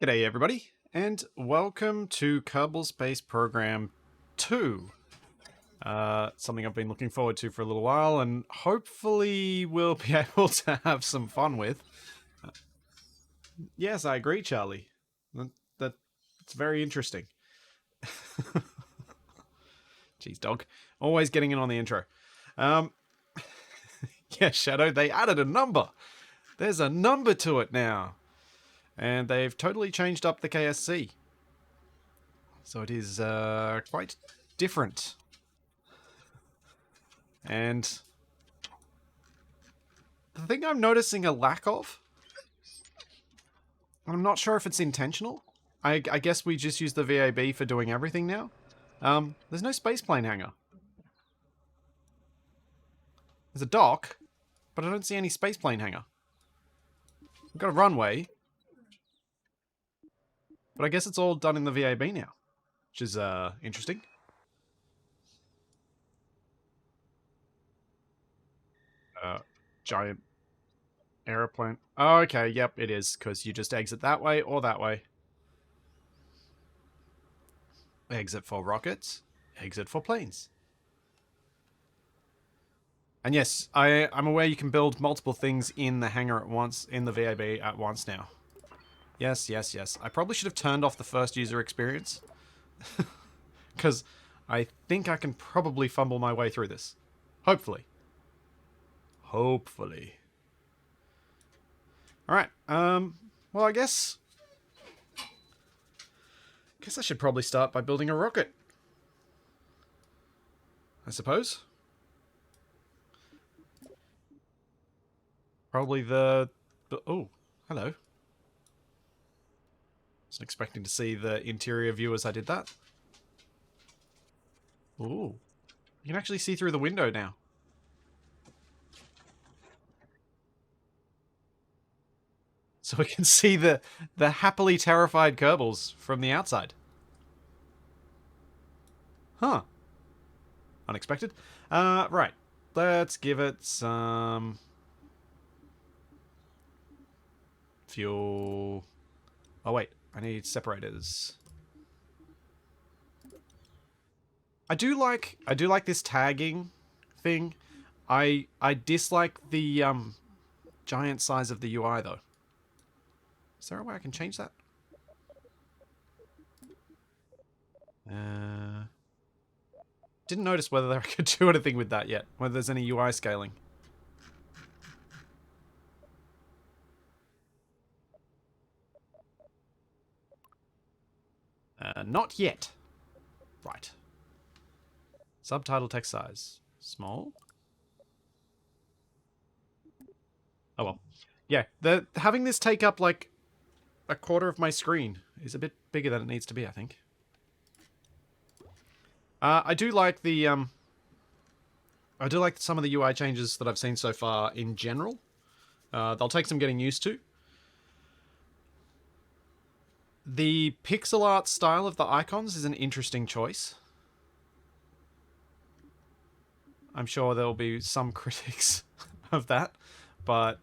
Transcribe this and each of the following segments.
G'day everybody, and welcome to Kerbal Space Program 2. Something I've been looking forward to for a little while, and hopefully we'll be able to have some fun with. Yes, I agree, Charlie. That's very interesting. Jeez, dog. Always getting in on the intro. Um, yeah, Shadow, they added a number. There's a number to it now. And they've totally changed up the KSC. So it is quite different. And the thing I'm noticing a lack of, I'm not sure if it's intentional. I guess we just use the VAB for doing everything now. There's no spaceplane hangar. There's a dock, but I don't see any spaceplane hangar. We've got a runway, but I guess it's all done in the VAB now, which is interesting. Giant aeroplane. Oh, okay, yep, it is, because you just exit that way or that way. Exit for rockets, exit for planes. And yes, I'm aware you can build multiple things in the hangar at once, in the VAB at once now. Yes, yes, yes. I probably should have turned off the first user experience. Because I think I can probably fumble my way through this. Hopefully. Hopefully. Alright, well I guess I should probably start by building a rocket. I suppose. Probably the oh, hello. Wasn't expecting to see the interior view as I did that. Ooh. You can actually see through the window now. So we can see the happily terrified Kerbals from the outside. Huh. Unexpected. Right. Let's give it some fuel. Oh wait, I need separators. I do like this tagging thing. I dislike the giant size of the UI though. Is there a way I can change that? Didn't notice whether I could do anything with that yet. Whether there's any UI scaling. Not yet. Right. Subtitle text size. Small? Oh well. Yeah, having this take up like a quarter of my screen is a bit bigger than it needs to be, I think. I do like the I do like some of the UI changes that I've seen so far in general. They'll take some getting used to. The pixel art style of the icons is an interesting choice. I'm sure there'll be some critics of that, but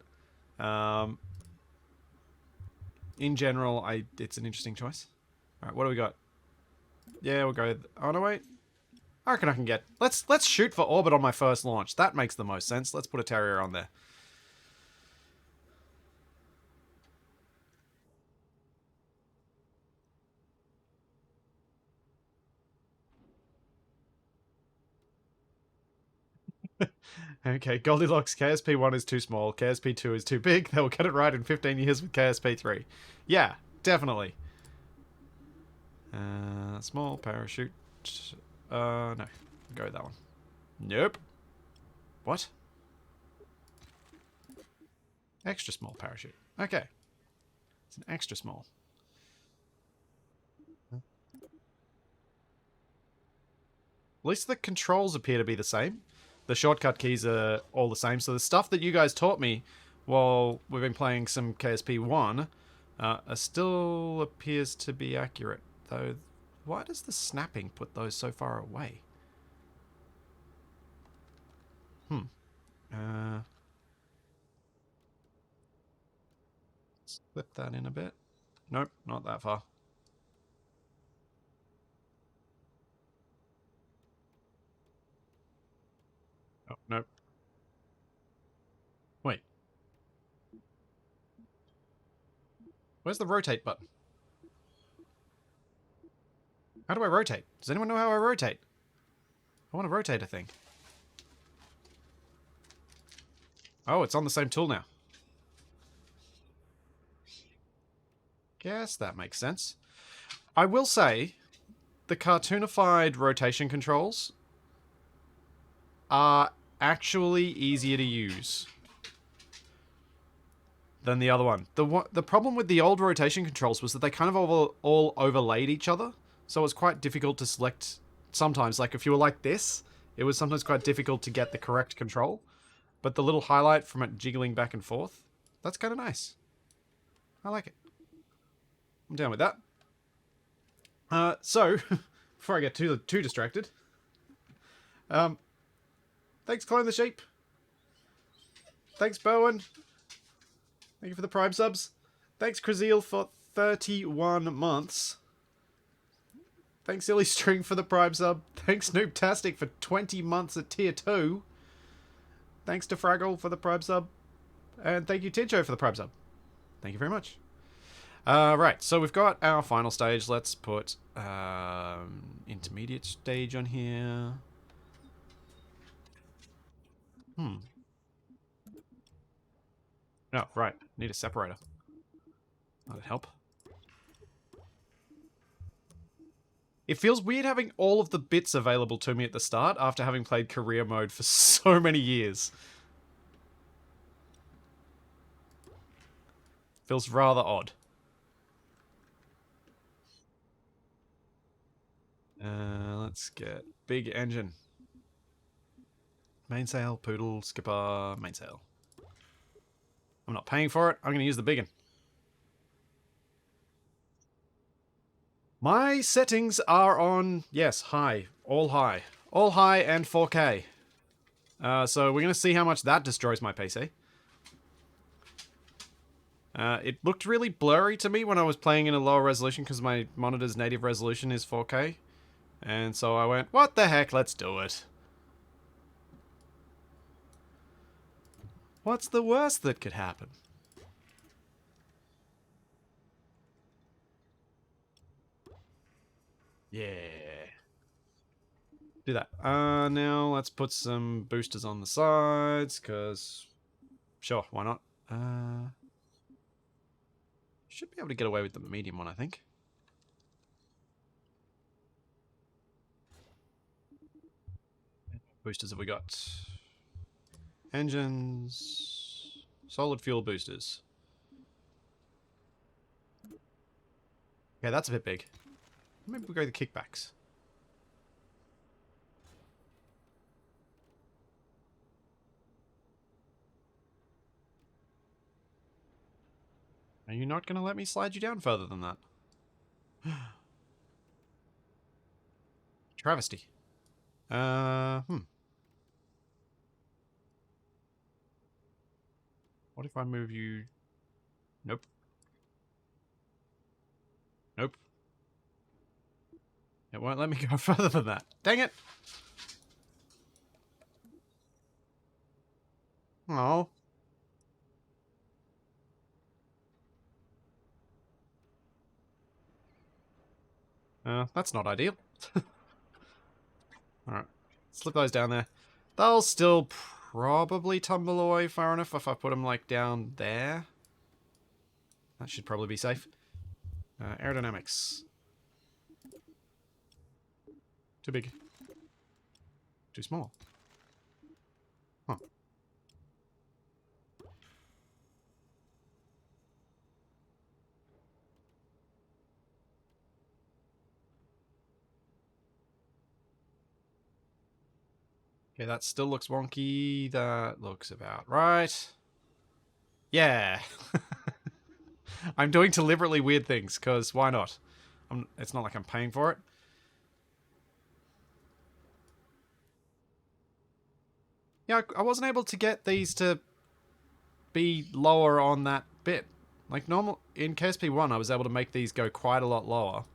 in general, it's an interesting choice. All right, what do we got? Yeah, we'll go. Oh no, wait. I reckon I can get. Let's shoot for orbit on my first launch. That makes the most sense. Let's put a Terrier on there. Okay, Goldilocks, KSP1 is too small, KSP2 is too big. They'll get it right in 15 years with KSP3. Yeah, definitely. Small parachute. No. Go with that one. Nope. What? Extra small parachute. Okay. It's an extra small. At least the controls appear to be the same. The shortcut keys are all the same. So the stuff that you guys taught me while we've been playing some KSP1 still appears to be accurate. Though, why does the snapping put those so far away? Let's flip that in a bit. Nope, not that far. Oh, nope. Wait. Where's the rotate button? How do I rotate? Does anyone know how I rotate? I want to rotate a thing. Oh, it's on the same tool now. Guess that makes sense. I will say, the cartoonified rotation controls are actually easier to use than the other one. The problem with the old rotation controls was that they kind of all overlaid each other, so it was quite difficult to select sometimes. Like, if you were like this, it was sometimes quite difficult to get the correct control. But the little highlight from it jiggling back and forth, that's kind of nice. I like it. I'm down with that. So, before I get too distracted, thanks, Clone the Sheep. Thanks, Bowen. Thank you for the Prime subs. Thanks, Krasil, for 31 months. Thanks, Silly String, for the Prime sub. Thanks, Noobtastic, for 20 months at Tier 2. Thanks to Fraggle for the Prime sub. And thank you, Tincho, for the Prime sub. Thank you very much. Right, so we've got our final stage. Let's put intermediate stage on here. Oh, right. Need a separator. That'd help. It feels weird having all of the bits available to me at the start after having played career mode for so many years. Feels rather odd. Let's get big engine. Mainsail, poodle, skipper, mainsail. I'm not paying for it. I'm going to use the big one. My settings are on, yes, high. All high. All high and 4K. So we're going to see how much that destroys my PC. It looked really blurry to me when I was playing in a lower resolution because my monitor's native resolution is 4K. And so I went, what the heck, let's do it. What's the worst that could happen? Yeah. Do that. Now let's put some boosters on the sides, because... Sure, why not? Should be able to get away with the medium one, I think. Boosters have we got? Engines... Solid fuel boosters. Yeah, that's a bit big. Maybe we'll go the kickbacks. Are you not going to let me slide you down further than that? Travesty. What if I move you... Nope. Nope. It won't let me go further than that. Dang it! Oh. That's not ideal. Alright. Slip those down there. They'll still probably tumble away far enough if I put them, like, down there. That should probably be safe. Aerodynamics. Too big. Too small. Huh. Okay, that still looks wonky. That looks about right. Yeah. I'm doing deliberately weird things, because why not? It's not like I'm paying for it. Yeah, I wasn't able to get these to be lower on that bit. Like normal in KSP1, I was able to make these go quite a lot lower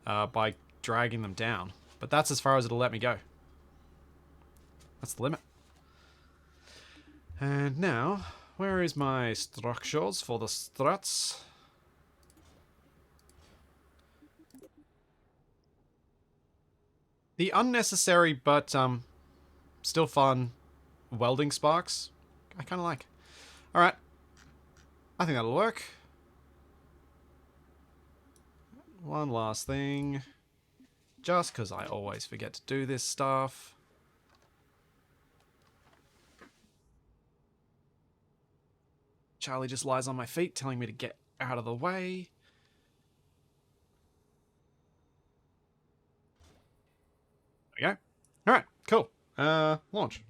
by dragging them down. But that's as far as it'll let me go. That's the limit. And now, where is my structures for the struts? The unnecessary but still fun welding sparks, I kind of like. Alright. I think that'll work. One last thing. Just because I always forget to do this stuff. Charlie just lies on my feet telling me to get out of the way. There we go. Alright, cool. Launch.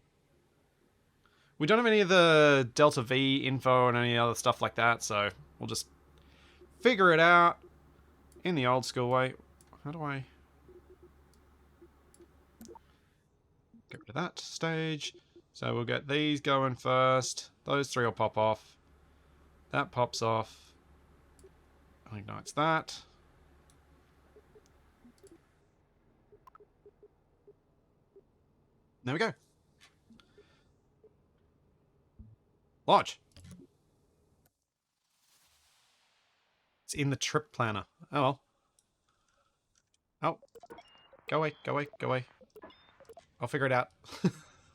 We don't have any of the Delta V info and any other stuff like that, so we'll just figure it out in the old school way. How do I get rid of that stage? So we'll get these going first. Those three will pop off. That pops off. Ignites that. There we go. Launch. It's in the trip planner. Oh well. Oh. Go away, go away, go away. I'll figure it out.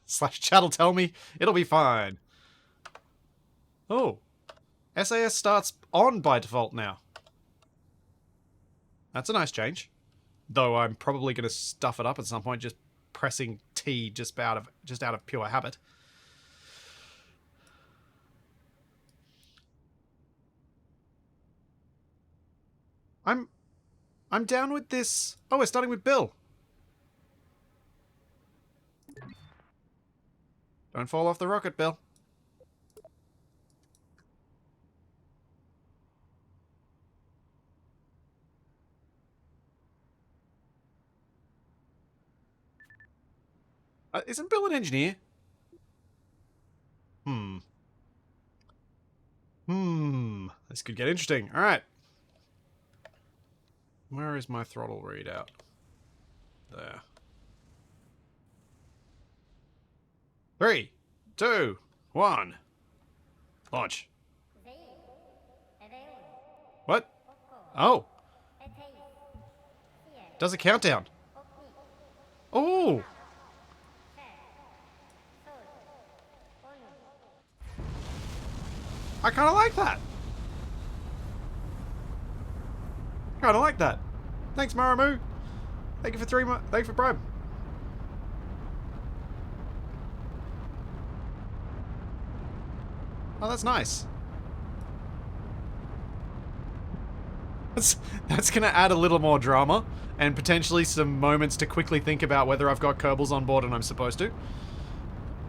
Slash chat'll tell me. It'll be fine. Oh. SAS starts on by default now. That's a nice change. Though I'm probably going to stuff it up at some point, just pressing T just out of pure habit. I'm down with this. Oh, we're starting with Bill. Don't fall off the rocket, Bill. Isn't Bill an engineer? This could get interesting. All right. Where is my throttle readout? There. 3, 2, 1. Launch. What? Oh. Does a countdown. Oh. I kind of like that. Kind of like that. Thanks, Maramu. Thank you for 3 months. Thanks for Prime. Oh, that's nice. That's going to add a little more drama and potentially some moments to quickly think about whether I've got Kerbals on board and I'm supposed to.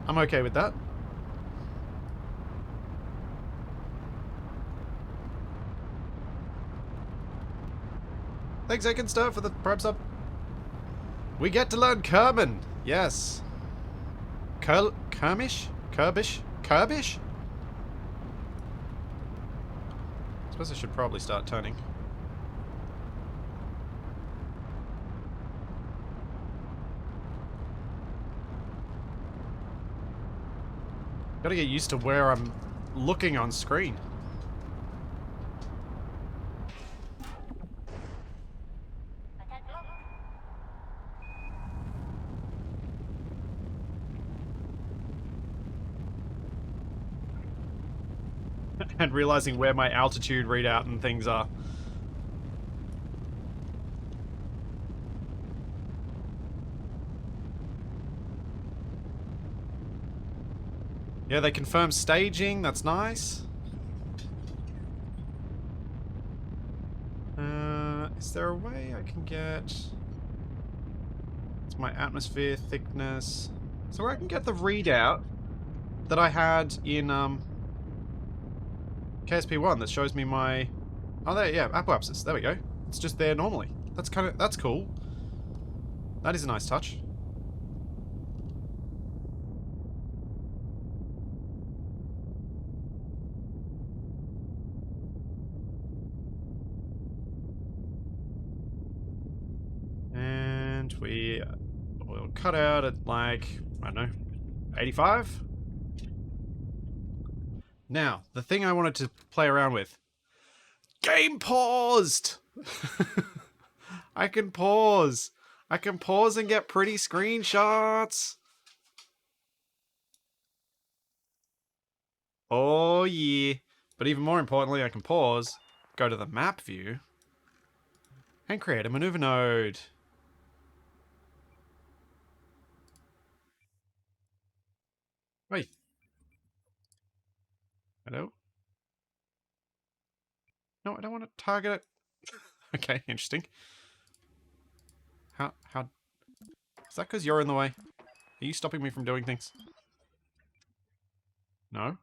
I'm okay with that. Thanks, Ekenster, for the Prime sub. We get to learn Kerman. Yes. Kermish? Kerbish? Kerbish? I suppose I should probably start turning. Gotta get used to where I'm looking on screen. And realizing where my altitude readout and things are. Yeah, they confirm staging. That's nice. Is there a way I can get... It's my atmosphere thickness. So where I can get the readout that I had in KSP1 that shows me my... Oh, there, yeah, apoapsis. There we go. It's just there normally. That's cool. That is a nice touch. we'll cut out at like, I don't know, 85? Now, the thing I wanted to play around with. Game paused! I can pause. I can pause and get pretty screenshots. Oh yeah. But even more importantly, I can pause, go to the map view, and create a maneuver node. Wait. Hello? No, I don't want to target it. Okay, interesting. How... Is that because you're in the way? Are you stopping me from doing things? No?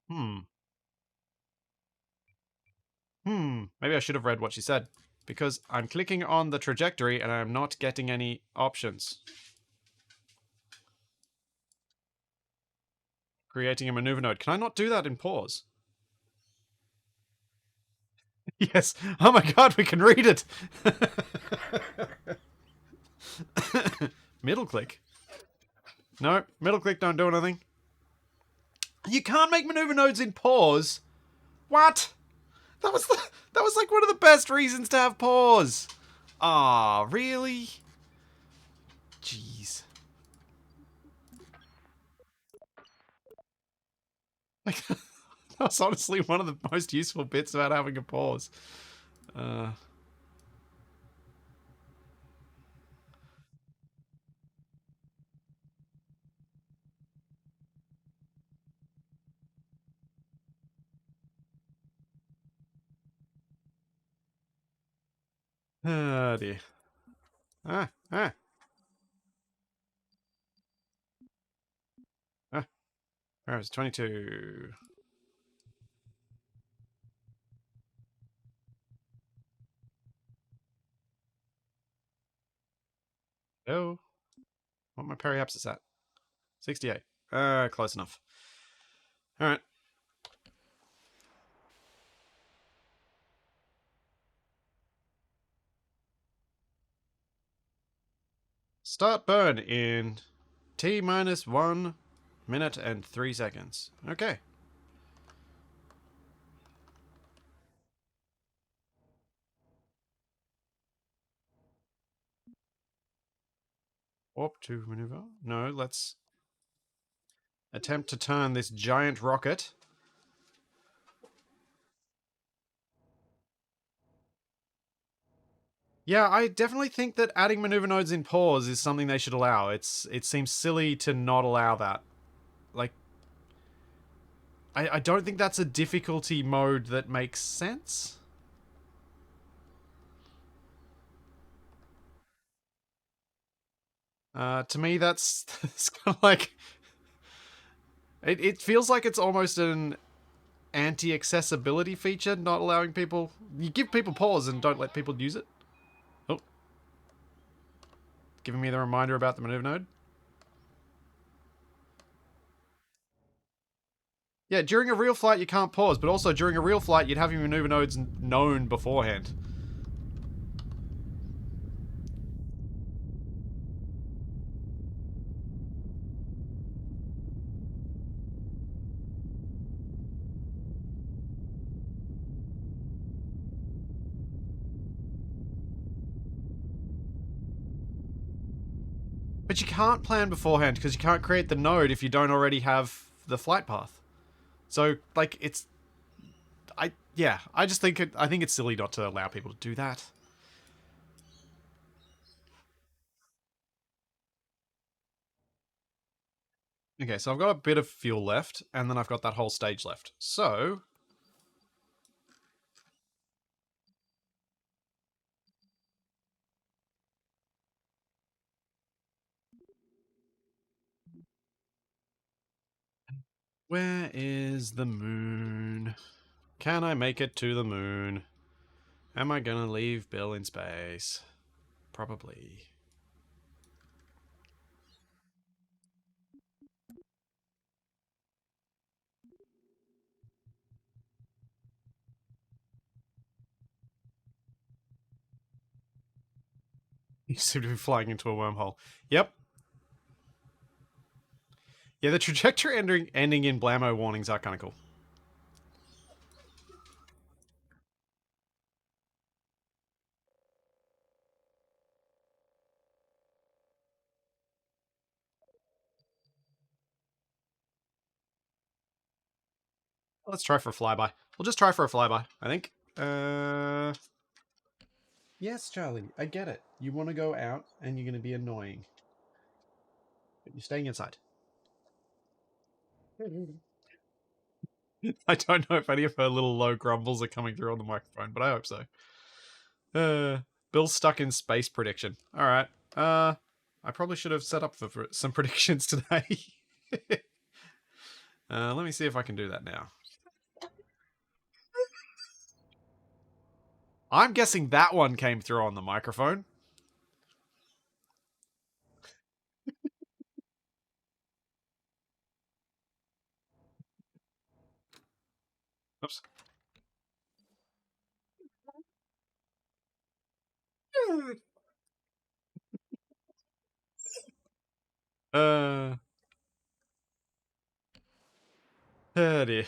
Hmm. Maybe I should have read what she said. Because I'm clicking on the trajectory and I'm not getting any options. Creating a maneuver node. Can I not do that in pause? Yes. Oh my god, we can read it! Middle click? No, middle click don't do anything. You can't make maneuver nodes in pause? What? That was like one of the best reasons to have pause. Ah, really? Jeez. Like, that's honestly one of the most useful bits about having a pause. Uh, oh dear. Ah, ah, ah. Where was 22? Oh, what my periapsis at? 68. Close enough. Alright. Start burn in T minus 1 minute and 3 seconds. Okay. Warp to maneuver. No, let's attempt to turn this giant rocket. Yeah, I definitely think that adding maneuver nodes in pause is something they should allow. It seems silly to not allow that. Like, I don't think that's a difficulty mode that makes sense. To me, that's, that's kind of like... it feels like it's almost an anti-accessibility feature, not allowing people... You give people pause and don't let people use it. Oh. Giving me the reminder about the maneuver node. Yeah, during a real flight you can't pause, but also during a real flight you'd have your maneuver nodes known beforehand. But you can't plan beforehand because you can't create the node if you don't already have the flight path. So, like, it's... Yeah, I just think I think it's silly not to allow people to do that. Okay, so I've got a bit of fuel left, and then I've got that whole stage left. So... Where is the moon? Can I make it to the moon? Am I gonna leave Bill in space? Probably. You seem to be flying into a wormhole. Yep. Yeah, the trajectory ending in blammo warnings are kind of cool. Let's try for a flyby. We'll just try for a flyby, I think. Yes, Charlie, I get it. You want to go out and you're going to be annoying. But you're staying inside. I don't know if any of her little low grumbles are coming through on the microphone, but I hope so. Bill's stuck in space prediction. Alright. I probably should have set up for some predictions today. Let me see if I can do that now. I'm guessing that one came through on the microphone. Oops. Uh, oh dear.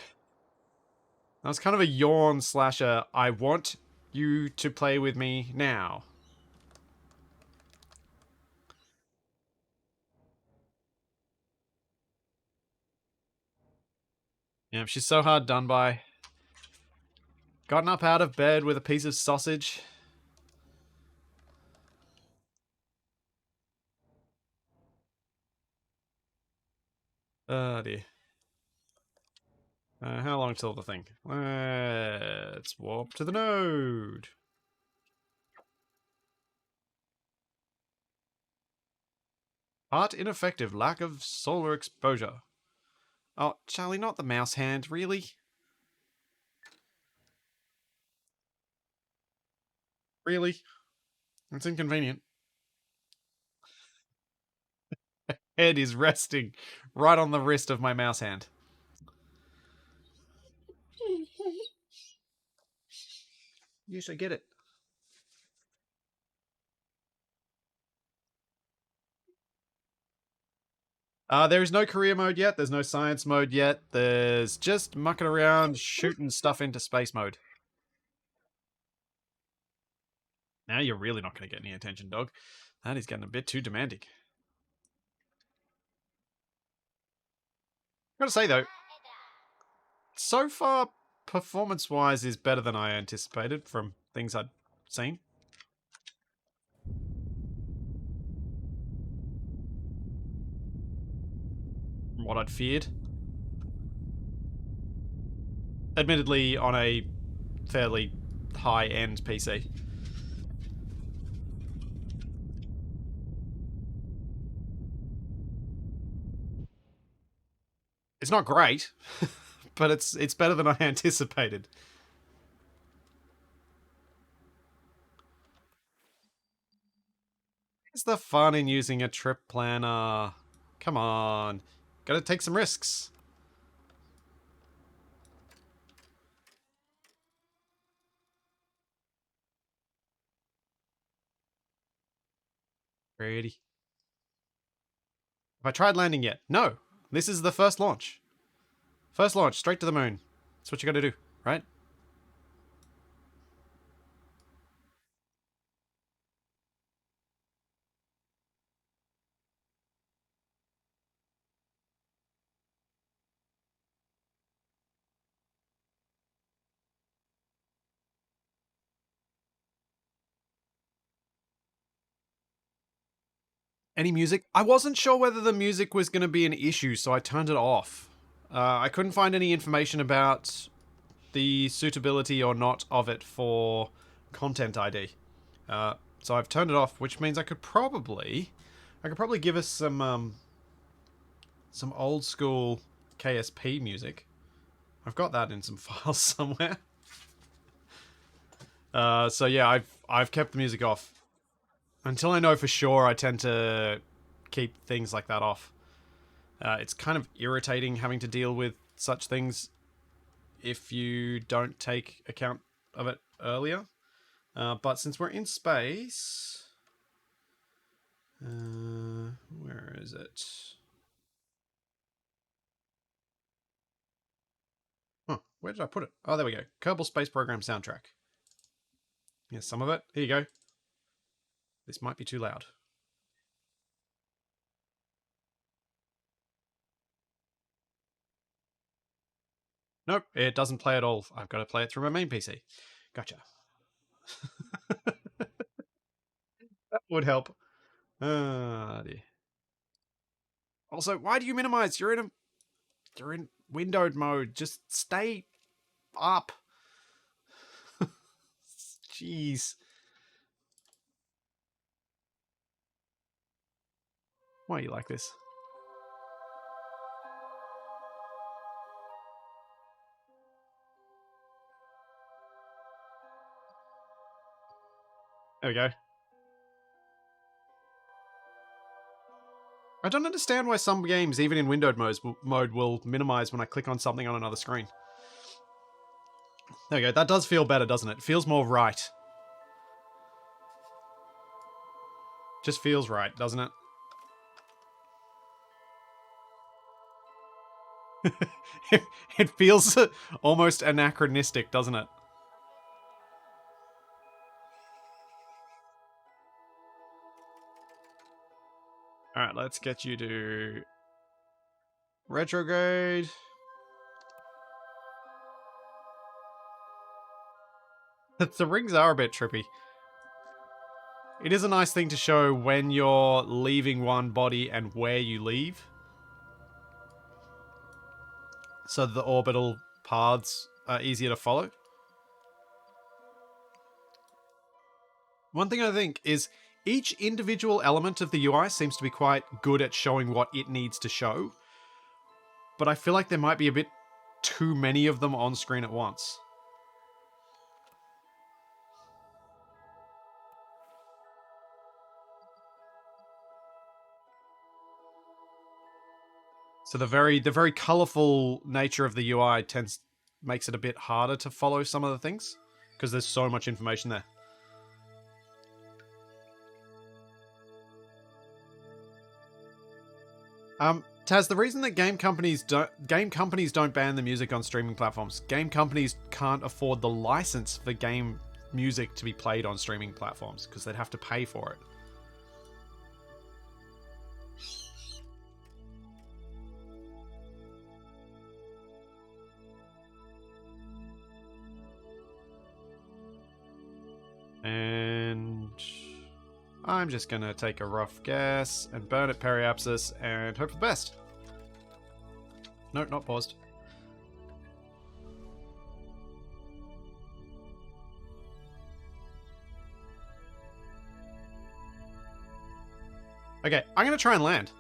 That was kind of a yawn slash I want you to play with me now. Yeah, she's so hard done by. Gotten up out of bed with a piece of sausage. Oh dear. How long till the thing? Let's warp to the node. Part ineffective, lack of solar exposure. Oh, Charlie, not the mouse hand, really? Really? It's inconvenient. Head is resting right on the wrist of my mouse hand. Yes, I get it. There is no career mode yet. There's no science mode yet. There's just mucking around, shooting stuff into space mode. Now you're really not going to get any attention, dog. That is getting a bit too demanding. Gotta say, though, so far, performance-wise, is better than I anticipated from things I'd seen. From what I'd feared. Admittedly, on a fairly high-end PC. It's not great, but it's better than I anticipated. What's the fun in using a trip planner? Come on. Gotta take some risks. Pretty. Have I tried landing yet? No. This is the first launch. First launch, straight to the moon. That's what you gotta do, right? Any music? I wasn't sure whether the music was going to be an issue, so I turned it off. I couldn't find any information about the suitability or not of it for Content ID. So I've turned it off, which means I could probably give us some old school KSP music. I've got that in some files somewhere. So yeah, I've kept the music off. Until I know for sure, I tend to keep things like that off. It's kind of irritating having to deal with such things if you don't take account of it earlier. But since we're in space, Where is it? Huh, where did I put it? Oh, there we go. Kerbal Space Program soundtrack. Here's some of it. Here you go. This might be too loud. Nope, it doesn't play at all. I've got to play it through my main PC. Gotcha. That would help. Dear. Also, why do you minimize? You're in windowed mode. Just stay up. Jeez. Why are you like this? There we go. I don't understand why some games, even in windowed mode, will minimize when I click on something on another screen. There we go. That does feel better, doesn't it? It feels more right. Just feels right, doesn't it? It feels almost anachronistic, doesn't it? Alright, let's get you to retrograde. The rings are a bit trippy. It is a nice thing to show when you're leaving one body and where you leave. So the orbital paths are easier to follow. One thing I think is each individual element of the UI seems to be quite good at showing what it needs to show. But I feel like there might be a bit too many of them on screen at once. So the very colorful nature of the UI makes it a bit harder to follow some of the things because there's so much information there. Taz, the reason that game companies don't ban the music on streaming platforms, game companies can't afford the license for game music to be played on streaming platforms because they'd have to pay for it. And I'm just going to take a rough guess and burn it periapsis and hope for the best. No, not paused. Okay, I'm going to try and land.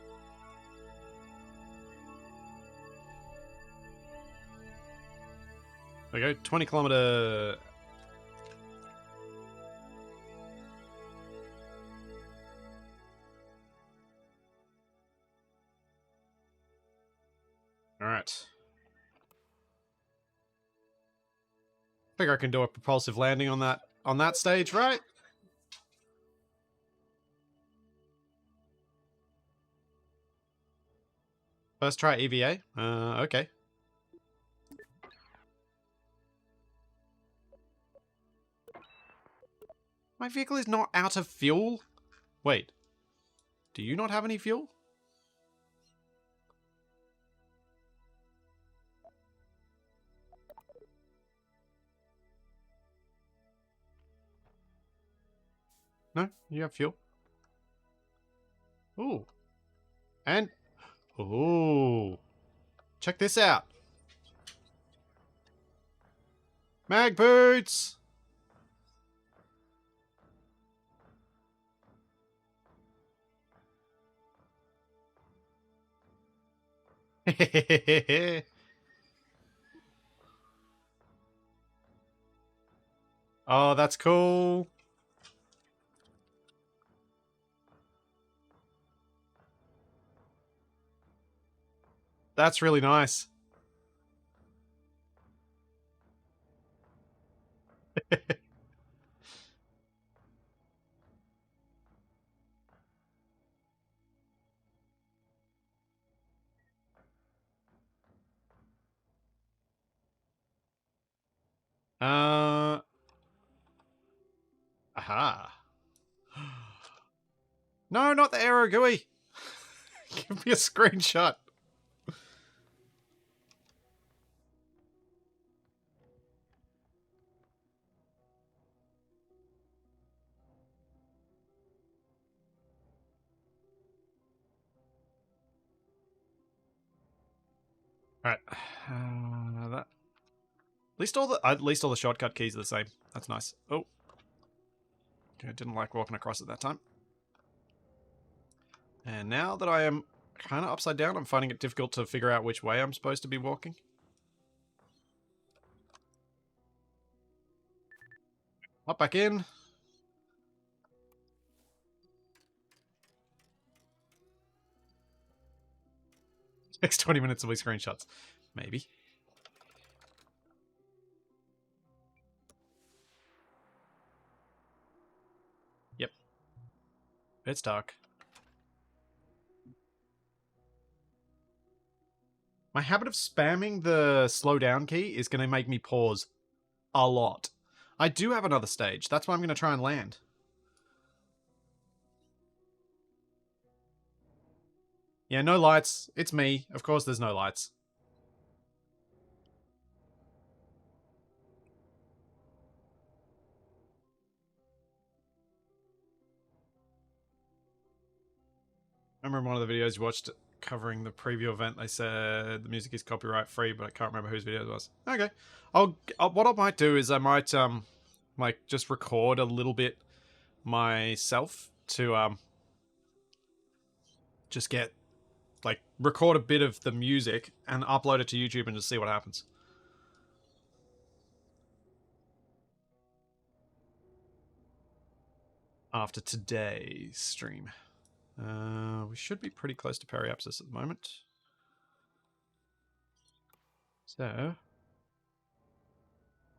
There we go, 20 kilometer... Alright. Figure I can do a propulsive landing on that stage, right? First try EVA? Okay. My vehicle is not out of fuel? Wait. Do you not have any fuel? No, you have fuel. Ooh. And... Ooh. Check this out. Mag boots! Oh, that's cool. That's really nice. Aha. No, not the arrow GUI. Give me a screenshot. All right. At least all the shortcut keys are the same. That's nice. Oh, okay, didn't like walking across it that time. And now that I am kind of upside down, I'm finding it difficult to figure out which way I'm supposed to be walking. Hop back in. Takes 20 minutes of these screenshots. Maybe. Yep. It's dark. My habit of spamming the slow down key is going to make me pause a lot. I do have another stage. That's why I'm going to try and land. Yeah, no lights. It's me. Of course there's no lights. I remember one of the videos you watched covering the preview event. They said the music is copyright free, but I can't remember whose video it was. Okay, what I might do is I might like just record a little bit myself to just get like record a bit of the music and upload it to YouTube and just see what happens. After today's stream. We should be pretty close to periapsis at the moment. So,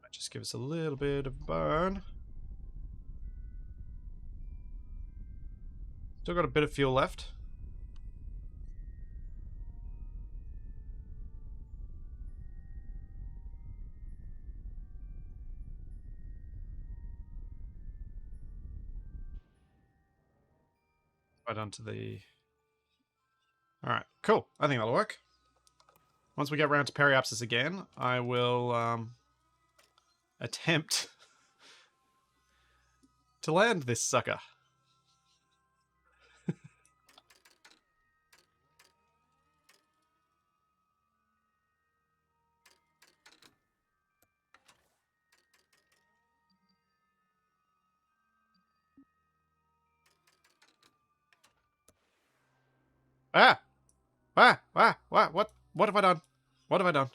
might just give us a little bit of burn. Still got a bit of fuel left. Right onto the... Alright, cool. I think that'll work. Once we get around to periapsis again, I will attempt to land this sucker. Ah! What have I done? What have I done?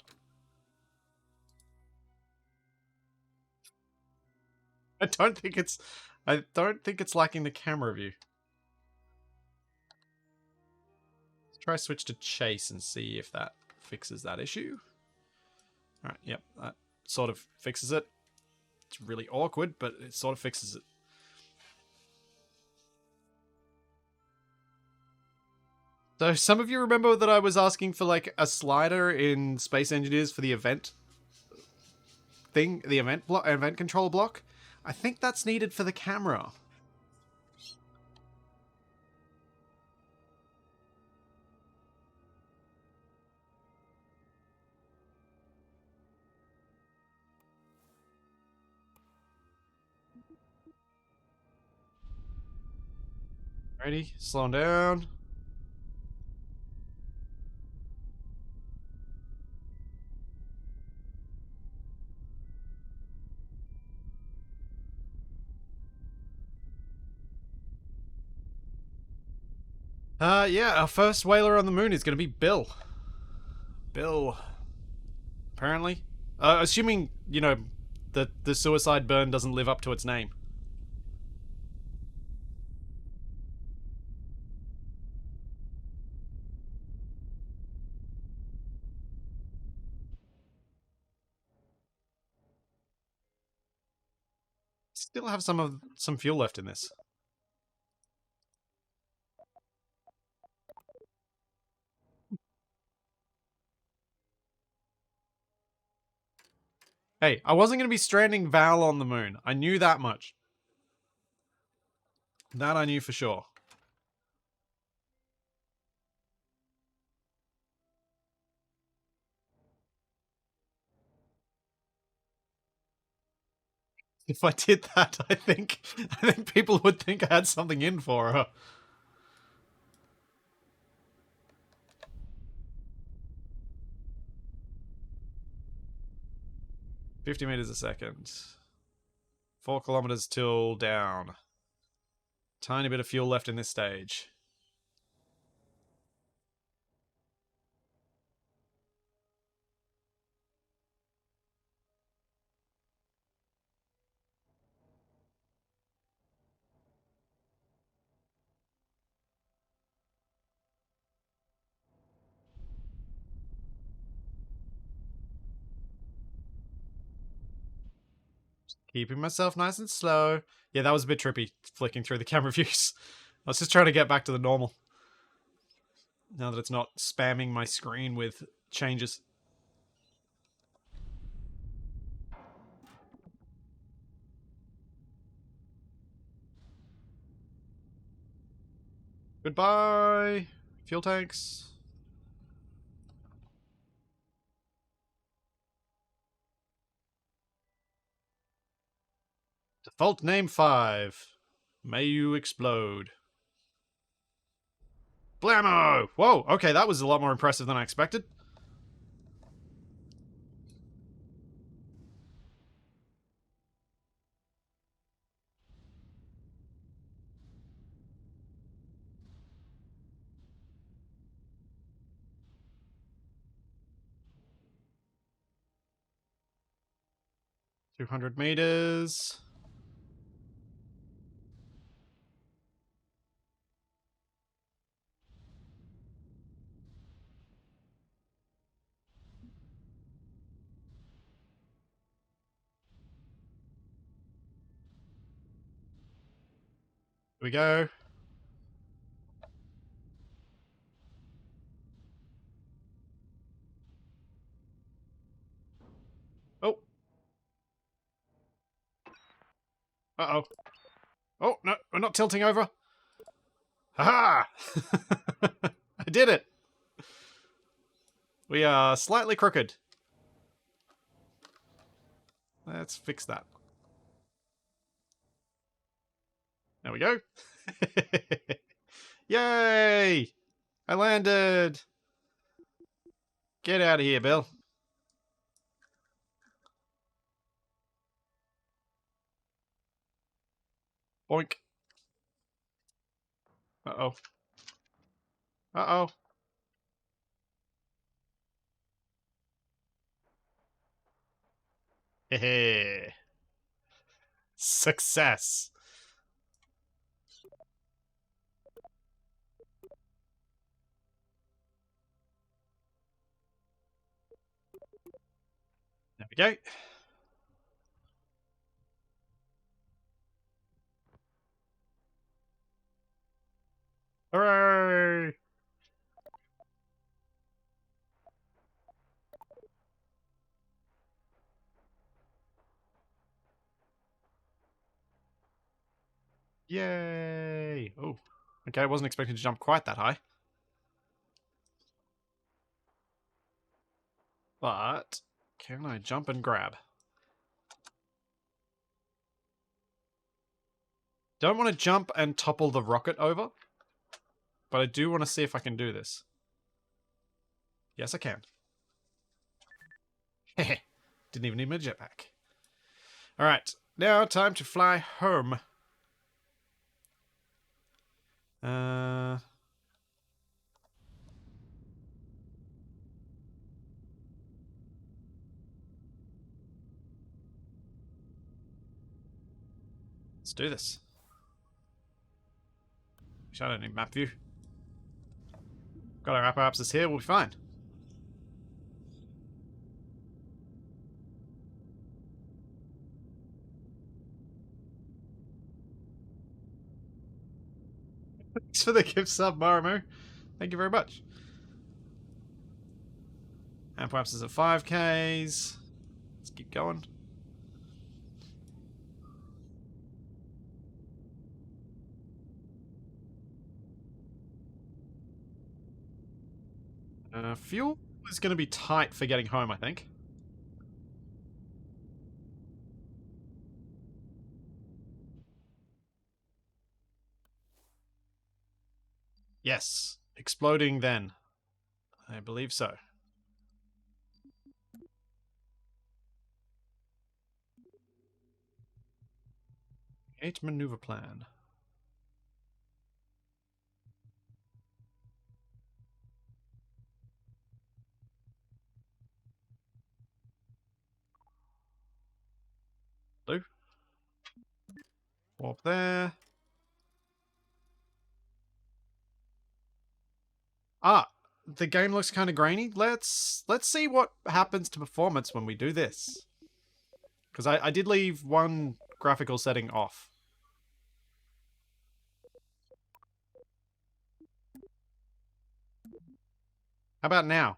I don't think it's lacking the camera view. Let's try switch to chase and see if that fixes that issue. Alright, yep, that sort of fixes it. It's really awkward, but it sort of fixes it. So some of you remember that I was asking for like a slider in Space Engineers for the event thing, the event control block. I think that's needed for the camera. Ready? Slowing down. Yeah, our first whaler on the moon is going to be Bill. Bill. Apparently. Assuming, you know, that the suicide burn doesn't live up to its name. Still have some fuel left in this. Hey, I wasn't going to be stranding Val on the moon. I knew that much. That I knew for sure. If I did that, I think people would think I had something in for her. $50 meters a second. 4 kilometers till down. Tiny bit of fuel left in this stage. Keeping myself nice and slow. Yeah, that was a bit trippy, flicking through the camera views. I was just trying to get back to the normal. Now that it's not spamming my screen with changes. Goodbye, fuel tanks. Default name 5. May you explode. Blammo! Whoa, okay, that was a lot more impressive than I expected. $200. Here we go. Oh. Uh-oh. Oh, no, we're not tilting over. Ha ha! I did it! We are slightly crooked. Let's fix that. There we go. Yay! I landed! Get out of here, Bill. Boink. Uh-oh. Uh-oh. Hehe. Success. There we go. Hooray! Yay! Oh. Okay, I wasn't expecting to jump quite that high. But can I jump and grab? Don't want to jump and topple the rocket over, but I do want to see if I can do this. Yes, I can. Hehe. Didn't even need my jetpack. Alright, now time to fly home. Let's do this. I don't need map view. Got our apparatus here, we'll be fine. Thanks for the gift sub, Marimu. Thank you very much. And perhaps there's a 5Ks. Let's keep going. Fuel is going to be tight for getting home, I think. Yes. Exploding then. I believe so. Eight maneuver plan. Blue. Warp there. Ah, the game looks kind of grainy. Let's see what happens to performance when we do this. Because I did leave one graphical setting off. How about now?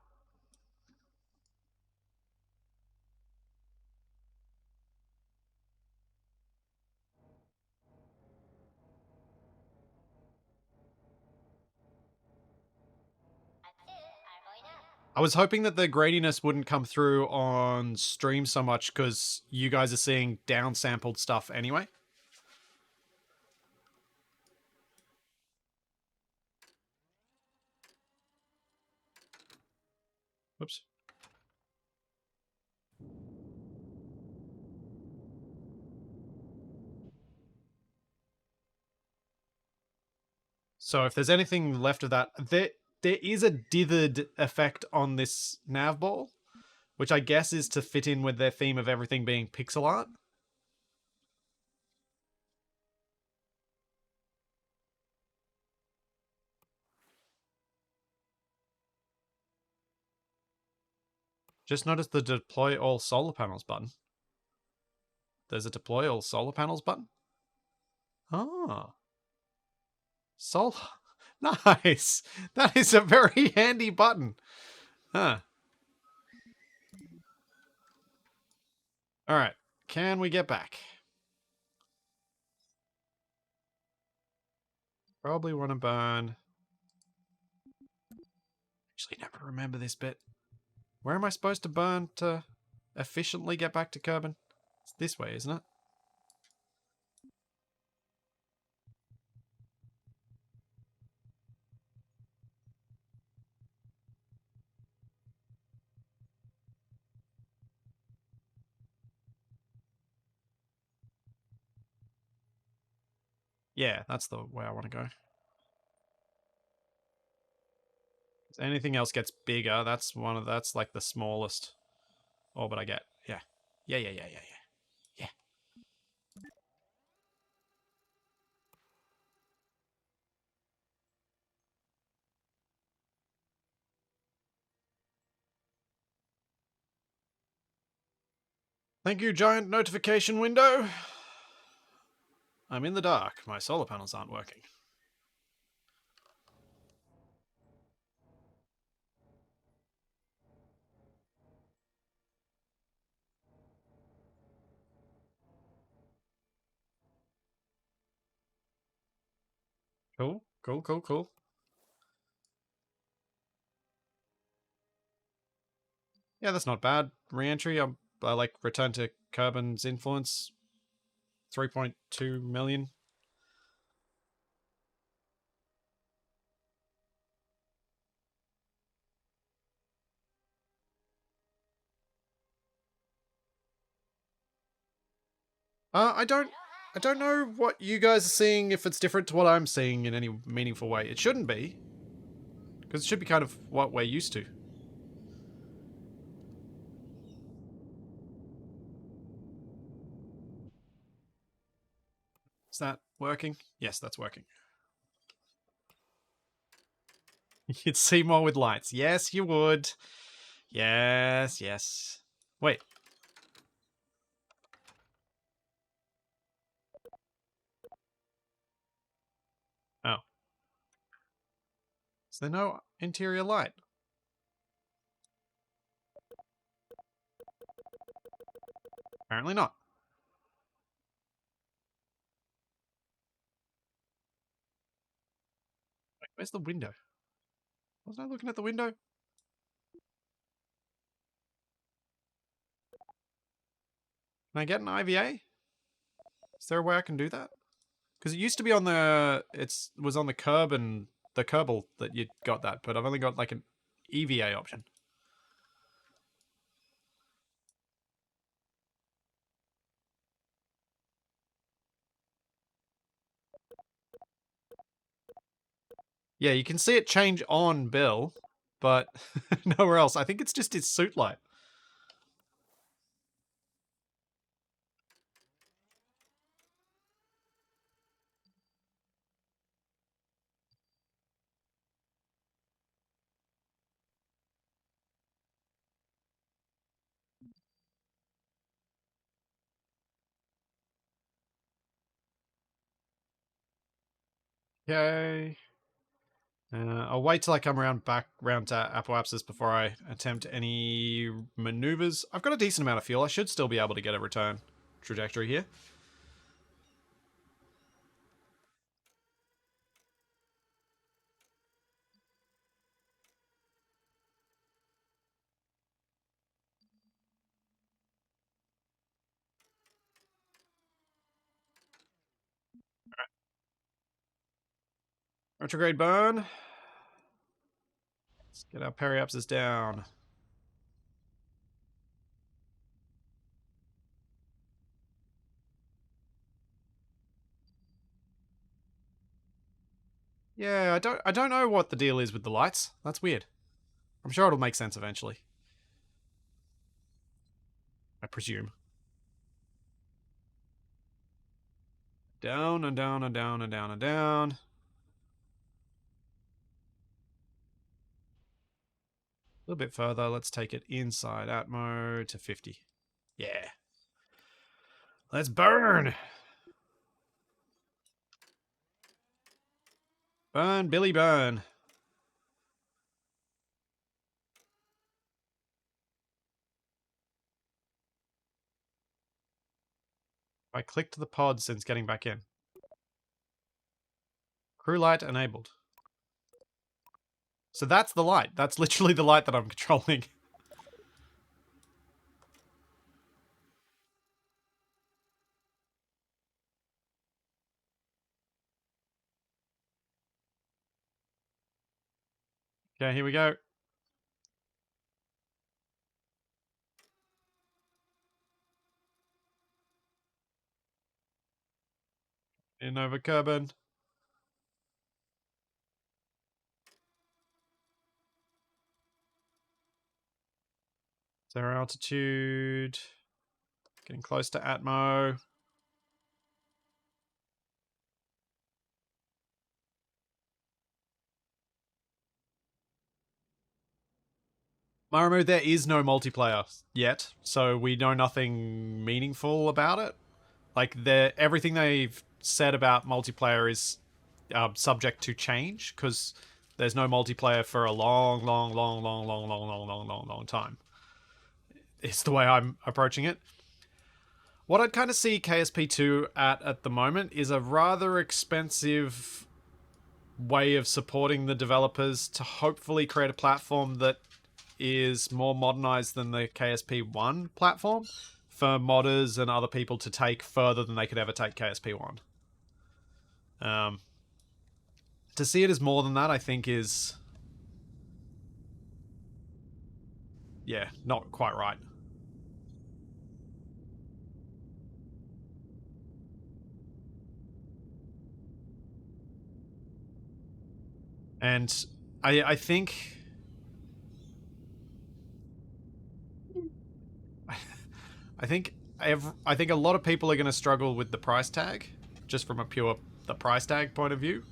I was hoping that the graininess wouldn't come through on stream so much because you guys are seeing downsampled stuff anyway. Whoops. So if there's anything left of that, there is a dithered effect on this nav ball, which I guess is to fit in with their theme of everything being pixel art. Just notice the deploy all solar panels button. There's a deploy all solar panels button. Ah. Solar. Nice. That is a very handy button. Huh. Alright. Can we get back? Probably want to burn. Actually, never remember this bit. Where am I supposed to burn to efficiently get back to Kerbal? It's this way, isn't it? Yeah, that's the way I want to go. If anything else gets bigger, that's like the smallest orbit I get. Yeah. Yeah. Thank you, giant notification window. I'm in the dark. My solar panels aren't working. Cool. Yeah, that's not bad. Re-entry. I like return to Kerbin's influence. 3.2 million. I don't know what you guys are seeing, if it's different to what I'm seeing in any meaningful way. It shouldn't be, because it should be kind of what we're used to. Is that working? Yes, that's working. You'd see more with lights. Yes, you would. Yes. Wait. Oh. Is there no interior light? Apparently not. Wait, where's the window? Wasn't I looking at the window? Can I get an IVA? Is there a way I can do that? Because it used to be on the... It was on the curb and the Kerbal that you got that, but I've only got like an EVA option. Yeah, you can see it change on Bill, but nowhere else. I think it's just his suit light. Okay. I'll wait till I come back round to Apoapsis before I attempt any maneuvers. I've got a decent amount of fuel. I should still be able to get a return trajectory here. Retrograde burn. Let's get our periapsis down. Yeah, I don't know what the deal is with the lights. That's weird. I'm sure it'll make sense eventually. I presume. Down and down and down and down and down. A little bit further. Let's take it inside Atmo to 50. Yeah. Let's burn. Burn, Billy, burn. I clicked the pod since getting back in. Crew light enabled. So that's the light. That's literally the light that I'm controlling. Okay, here we go. In over Kerbal. Zero altitude. Getting close to Atmo. Marimu, there is no multiplayer yet, so we know nothing meaningful about it. Like, everything they've said about multiplayer is subject to change, because there's no multiplayer for a long, long, long, long, long, long, long, long, long, long time. It's the way I'm approaching it. What I'd kind of see KSP2 at the moment is a rather expensive way of supporting the developers to hopefully create a platform that is more modernized than the KSP1 platform for modders and other people to take further than they could ever take KSP1. To see it as more than that, I think is... yeah, not quite right. And I think... I think a lot of people are going to struggle with the price tag, just from a pure the price tag point of view.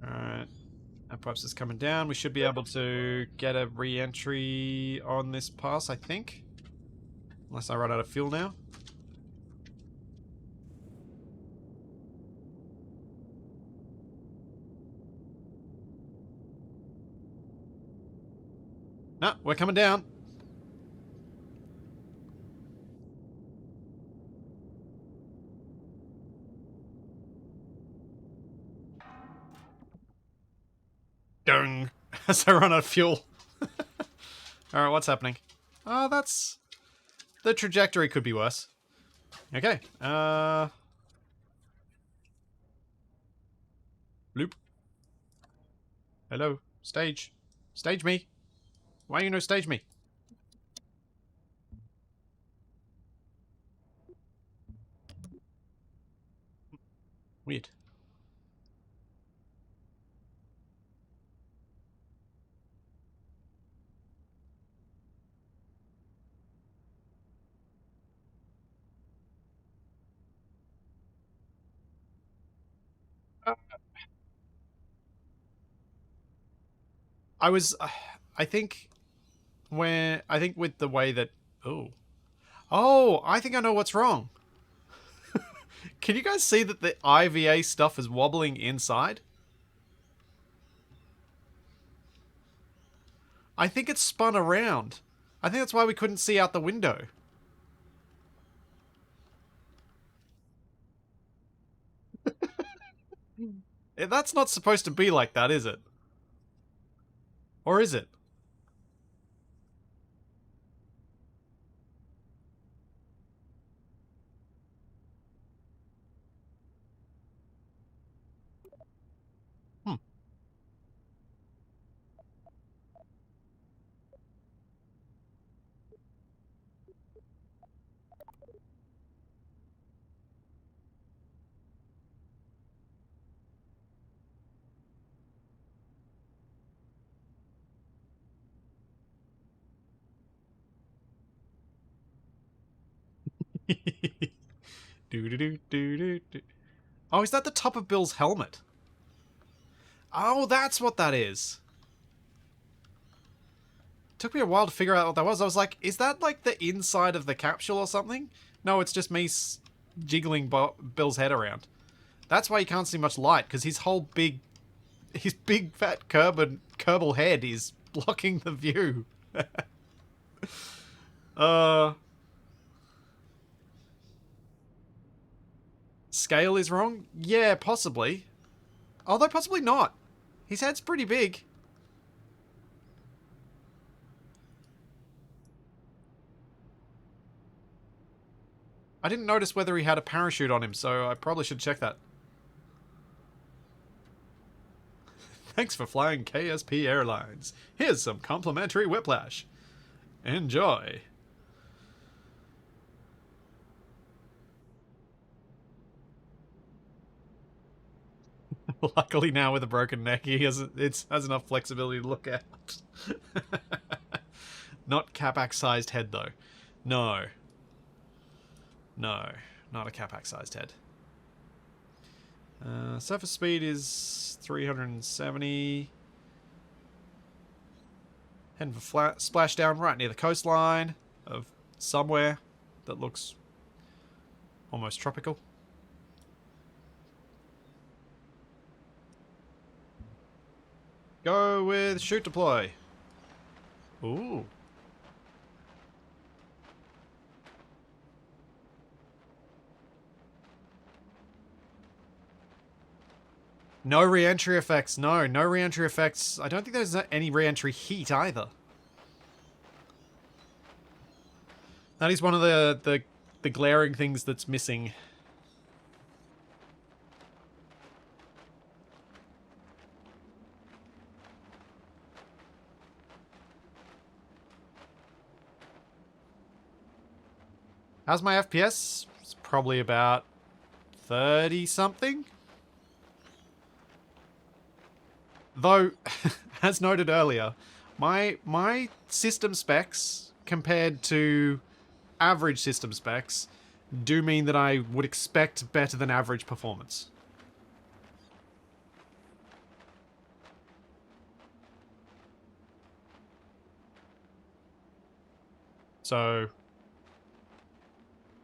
Alright. Our perhaps is coming down. We should be able to get a re-entry on this pass, I think. Unless I run out of fuel now. No, Ah, we're coming down. Dung. As I run out of fuel. Alright, what's happening? Oh, that's... The trajectory could be worse. Okay. Loop. Hello. Stage. Stage me. Why you no stage me? Weird. I was... I think... I think with the way that... Oh. Oh, I think I know what's wrong. Can you guys see that the IVA stuff is wobbling inside? I think it's spun around. I think that's why we couldn't see out the window. That's not supposed to be like that, is it? Or is it? Hmm. Do do do do do do. Oh, is that the top of Bill's helmet? Oh, that's what that is. Took me a while to figure out what that was. I was like, is that like the inside of the capsule or something? No, it's just me jiggling Bill's head around. That's why you can't see much light, because his big fat Kerbal head is blocking the view. uh, Scale is wrong? Yeah, possibly. Although possibly not. His head's pretty big. I didn't notice whether he had a parachute on him, so I probably should check that. Thanks for flying KSP Airlines. Here's some complimentary whiplash. Enjoy. Luckily now with a broken neck, he has enough flexibility to look at. Not Capac-sized head, though. No. No, not a Capac-sized head. Surface speed is 370. Heading for splashdown right near the coastline of somewhere that looks almost tropical. Go with shoot deploy. Ooh. No re-entry effects. No re-entry effects. I don't think there's any re-entry heat either. That is one of the glaring things that's missing. How's my FPS? It's probably about 30 something. Though, as noted earlier, my system specs compared to average system specs do mean that I would expect better than average performance. So,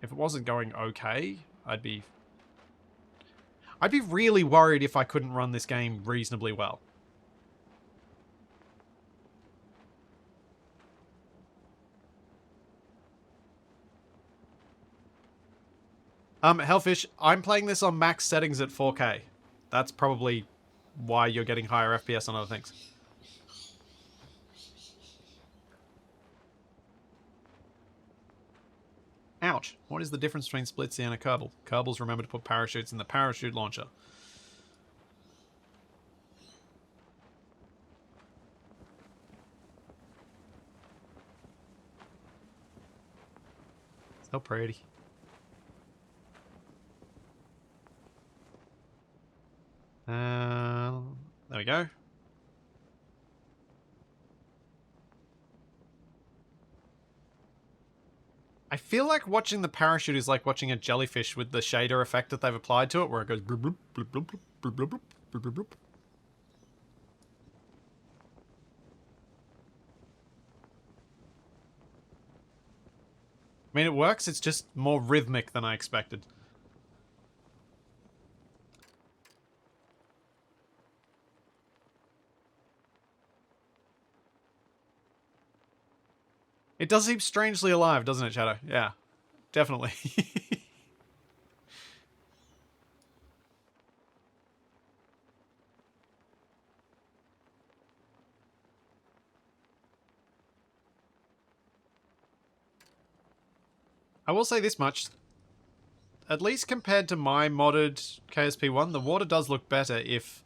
if it wasn't going okay, I'd be really worried if I couldn't run this game reasonably well. Hellfish, I'm playing this on max settings at 4K. That's probably why you're getting higher FPS on other things. Ouch. What is the difference between Splitsy and a Kerbal? Kerbals remember to put parachutes in the parachute launcher. So pretty. There we go. I feel like watching the parachute is like watching a jellyfish with the shader effect that they've applied to it, where it goes bloop, bloop, bloop, bloop, bloop, bloop, bloop, bloop, bloop, bloop. I mean, it works, it's just more rhythmic than I expected. It does seem strangely alive, doesn't it, Shadow? Yeah, definitely. I will say this much. At least compared to my modded KSP1, the water does look better if...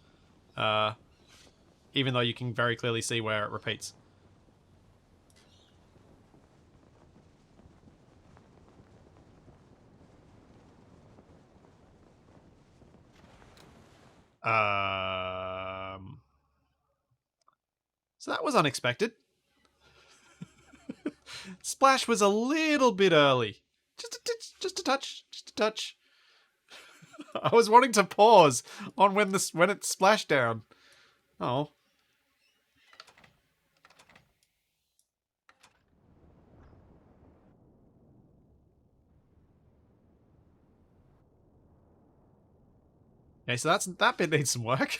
even though you can very clearly see where it repeats. So that was unexpected. Splash was a little bit early. Just a touch. Just a touch. I was wanting to pause on when it splashed down. Oh. Okay, so that bit needs some work.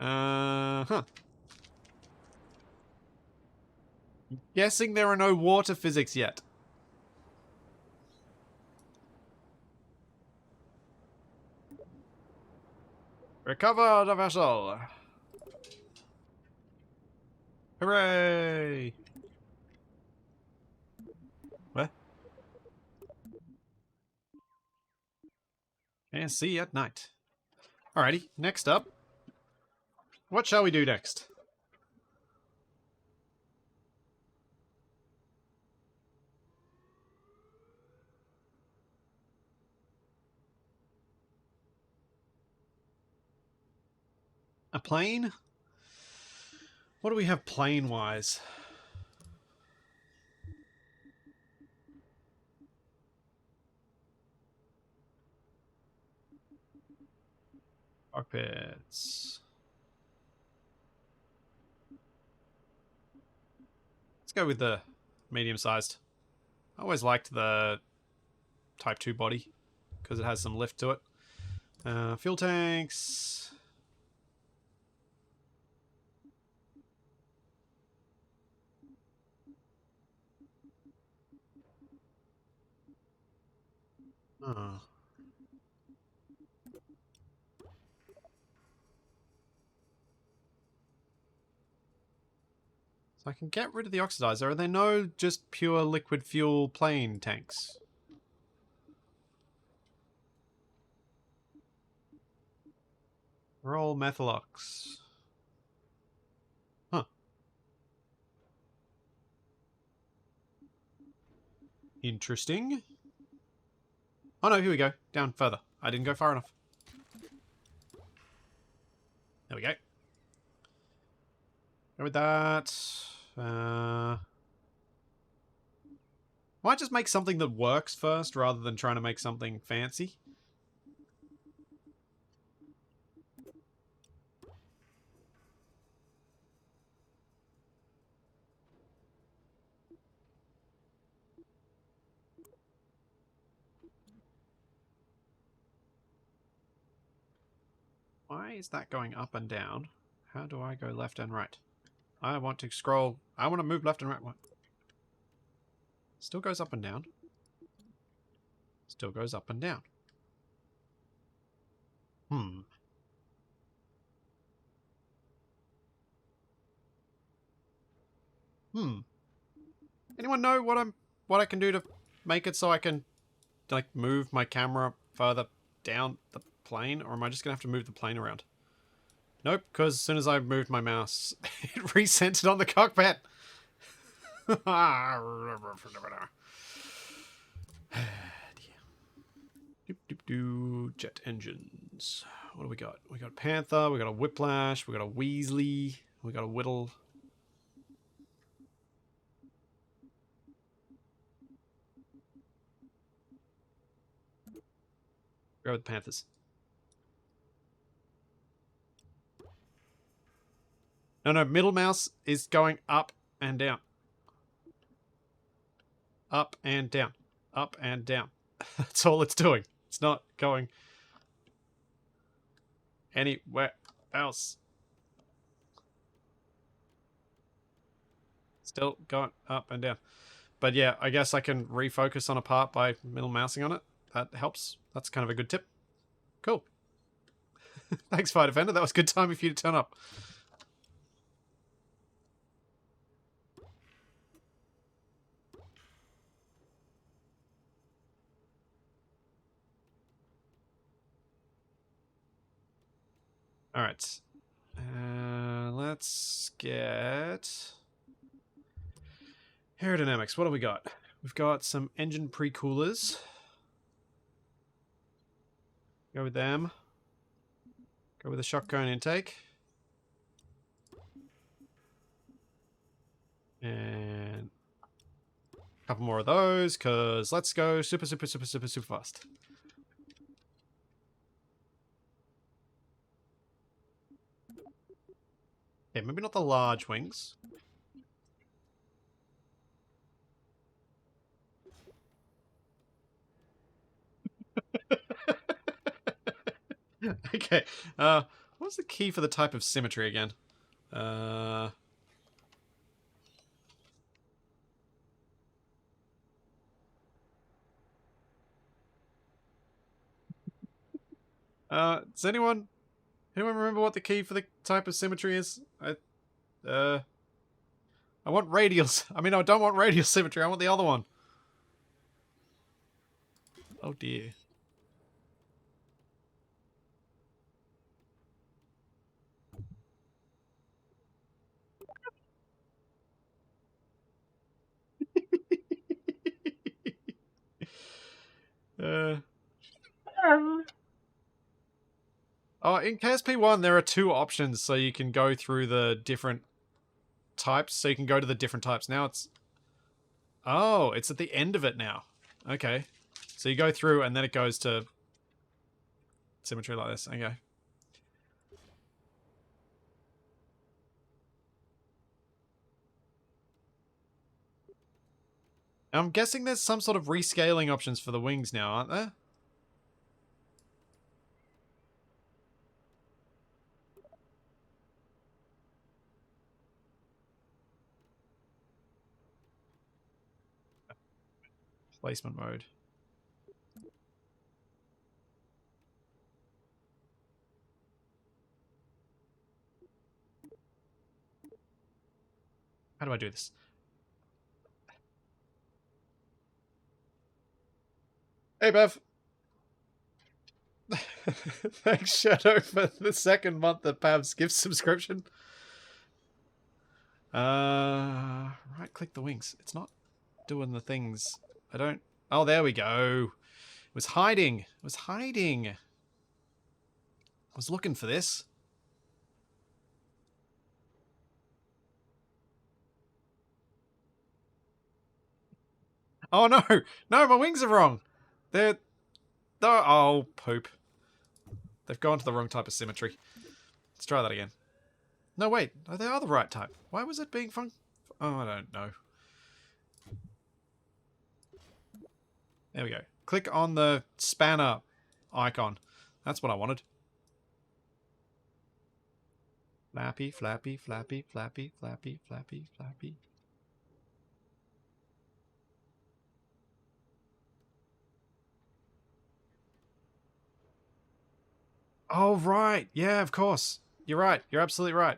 Huh. Guessing there are no water physics yet. Recover the vessel. Hooray! What? And see you at night. Alrighty, next up. What shall we do next? A plane? What do we have plane-wise? Cockpits. Let's go with the medium-sized. I always liked the Type 2 body because it has some lift to it. Fuel tanks. Oh. So I can get rid of the oxidizer. Are there no just pure liquid fuel plane tanks? Roll methylox. Huh. Interesting. Oh no, here we go. Down further. I didn't go far enough. There we go. Go with that. Might just make something that works first rather than trying to make something fancy. Why is that going up and down? How do I go left and right? I want to scroll. I want to move left and right. What? Still goes up and down. Still goes up and down. Anyone know what I can do to make it so I can like move my camera further down the plane, or am I just gonna have to move the plane around? Nope, because as soon as I moved my mouse, it recentered on the cockpit. Jet engines. What do we got? We got Panther, we got a Whiplash, we got a Weasley, we got a Whittle. Go with Panthers. No, middle mouse is going up and down. Up and down. Up and down. That's all it's doing. It's not going anywhere else. Still going up and down. But yeah, I guess I can refocus on a part by middle mousing on it. That helps. That's kind of a good tip. Cool. Thanks, Fire Defender. That was a good time for you to turn up. Alright. Let's get... aerodynamics. What do we got? We've got some engine pre-coolers. Go with them. Go with the shock cone intake. And a couple more of those, because let's go super fast. Yeah, maybe not the large wings. Okay. What's the key for the type of symmetry again? Does anyone remember what the key for the type of symmetry is? I want radials. I mean, I don't want radial symmetry. I want the other one. Oh dear. Oh, in KSP1 there are two options, so you can go through the different types. So you can go to the different types. Now it's... oh, it's at the end of it now. Okay. So you go through and then it goes to symmetry like this. Okay. I'm guessing there's some sort of rescaling options for the wings now, aren't there? Placement mode. How do I do this? Hey, Bev. Thanks, Shadow, for the second month of Pav's gift subscription. Right-click the wings. It's not doing the things. I don't... oh, there we go. It was hiding. It was hiding. I was looking for this. Oh, no. No, my wings are wrong. They're... oh, poop. They've gone to the wrong type of symmetry. Let's try that again. No, wait. No, they are the right type. Why was it being oh, I don't know. There we go. Click on the spanner icon. That's what I wanted. Flappy, flappy, flappy, flappy, flappy, flappy, flappy. Oh, right. Yeah, of course. You're right. You're absolutely right.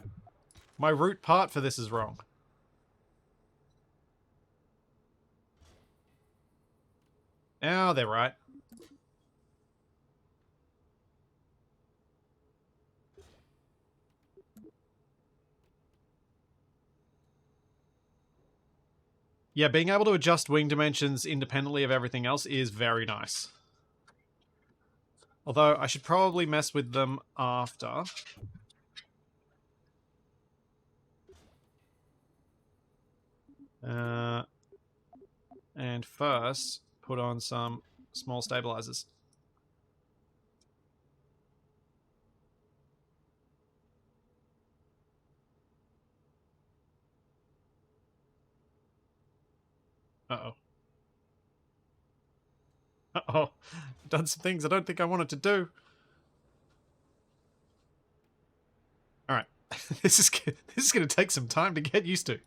My root part for this is wrong. Now they're right. Yeah, being able to adjust wing dimensions independently of everything else is very nice. Although, I should probably mess with them after. And first, put on some small stabilizers. Uh-oh. Uh-oh. Done some things I don't think I wanted to do. Alright. this is going to take some time to get used to.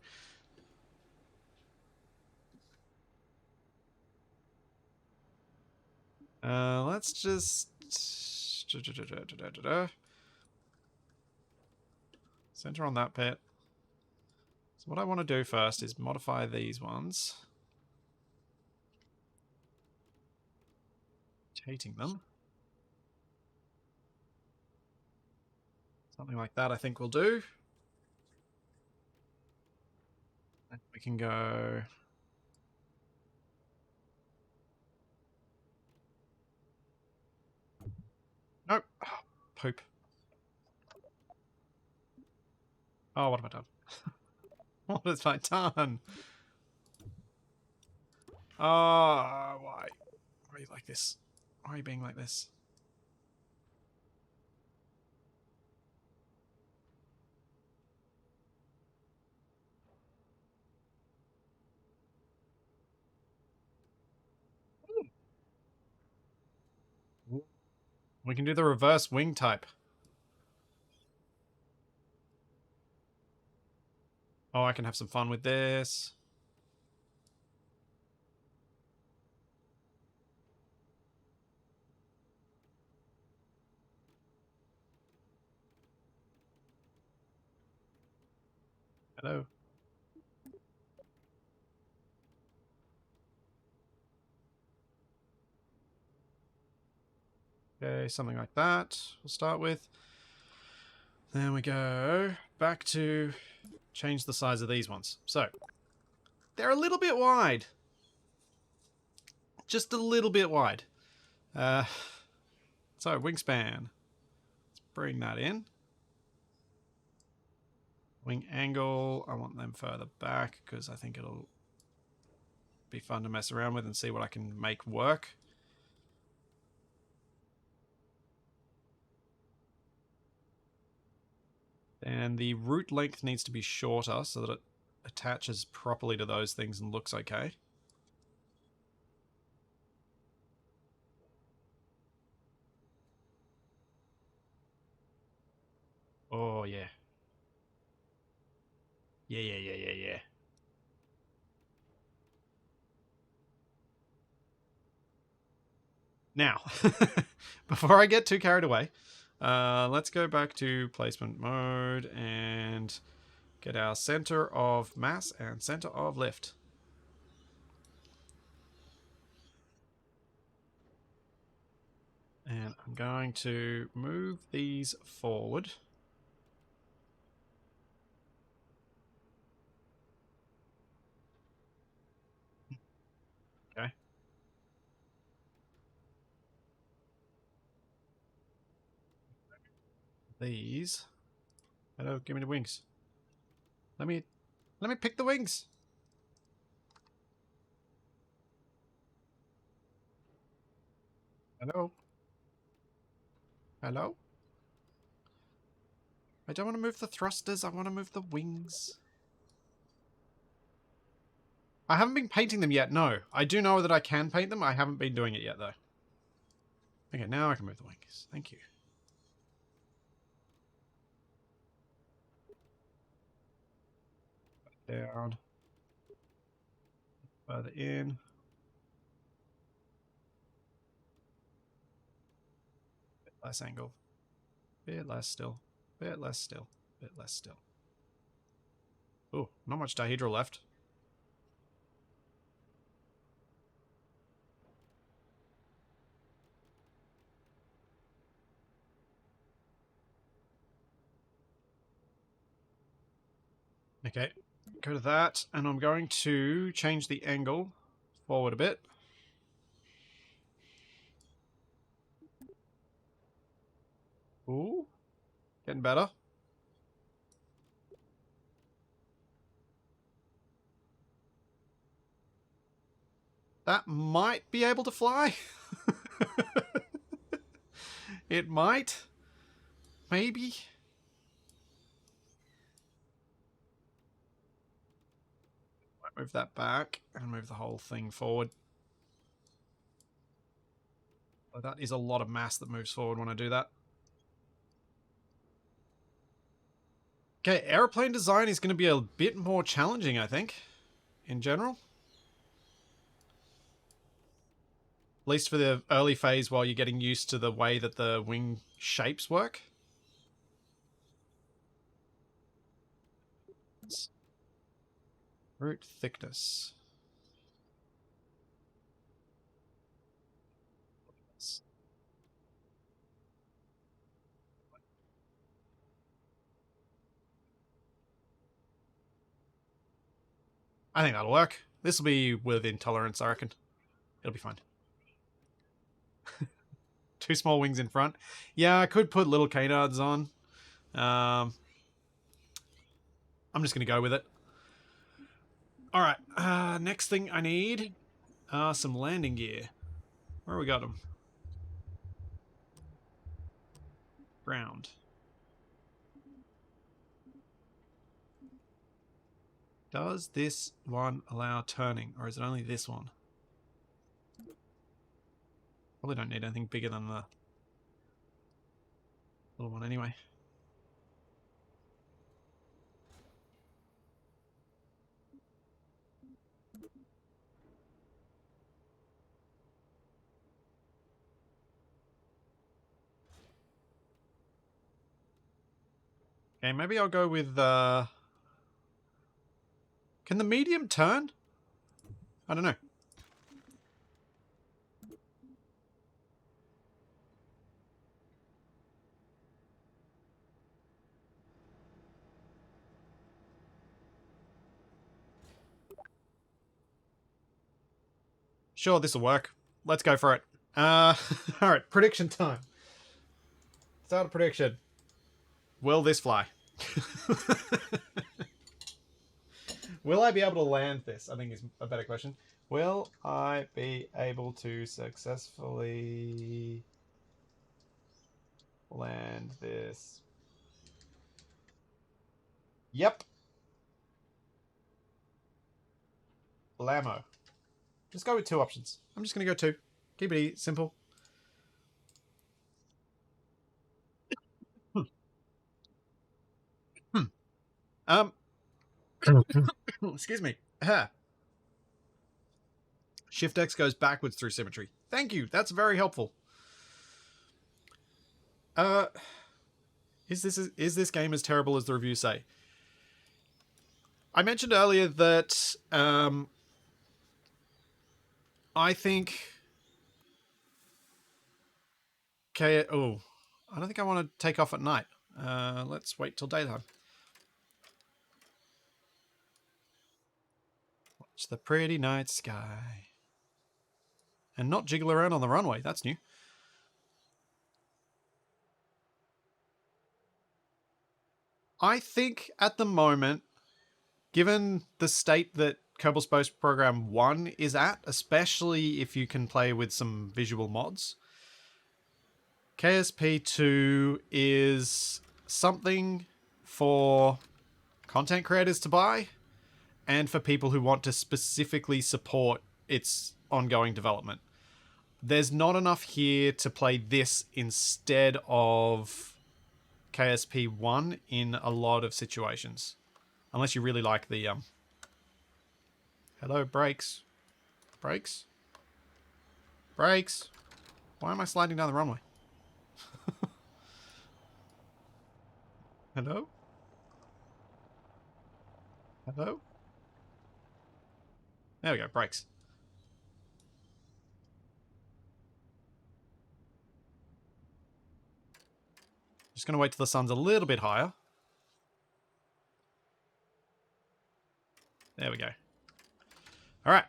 Let's just... Center on that pit. So what I want to do first is modify these ones. Rotating them. Something like that I think will do. And we can go... Nope. Oh, poop. Oh, what have I done? What have I done? Oh, why? Why are you like this? Why are you being like this? We can do the reverse wing type. Oh, I can have some fun with this. Hello. Okay, something like that we'll start with. Then we go back to change the size of these ones. So, they're a little bit wide. Just a little bit wide. So, wingspan. Let's bring that in. Wing angle, I want them further back because I think it'll be fun to mess around with and see what I can make work. And the root length needs to be shorter so that it attaches properly to those things and looks okay. Oh, yeah. Yeah. Now, before I get too carried away, let's go back to placement mode and get our center of mass and center of lift. And I'm going to move these forward. Okay. These. Hello, give me the wings. Let me pick the wings. Hello. Hello. I don't want to move the thrusters. I want to move the wings. I haven't been painting them yet. No, I do know that I can paint them. I haven't been doing it yet though. Okay, now I can move the wings. Thank you. Down. Further in. Less angle. Bit less still. Bit less still. Bit less still. Oh, not much dihedral left. Okay, go to that, and I'm going to change the angle forward a bit. Ooh, getting better. That might be able to fly. It might. Maybe. Might move that back and move the whole thing forward. Oh, that is a lot of mass that moves forward when I do that. Okay, airplane design is going to be a bit more challenging, I think, in general. At least for the early phase while you're getting used to the way that the wing shapes work. Root thickness. I think that'll work. This will be within tolerance, I reckon. It'll be fine. Two small wings in front. Yeah, I could put little canards on. I'm just going to go with it. Alright, next thing I need are some landing gear. Where we got them? Ground. Does this one allow turning, or is it only this one? Probably don't need anything bigger than the little one anyway. Okay, maybe I'll go with... Can the medium turn? I don't know. Sure, this will work. Let's go for it. Alright, prediction time. Start a prediction. Will this fly? Will I be able to land this? I think is a better question. Will I be able to successfully land this? Yep. Lamo. Just go with two options. I'm just going to go two. Keep it simple. Um. Excuse me. Shift X goes backwards through symmetry. Thank you. That's very helpful. Is this game as terrible as the reviews say? I mentioned earlier that I think. Okay. Oh, I don't think I want to take off at night. Let's wait till daytime. Watch the pretty night sky. And not jiggle around on the runway. That's new. I think at the moment, given the state that Kerbal Space Program 1 is at, especially if you can play with some visual mods, KSP2 is something for content creators to buy and for people who want to specifically support its ongoing development. There's not enough here to play this instead of KSP1 in a lot of situations. Unless you really like the... Hello, brakes. Brakes? Brakes! Why am I sliding down the runway? Hello? Hello? There we go, brakes. Just gonna wait till the sun's a little bit higher. There we go. Alright.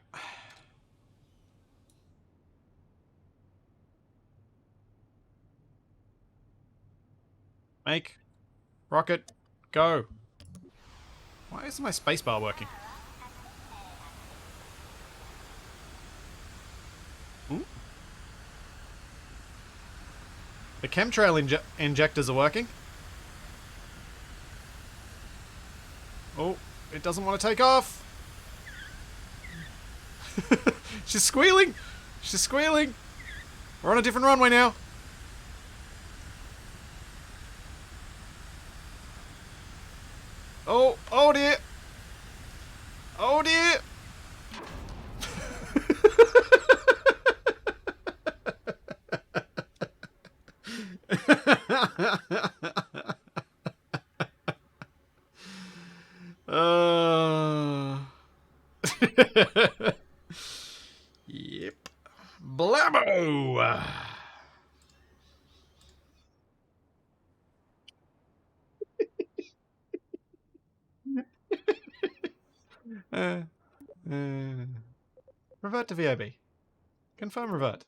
Make. Rocket. Go. Why isn't my spacebar working? Ooh. The chemtrail injectors are working. Oh, it doesn't want to take off. She's squealing. She's squealing. We're on a different runway now. Oh, oh dear. Oh dear. Yep. Blabbo! Uh, revert to VOB. Confirm revert.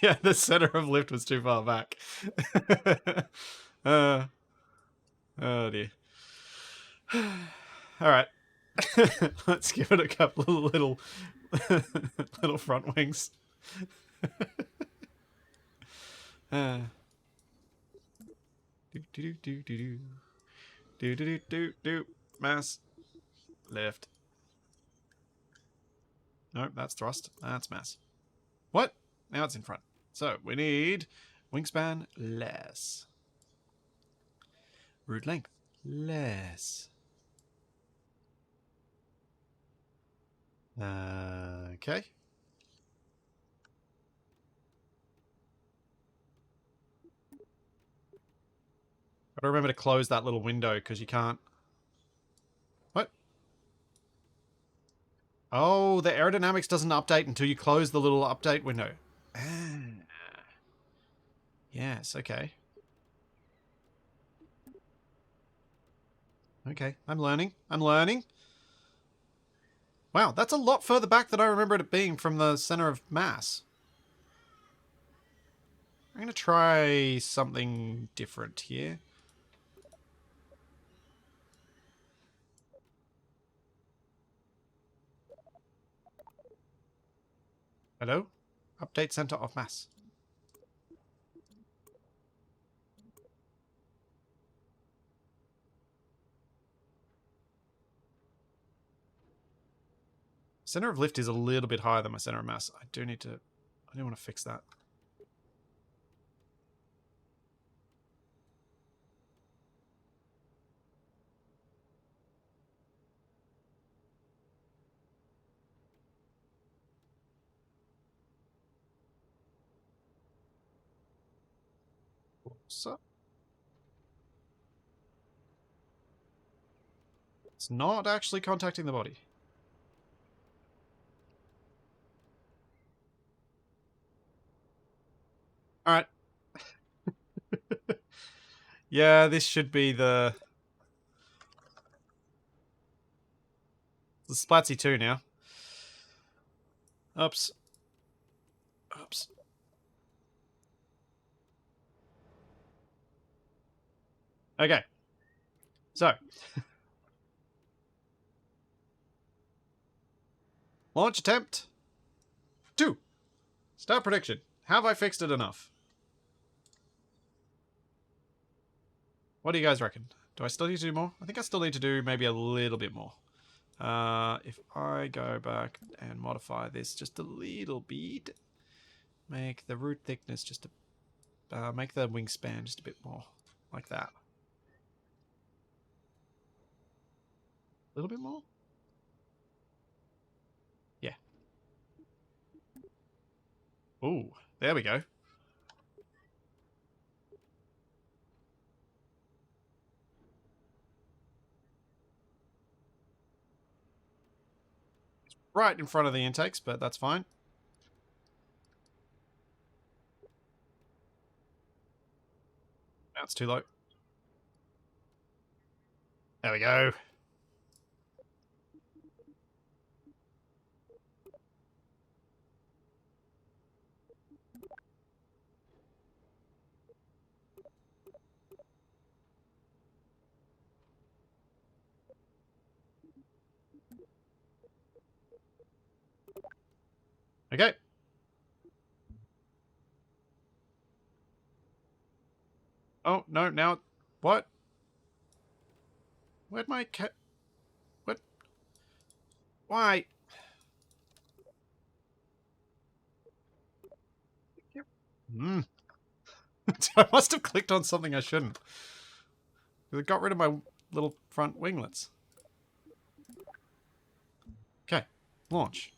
Yeah, the center of lift was too far back. Oh dear. Alright. Let's give it a couple of little little front wings. Do do do do do do do do do do. Mass. Lift. Nope, that's thrust. That's mass. What? Now it's in front. So we need wingspan less. Route length less. Okay. Gotta remember to close that little window because you can't. What? Oh, the aerodynamics doesn't update until you close the little update window. Ah. Yes, okay. Okay, I'm learning. I'm learning. Wow, that's a lot further back than I remembered it being from the center of mass. I'm going to try something different here. Hello? Update center of mass. Center of lift is a little bit higher than my center of mass. I do want to fix that. So it's not actually contacting the body. Alright. Yeah, this should be the Splatsy 2 now. Oops. Oops. Okay. So. Launch attempt. 2. Start prediction. Have I fixed it enough? What do you guys reckon? Do I still need to do more? I think I still need to do maybe a little bit more. If I go back and modify this just a little bit, make the root thickness just a, make the wingspan just a bit more, like that. A little bit more? Yeah. Ooh, there we go. Right in front of the intakes, but that's fine. Now it's too low. There we go. Okay. Oh, no, now... What? Where'd my cat... What? Why? Hmm. I must have clicked on something I shouldn't. It got rid of my little front winglets. Okay. Launch.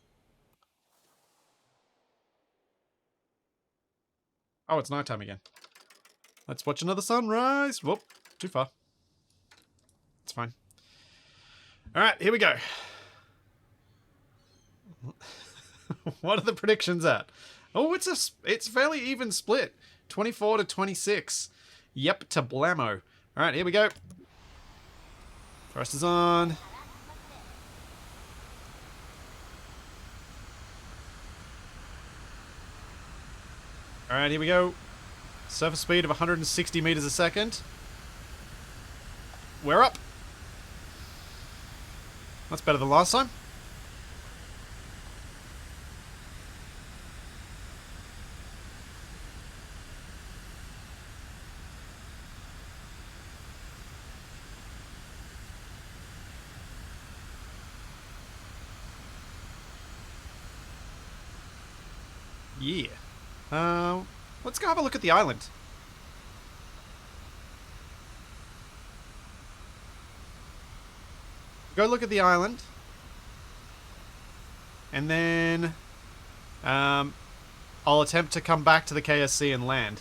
Oh, it's nighttime again. Let's watch another sunrise. Whoop. Too far. It's fine. Alright, here we go. What are the predictions at? Oh, it's fairly even split. 24 to 26. Yep, to blammo. Alright, here we go. Thrusters on. Alright, here we go. Surface speed of 160 meters a second. We're up. That's better than last time. Yeah. Let's go have a look at the island. Go look at the island. And then... I'll attempt to come back to the KSC and land.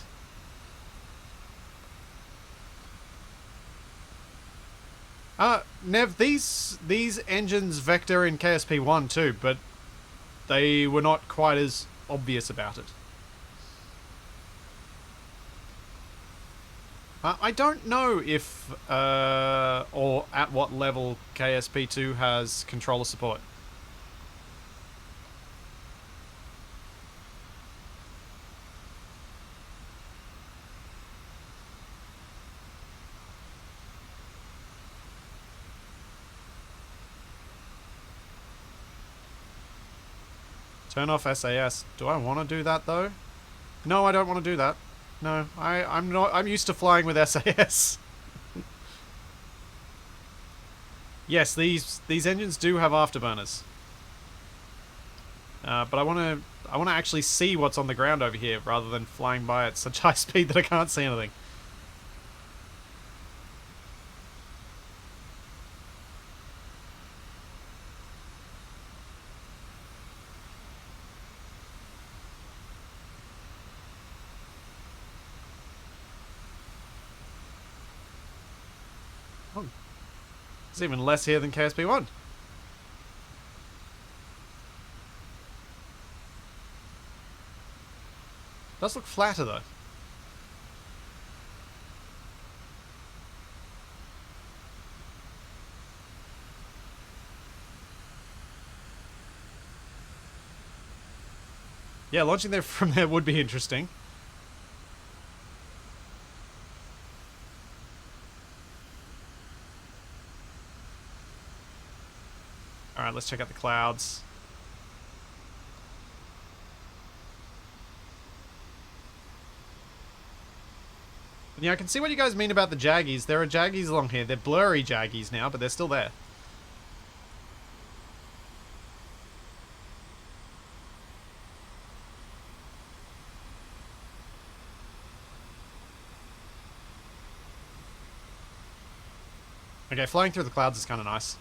Nev, these engines vector in KSP1 too, but they were not quite as obvious about it. I don't know if, or at what level KSP2 has controller support. Turn off SAS. Do I want to do that though? No, I don't want to do that. No, I'm not. I'm used to flying with SAS. Yes, these engines do have afterburners. But I want to actually see what's on the ground over here rather than flying by at such high speed that I can't see anything. Oh, it's even less here than KSP1. Does look flatter though. Yeah, launching there from there would be interesting. Alright, let's check out the clouds. Yeah, I can see what you guys mean about the jaggies. There are jaggies along here. They're blurry jaggies now, but they're still there. Okay, flying through the clouds is kind of nice.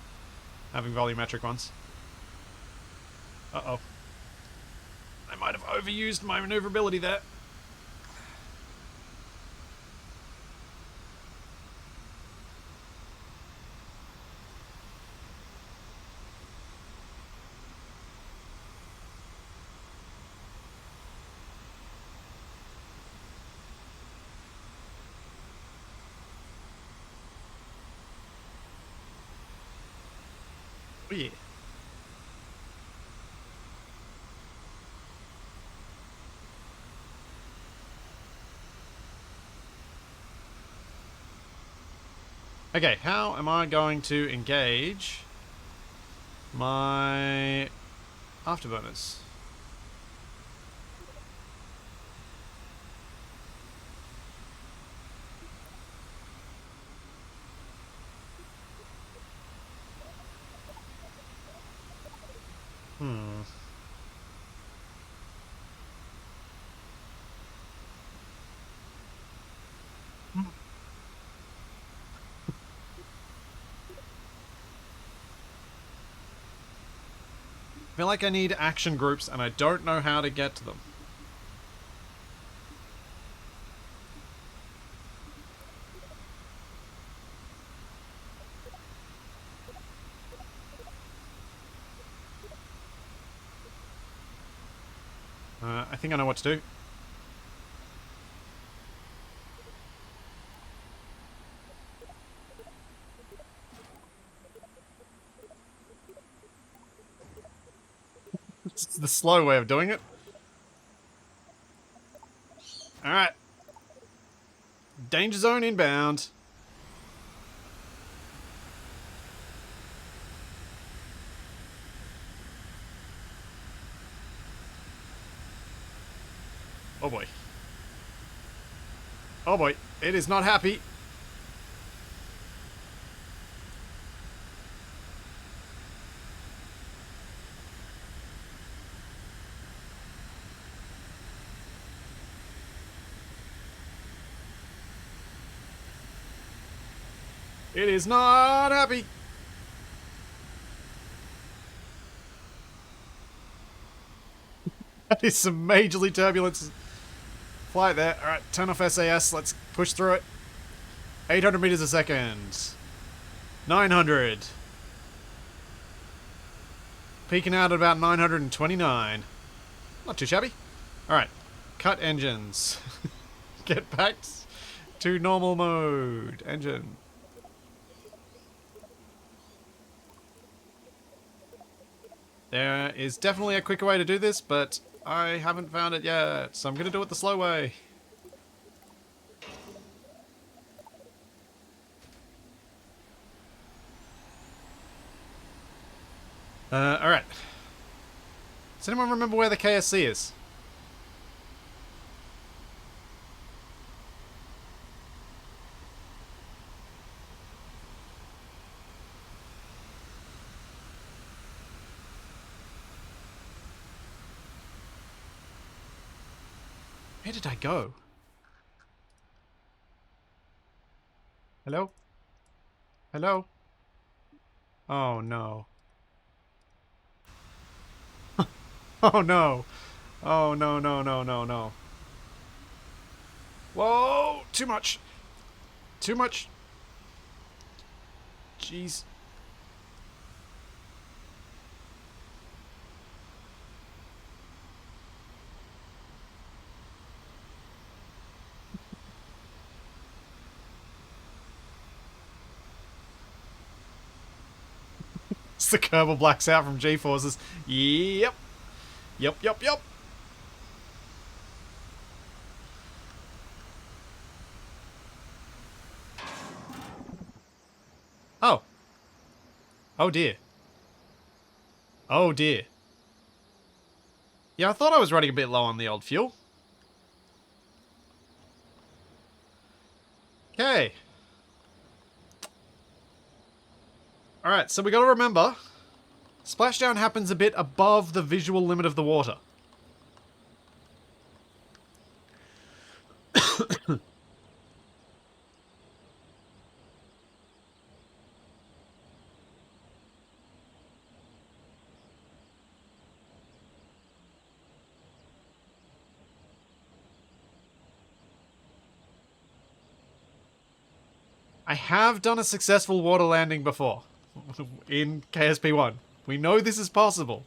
Having volumetric ones. Uh-oh. I might have overused my maneuverability there. Oh yeah. Okay, how am I going to engage my afterburners? Hmm. I feel like I need action groups and I don't know how to get to them. I think I know what to do. It's the slow way of doing it. Alright. Danger zone inbound. Oh boy. Oh boy. It is not happy. It is not happy. That is some majorly turbulent flight there. Alright, turn off SAS. Let's push through it. 800 meters a second. 900. Peaking out at about 929. Not too shabby. Alright, cut engines. Get back to normal mode. Engine. There is definitely a quicker way to do this, but I haven't found it yet, so I'm going to do it the slow way. Alright. Does anyone remember where the KSC is? Where did I go? Hello? Hello? Oh no. Oh no. Oh no, no, no, no, no. Whoa! Too much. Too much. Jeez. It's the Kerbal blacks out from G-forces. Yep. Yep, yep, yep. Oh. Oh dear. Oh dear. Yeah, I thought I was running a bit low on the old fuel. Okay. Alright, so we gotta remember, splashdown happens a bit above the visual limit of the water. I have done a successful water landing before. In KSP1. We know this is possible.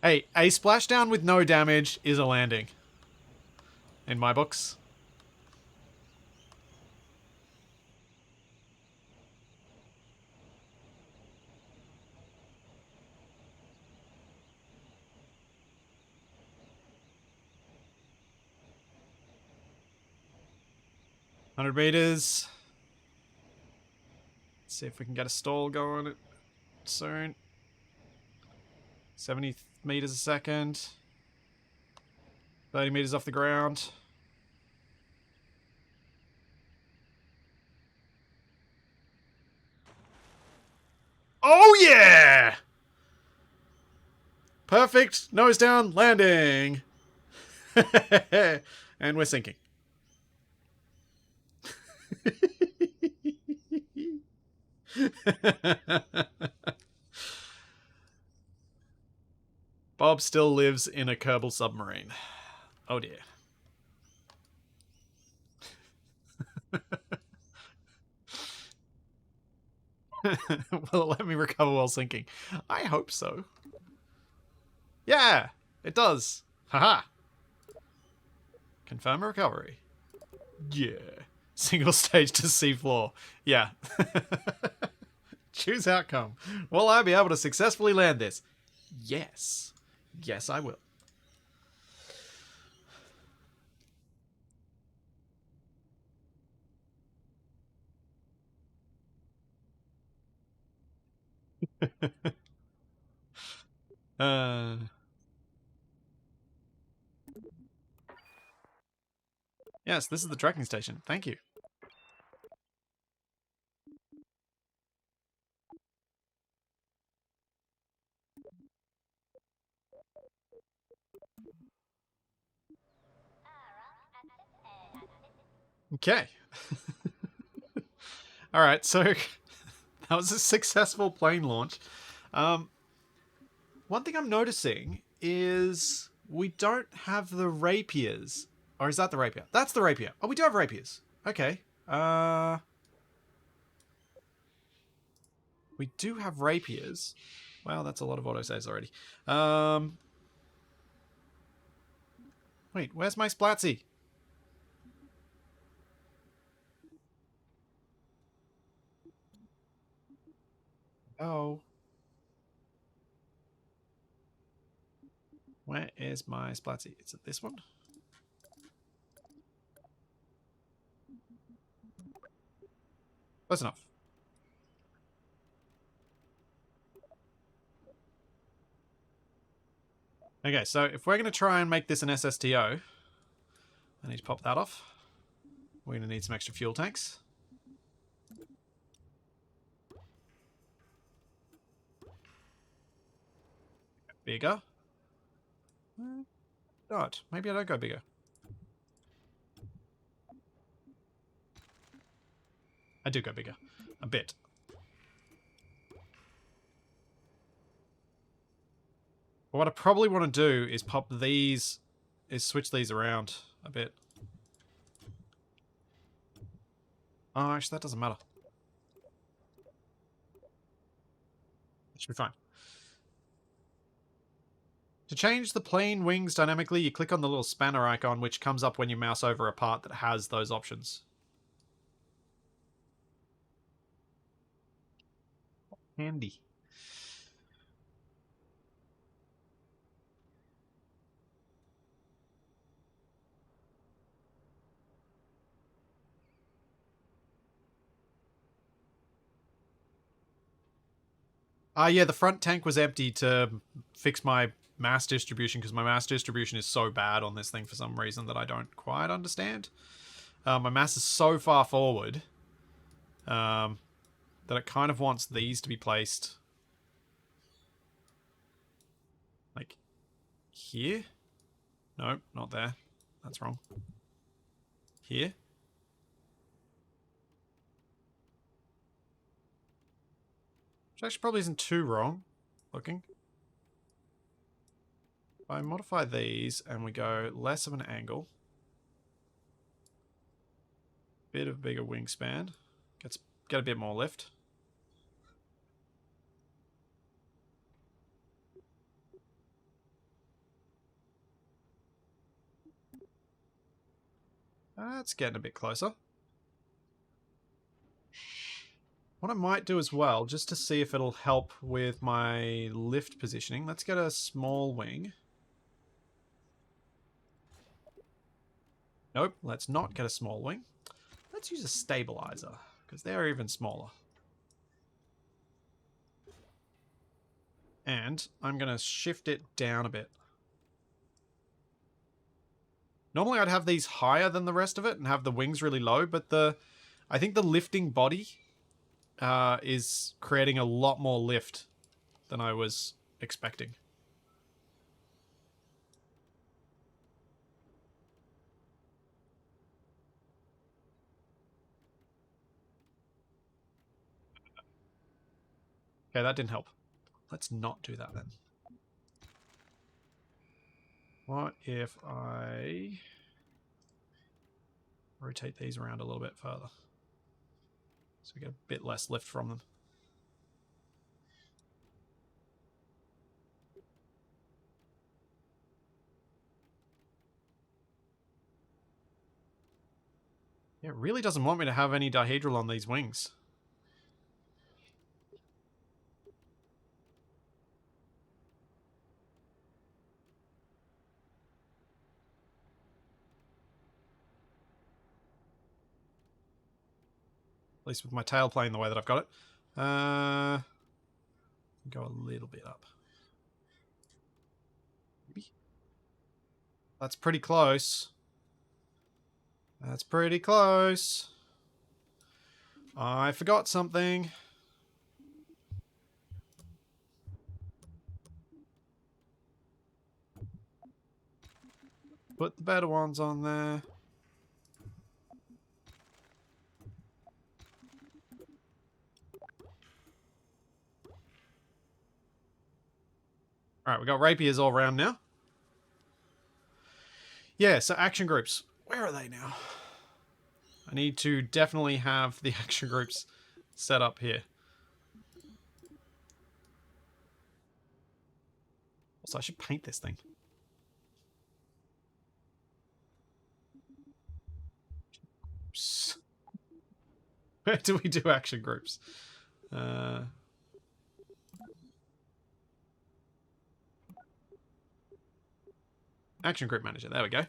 Hey, a splashdown with no damage is a landing. In my books. $100 meters. Let's see if we can get a stall going soon. 70 meters a second. 30 meters off the ground. Oh yeah! Perfect nose down landing. And we're sinking. Bob still lives in a Kerbal submarine. Oh dear. Will it let me recover while sinking? I hope so. Yeah, it does. Haha. Confirm recovery. Yeah. Single stage to seafloor. Yeah. Choose outcome. Will I be able to successfully land this? Yes. Yes, I will. uh... Yes, this is the tracking station. Thank you. Okay. Alright, so that was a successful plane launch. One thing I'm noticing is we don't have the rapiers. Or is that the rapier? That's the rapier. Oh, we do have rapiers. Okay. We do have rapiers. Well, that's a lot of autosaves already. Wait, where's my Splatzy? Oh. Where is my Splatzy? Is it this one? Close enough. Okay, so if we're going to try and make this an SSTO, I need to pop that off. We're going to need some extra fuel tanks. Bigger. Not. Maybe I don't go bigger. I do go bigger. A bit. But what I probably want to do is pop these... is switch these around a bit. Oh, actually, that doesn't matter. It should be fine. To change the plane wings dynamically, you click on the little spanner icon, which comes up when you mouse over a part that has those options. Handy. Yeah, the front tank was empty to fix my mass distribution, because my mass distribution is so bad on this thing for some reason that I don't quite understand. My mass is so far forward that it kind of wants these to be placed like here. No, not there. That's wrong. Here. Which actually probably isn't too wrong looking. If I modify these and we go less of an angle. bit of bigger wingspan. Get a bit more lift. That's getting a bit closer. What I might do as well, just to see if it'll help with my lift positioning, let's get a small wing. Nope, let's not get a small wing. Let's use a stabilizer, because they're even smaller. And I'm going to shift it down a bit. Normally I'd have these higher than the rest of it and have the wings really low, but I think the lifting body is creating a lot more lift than I was expecting. Okay, that didn't help. Let's not do that then. What if I rotate these around a little bit further so we get a bit less lift from them? Yeah, it really doesn't want me to have any dihedral on these wings. At least with my tail playing the way that I've got it. Go a little bit up. Maybe. That's pretty close. That's pretty close. I forgot something. Put the better ones on there. Alright, we got rapiers all around now. Yeah, so action groups. Where are they now? I need to definitely have the action groups set up here. Also, I should paint this thing. Where do we do action groups? Action group manager. There we go.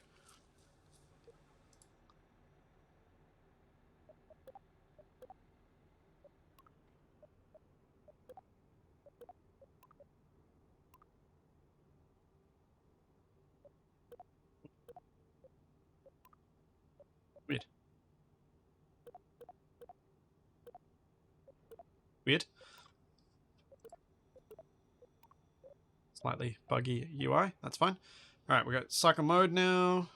Weird. Weird. Slightly buggy UI. That's fine. Alright, we got cycle mode now.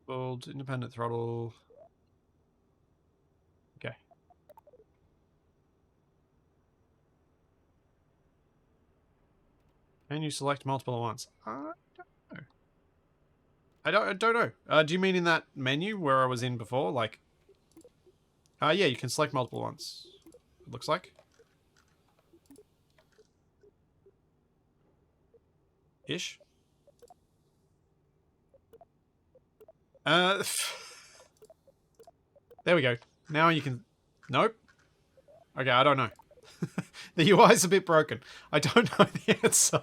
Build, independent throttle. Okay. Can you select multiple at once? I don't know. I don't know. Do you mean in that menu where I was in before? Like, yeah, you can select multiple ones. It looks like. Ish. There we go. Now you can... Nope. Okay, I don't know. The UI's a bit broken. I don't know the answer.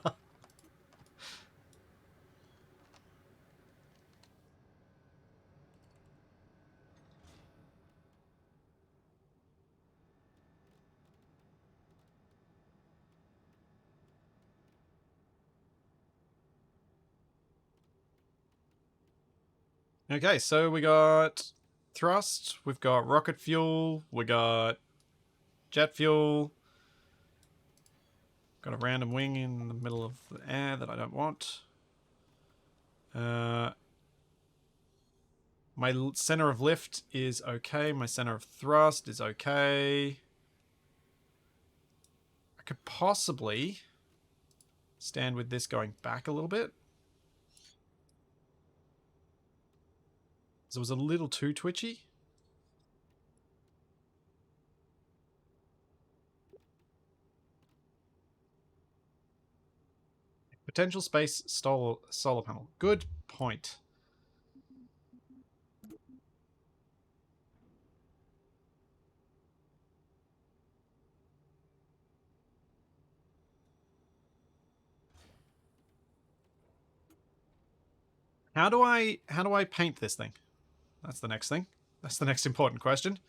Okay, so we got thrust, we've got rocket fuel, we got jet fuel, got a random wing in the middle of the air that I don't want. My center of lift is okay, my center of thrust is okay. I could possibly stand with this going back a little bit. So it was a little too twitchy. Potential space solar panel. Good point. How do I paint this thing? That's the next thing. That's the next important question.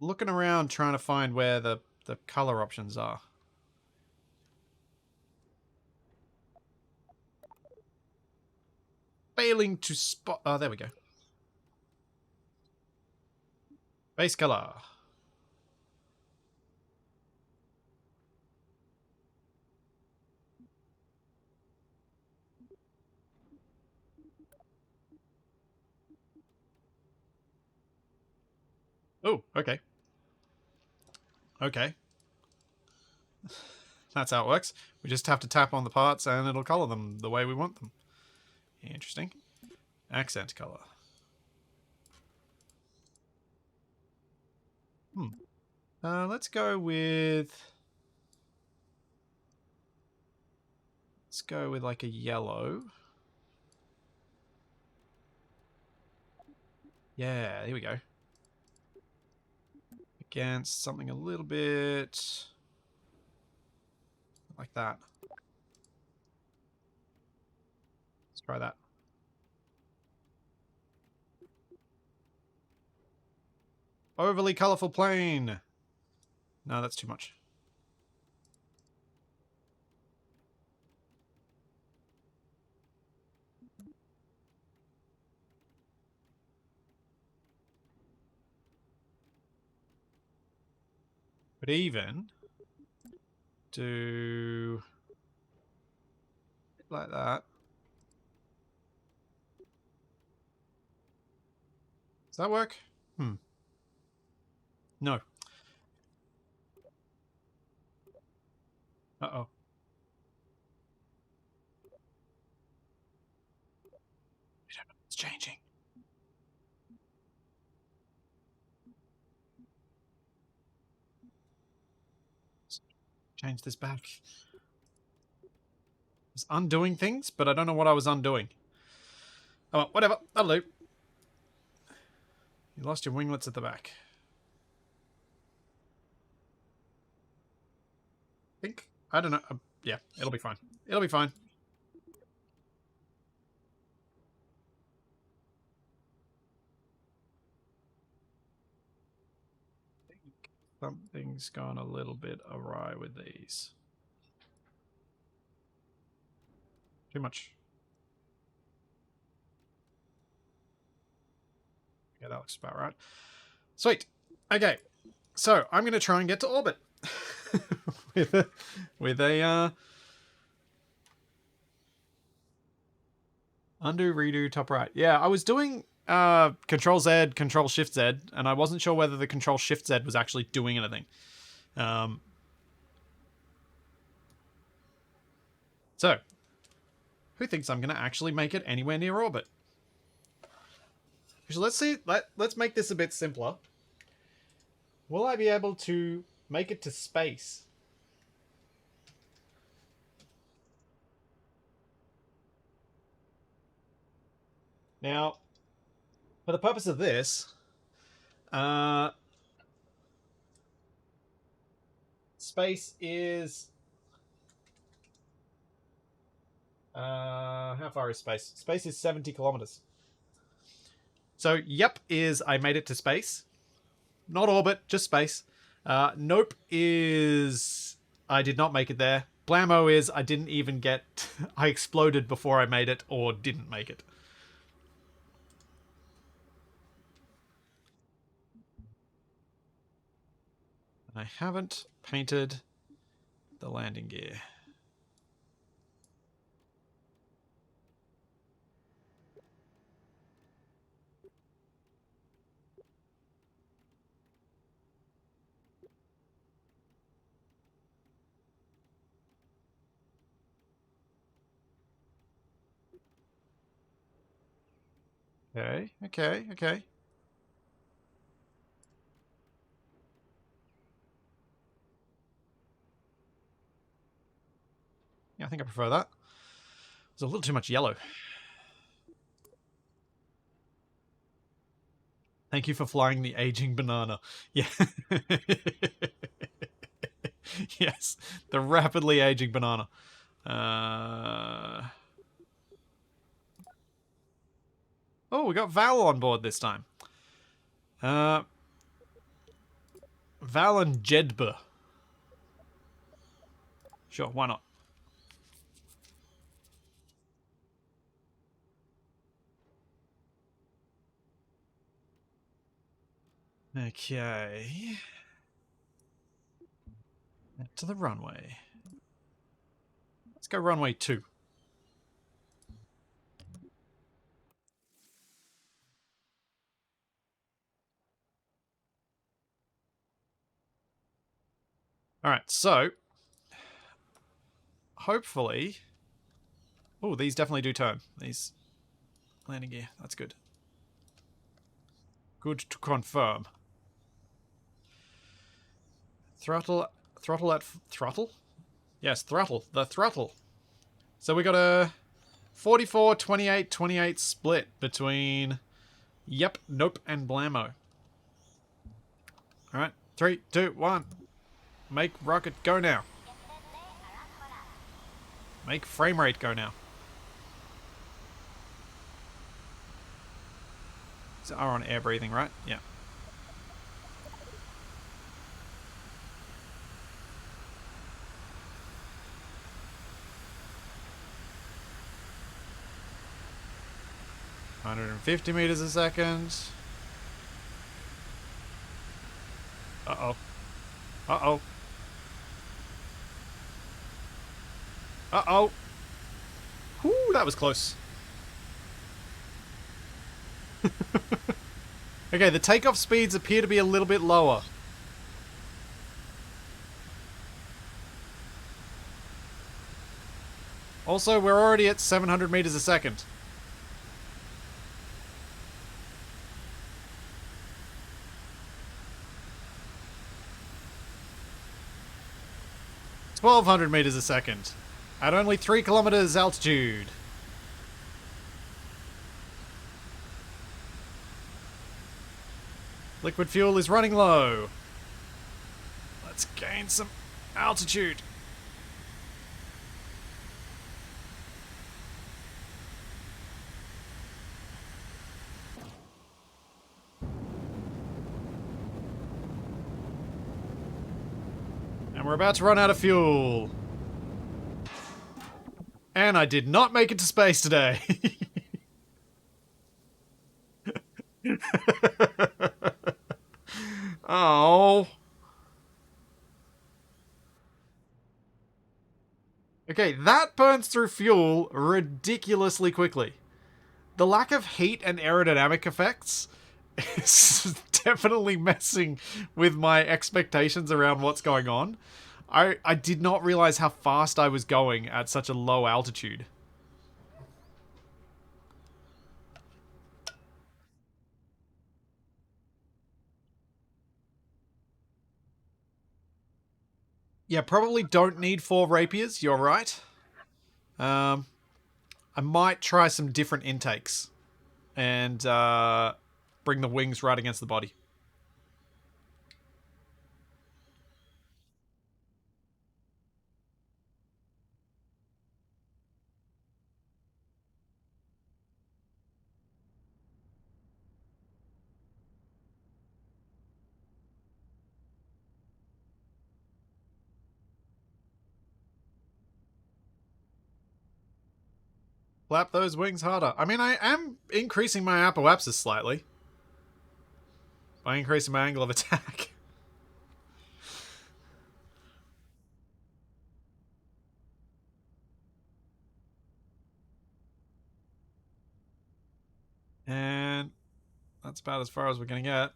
Looking around trying to find where the color options are. Failing to spot... Oh, there we go. Base color. Oh, okay. Okay. That's how it works. We just have to tap on the parts and it'll color them the way we want them. Interesting. Accent color. Let's go with... Let's go with like a yellow. Yeah, here we go. Against something a little bit like that. Let's try that. Overly colorful plane. No, that's too much. But even do like that. Does that work? No. Uh-oh. It's changing. Change this back. I was undoing things, but I don't know what I was undoing. Oh, well, whatever. That'll do. You lost your winglets at the back. I think. I don't know. Yeah, it'll be fine. It'll be fine. I think something's gone a little bit awry with these. Too much. Yeah, that looks about right. Sweet. Okay. So, I'm going to try and get to orbit. with a undo, redo, top right. Yeah, I was doing Control Z, Control Shift Z, and I wasn't sure whether the Control Shift Z was actually doing anything. So, who thinks I'm going to actually make it anywhere near orbit? So let's see. Let's make this a bit simpler. Will I be able to make it to space? Now, for the purpose of this, space is... how far is space? Space is 70 kilometers. So, yep, is I made it to space. Not orbit, just space. Nope is I did not make it there. Blammo is I didn't even get. I exploded before I made it or didn't make it. I haven't painted the landing gear. Okay. Yeah, I think I prefer that. There's a little too much yellow. Thank you for flying the aging banana. Yeah. Yes, the rapidly aging banana. Oh, we got Val on board this time. Uh, Val and Jedba. Sure, why not? Okay. To the runway. Let's go runway 2. Alright, so hopefully. Oh, these definitely do turn. These landing gear. That's good. Good to confirm. Throttle at throttle? Yes, throttle. The throttle. So we got a 44, 28, 28 split between Yep, Nope, and Blammo. Alright, 3, 2, 1. Make rocket go now. Make frame rate go now. So R on air breathing, right? Yeah. $150 a second. Uh-oh. Uh-oh. Uh-oh. Whoo, that was close. Okay, the takeoff speeds appear to be a little bit lower. Also, we're already at 700 meters a second. $1,200 meters a second. At only 3 kilometers altitude. Liquid fuel is running low. Let's gain some altitude. And we're about to run out of fuel. And I did not make it to space today. Oh. Okay, that burns through fuel ridiculously quickly. The lack of heat and aerodynamic effects is definitely messing with my expectations around what's going on. I did not realize how fast I was going at such a low altitude. Yeah, probably don't need 4 rapiers, you're right. I might try some different intakes and bring the wings right against the body. Flap those wings harder. I mean, I am increasing my apoapsis slightly. By increasing my angle of attack. And that's about as far as we're going to get.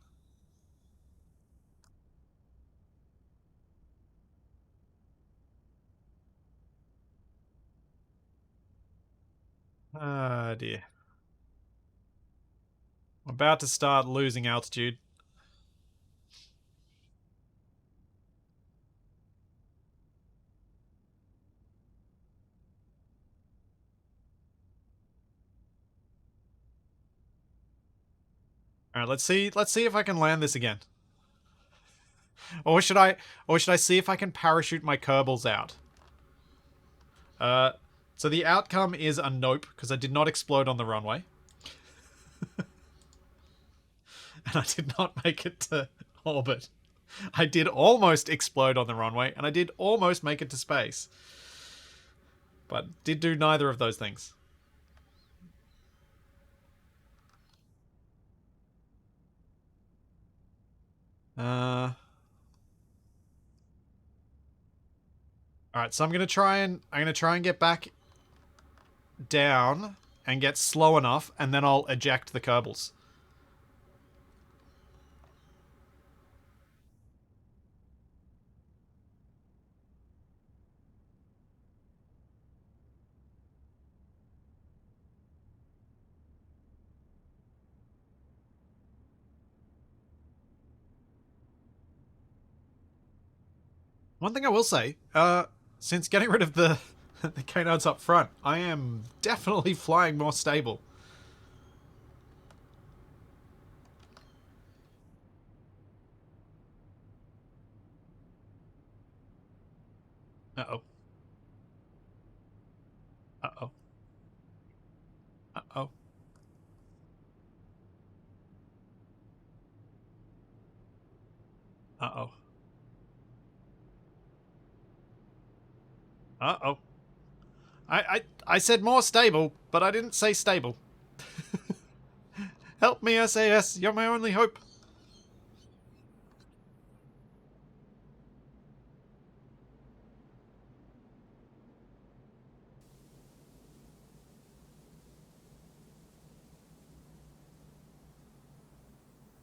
Ah, dear. I'm about to start losing altitude. All right, let's see. Let's see if I can land this again. Or should I? Or should I see if I can parachute my Kerbals out? Uh, so the outcome is a nope because I did not explode on the runway, and I did not make it to orbit. I did almost explode on the runway, and I did almost make it to space, but did do neither of those things. All right, so I'm gonna try and get back down and get slow enough, and then I'll eject the Kerbals. One thing I will say, since getting rid of the the canards up front, I am definitely flying more stable. Uh-oh. Uh-oh. Uh-oh. Uh-oh. Uh-oh. I said more stable, but I didn't say stable. Help me, SAS. You're my only hope.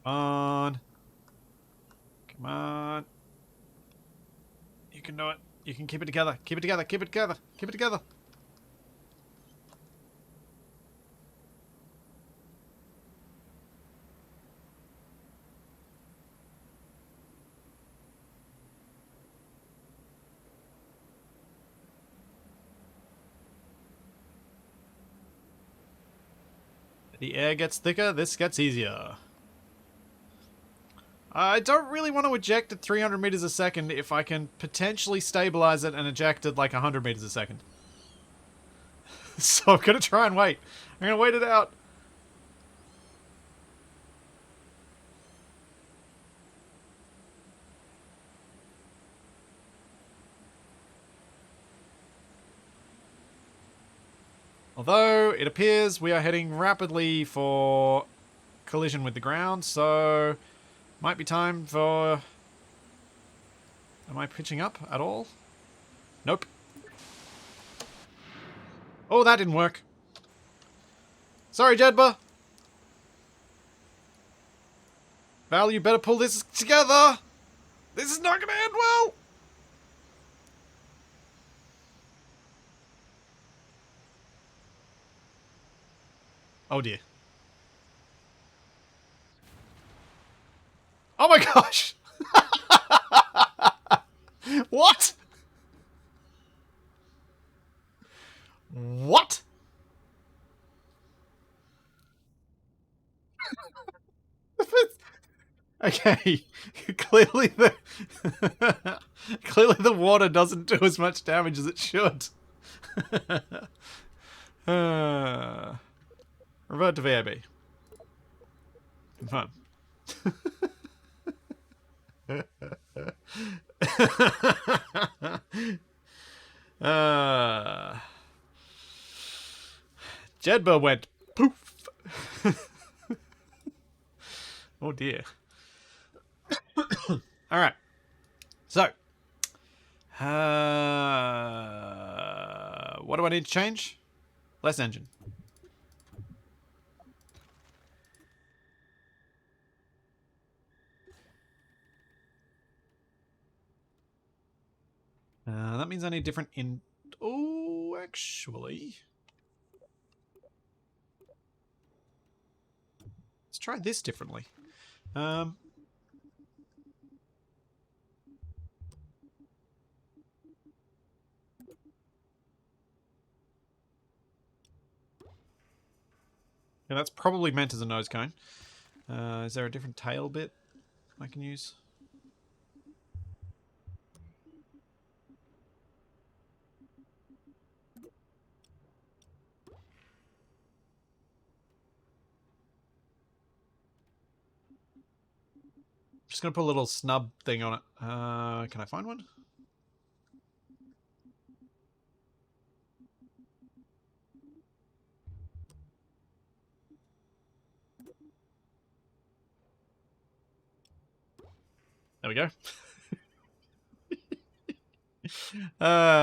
Come on. Come on. You can do it. You can keep it together. Keep it together. Keep it together. Keep it together. The air gets thicker, this gets easier. I don't really want to eject at 300 meters a second if I can potentially stabilize it and eject at like 100 meters a second. So I'm going to try and wait. I'm going to wait it out. Although it appears we are heading rapidly for collision with the ground, so might be time for... Am I pitching up at all? Nope. Oh, that didn't work. Sorry, Jedba. Val, you better pull this together. This is not going to end well. Oh, dear. Oh, my gosh. What? What? Okay, clearly the clearly the water doesn't do as much damage as it should. Revert to VAB. Confirm. Jedba went poof. Oh dear. All right. So, what do I need to change? Less engine. That means I need different in... Oh, actually... Let's try this differently. Yeah, that's probably meant as a nose cone. Is there a different tail bit I can use? Just going to put a little snub thing on it. Can I find one? There we go.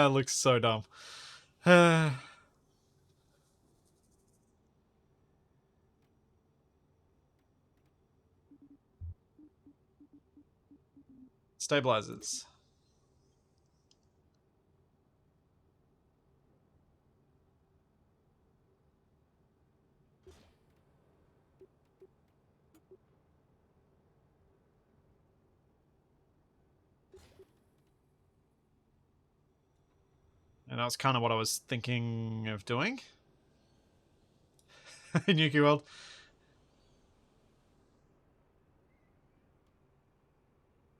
Looks so dumb. Stabilizers. And that was kind of what I was thinking of doing. Nuki World.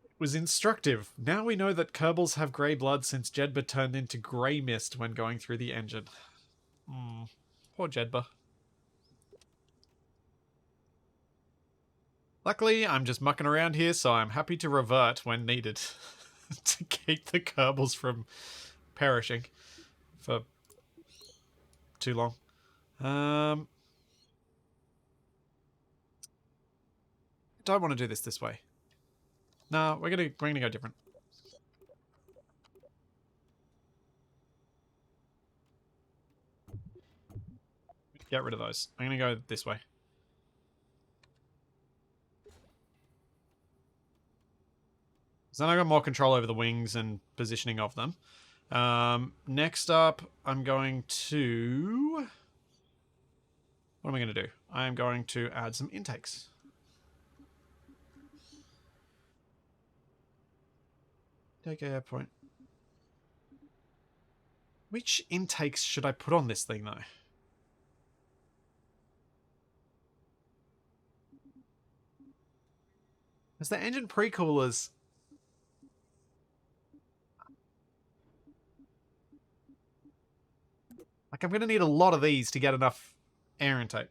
It was instructive. Now we know that Kerbals have grey blood since Jedba turned into grey mist when going through the engine. Poor Jedba. Luckily, I'm just mucking around here, so I'm happy to revert when needed to keep the Kerbals from perishing for too long. Don't want to do this way. No, we're gonna go different. Get rid of those. I'm gonna go this way. So then I got more control over the wings and positioning of them. Next up, I'm going to... What am I going to do? I am going to add some intakes. Take air point. Which intakes should I put on this thing, though? Because the engine pre-coolers... Like, I'm going to need a lot of these to get enough air intake.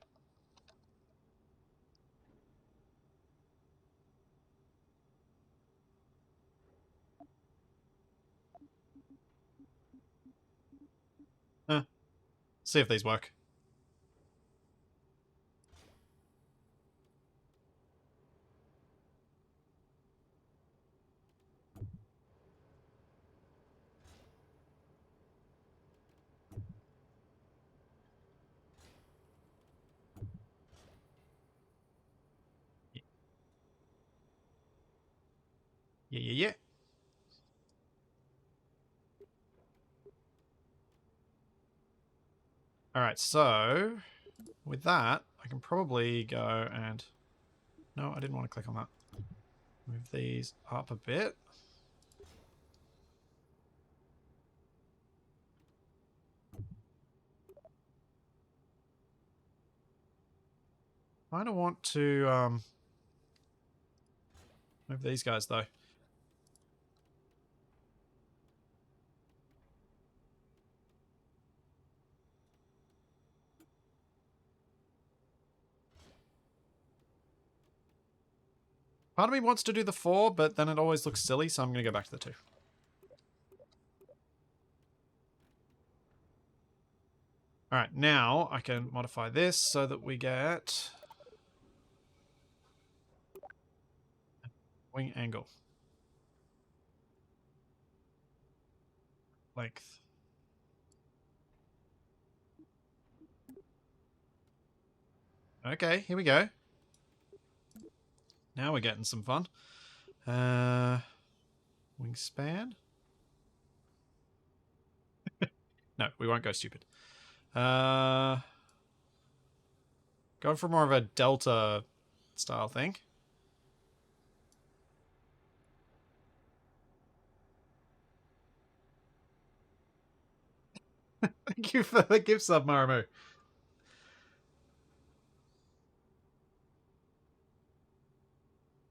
See if these work. Yeah. Alright, so... With that, I can probably go and... No, I didn't want to click on that. Move these up a bit. I kind of want to move these guys, though. Part of me wants to do the 4, but then it always looks silly, so I'm going to go back to the 2. Alright, now I can modify this so that we get wing angle. Length. Okay, here we go. Now we're getting some fun. Wingspan? No, we won't go stupid. Going for more of a delta style thing. Thank you for the gift sub, Marimu.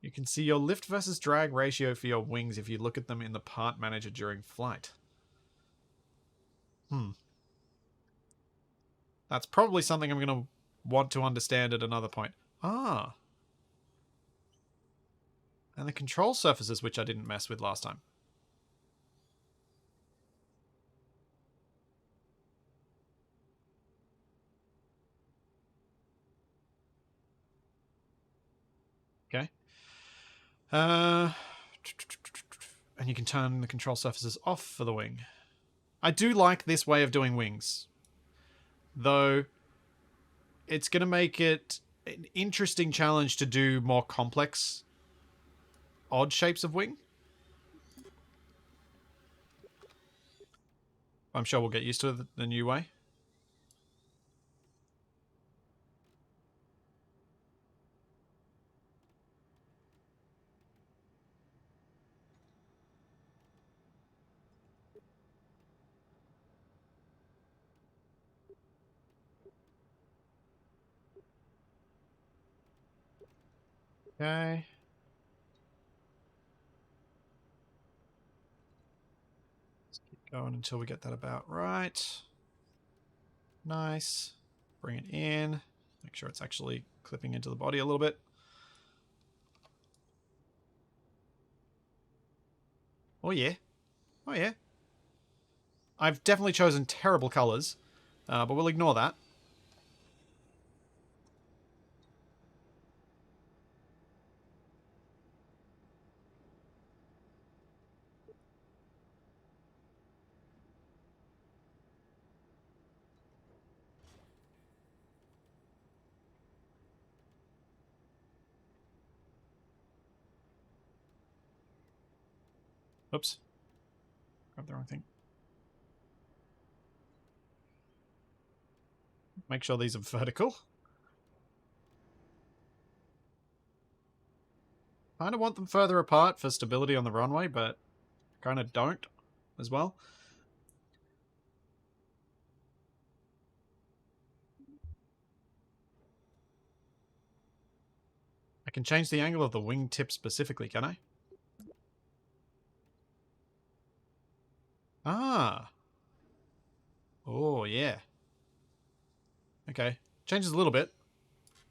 You can see your lift versus drag ratio for your wings if you look at them in the part manager during flight. That's probably something I'm going to want to understand at another point. Ah. And the control surfaces, which I didn't mess with last time. Okay. And you can turn the control surfaces off for the wing. I do like this way of doing wings. Though, it's going to make it an interesting challenge to do more complex, odd shapes of wing. I'm sure we'll get used to the new way. Okay. Let's keep going until we get that about right. Nice. Bring it in. Make sure it's actually clipping into the body a little bit. Oh yeah. Oh yeah. I've definitely chosen terrible colours, but we'll ignore that. Oops. Grabbed the wrong thing. Make sure these are vertical. Kind of want them further apart for stability on the runway, but kind of don't as well. I can change the angle of the wingtip specifically, can I? Ah. Oh, yeah. Okay. Changes a little bit.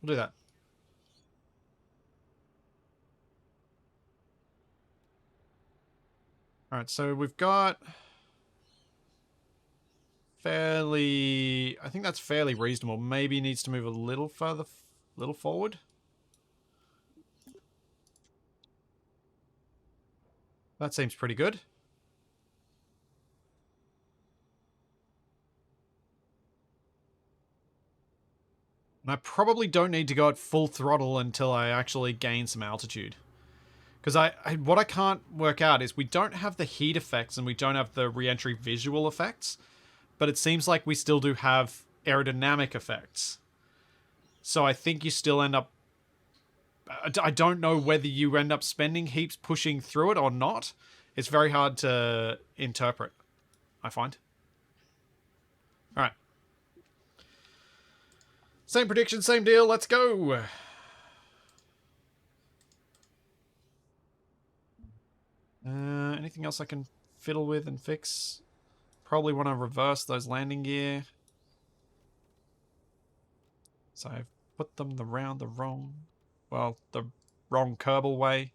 We'll do that. Alright, so we've got fairly... I think that's fairly reasonable. Maybe needs to move a little further, little forward. That seems pretty good. And I probably don't need to go at full throttle until I actually gain some altitude. Because what I can't work out is we don't have the heat effects and we don't have the re-entry visual effects, but it seems like we still do have aerodynamic effects. So I think you still end up... I don't know whether you end up spending heaps pushing through it or not. It's very hard to interpret, I find. Alright. Same prediction, same deal, let's go! Anything else I can fiddle with and fix? Probably want to reverse those landing gear. So I've put them the wrong... Well, the wrong Kerbal way.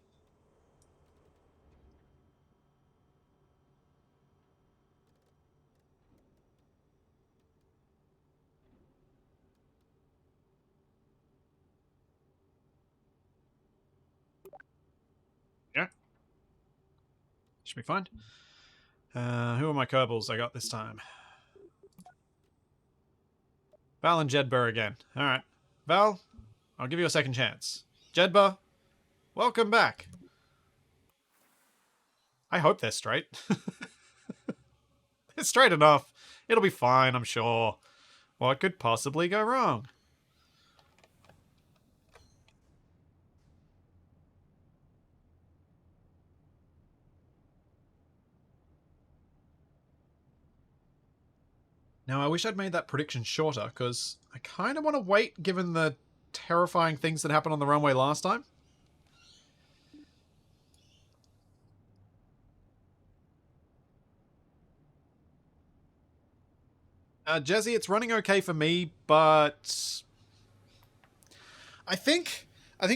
Should be fine. Who are my Kerbals I got this time? Val and Jedburgh again. Alright. Val, I'll give you a second chance. Jedburgh, welcome back. I hope they're straight. They're straight enough. It'll be fine, I'm sure. What could possibly go wrong? Now, I wish I'd made that prediction shorter, because I kind of want to wait, given the terrifying things that happened on the runway last time. Jesse, it's running okay for me, but I think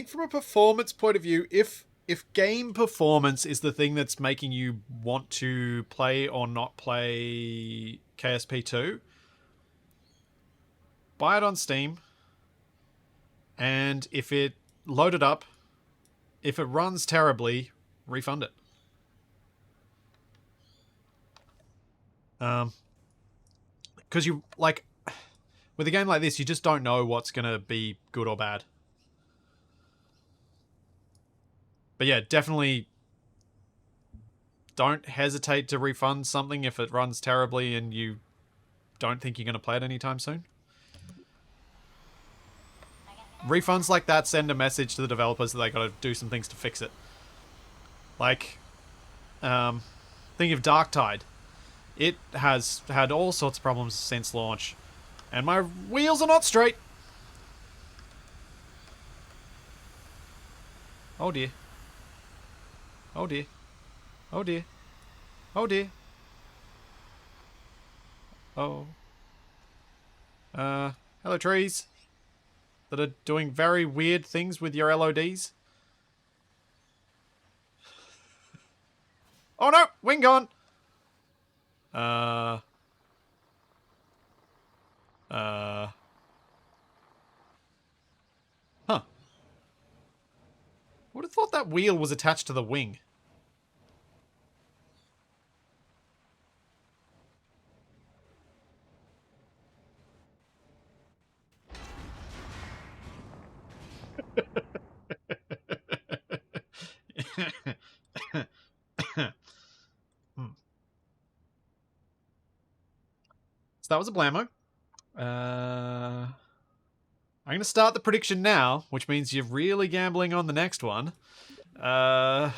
from a performance point of view, if game performance is the thing that's making you want to play or not play KSP2, buy it on Steam, and if it loaded up, if it runs terribly, refund it. Because you, like, with a game like this, you just don't know what's going to be good or bad. But yeah, definitely don't hesitate to refund something if it runs terribly and you don't think you're going to play it anytime soon. Refunds like that send a message to the developers that they got to do some things to fix it. Like, think of Darktide. It has had all sorts of problems since launch. And my wheels are not straight. Oh dear. Oh dear. Oh dear. Oh dear. Oh. Hello trees. That are doing very weird things with your LODs. Oh no! Wing gone! Huh. Would have thought that wheel was attached to the wing. So that was a blammo. I'm going to start the prediction now, which means you're really gambling on the next one. Yeah.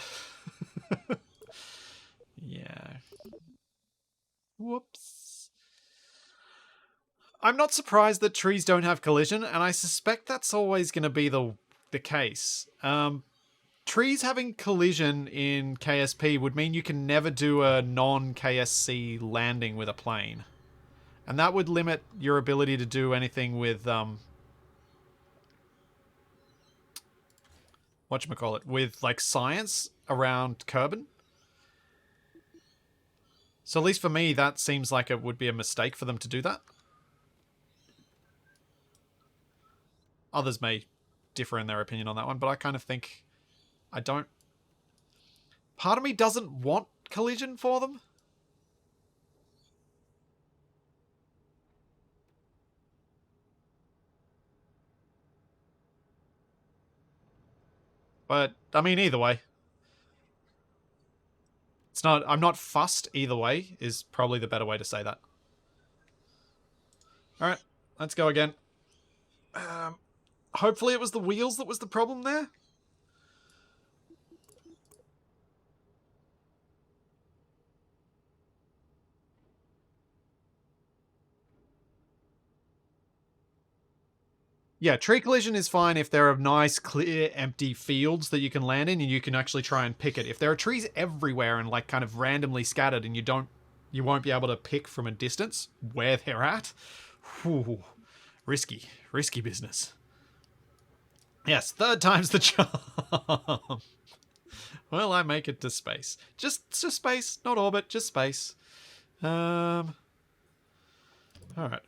Whoops. I'm not surprised that trees don't have collision, and I suspect that's always going to be the case. Trees having collision in KSP would mean you can never do a non-KSC landing with a plane. And that would limit your ability to do anything with, whatchamacallit, with, like, science around Kerbal. So at least for me, that seems like it would be a mistake for them to do that. Others may differ in their opinion on that one, but I kind of think I don't... Part of me doesn't want collision for them. But, I mean, either way. It's not... I'm not fussed either way, is probably the better way to say that. Alright, let's go again. Hopefully it was the wheels that was the problem there. Yeah, tree collision is fine if there are nice, clear, empty fields that you can land in and you can actually try and pick it. If there are trees everywhere and like kind of randomly scattered and you won't be able to pick from a distance where they're at, whew, risky business. Yes, third time's the charm. Well, I make it to space. Just space, not orbit, just space. Alright,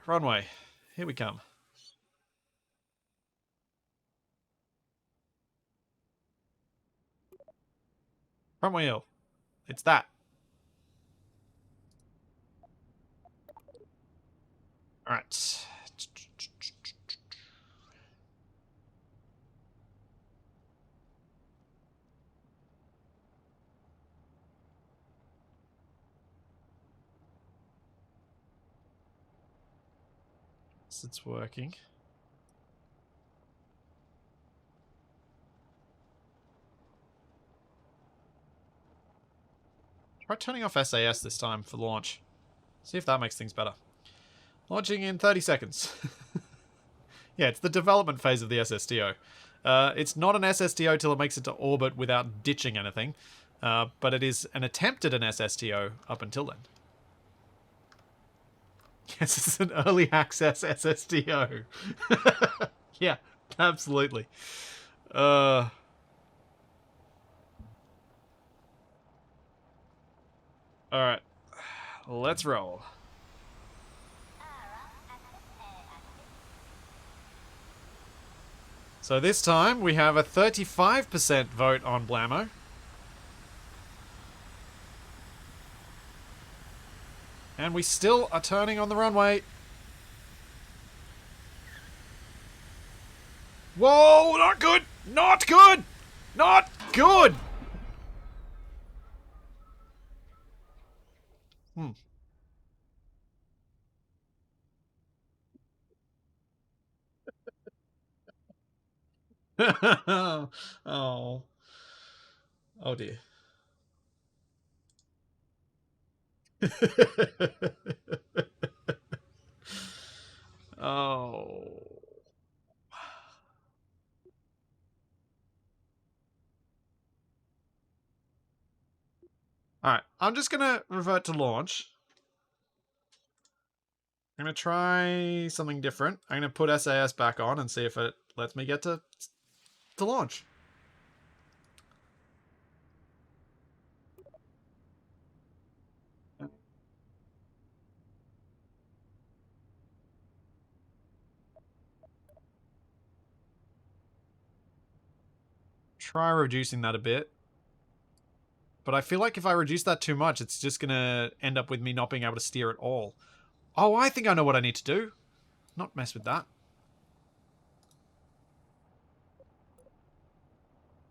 runway. Here we come. Front wheel. It's that. Alright. It's working. Try turning off SAS this time for launch. See if that makes things better. Launching in 30 seconds. Yeah, it's the development phase of the SSTO. It's not an SSTO till it makes it to orbit without ditching anything. But it is an attempt at an SSTO up until then. Yes, it's an early access SSTO. Yeah, absolutely. Alright. Let's roll. So this time we have a 35% vote on Blammo. And we still are turning on the runway. Whoa, not good! Not good! Not good! Oh. Oh dear. Oh. Alright, I'm just gonna revert to launch. I'm gonna try something different. I'm gonna put SAS back on and see if it lets me get to launch. Try reducing that a bit. But I feel like if I reduce that too much, it's just gonna end up with me not being able to steer at all. Oh, I think I know what I need to do. Not mess with that.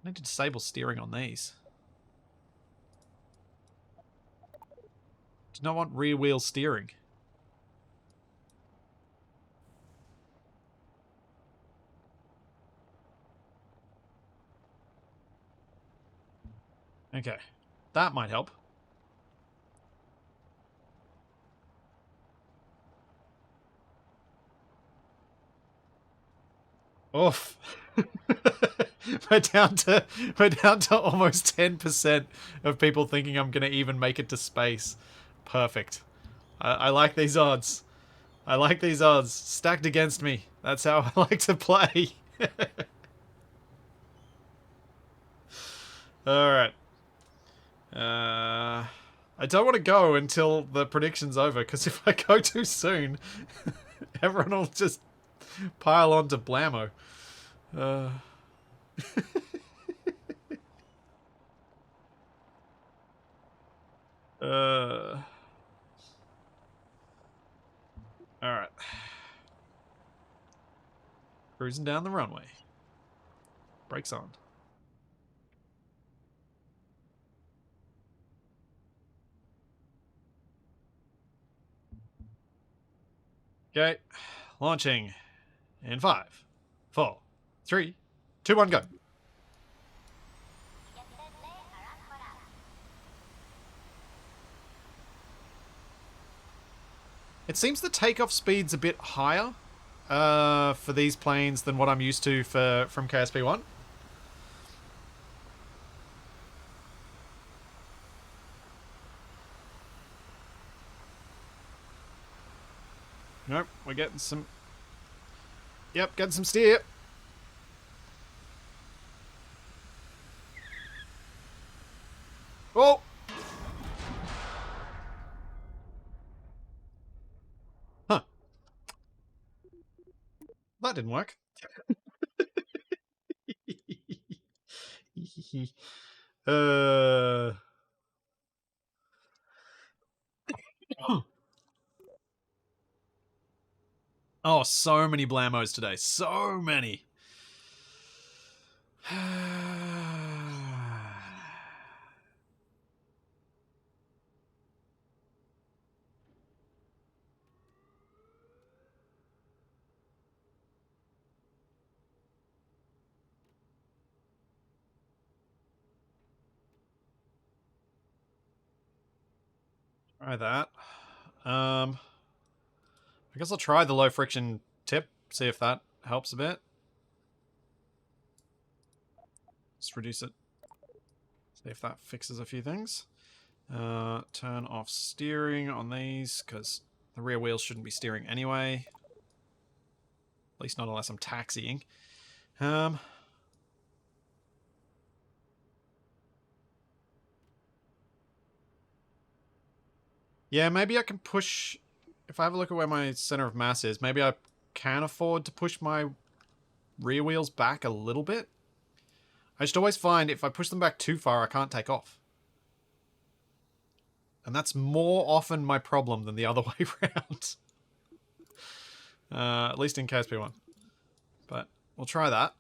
I need to disable steering on these. Do not want rear wheel steering. Okay. That might help. Oof. we're down to almost 10% of people thinking I'm gonna even make it to space. Perfect. I like these odds. I like these odds. Stacked against me. That's how I like to play. Alright. I don't want to go until the prediction's over, because if I go too soon, everyone will just pile on to Blammo. Alright. Cruising down the runway. Brakes on. Okay. Launching in 5, 4, 3, 2, 1, go. It seems the takeoff speed's a bit higher for these planes than what I'm used to from KSP1. Nope, we're getting some... Yep, getting some steer. Oh! Huh. That didn't work. uh... Oh, so many blamos today. So many. Try that. I guess I'll try the low friction tip, see if that helps a bit. Just reduce it. See if that fixes a few things. Turn off steering on these, because the rear wheels shouldn't be steering anyway. At least not unless I'm taxiing. Yeah, maybe I can push... If I have a look at where my center of mass is, maybe I can afford to push my rear wheels back a little bit. I should always find if I push them back too far, I can't take off. And that's more often my problem than the other way around. At least in KSP1. But we'll try that.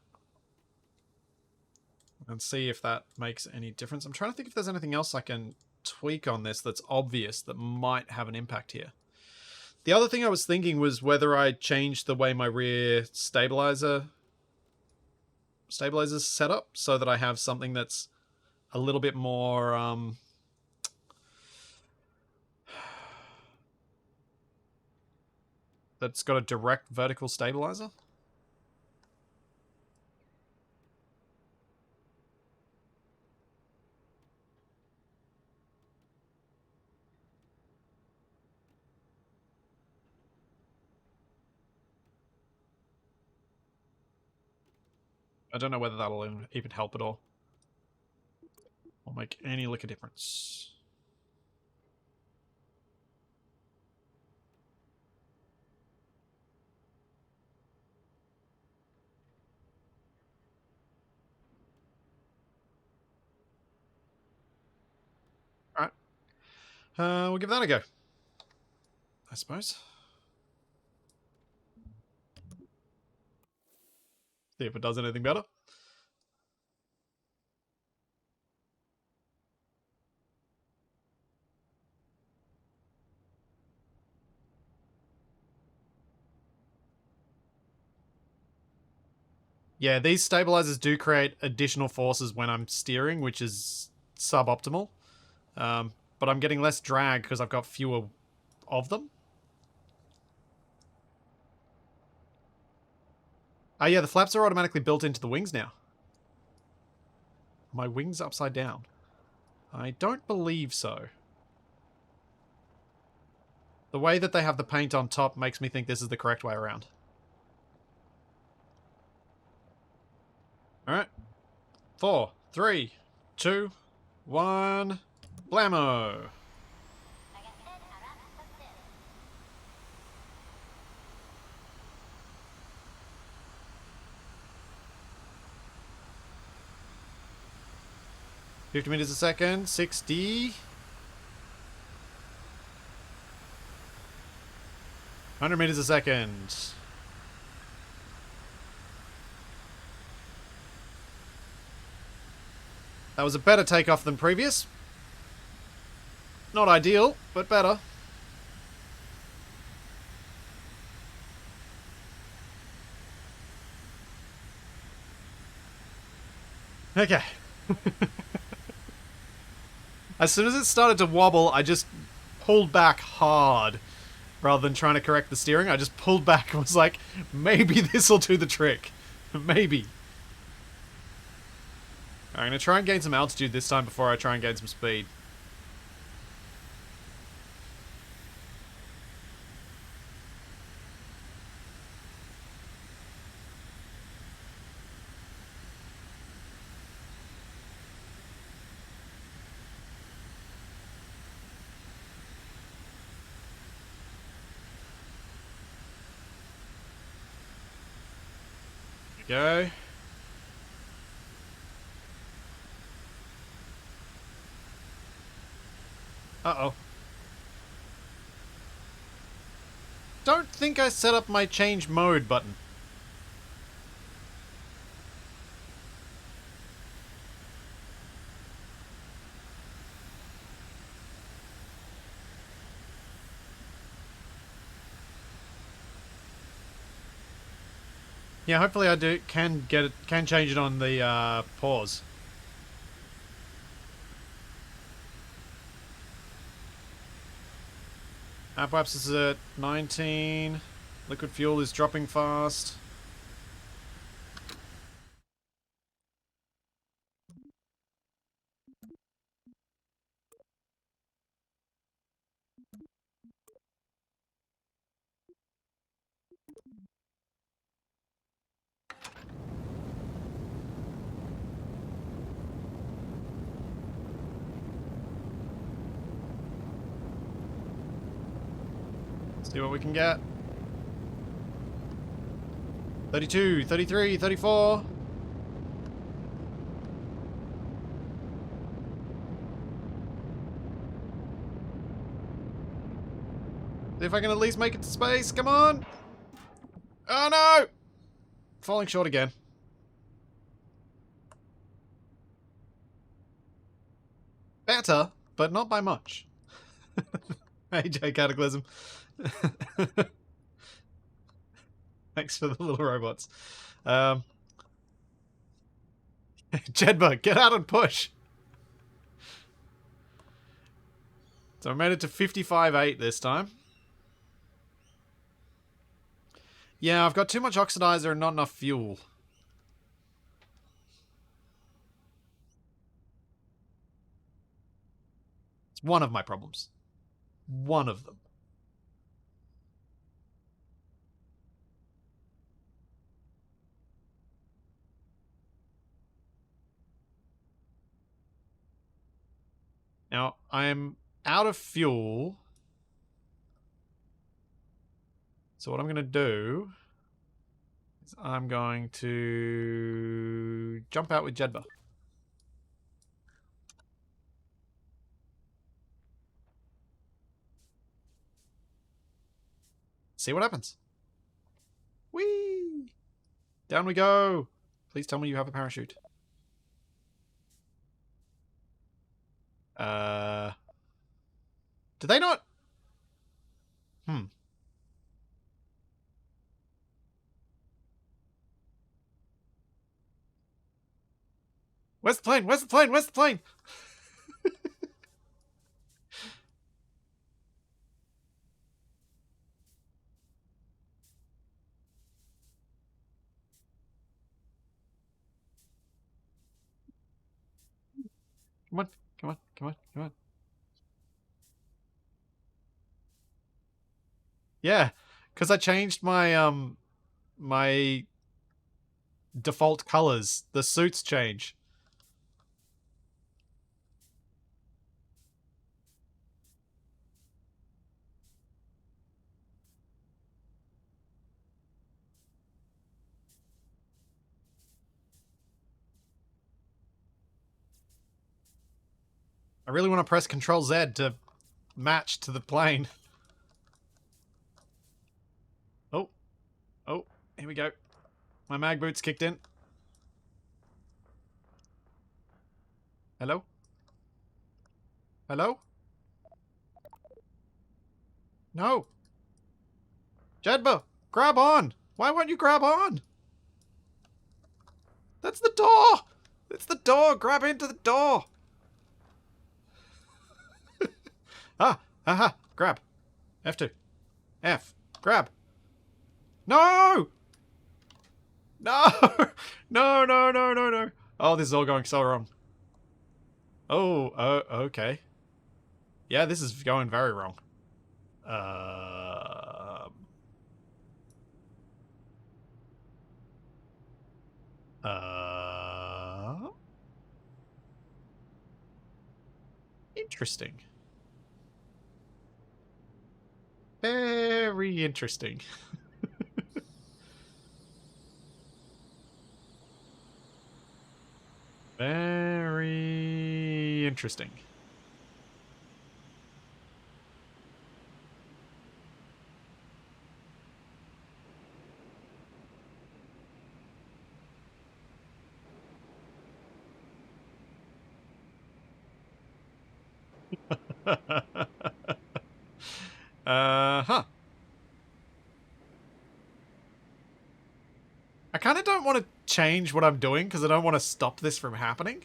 And see if that makes any difference. I'm trying to think if there's anything else I can tweak on this that's obvious that might have an impact here. The other thing I was thinking was whether I change the way my rear stabilizer's set up so that I have something that's a little bit more that's got a direct vertical stabilizer. I don't know whether that'll even help at all. Or make any lick of difference. Alright. We'll give that a go. I suppose. See if it does anything better. Yeah, these stabilizers do create additional forces when I'm steering, which is suboptimal. But I'm getting less drag because I've got fewer of them. Oh yeah, the flaps are automatically built into the wings now. My wings upside down? I don't believe so. The way that they have the paint on top makes me think this is the correct way around. Alright. 4, 3, 2, 1... Blammo! $50 meters a second, 60... 100 meters a second. That was a better takeoff than previous. Not ideal, but better. Okay. As soon as it started to wobble, I just pulled back hard. Rather than trying to correct the steering, I just pulled back and was like, maybe this'll do the trick. Maybe. I'm going to try and gain some altitude this time before I try and gain some speed. Go. Uh-oh. don't think I set up my change mode button. Yeah, hopefully I can change it on the pause. Apoapsis is at 19. Liquid fuel is dropping fast. See what we can get. 32, 33, 34. See if I can at least make it to space. Come on. Oh no! Falling short again. Better, but not by much. AJ Cataclysm. Thanks for the little robots. Jedbug, get out and push. So I made it to 55.8 this time. Yeah, I've got too much oxidizer and not enough fuel. It's one of my problems. One of them. Now, I'm out of fuel. So what I'm going to do is I'm going to jump out with Jedbug. See what happens. Whee! Down we go. Please tell me you have a parachute. Did they not? Where's the plane? Where's the plane? Where's the plane? Come on, come on, come on, come on. Yeah, because I changed my default colors. The suits change. I really want to press Control Z to match to the plane. Oh, oh, here we go. My mag boots kicked in. Hello? Hello? No. Jedba, grab on. Why won't you grab on? That's the door. It's the door. Grab into the door. Haha. Grab. F2. F. Grab. No! No! No, no, no, no, no. Oh, this is all going so wrong. Oh, okay. Yeah, this is going very wrong. Interesting. Very interesting. Very interesting. Huh. I kind of don't want to change what I'm doing because I don't want to stop this from happening.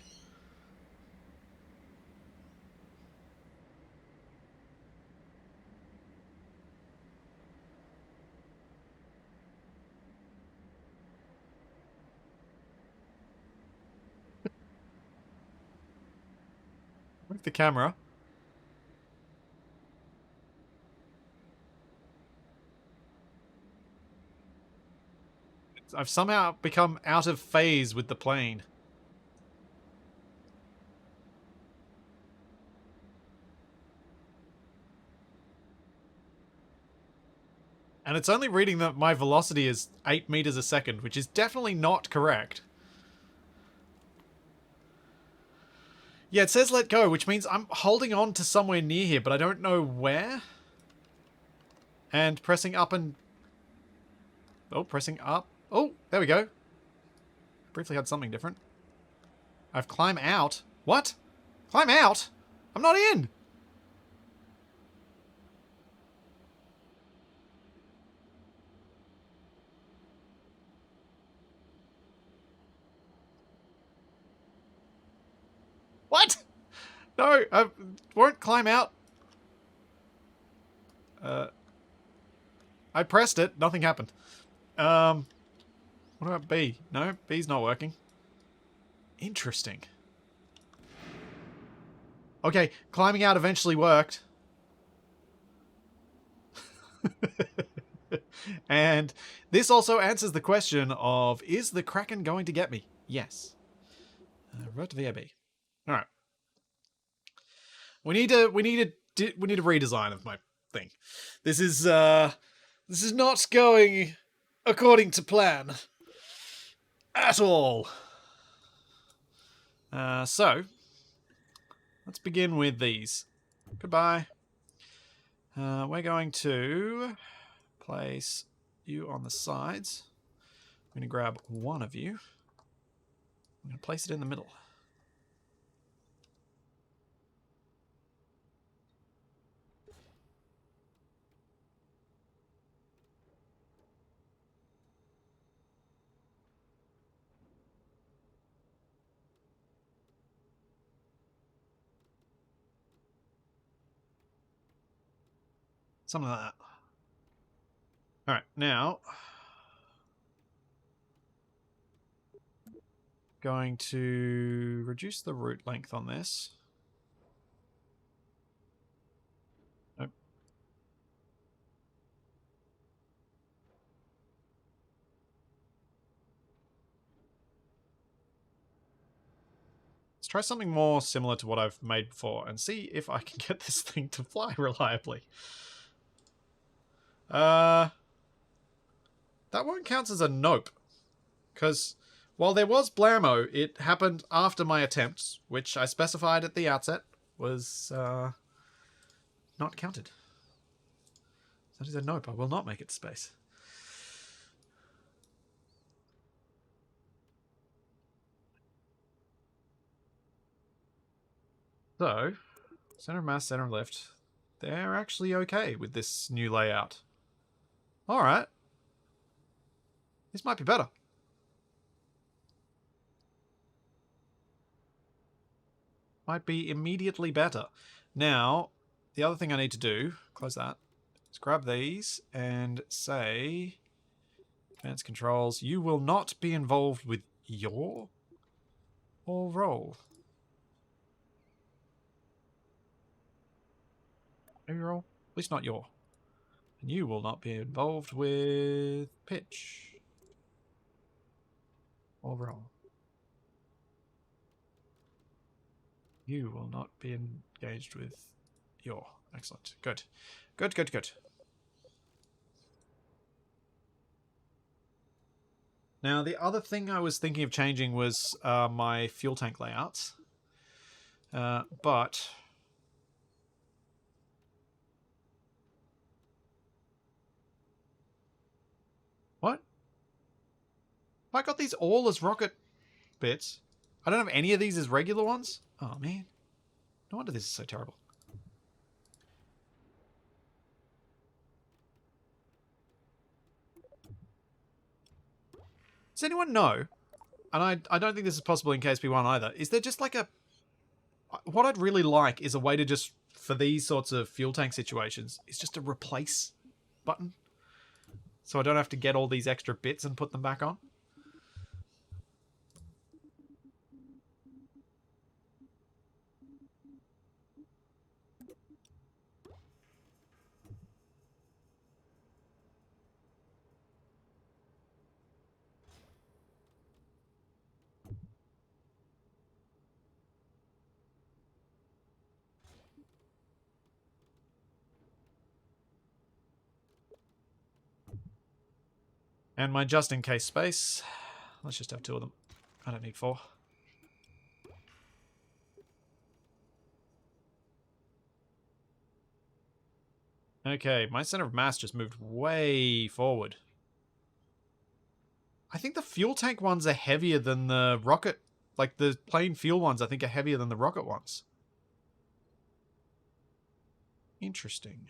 Move the camera. I've somehow become out of phase with the plane. And it's only reading that my velocity is 8 meters a second, which is definitely not correct. Yeah, it says let go, which means I'm holding on to somewhere near here, but I don't know where. And pressing up and... Oh, pressing up. Oh, there we go. Briefly had something different. I've climbed out. What? Climb out? I'm not in! What? No, I won't climb out. I pressed it. Nothing happened. What about B? No, B's not working. Interesting. Okay, climbing out eventually worked. And this also answers the question of, is the Kraken going to get me? Yes. Wrote to VAB. All right. We need a redesign of my thing. This is not going according to plan at all. So let's begin with these. Goodbye. We're going to place you on the sides. I'm going to grab one of you. I'm going to place it in the middle. Something like that. Alright, now... going to reduce the root length on this. Nope. Let's try something more similar to what I've made before and see if I can get this thing to fly reliably. That won't count as a nope. Because while there was blammo, it happened after my attempts, which I specified at the outset was not counted. That is a nope. I will not make it to space. So, center of mass, center of lift. They're actually okay with this new layout. Alright. This might be better. Might be immediately better. Now, the other thing I need to do, close that, is grab these and say, advanced controls, you will not be involved with yaw or roll. Maybe roll? At least not yaw. And you will not be involved with pitch or roll. You will not be engaged with yaw. Excellent. Good. Good, good, good. Now, the other thing I was thinking of changing was my fuel tank layouts. But... What? I got these all as rocket bits. I don't have any of these as regular ones? Oh, man. No wonder this is so terrible. Does anyone know? And I don't think this is possible in KSP1 either. Is there just like a... What I'd really like is a way to just, for these sorts of fuel tank situations, is just a replace button. So I don't have to get all these extra bits and put them back on. And my just-in-case space. Let's just have 2 of them. I don't need 4. Okay, my center of mass just moved way forward. I think the fuel tank ones are heavier than the rocket... Like, the plain fuel ones, I think, are heavier than the rocket ones. Interesting.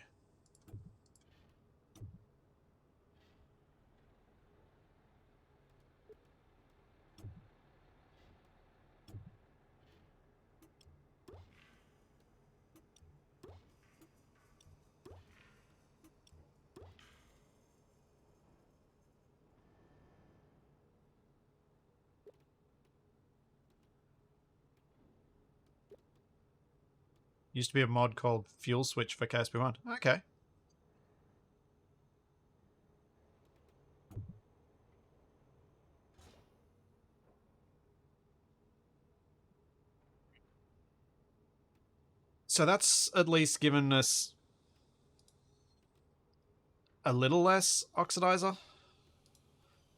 Used to be a mod called Fuel Switch for KSP1. Okay. So that's at least given us a little less oxidizer.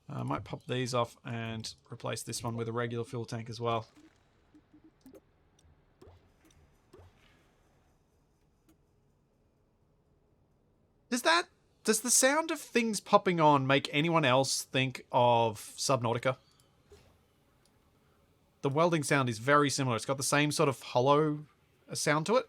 I might pop these off and replace this one with a regular fuel tank as well. Does the sound of things popping on make anyone else think of Subnautica? The welding sound is very similar. It's got the same sort of hollow sound to it.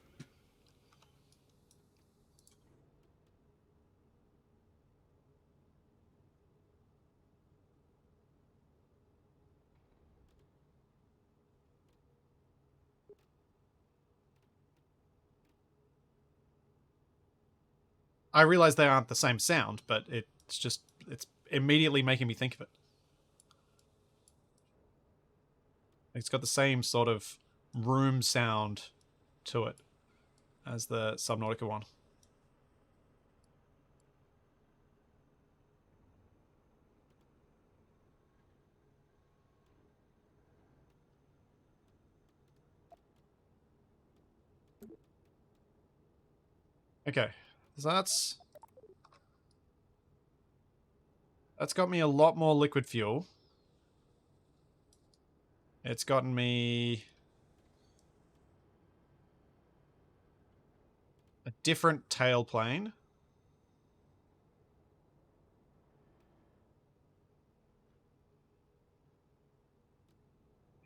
I realize they aren't the same sound, but it's immediately making me think of it. It's got the same sort of room sound to it as the Subnautica one. Okay, so that's got me a lot more liquid fuel. It's gotten me a different tailplane.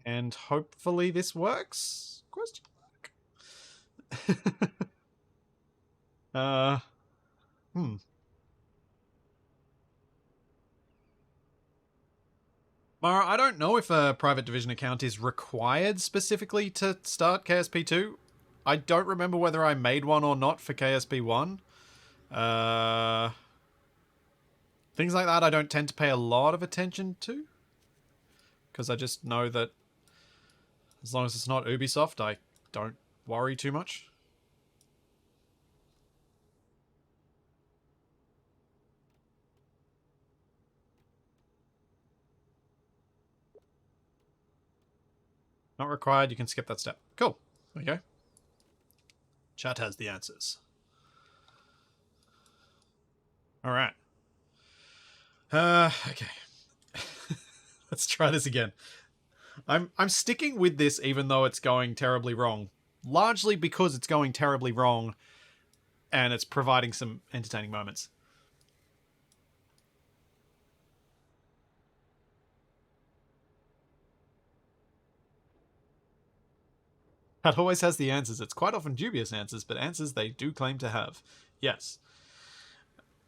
And hopefully this works? Question mark. Mara, I don't know if a private division account is required specifically to start KSP2. I don't remember whether I made one or not for KSP1. Things like that I don't tend to pay a lot of attention to. Because I just know that as long as it's not Ubisoft, I don't worry too much. Not required, you can skip that step. Cool. There we go. Chat has the answers. Alright. Okay. Let's try this again. I'm sticking with this even though it's going terribly wrong. Largely because it's going terribly wrong and it's providing some entertaining moments. That always has the answers. It's quite often dubious answers, but answers they do claim to have. Yes.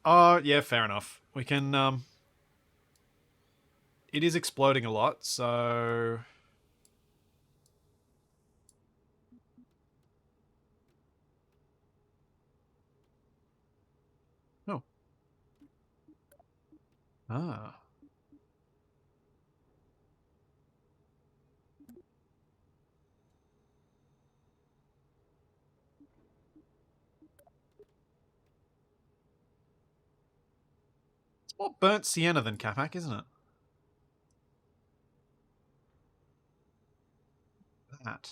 Yeah, fair enough. We can, it is exploding a lot, so... Oh. Ah. It's more burnt sienna than Capac, isn't it? That.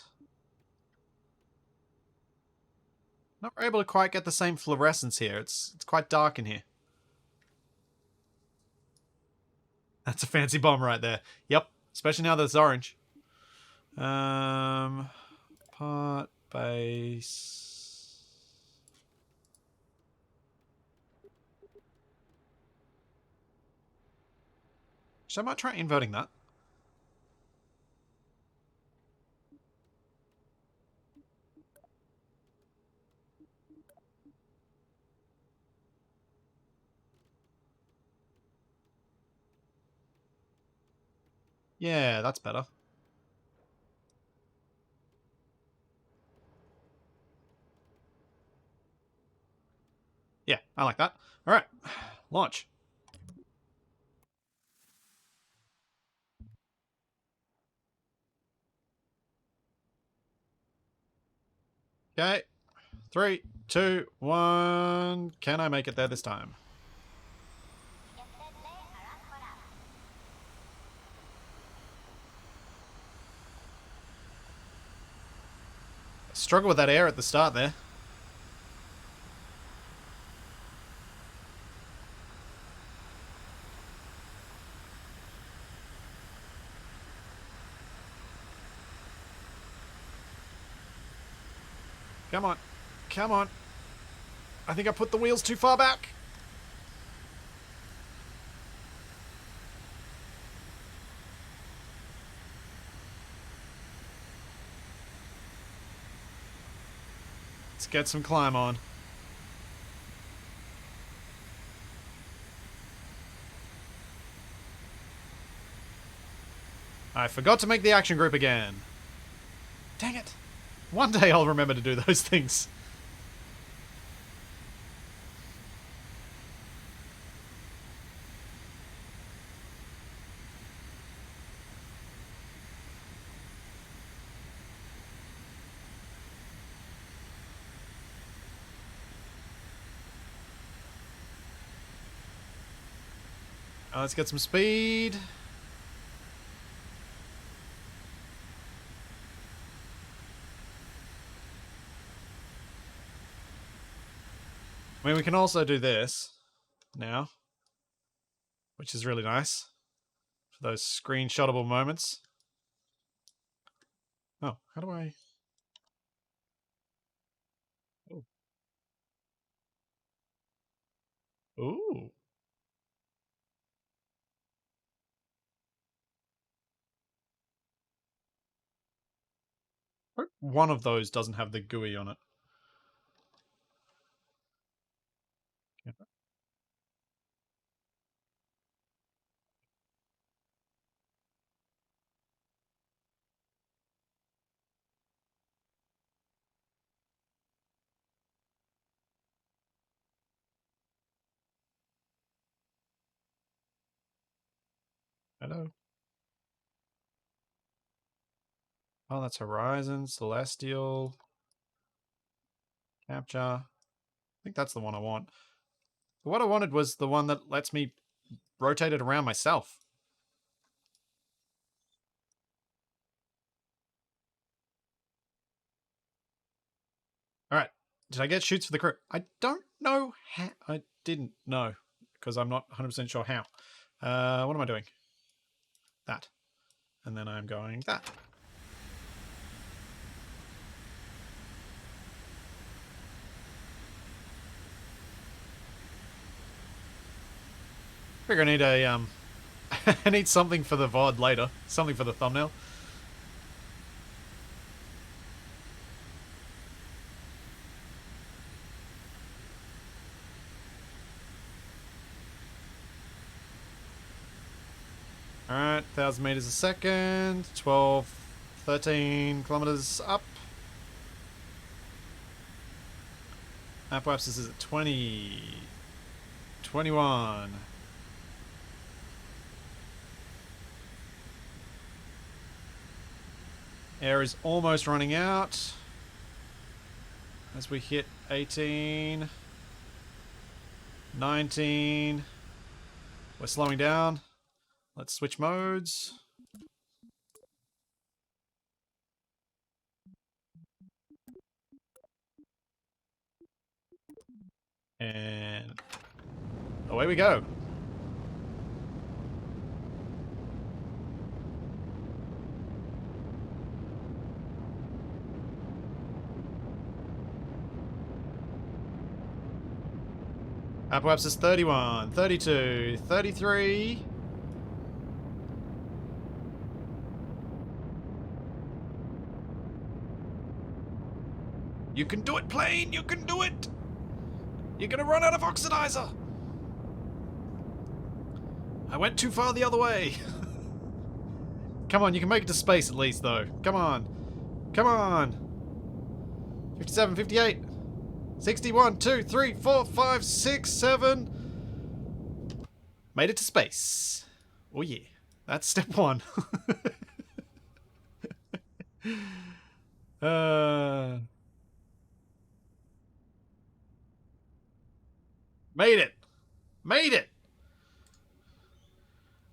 Not able to quite get the same fluorescence here. It's quite dark in here. That's a fancy bomb right there. Yep. Especially now that it's orange. Part base. So I might try inverting that. Yeah, that's better. Yeah, I like that. All right, launch. Okay, 3, 2, 1. Can I make it there this time? Struggle with that air at the start there. Come on. Come on. I think I put the wheels too far back. Let's get some climb on. I forgot to make the action group again. Dang it. One day I'll remember to do those things. Let's get some speed. I mean, we can also do this now, which is really nice for those screenshotable moments. Oh, how do I... Oh. Ooh. One of those doesn't have the GUI on it. Yeah. Hello. Oh, that's Horizon, Celestial, Capture. I think that's the one I want. But what I wanted was the one that lets me rotate it around myself. Alright. Did I get shoots for the crew? I don't know how. I didn't know. Because I'm not 100% sure how. What am I doing? That. And then I'm going that. Figure I need a, I need something for the VOD later. Something for the thumbnail. Alright, 1,000 meters a second. 12, 13 kilometers up. Apoapsis is at 20. 21. Air is almost running out. As we hit 18. 19. We're slowing down. Let's switch modes. And away we go. Apoapsis is 31, 32, 33. You can do it, plane! You can do it! You're gonna run out of oxidizer! I went too far the other way. Come on, you can make it to space at least, though. Come on. Come on. 57, 58. 61, 2, 3, 4, 5, 6, 7. Made it to space. Oh yeah. That's step one. Made it. Made it.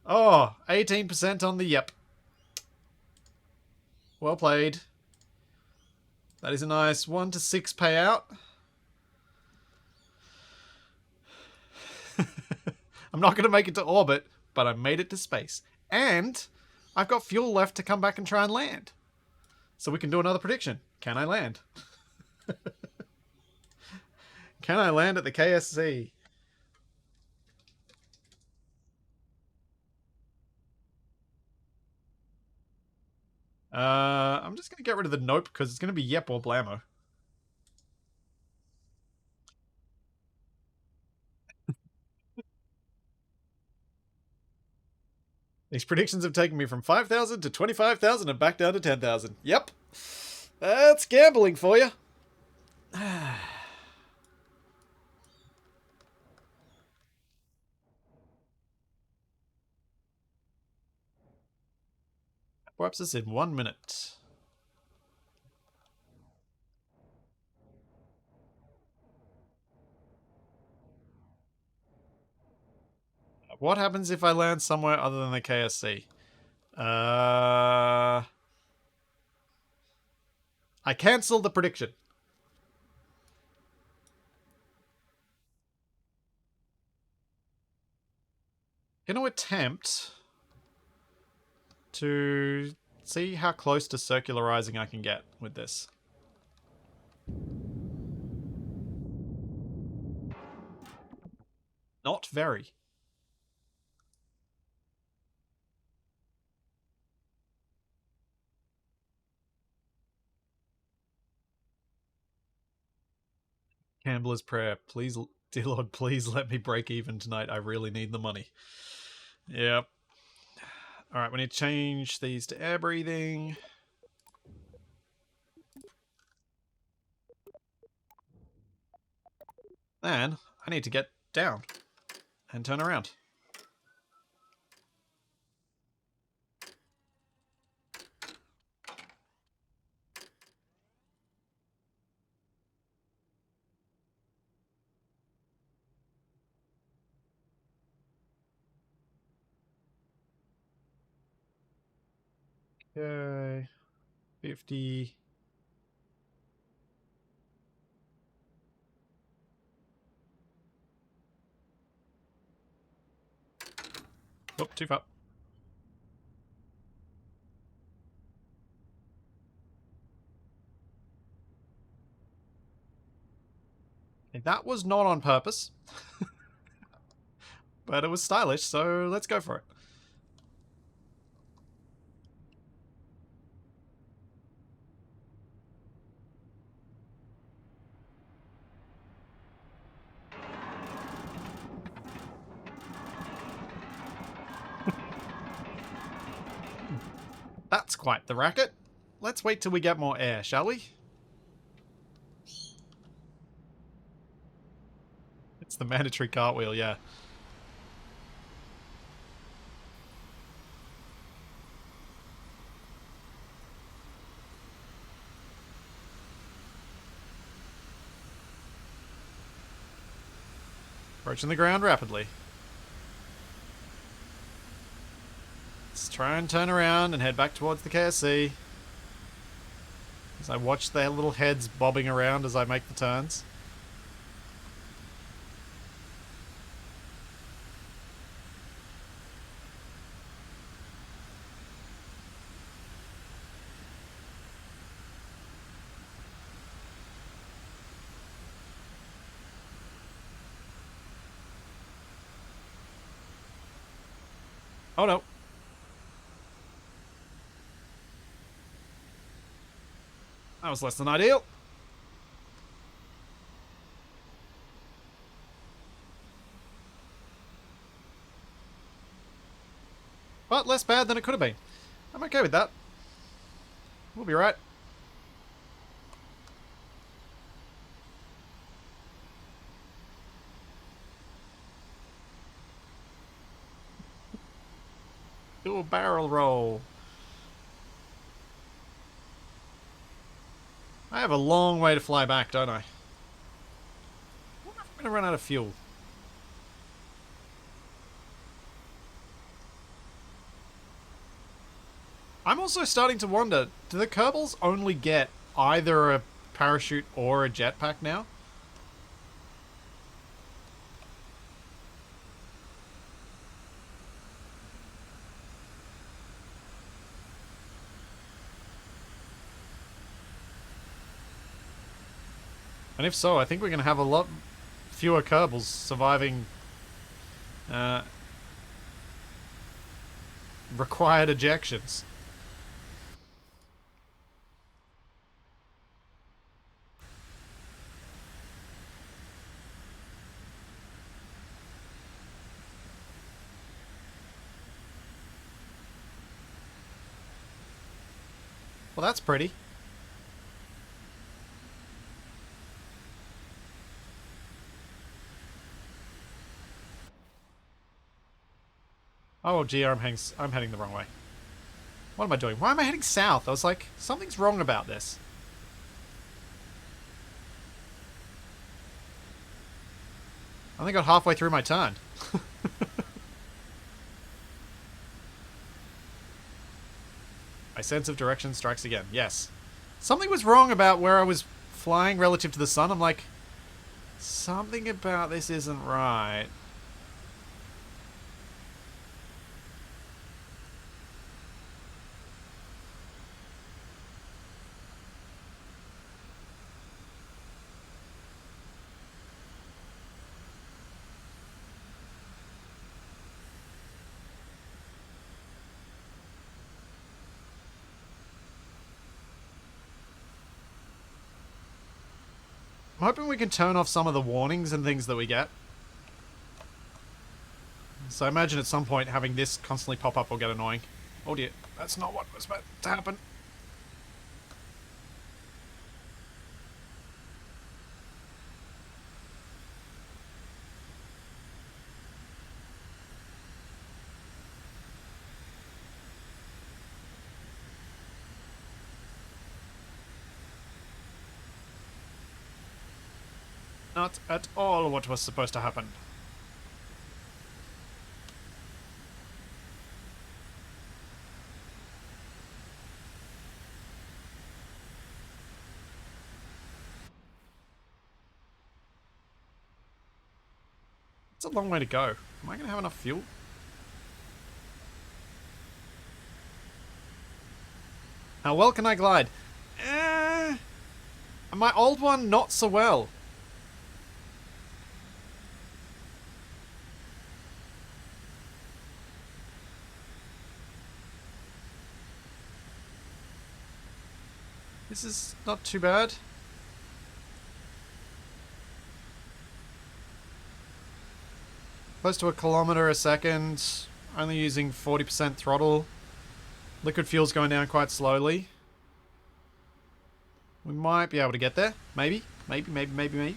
Oh, 18% on the yep. Well played. That is a nice 1 to 6 payout. I'm not going to make it to orbit, but I made it to space. And I've got fuel left to come back and try and land. So we can do another prediction. Can I land? Can I land at the KSC? I'm just going to get rid of the nope because it's going to be yep or blammo. These predictions have taken me from 5,000 to 25,000 and back down to 10,000. Yep. That's gambling for you. Perhaps this in 1 minute. What happens if I land somewhere other than the KSC? I cancel the prediction. Going to attempt to see how close to circularizing I can get with this. Not very. Gambler's prayer. Please, dear Lord, please let me break even tonight. I really need the money. Yep. Alright, we need to change these to air breathing. And I need to get down and turn around. Okay. 50. Oh, too far. Okay, that was not on purpose. But it was stylish, so let's go for it. That's quite the racket. Let's wait till we get more air, shall we? It's the mandatory cartwheel, yeah. Approaching the ground rapidly. Let's try and turn around and head back towards the KSC. As I watch their little heads bobbing around as I make the turns. Oh no. That was less than ideal. But less bad than it could have been. I'm okay with that. We'll be right. Do a barrel roll. I have a long way to fly back, don't I? I wonder if I'm going to run out of fuel. I'm also starting to wonder, do the Kerbals only get either a parachute or a jetpack now? And if so, I think we're going to have a lot fewer Kerbals surviving required ejections. Well, that's pretty. Oh, gee, I'm heading the wrong way. What am I doing? Why am I heading south? I was like, something's wrong about this. I only got halfway through my turn. My sense of direction strikes again. Yes. Something was wrong about where I was flying relative to the sun. I'm like, something about this isn't right. I'm hoping we can turn off some of the warnings and things that we get. So I imagine at some point having this constantly pop up will get annoying. Oh dear, that's not what was meant to happen. Not at all what was supposed to happen. It's a long way to go. Am I going to have enough fuel? How well can I glide? My old one, not so well. This is not too bad. Close to 1 kilometer a second. Only using 40% throttle. Liquid fuel's going down quite slowly. We might be able to get there. Maybe. Maybe.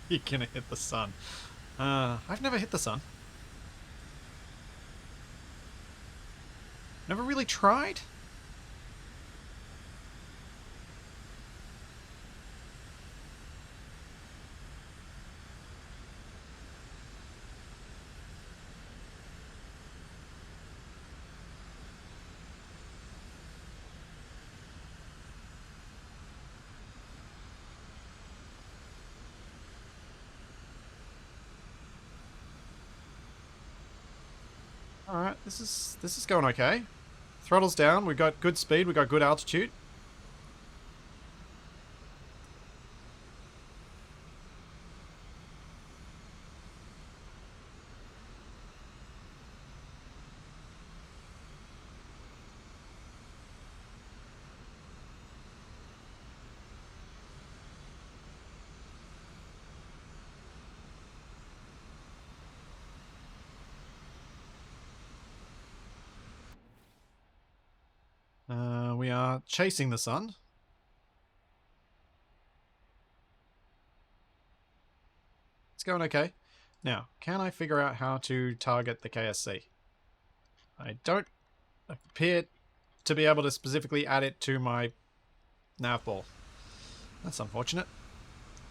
You're gonna hit the sun. I've never hit the sun. Never really tried. Alright, this is going okay. Throttle's down, we've got good speed, we've got good altitude. We are chasing the sun. It's going okay. Now, can I figure out how to target the KSC? I don't appear to be able to specifically add it to my nav ball. That's unfortunate.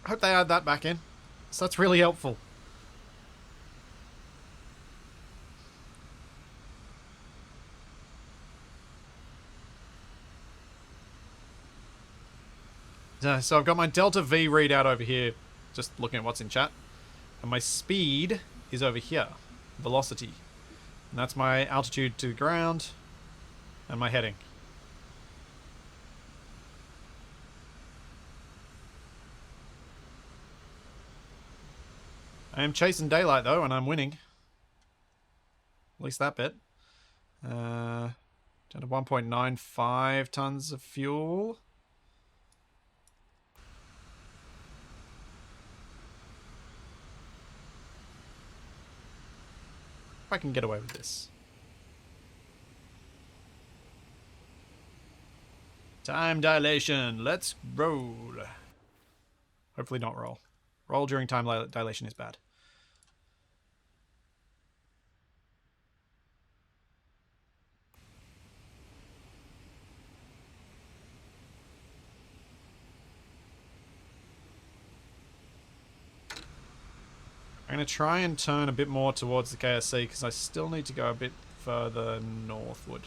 Hope they add that back in. So that's really helpful. So I've got my Delta V readout over here, just looking at what's in chat. And my speed is over here, velocity. And that's my altitude to the ground and my heading. I am chasing daylight though, and I'm winning. At least that bit. Down to 1.95 tons of fuel. If I can get away with this. Time dilation. Let's roll. Hopefully not roll. Roll during time dilation is bad. I'm going to try and turn a bit more towards the KSC because I still need to go a bit further northward.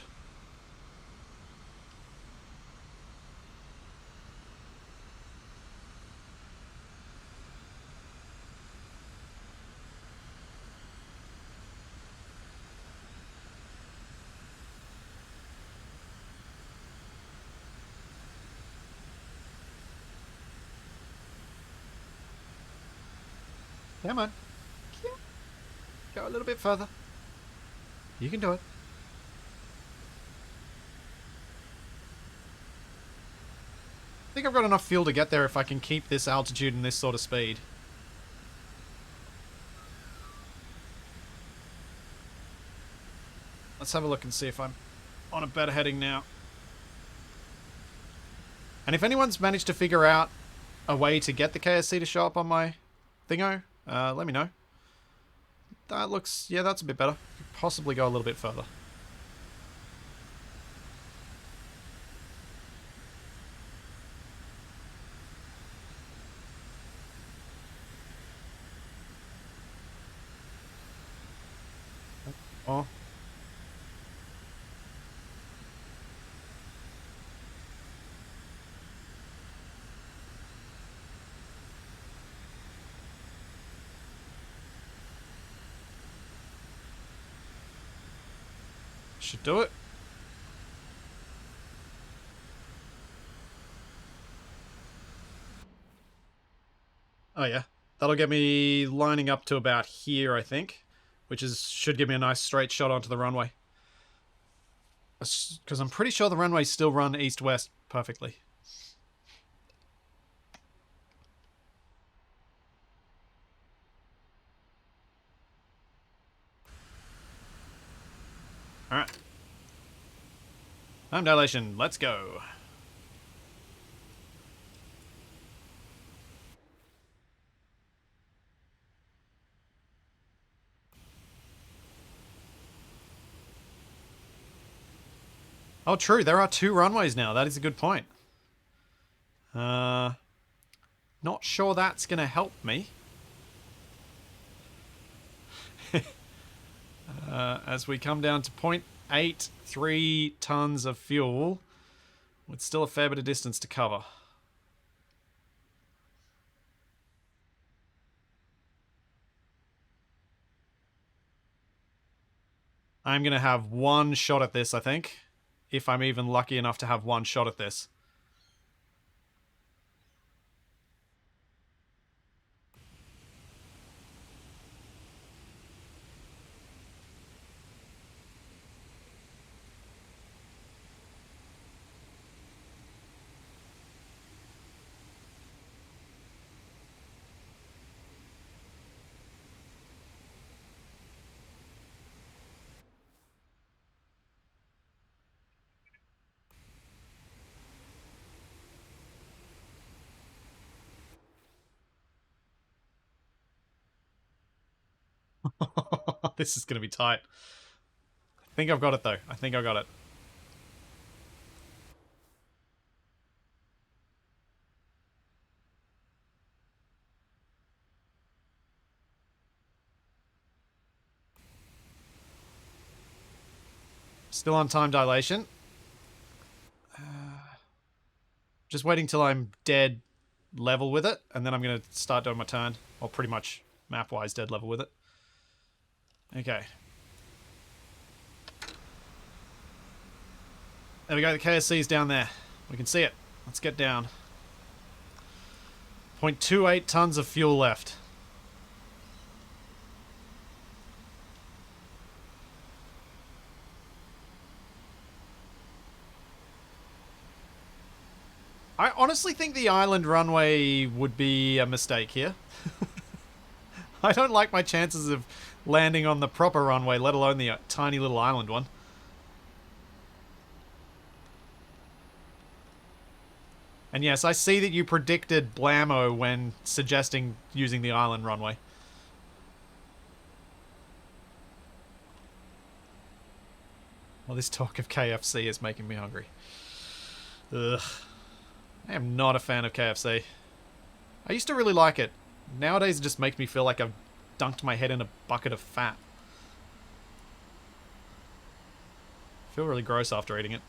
Come on. Go a little bit further. You can do it. I think I've got enough fuel to get there if I can keep this altitude and this sort of speed. Let's have a look and see if I'm on a better heading now. And if anyone's managed to figure out a way to get the KSC to show up on my thingo, let me know. That looks... yeah, that's a bit better. Could possibly go a little bit further. Oh. Should do it. Oh yeah. That'll get me lining up to about here, I think. Which should give me a nice straight shot onto the runway. Because I'm pretty sure the runways still run east-west perfectly. Time dilation, let's go. Oh, true, there are 2 runways now. That is a good point. Not sure that's going to help me. As we come down to 0.83 tons of fuel, with still a fair bit of distance to cover. I'm going to have 1 shot at this, I think. If I'm even lucky enough to have 1 shot at this. This is going to be tight. I think I've got it, though. I think I got it. Still on time dilation. Just waiting till I'm dead level with it, and then I'm going to start doing my turn. Or pretty much map-wise dead level with it. Okay. There we go, the KSC's down there. We can see it. Let's get down. 0.28 tons of fuel left. I honestly think the island runway would be a mistake here. I don't like my chances of landing on the proper runway, let alone the tiny little island one. And yes, I see that you predicted blammo when suggesting using the island runway. Well, this talk of KFC is making me hungry. Ugh. I am not a fan of KFC. I used to really like it. Nowadays it just makes me feel like I've dunked my head in a bucket of fat. I feel really gross after eating it.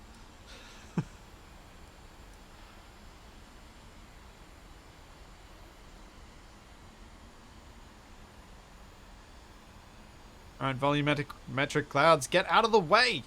Alright, volumetric clouds, get out of the way!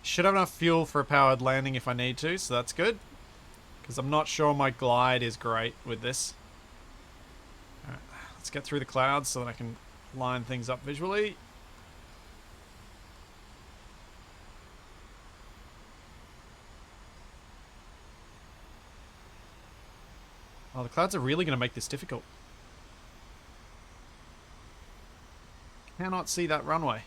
Should have enough fuel for a powered landing if I need to, so that's good. Because I'm not sure my glide is great with this. Alright, let's get through the clouds so that I can line things up visually. Oh, the clouds are really going to make this difficult. Cannot see that runway.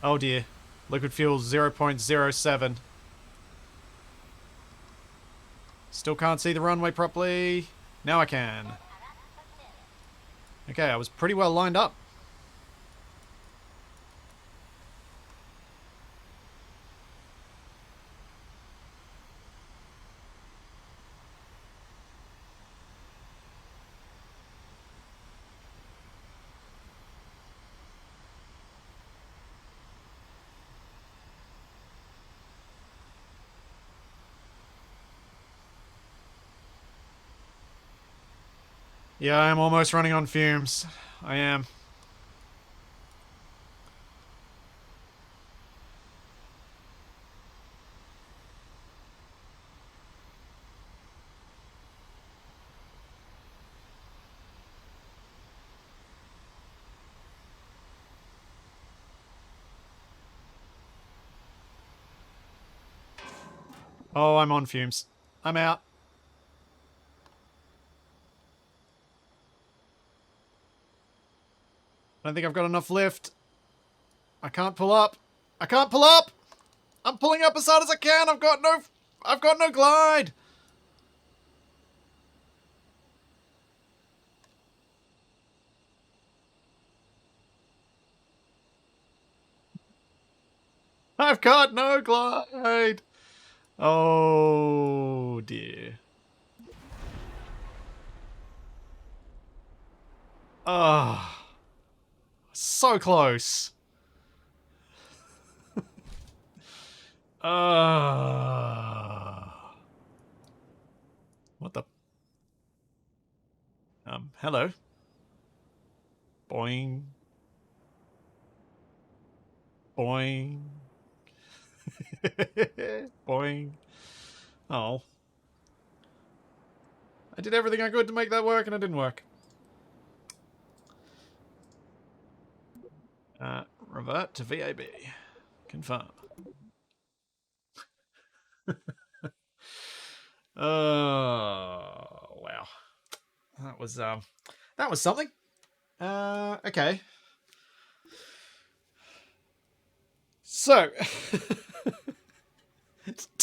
Oh dear. Liquid fuel 0.07. Still can't see the runway properly. Now I can. Okay, I was pretty well lined up. Yeah, I'm almost running on fumes. I am. Oh, I'm on fumes. I'm out. I don't think I've got enough lift. I can't pull up. I can't pull up. I'm pulling up as hard as I can. I've got no glide. I've got no glide. Oh dear. Ah, oh, so close. Ah. What the? Hello. Boing. Boing. Boing. Oh. I did everything I could to make that work and it didn't work. Revert to VAB. Confirm. Oh, wow. That was something. Okay. So,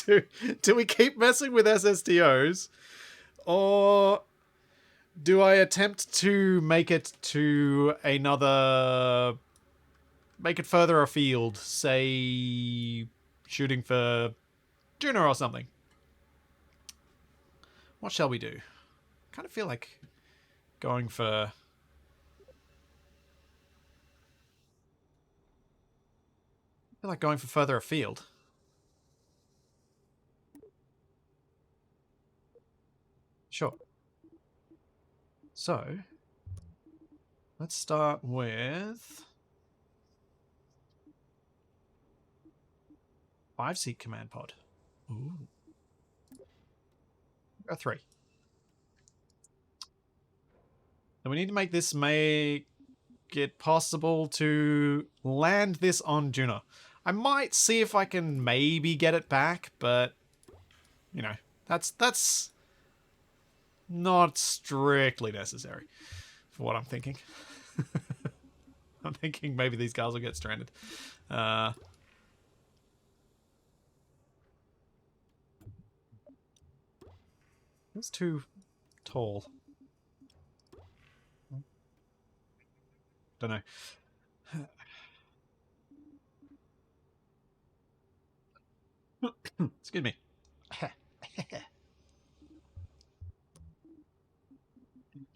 do we keep messing with SSDOs, or do I attempt to make it further afield, say shooting for Juno or something? What shall we do? Kind of feel like going for... further afield. Sure. So, let's start with 5-seat command pod. Ooh. A 3. And we need to make it possible to land this on Juno. I might see if I can maybe get it back, but you know, that's not strictly necessary for what I'm thinking. I'm thinking maybe these guys will get stranded. It's too tall. Don't know. Excuse me.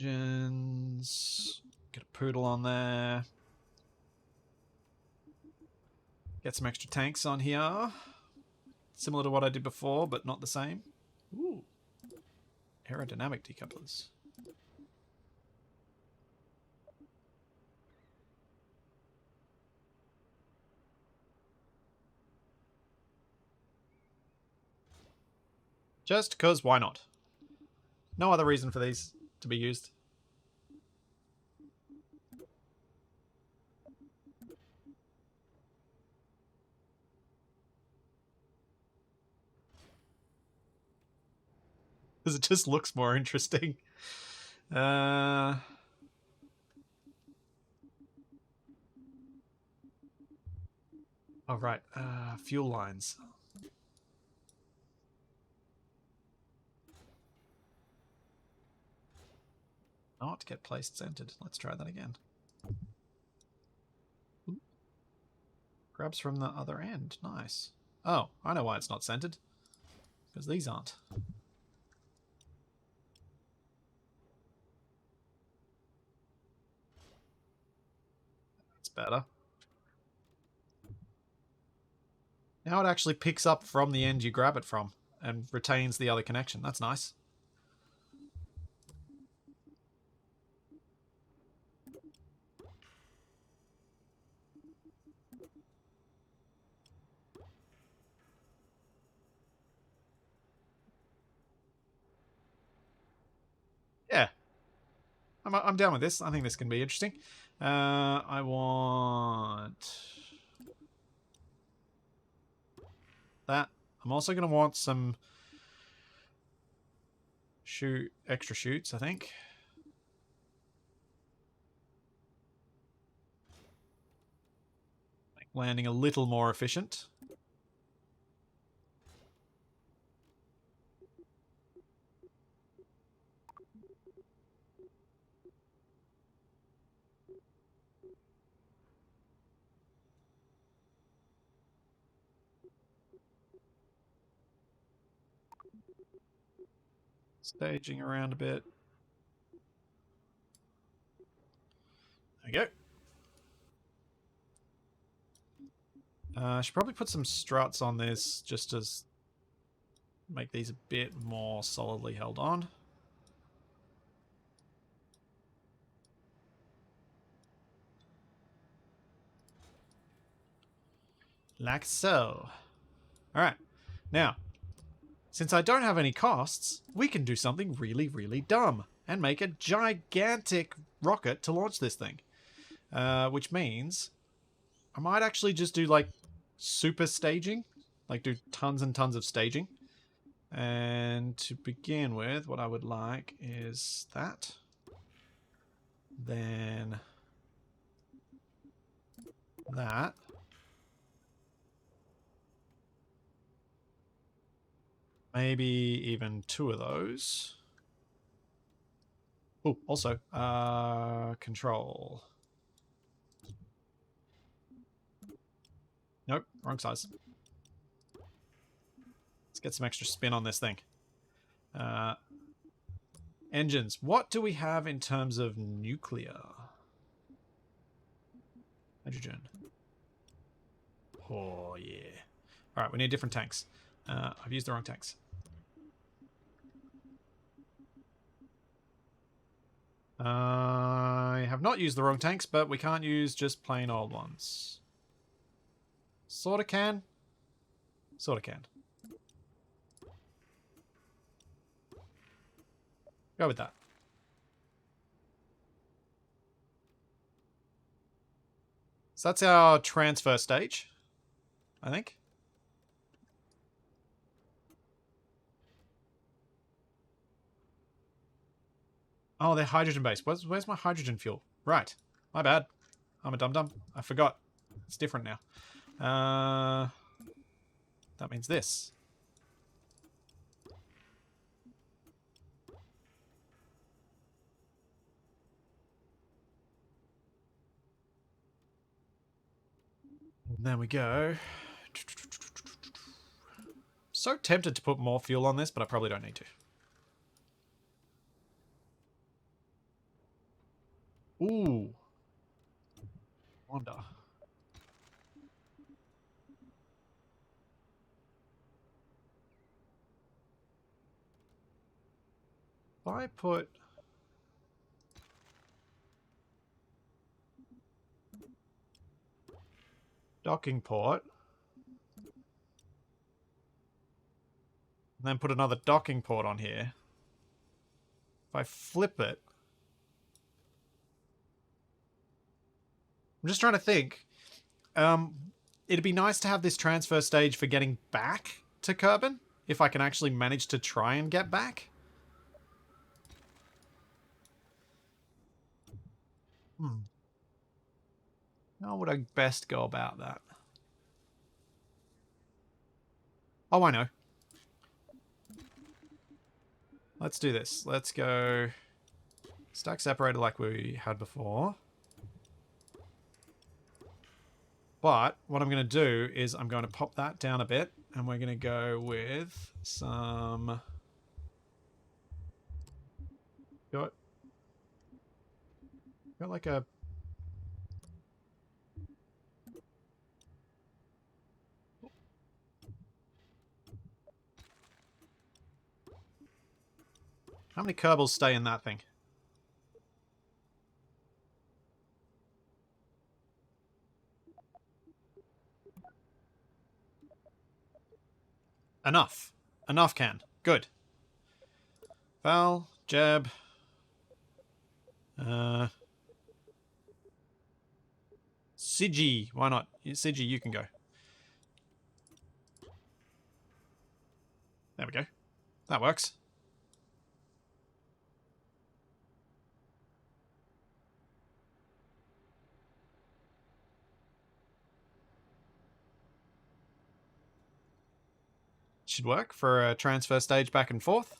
Engines. Get a poodle on there. Get some extra tanks on here. Similar to what I did before, but not the same. Ooh. Aerodynamic decouplers. Just because why not? No other reason for these to be used. Because it just looks more interesting. All right. Fuel lines. Not get placed centered. Let's try that again. Grabs from the other end. Nice. Oh, I know why it's not centered. Because these aren't. That's better. Now it actually picks up from the end you grab it from and retains the other connection. That's nice. Yeah, I'm down with this. I think this can be interesting. I want that. I'm also going to want some extra shoots, I think. Make landing a little more efficient. Staging around a bit. There we go. I should probably put some struts on this just to make these a bit more solidly held on. Like so. Alright. Now, since I don't have any costs, we can do something really, really dumb and make a gigantic rocket to launch this thing. Which means I might actually just do like super staging, like do tons and tons of staging. And to begin with, what I would like is that. Then that. Maybe even 2 of those. Oh, also, control. Nope, wrong size. Let's get some extra spin on this thing. Engines. What do we have in terms of nuclear? Hydrogen. Oh, yeah. Alright, we need different tanks. I've used the wrong tanks. I have not used the wrong tanks, but we can't use just plain old ones. Sorta can. Sorta can. Go with that. So that's our transfer stage, I think. Oh, they're hydrogen based. Where's my hydrogen fuel? Right. My bad. I'm a dum-dum. I forgot. It's different now. That means this. And there we go. So tempted to put more fuel on this, but I probably don't need to. Ooh. Wonder. If I put... docking port... and then put another docking port on here. If I flip it... I'm just trying to think. It'd be nice to have this transfer stage for getting back to Kerbal, if I can actually manage to try and get back. How would I best go about that? Oh, I know. Let's do this. Let's go stack separator like we had before. But what I'm going to do is I'm going to pop that down a bit, and we're going to go with some... Got like a... How many Kerbals stay in that thing? Enough. Enough can. Good. Val, Jeb. Sigi. Why not? Sigi, you can go. There we go. That works. Should work for a transfer stage back and forth.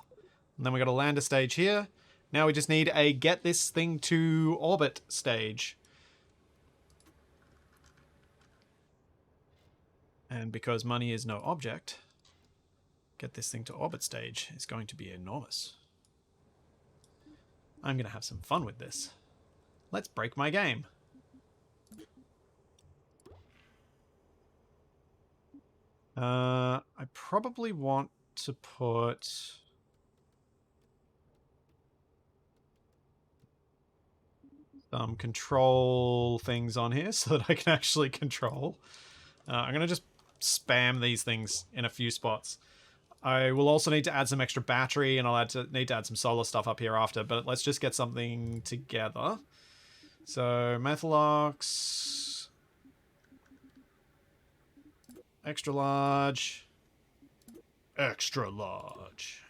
And then we got a lander stage here. Now we just need a get this thing to orbit stage. And because money is no object, get this thing to orbit stage is going to be enormous. I'm going to have some fun with this. Let's break my game. I probably want to put some control things on here so that I can actually control. I'm going to just spam these things in a few spots. I will also need to add some extra battery, and I'll need to add some solar stuff up here after, but let's just get something together. So, Methalox, extra large, extra large.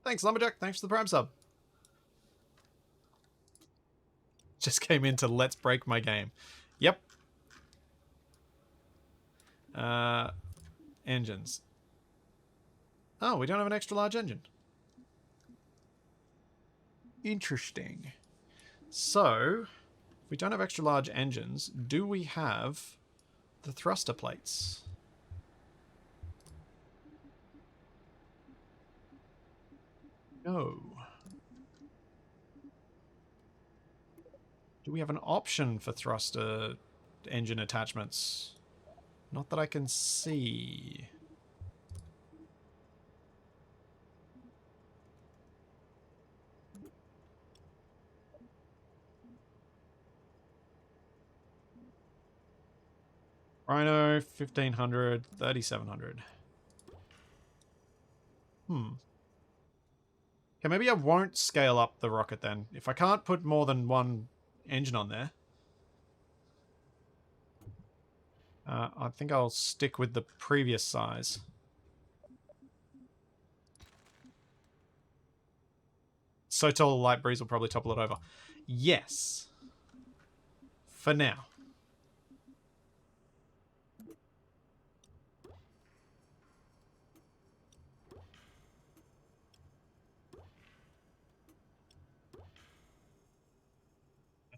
Thanks, Lumberjack. Thanks for the Prime sub. Just came into Let's Break My Game. Yep. Engines. Oh, we don't have an extra large engine. Interesting. So, if we don't have extra large engines, do we have the thruster plates? No. Do we have an option for thruster engine attachments? Not that I can see. Rhino, 1500, 3700. Okay, maybe I won't scale up the rocket then. If I can't put more than one engine on there, I think I'll stick with the previous size. So tall a light breeze will probably topple it over. Yes. For now.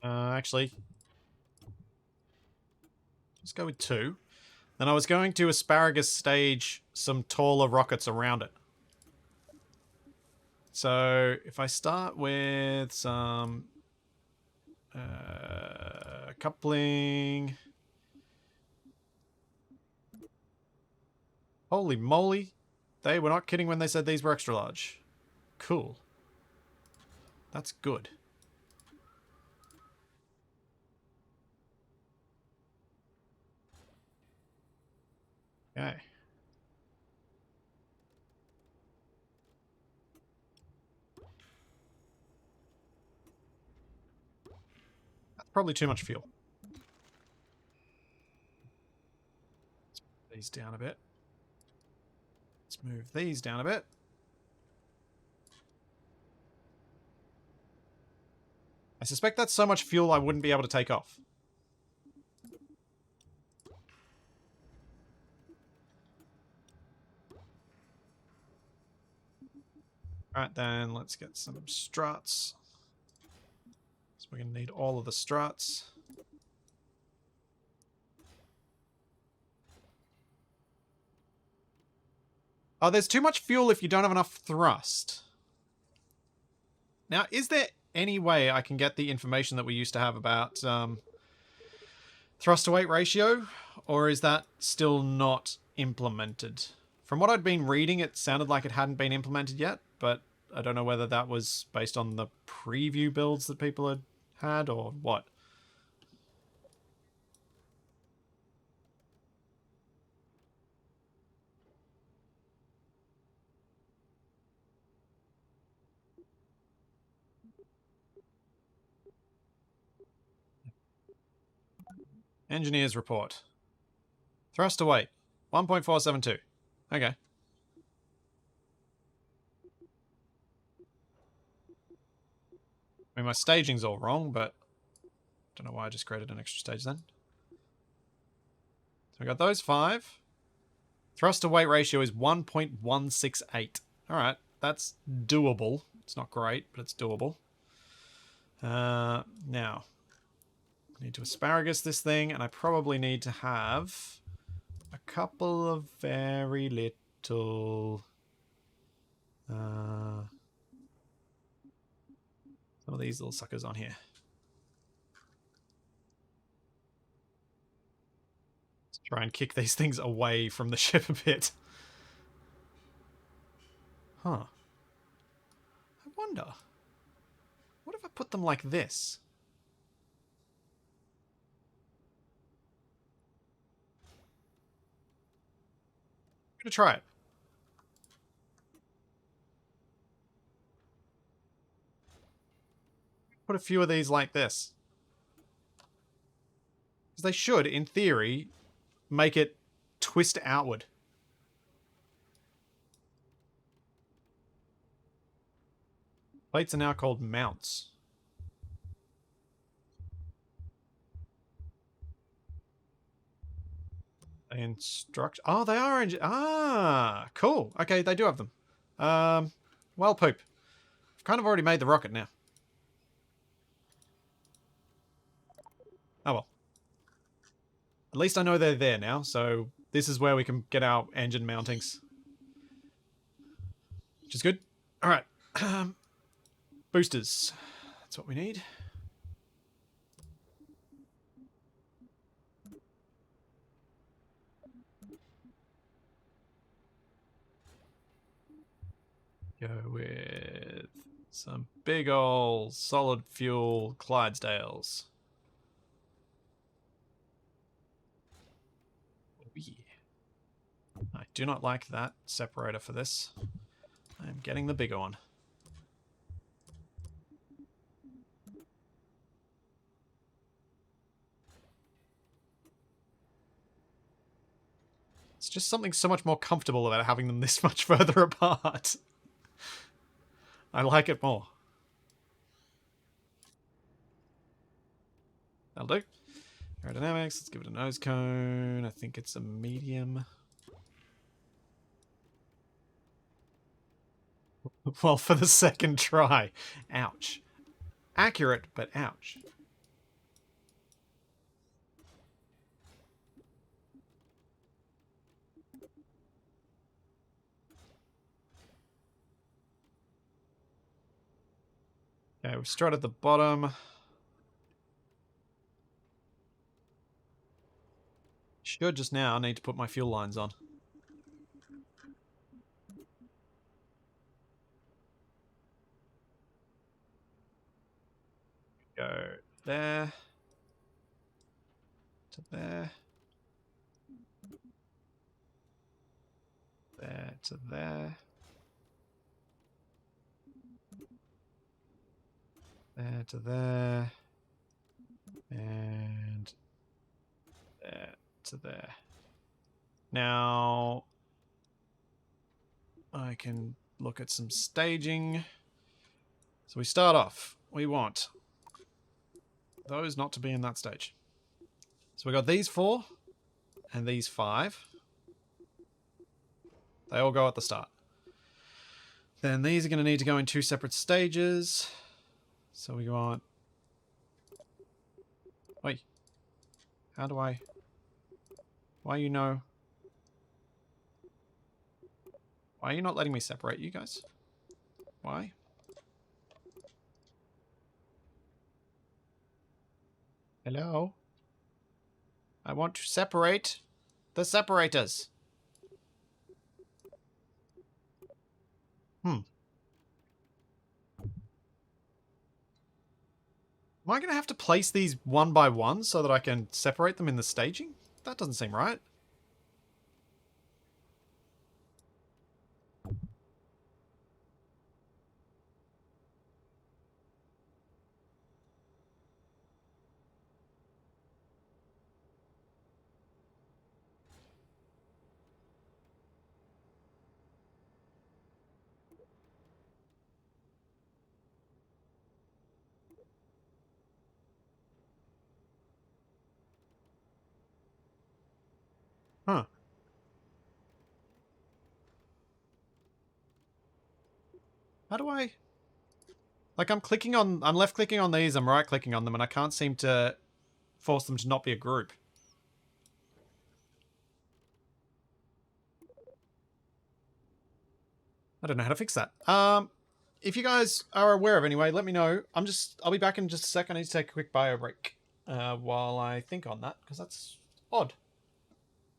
Actually, let's go with 2. Then I was going to asparagus stage some taller rockets around it. So if I start with some coupling. Holy moly. They were not kidding when they said these were extra large. Cool. That's good. Okay. That's probably too much fuel. Let's move these down a bit. Let's move these down a bit. I suspect that's so much fuel I wouldn't be able to take off. Alright then, let's get some struts. So we're going to need all of the struts. Oh, there's too much fuel if you don't have enough thrust. Now, is there any way I can get the information that we used to have about thrust to weight ratio? Or is that still not implemented? From what I'd been reading, it sounded like it hadn't been implemented yet, but I don't know whether that was based on the preview builds that people had or what. Engineers report. Thrust to weight. 1.472. Okay. I mean, my staging's all wrong, but don't know why I just created an extra stage then. So we got those 5. Thrust to weight ratio is 1.168. Alright, that's doable. It's not great, but it's doable. Now, I need to asparagus this thing, and I probably need to have a couple of very little... some of these little suckers on here. Let's try and kick these things away from the ship a bit. Huh. I wonder. What if I put them like this? I'm going to try it. Put a few of these like this. Because they should, in theory, make it twist outward. Plates are now called mounts. Instruct. Oh, they are. Ah, cool. Okay, they do have them. Well, poop. I've kind of already made the rocket now. Oh well. At least I know they're there now, so this is where we can get our engine mountings. Which is good. Alright. Boosters. That's what we need. Go with some big ol' solid fuel Clydesdales. Oh, yeah. I do not like that separator for this. I am getting the bigger one. It's just something so much more comfortable about having them this much further apart. I like it more. That'll do. Aerodynamics, let's give it a nose cone. I think it's a medium. Well, for the second try. Ouch. Accurate, but ouch. Okay, we've strut at the bottom. Should just now need to put my fuel lines on. Go there. To there. There to there. There to there. And there to there. Now I can look at some staging. So we start off. We want those not to be in that stage. So we got these 4 and these 5. They all go at the start. Then these are going to need to go in 2 separate stages. So we want... Wait. How do I... Why you know... Why are you not letting me separate you guys? Why? Hello? I want to separate the separators. Am I going to have to place these one by one so that I can separate them in the staging? That doesn't seem right. How do I... Like, I'm left clicking on these, I'm right clicking on them, and I can't seem to force them to not be a group. I don't know how to fix that. If you guys are aware of anyway, let me know. I'll be back in just a sec. I need to take a quick bio break while I think on that, because that's odd.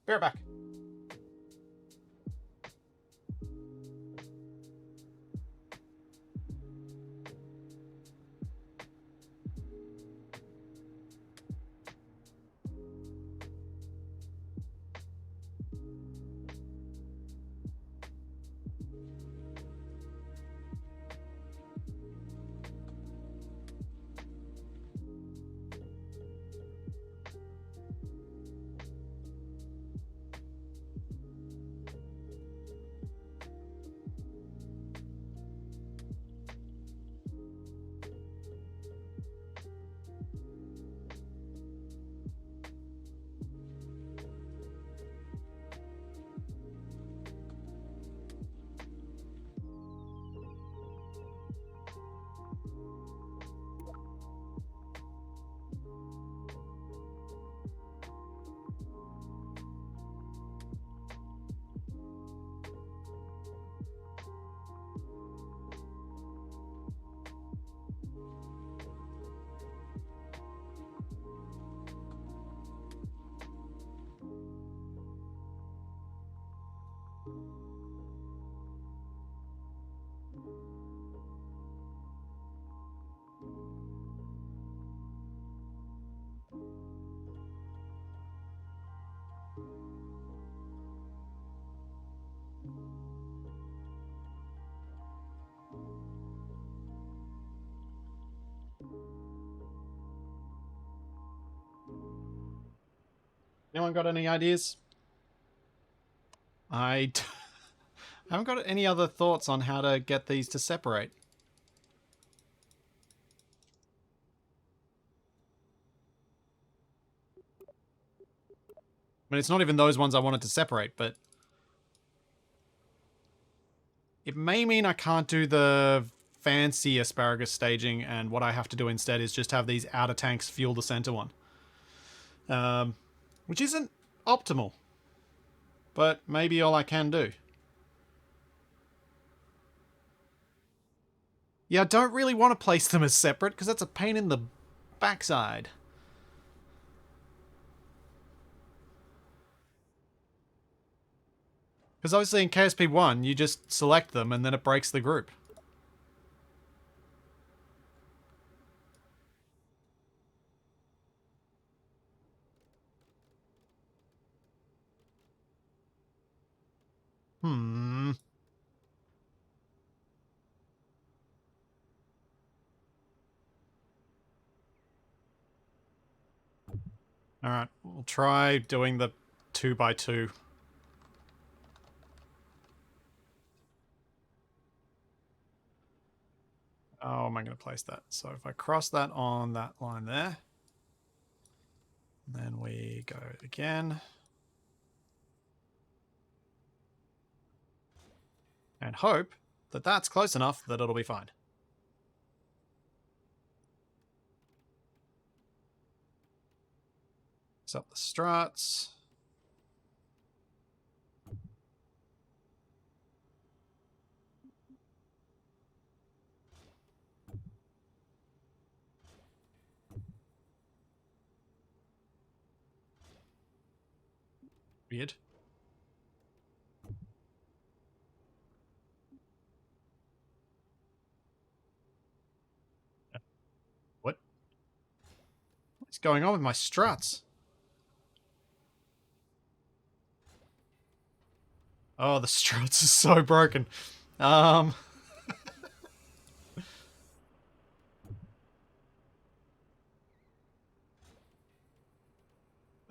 Be right back. Anyone got any ideas? I haven't got any other thoughts on how to get these to separate. I mean, it's not even those ones I wanted to separate, but it may mean I can't do the fancy asparagus staging, and what I have to do instead is just have these outer tanks fuel the center one. Which isn't optimal, but maybe all I can do. Yeah, I don't really want to place them as separate, because that's a pain in the backside. Because obviously in KSP1, you just select them and then it breaks the group. Alright, we'll try doing the 2x2. How am I going to place that? So if I cross that on that line there, then we go again. And hope that that's close enough that it'll be fine. Mix up the struts. Weird. What? What's going on with my struts? Oh, the struts are so broken. The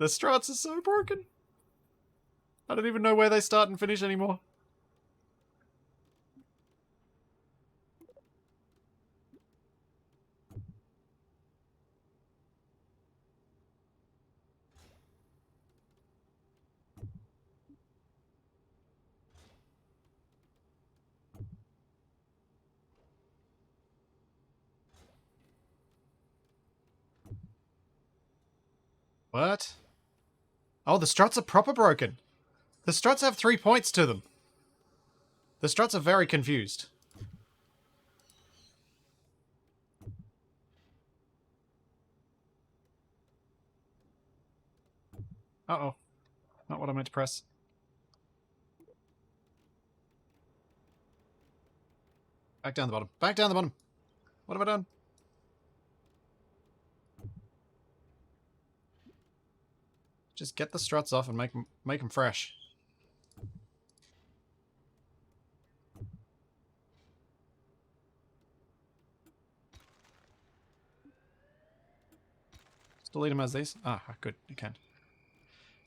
struts are so broken. I don't even know where they start and finish anymore. What? Oh, the struts are proper broken. The struts have 3 points to them. The struts are very confused. Uh-oh. Not what I meant to press. Back down the bottom. Back down the bottom. What have I done? Just get the struts off and make them fresh. Just delete them as these. Ah, good. You can.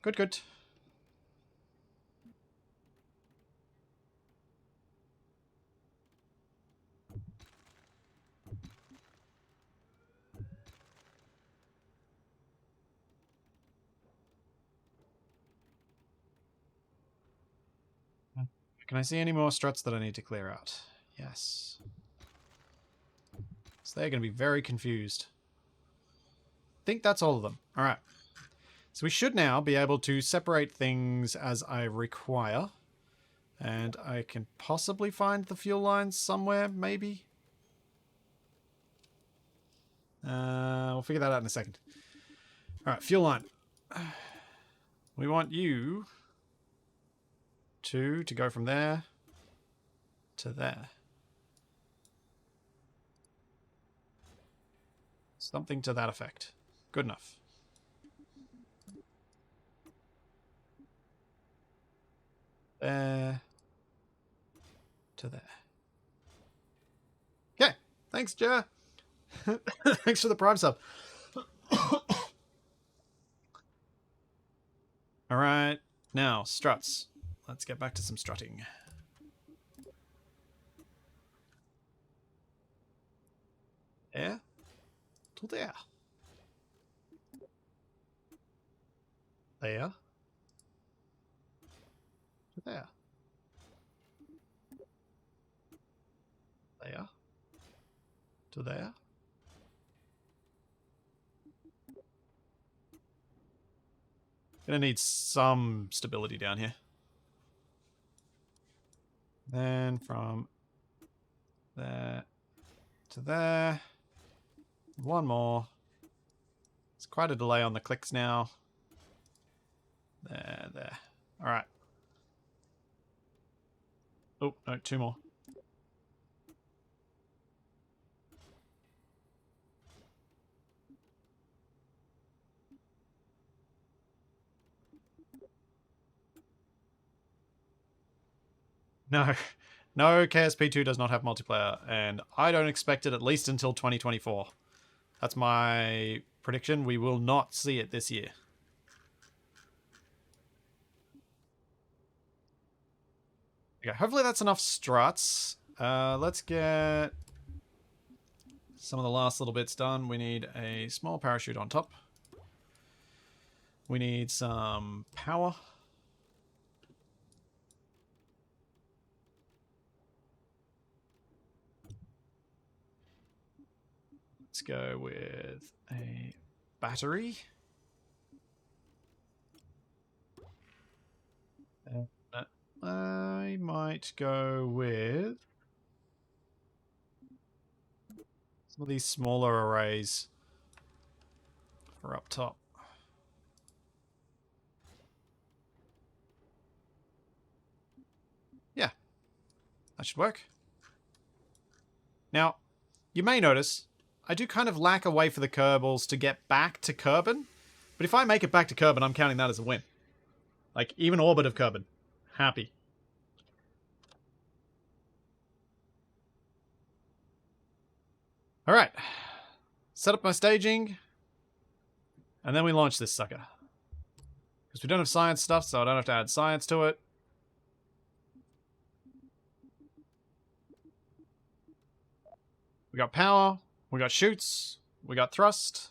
Good, good. Can I see any more struts that I need to clear out? Yes. So they're going to be very confused. I think that's all of them. All right. So we should now be able to separate things as I require. And I can possibly find the fuel lines somewhere, maybe. We'll figure that out in a second. All right, fuel line. We want you to go from there to there. Something to that effect. Good enough. There to there. Okay. Thanks, Jer. Thanks for the Prime sub. Alright. Now, struts. Let's get back to some strutting. There to there. There to there. There to there. Gonna need some stability down here. Then from there to there. One more. It's quite a delay on the clicks now. There. Alright. Oh, no, 2 more. No. No, KSP2 does not have multiplayer, and I don't expect it at least until 2024. That's my prediction. We will not see it this year. Okay, hopefully that's enough struts. Let's get some of the last little bits done. We need a small parachute on top. We need some power. Let's go with a battery. I might go with some of these smaller arrays for up top. Yeah, that should work. Now, you may notice I do kind of lack a way for the Kerbals to get back to Kerbin, but if I make it back to Kerbin, I'm counting that as a win. Like, even orbit of Kerbin. Happy. Alright. Set up my staging. And then we launch this sucker. Because we don't have science stuff, so I don't have to add science to it. We got power. We got shoots. We got thrust.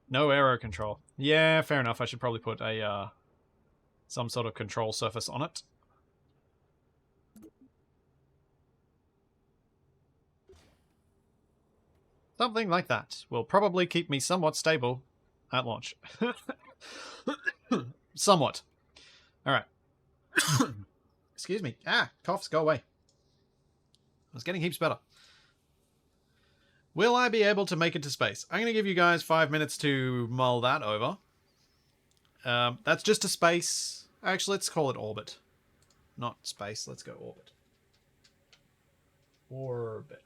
No aero control. Yeah, fair enough. I should probably put a some sort of control surface on it. Something like that will probably keep me somewhat stable at launch. Somewhat. Alright. Excuse me. Coughs, go away. I was getting heaps better. Will I be able to make it to space? I'm going to give you guys 5 minutes to mull that over. That's just a space. Actually, let's call it orbit. Not space. Let's go orbit. Orbit.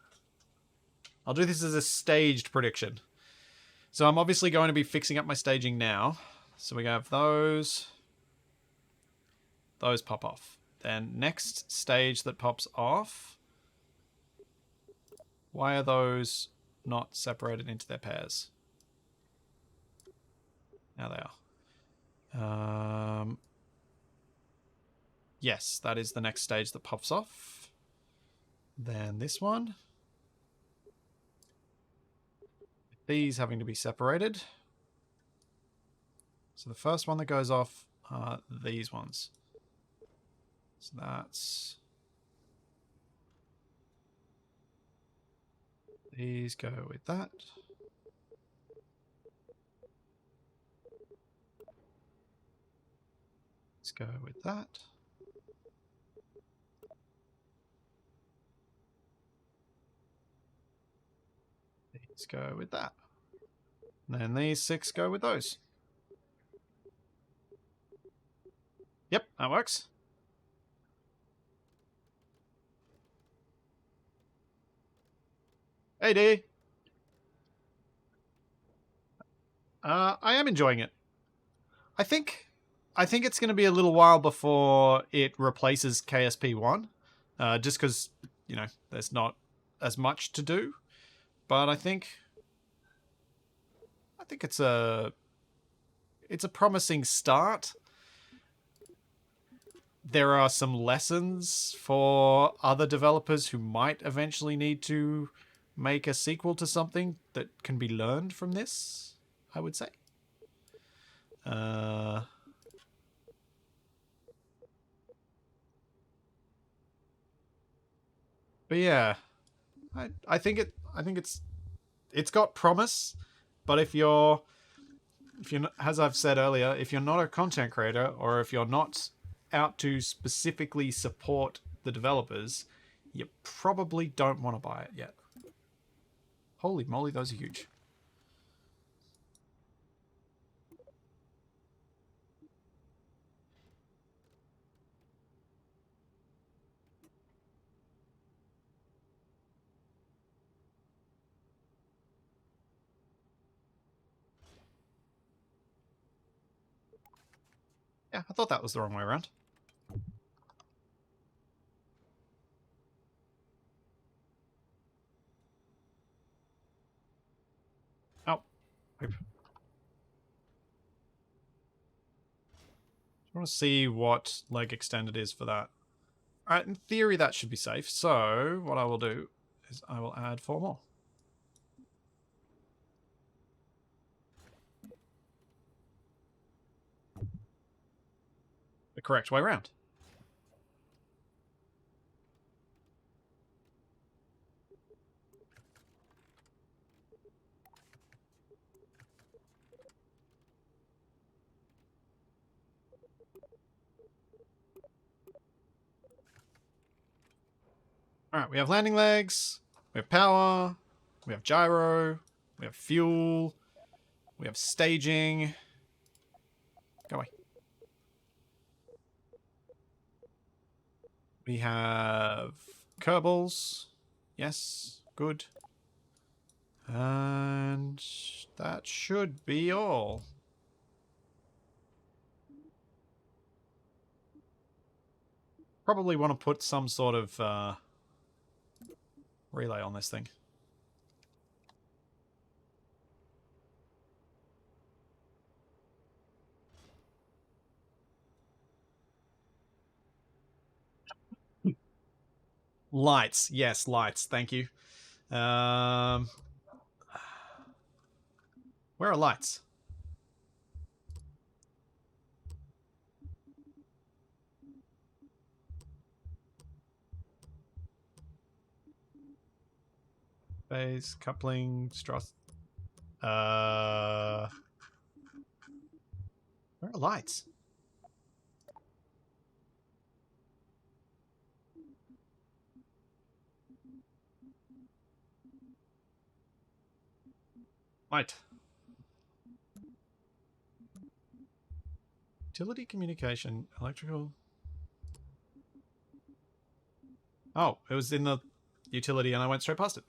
I'll do this as a staged prediction. So I'm obviously going to be fixing up my staging now. So we have those. Those pop off. Then next stage that pops off. Why are those not separated into their pairs? Now they are. Yes, that is the next stage that pops off. Then this one. These having to be separated. So the first one that goes off are these ones. So that's... These go with that. Let's go with that. These go with that. And then these 6 go with those. Yep, that works. Hey, D. I am enjoying it. I think it's going to be a little while before it replaces KSP1, just because, you know, there's not as much to do. But I think it's a promising start. There are some lessons for other developers who might eventually need to make a sequel to something that can be learned from this, I would say. But yeah, I think it's got promise, but if you're as I've said earlier, if you're not a content creator or if you're not out to specifically support the developers, you probably don't want to buy it yet. Holy moly, those are huge. Yeah, I thought that was the wrong way around. Oh. I want to see what leg extend it is for that. Alright, in theory that should be safe. So, what I will do is I will add 4 more. The correct way around. Alright, we have landing legs, we have power, we have gyro, we have fuel, we have staging. Go away. We have Kerbals. Yes, good. And that should be all. Probably want to put some sort of relay on this thing. Lights. Yes, lights. Thank you. Where are lights? Phase, coupling, straws. Where are lights? Light. Utility, communication, electrical. Oh, it was in the utility and I went straight past it.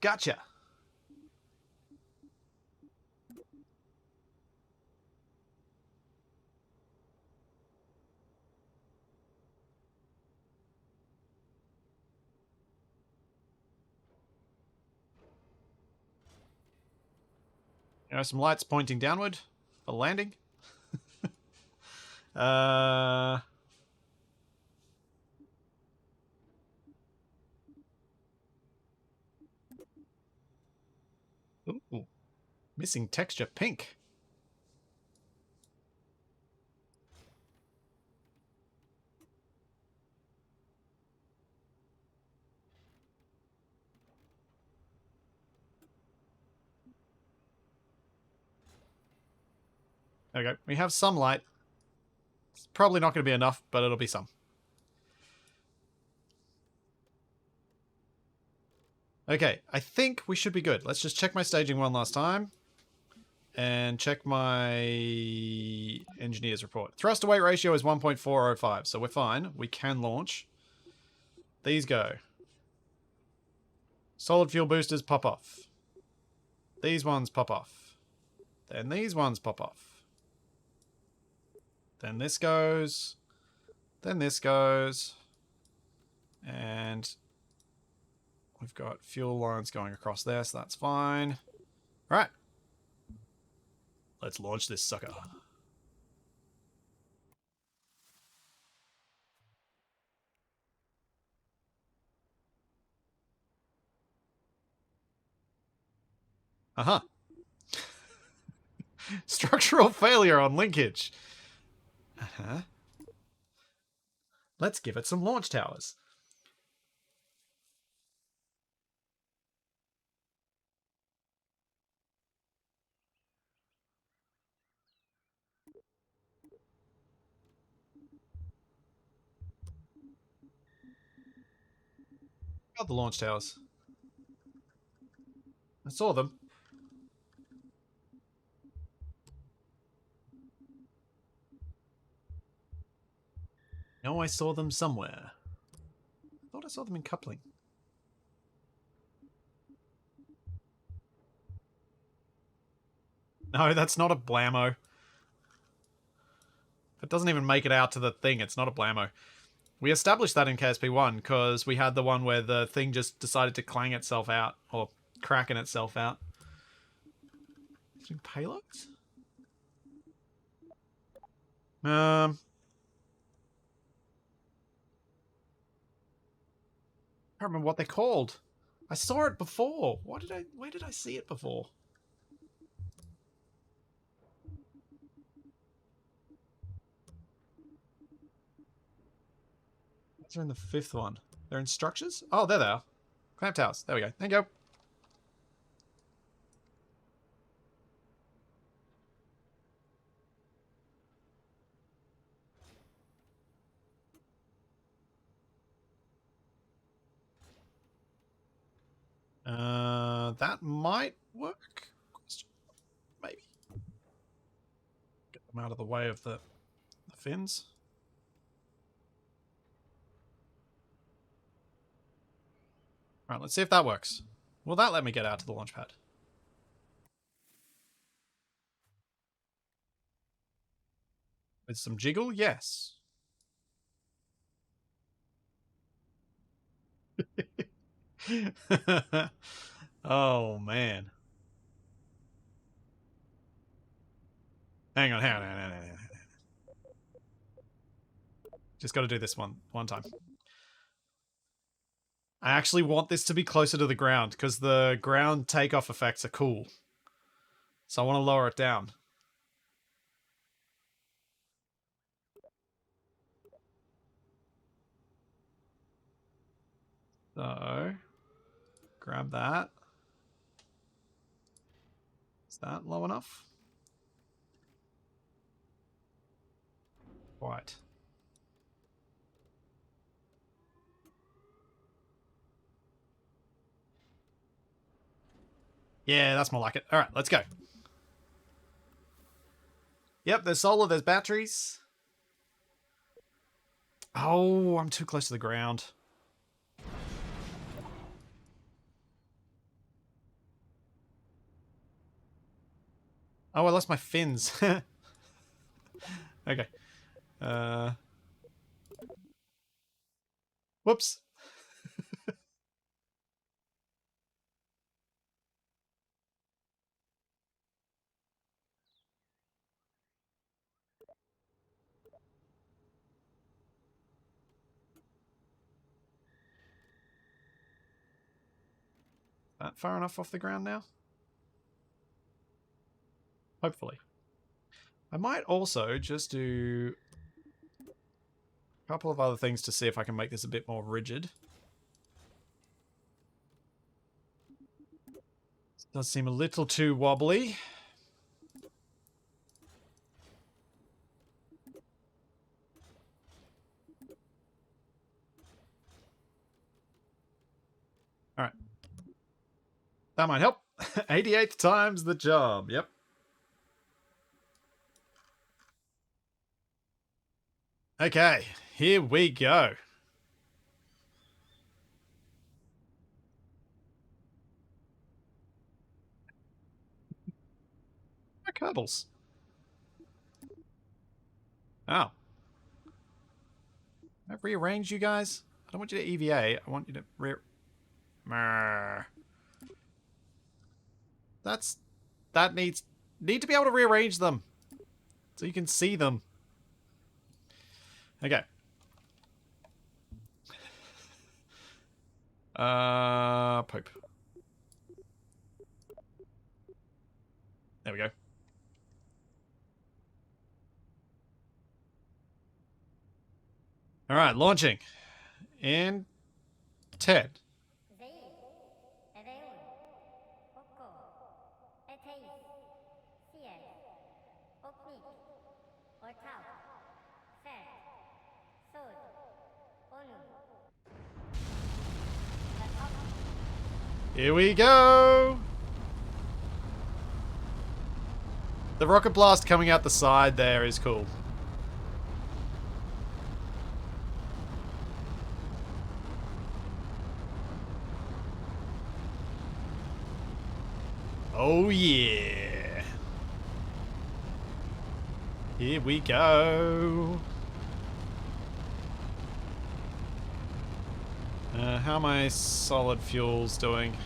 Gotcha. There are some lights pointing downward for landing. uh... Ooh. Missing texture pink. There we go. We have some light. It's probably not going to be enough, but it'll be some. Okay, I think we should be good. Let's just check my staging one last time. And check my engineer's report. Thrust to weight ratio is 1.405, so we're fine. We can launch. These go. Solid fuel boosters pop off. These ones pop off. Then these ones pop off. Then this goes. Then this goes. And we've got fuel lines going across there, so that's fine. All right. Let's launch this sucker. Uh-huh. Structural failure on linkage. Uh-huh. Let's give it some launch towers. Got the launch towers. I saw them. No, I saw them somewhere. I thought I saw them in coupling. No, that's not a blammo. It doesn't even make it out to the thing. It's not a blammo. We established that in KSP1 because we had the one where the thing just decided to clang itself out or cracken itself out. Payloads? I can't remember what they're called. I saw it before. Where did I see it before? They're in the fifth one. They're in structures? Oh, there they are. Clamp towers. There we go. There you go. That might work. Maybe. Get them out of the way of the fins. Alright, let's see if that works. Will that let me get out to the launch pad? With some jiggle? Yes. Oh, man. Hang on. Just got to do this one time. I actually want this to be closer to the ground because the ground takeoff effects are cool. So I want to lower it down. So, grab that. that low enough? Quite. Yeah, that's more like it. All right, let's go. Yep, there's solar, there's batteries. Oh, I'm too close to the ground. Oh, I lost my fins. Okay. Whoops. Far enough off the ground now? Hopefully. I might also just do a couple of other things to see if I can make this a bit more rigid. It does seem a little too wobbly. All right. That might help. 88th time's the job. Yep. Okay, here we go. Kerbals. Oh. I've rearranged you guys. I don't want you to EVA. I want you to That need to be able to rearrange them so you can see them. Okay. Pope. There we go. All right, launching in 10. Here we go. The rocket blast coming out the side there is cool. Oh yeah. Here we go. How are my solid fuels doing?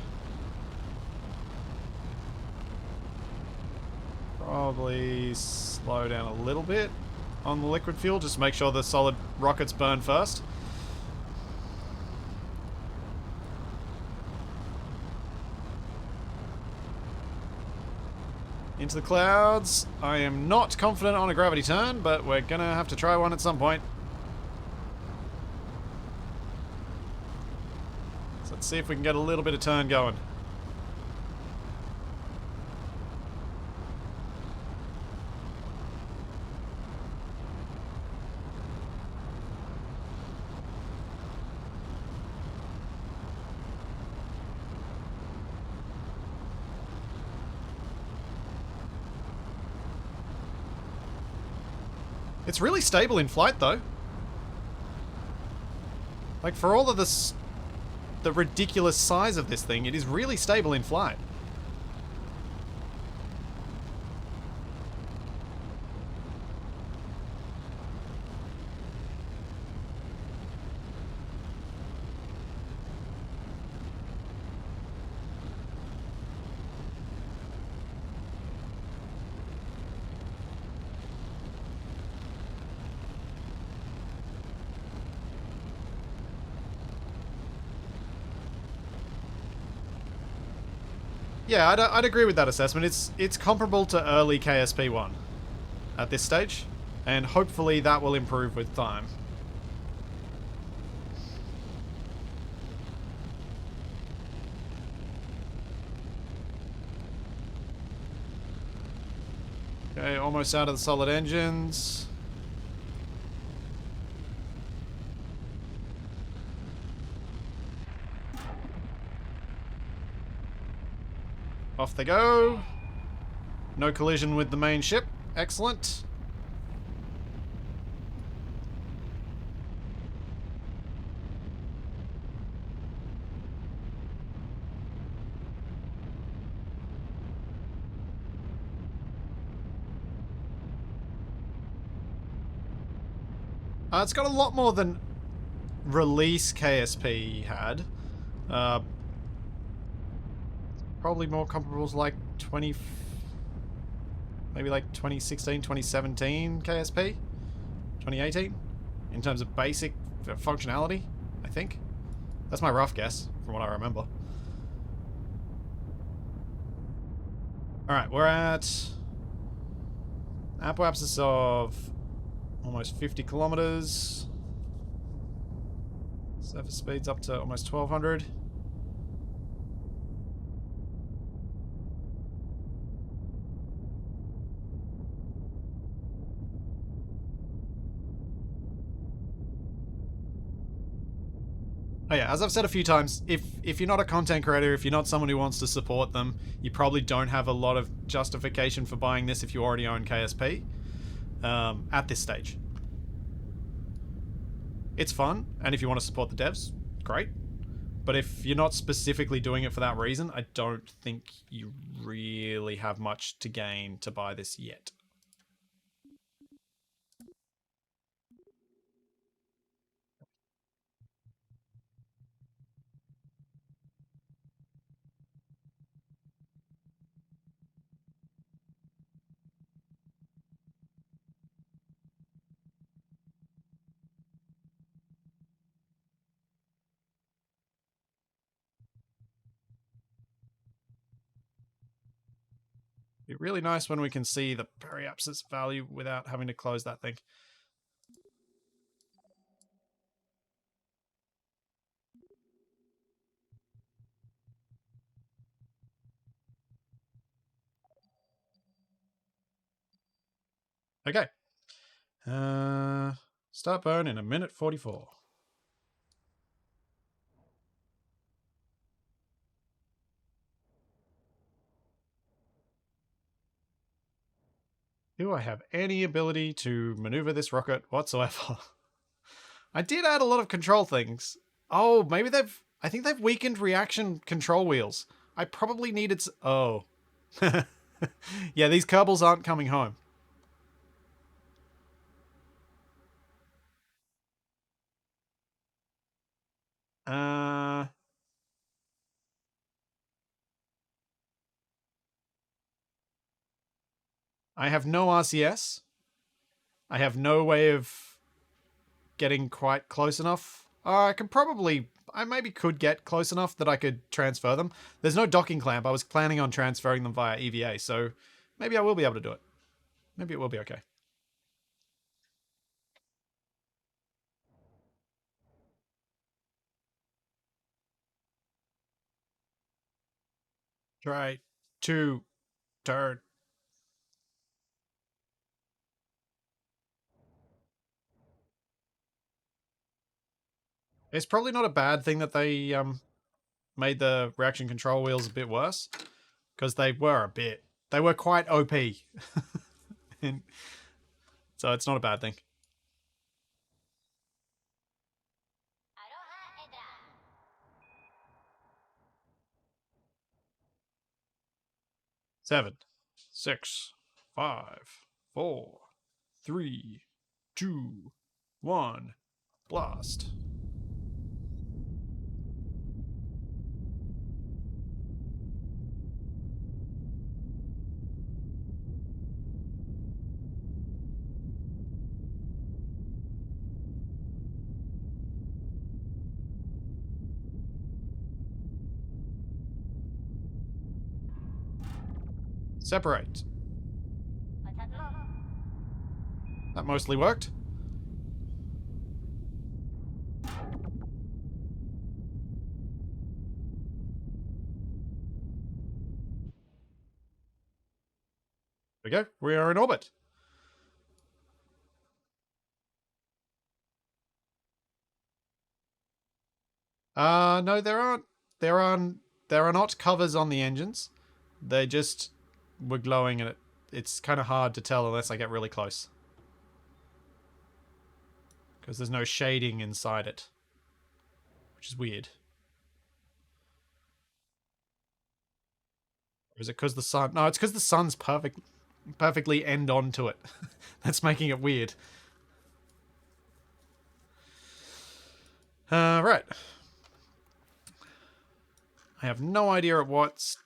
Probably slow down a little bit on the liquid fuel, just to make sure the solid rockets burn first. Into the clouds. I am not confident on a gravity turn, but we're gonna have to try one at some point. So let's see if we can get a little bit of turn going. It's really stable in flight, though. Like, for all of this, the ridiculous size of this thing, it is really stable in flight. Yeah, I'd agree with that assessment. It's comparable to early KSP1 at this stage, and hopefully that will improve with time. Okay, almost out of the solid engines. Off they go. No collision with the main ship. Excellent. It's got a lot more than release KSP had. Probably more comparables like 20... maybe like 2016, 2017 KSP? 2018? In terms of basic functionality, I think. That's my rough guess, from what I remember. Alright, we're at apoapsis of almost 50 kilometers. Surface speed's up to almost 1200. Oh yeah, as I've said a few times, if you're not a content creator, if you're not someone who wants to support them, you probably don't have a lot of justification for buying this if you already own KSP at this stage. It's fun, and if you want to support the devs, great. But if you're not specifically doing it for that reason, I don't think you really have much to gain to buy this yet. Be really nice when we can see the periapsis value without having to close that thing. Okay. Start burn in 1:44. Do I have any ability to maneuver this rocket whatsoever? I did add a lot of control things. Oh, maybe they've... I think they've weakened reaction control wheels. I probably needed... Oh. Yeah, these Kerbals aren't coming home. I have no RCS. I have no way of getting quite close enough. I can probably... I maybe could get close enough that I could transfer them. There's no docking clamp. I was planning on transferring them via EVA, so maybe I will be able to do it. Maybe it will be okay. Try to turn. It's probably not a bad thing that they made the reaction control wheels a bit worse, because they were quite OP. And so it's not a bad thing. Seven, 6, 5, 4, 3, 2, 1, blast. Separate. That mostly worked. we go. We are in orbit. No, there aren't there are not covers on the engines. They just were glowing, and it's kind of hard to tell unless I get really close because there's no shading inside it, which is weird. Or is it because the sun? No, it's because the sun's perfectly end onto it. That's making it weird. Right. I have no idea at what's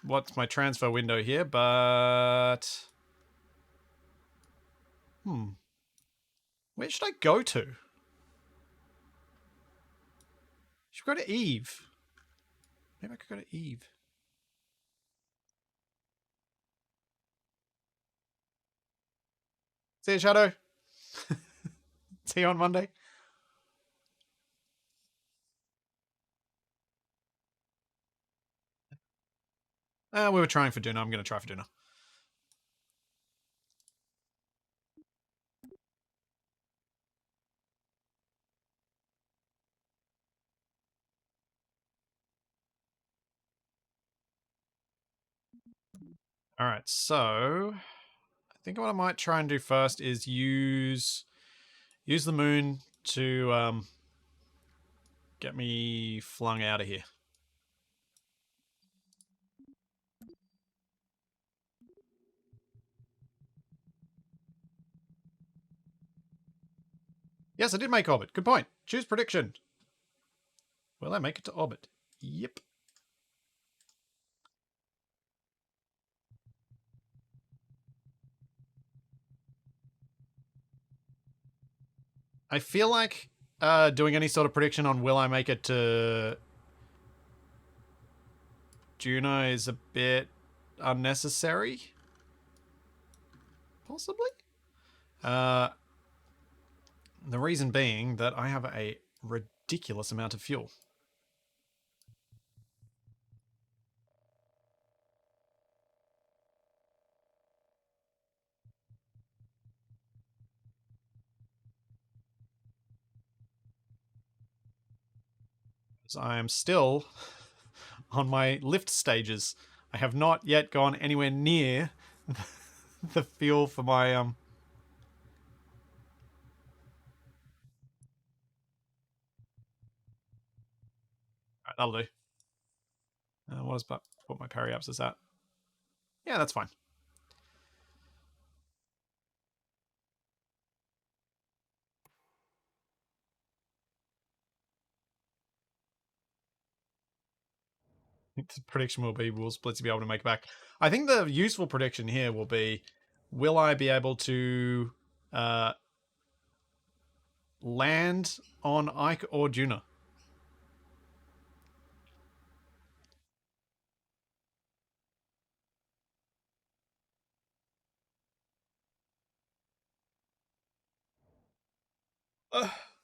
my transfer window here, but where should I go to? Should we go to Eve? Maybe I could go to Eve. See you, Shadow. See you on Monday. We were trying for dinner. I'm going to try for dinner. All right, so I think what I might try and do first is use the moon to get me flung out of here. Yes, I did make orbit. Good point. Choose prediction. Will I make it to orbit? Yep. I feel like doing any sort of prediction on will I make it to Juno is a bit unnecessary. Possibly. Uh, the reason being that I have a ridiculous amount of fuel. So I am still on my lift stages. I have not yet gone anywhere near the fuel for my Right, that'll do. What my parry ups is at? Yeah, that's fine. I think the prediction will be will Splitsy be able to make it back. I think the useful prediction here will be will I be able to uh, land on Ike or Juna?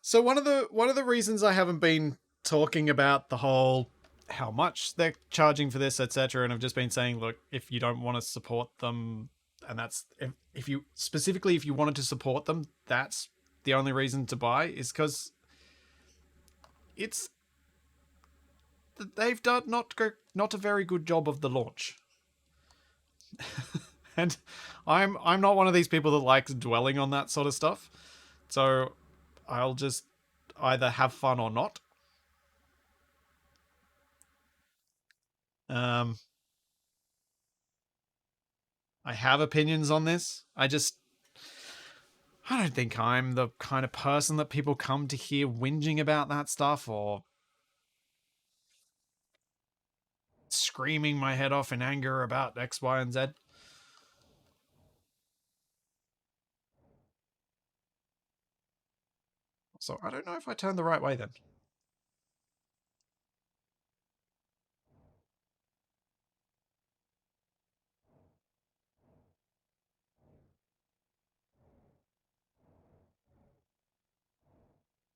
So one of the reasons I haven't been talking about the whole how much they're charging for this, etc., and I've just been saying, look, if you don't want to support them, and that's if you specifically if you wanted to support them, that's the only reason to buy is because it's they've done not a very good job of the launch. And I'm not one of these people that likes dwelling on that sort of stuff. So I'll just either have fun or not. Um, I have opinions on this. I don't think I'm the kind of person that people come to hear whinging about that stuff or screaming my head off in anger about X, Y, and Z. So I don't know if I turned the right way then.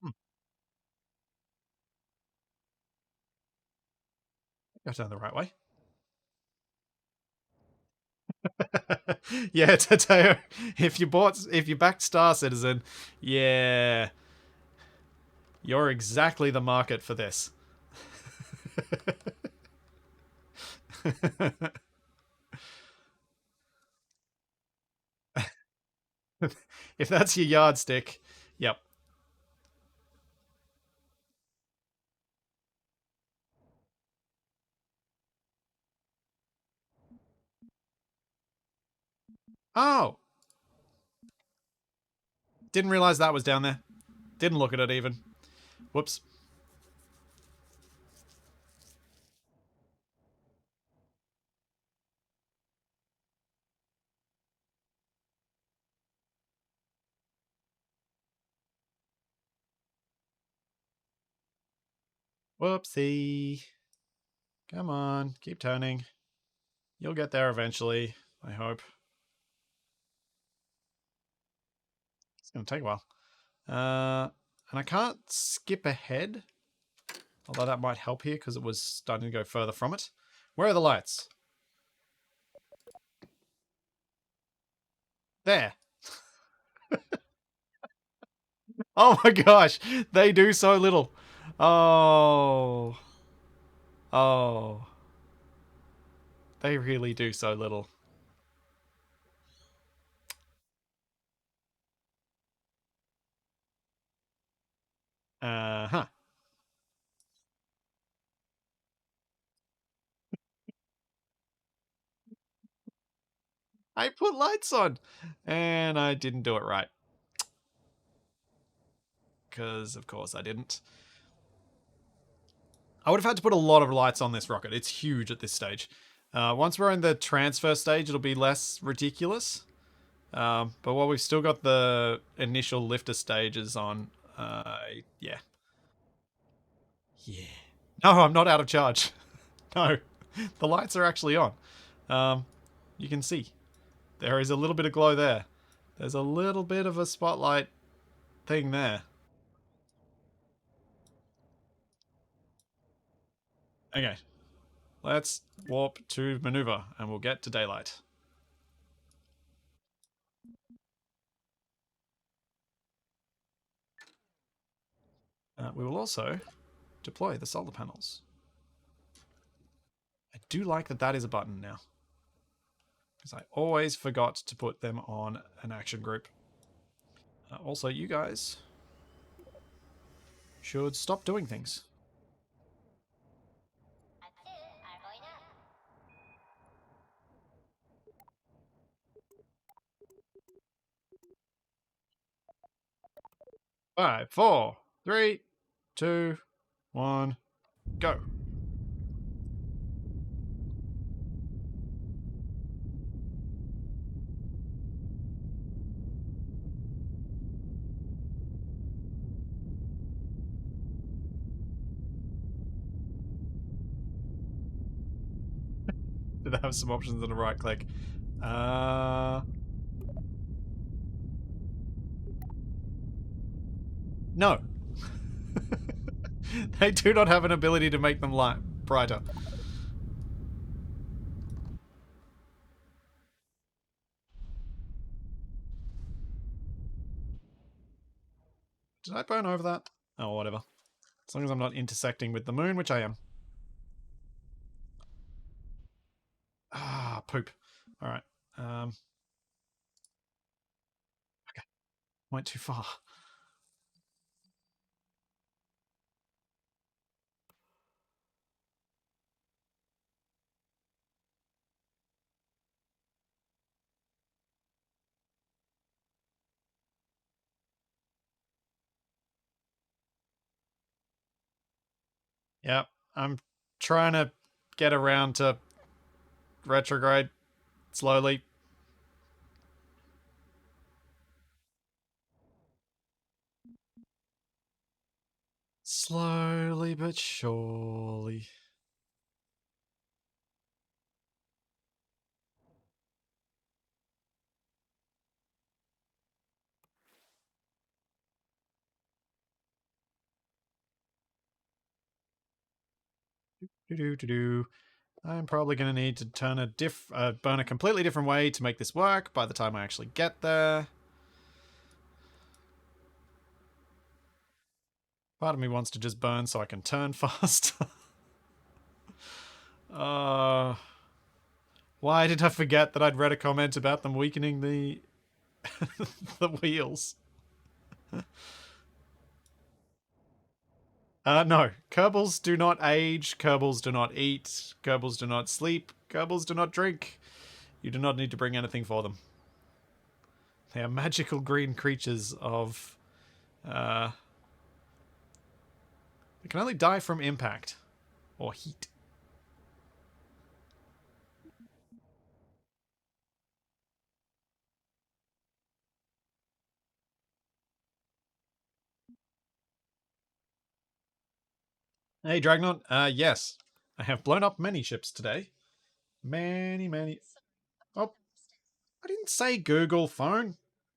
Hmm, I turned the right way. Yeah, Tateo. If you backed Star Citizen, yeah, you're exactly the market for this. If that's your yardstick, yep. Oh, didn't realize that was down there. Didn't look at it even. Whoops. Whoopsie. Come on, keep turning. You'll get there eventually, I hope. It's going to take a while. And I can't skip ahead, although that might help here because it was starting to go further from it. Where are the lights? There. Oh my gosh, they do so little. Oh. Oh. They really do so little. Uh-huh. I put lights on and I didn't do it right. Because, of course, I didn't. I would have had to put a lot of lights on this rocket. It's huge at this stage. Once we're in the transfer stage, it'll be less ridiculous. But while we've still got the initial lifter stages on, yeah. Yeah. No, I'm not out of charge. No, the lights are actually on. Um, you can see there is a little bit of glow there. There's a little bit of a spotlight thing there. Okay, let's warp to maneuver and we'll get to daylight. We will also deploy the solar panels. I do like that that is a button now, because I always forgot to put them on an action group. Also, you guys should stop doing things. 5, 4, 3, 2, 1, go. Did I have some options and a right click? Uh, no. They do not have an ability to make them light brighter. Did I burn over that? Oh, whatever. As long as I'm not intersecting with the moon, which I am. Ah, poop. All right. Um, went too far. Yep. I'm trying to get around to retrograde slowly. Slowly but surely. Do do do do. I'm probably going to need to turn burn a completely different way to make this work by the time I actually get there. Part of me wants to just burn so I can turn fast. uh, why did I forget that I'd read a comment about them weakening the the wheels? No. Kerbals do not age. Kerbals do not eat. Kerbals do not sleep. Kerbals do not drink. You do not need to bring anything for them. They are magical green creatures of... they can only die from impact. Or heat. Hey, Dragnon. Yes. I have blown up many ships today. Many, many... Oh, I didn't say Google phone.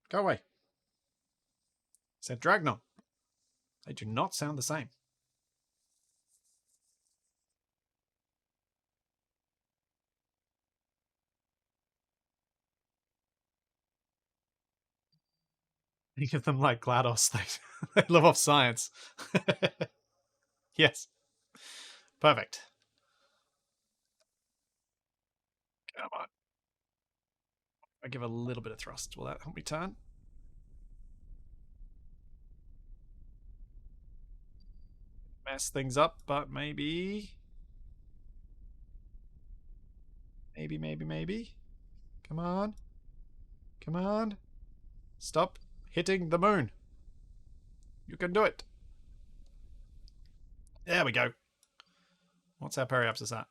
Go away. I said Dragnon. They do not sound the same. Think of them like GLaDOS. They live off science. Yes. Perfect. Come on. I give a little bit of thrust. Will that help me turn? Mess things up, but maybe... Maybe. Come on. Come on. Stop hitting the moon. You can do it. There we go. What's our periapsis at?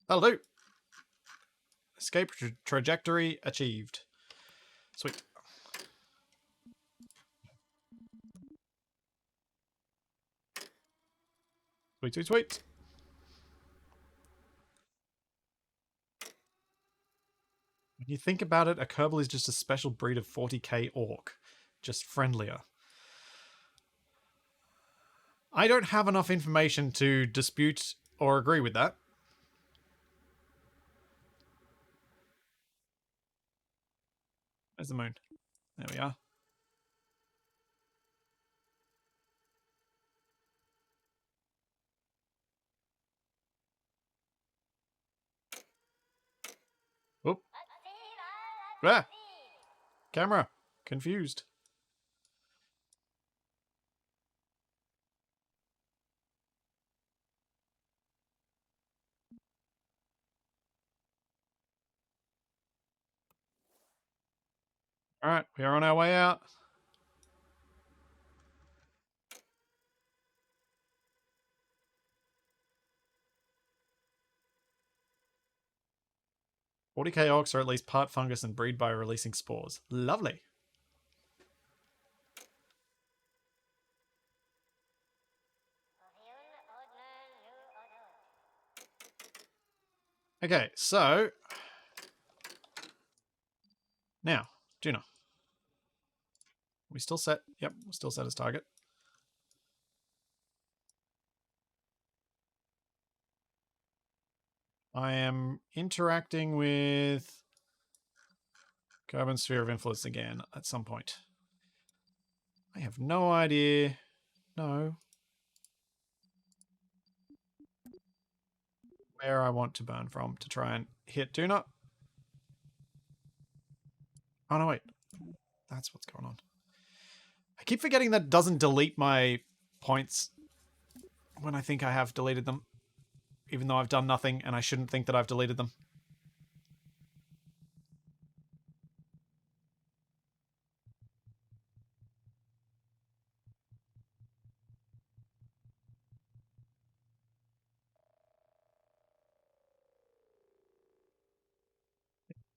That'll do. Escape trajectory achieved. Sweet. Sweet. When you think about it, a Kerbal is just a special breed of 40k orc. Just friendlier. I don't have enough information to dispute or agree with that. Where's the moon? There we are. Oop. Ah! Camera. Confused. Alright, we are on our way out. "40k orcs are at least part fungus and breed by releasing spores." Lovely. Okay, so... Now, Juno. We still set... Yep, we're still set as target. I am interacting with Carbon Sphere of Influence again at some point. I have no idea. No. Where I want to burn from to try and hit Tuna. Oh, no, wait. That's what's going on. I keep forgetting that doesn't delete my points when I think I have deleted them. Even though I've done nothing and I shouldn't think that I've deleted them.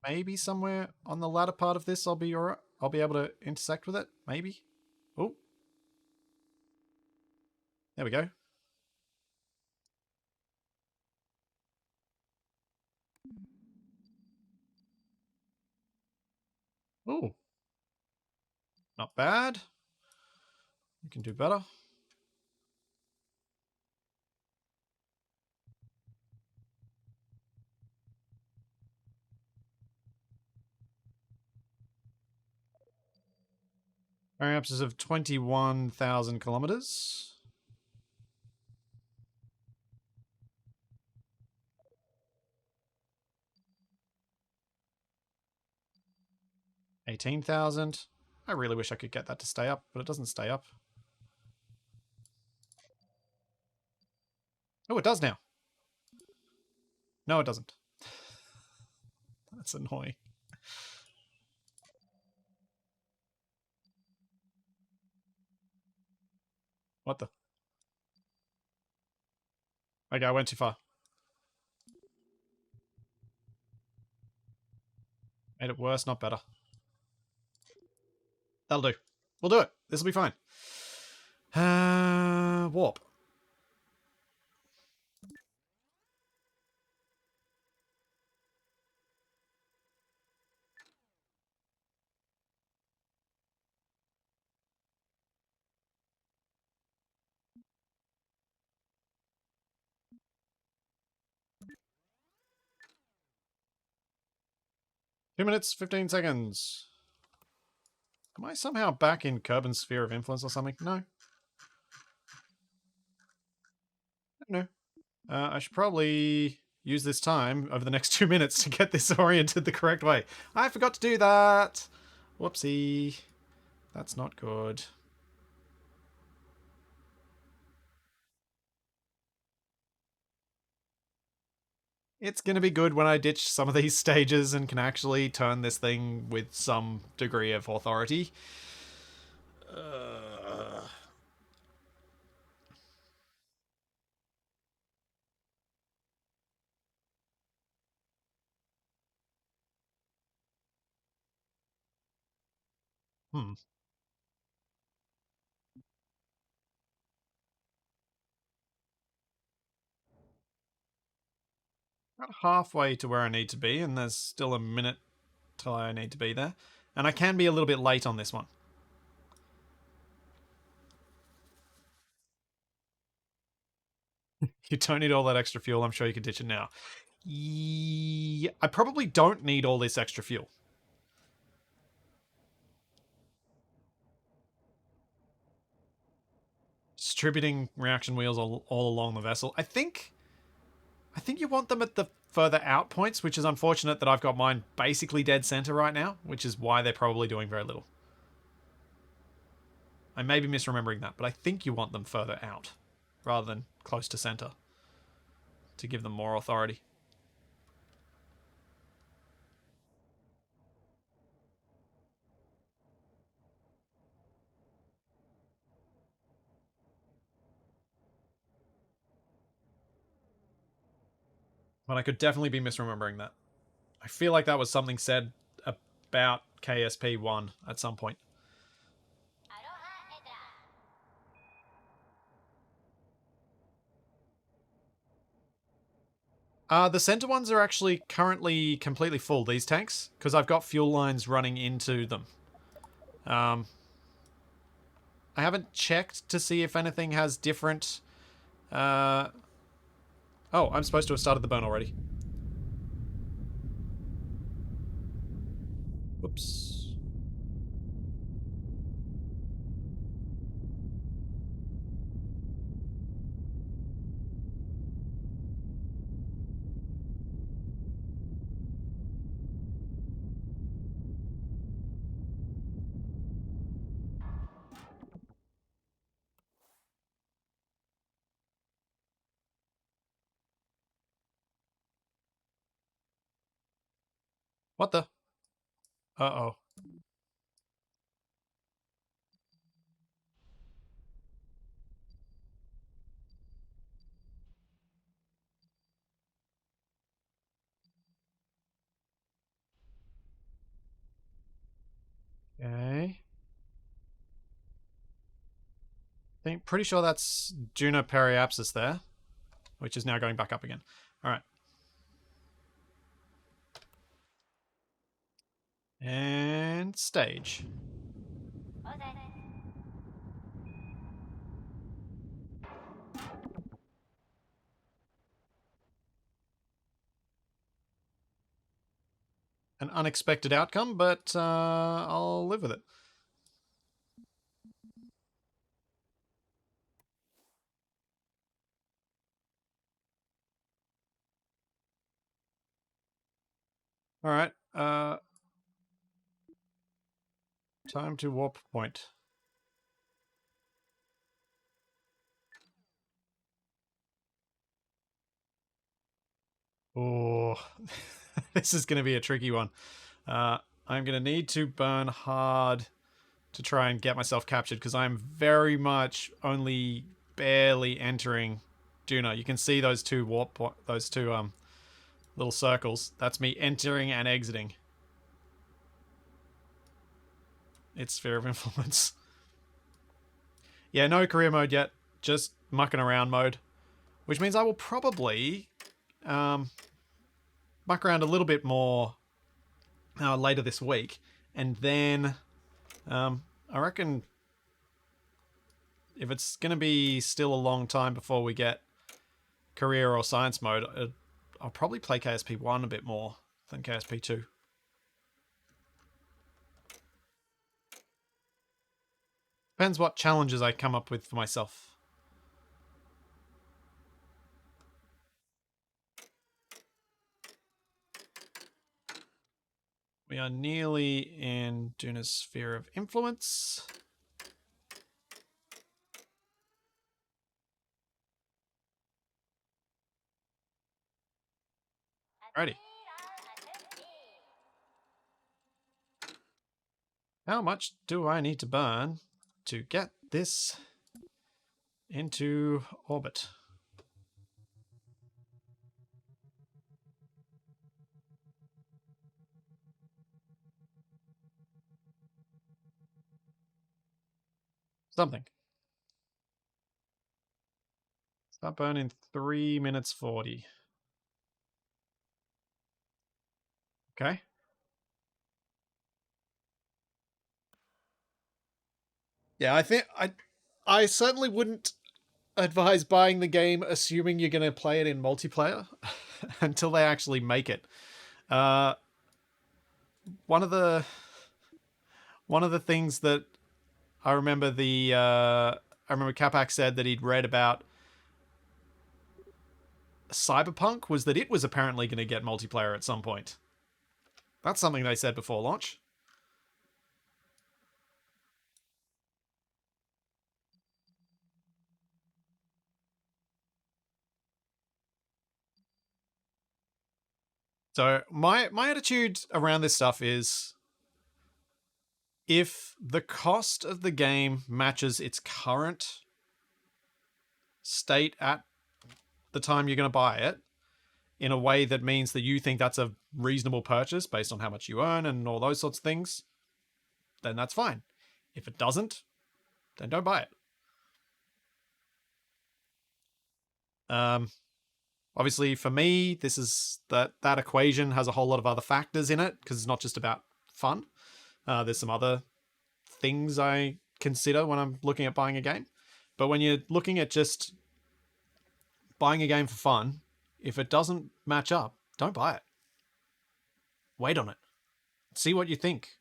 Maybe somewhere on the latter part of this I'll be alright. I'll be able to intersect with it. Maybe. Oh. There we go. Oh. Not bad. We can do better. Periapsis of 21,000 kilometers. $18,000. I really wish I could get that to stay up, but it doesn't stay up. Oh, it does now. No, it doesn't. That's annoying. What the? Okay, I went too far. Made it worse, not better. That'll do. We'll do it. This will be fine. Warp. Two minutes, 15 seconds. Am I somehow back in Kerbin's sphere of influence or something? No. No. I should probably use this time over the next 2 minutes to get this oriented the correct way. I forgot to do that. Whoopsie. That's not good. It's going to be good when I ditch some of these stages and can actually turn this thing with some degree of authority. Hmm. About halfway to where I need to be, and there's still a minute till I need to be there. And I can be a little bit late on this one. You don't need all that extra fuel. I'm sure you can ditch it now. Yeah, I probably don't need all this extra fuel. Distributing reaction wheels all along the vessel. I think you want them at the further out points, which is unfortunate that I've got mine basically dead center right now, which is why they're probably doing very little. I may be misremembering that, but I think you want them further out rather than close to center to give them more authority. But I could definitely be misremembering that. I feel like that was something said about KSP1 at some point. The center ones are actually currently completely full, these tanks, because I've got fuel lines running into them. I haven't checked to see if anything has different... Oh, I'm supposed to have started the burn already. Whoops. What the? Uh-oh. Okay. Pretty sure that's Juno periapsis there, which is now going back up again. All right. And stage. An unexpected outcome, but I'll live with it. All right. Time to warp point. Oh, this is going to be a tricky one. I'm going to need to burn hard to try and get myself captured because I'm very much only barely entering Duna. You can see those two those two little circles. That's me entering and exiting its sphere of influence. Yeah, no career mode yet. Just mucking around mode, which means I will probably um, muck around a little bit more later this week, and then I reckon if it's going to be still a long time before we get career or science mode, I'll probably play KSP 1 a bit more than KSP 2. Depends what challenges I come up with for myself. We are nearly in Duna's sphere of influence. Alrighty. How much do I need to burn to get this into orbit? Something. Start burning 3 minutes 40. Okay. Yeah, I certainly wouldn't advise buying the game assuming you're going to play it in multiplayer until they actually make it. Uh, one of the things that I remember I remember Capac said that he'd read about Cyberpunk was that it was apparently going to get multiplayer at some point. That's something they said before launch. So my attitude around this stuff is if the cost of the game matches its current state at the time you're going to buy it in a way that means that you think that's a reasonable purchase based on how much you earn and all those sorts of things, then that's fine. If it doesn't, then don't buy it. Um, Obviously, for me, this is that equation has a whole lot of other factors in it because it's not just about fun. There's some other things I consider when I'm looking at buying a game. But when you're looking at just buying a game for fun, if it doesn't match up, don't buy it. Wait on it. See what you think.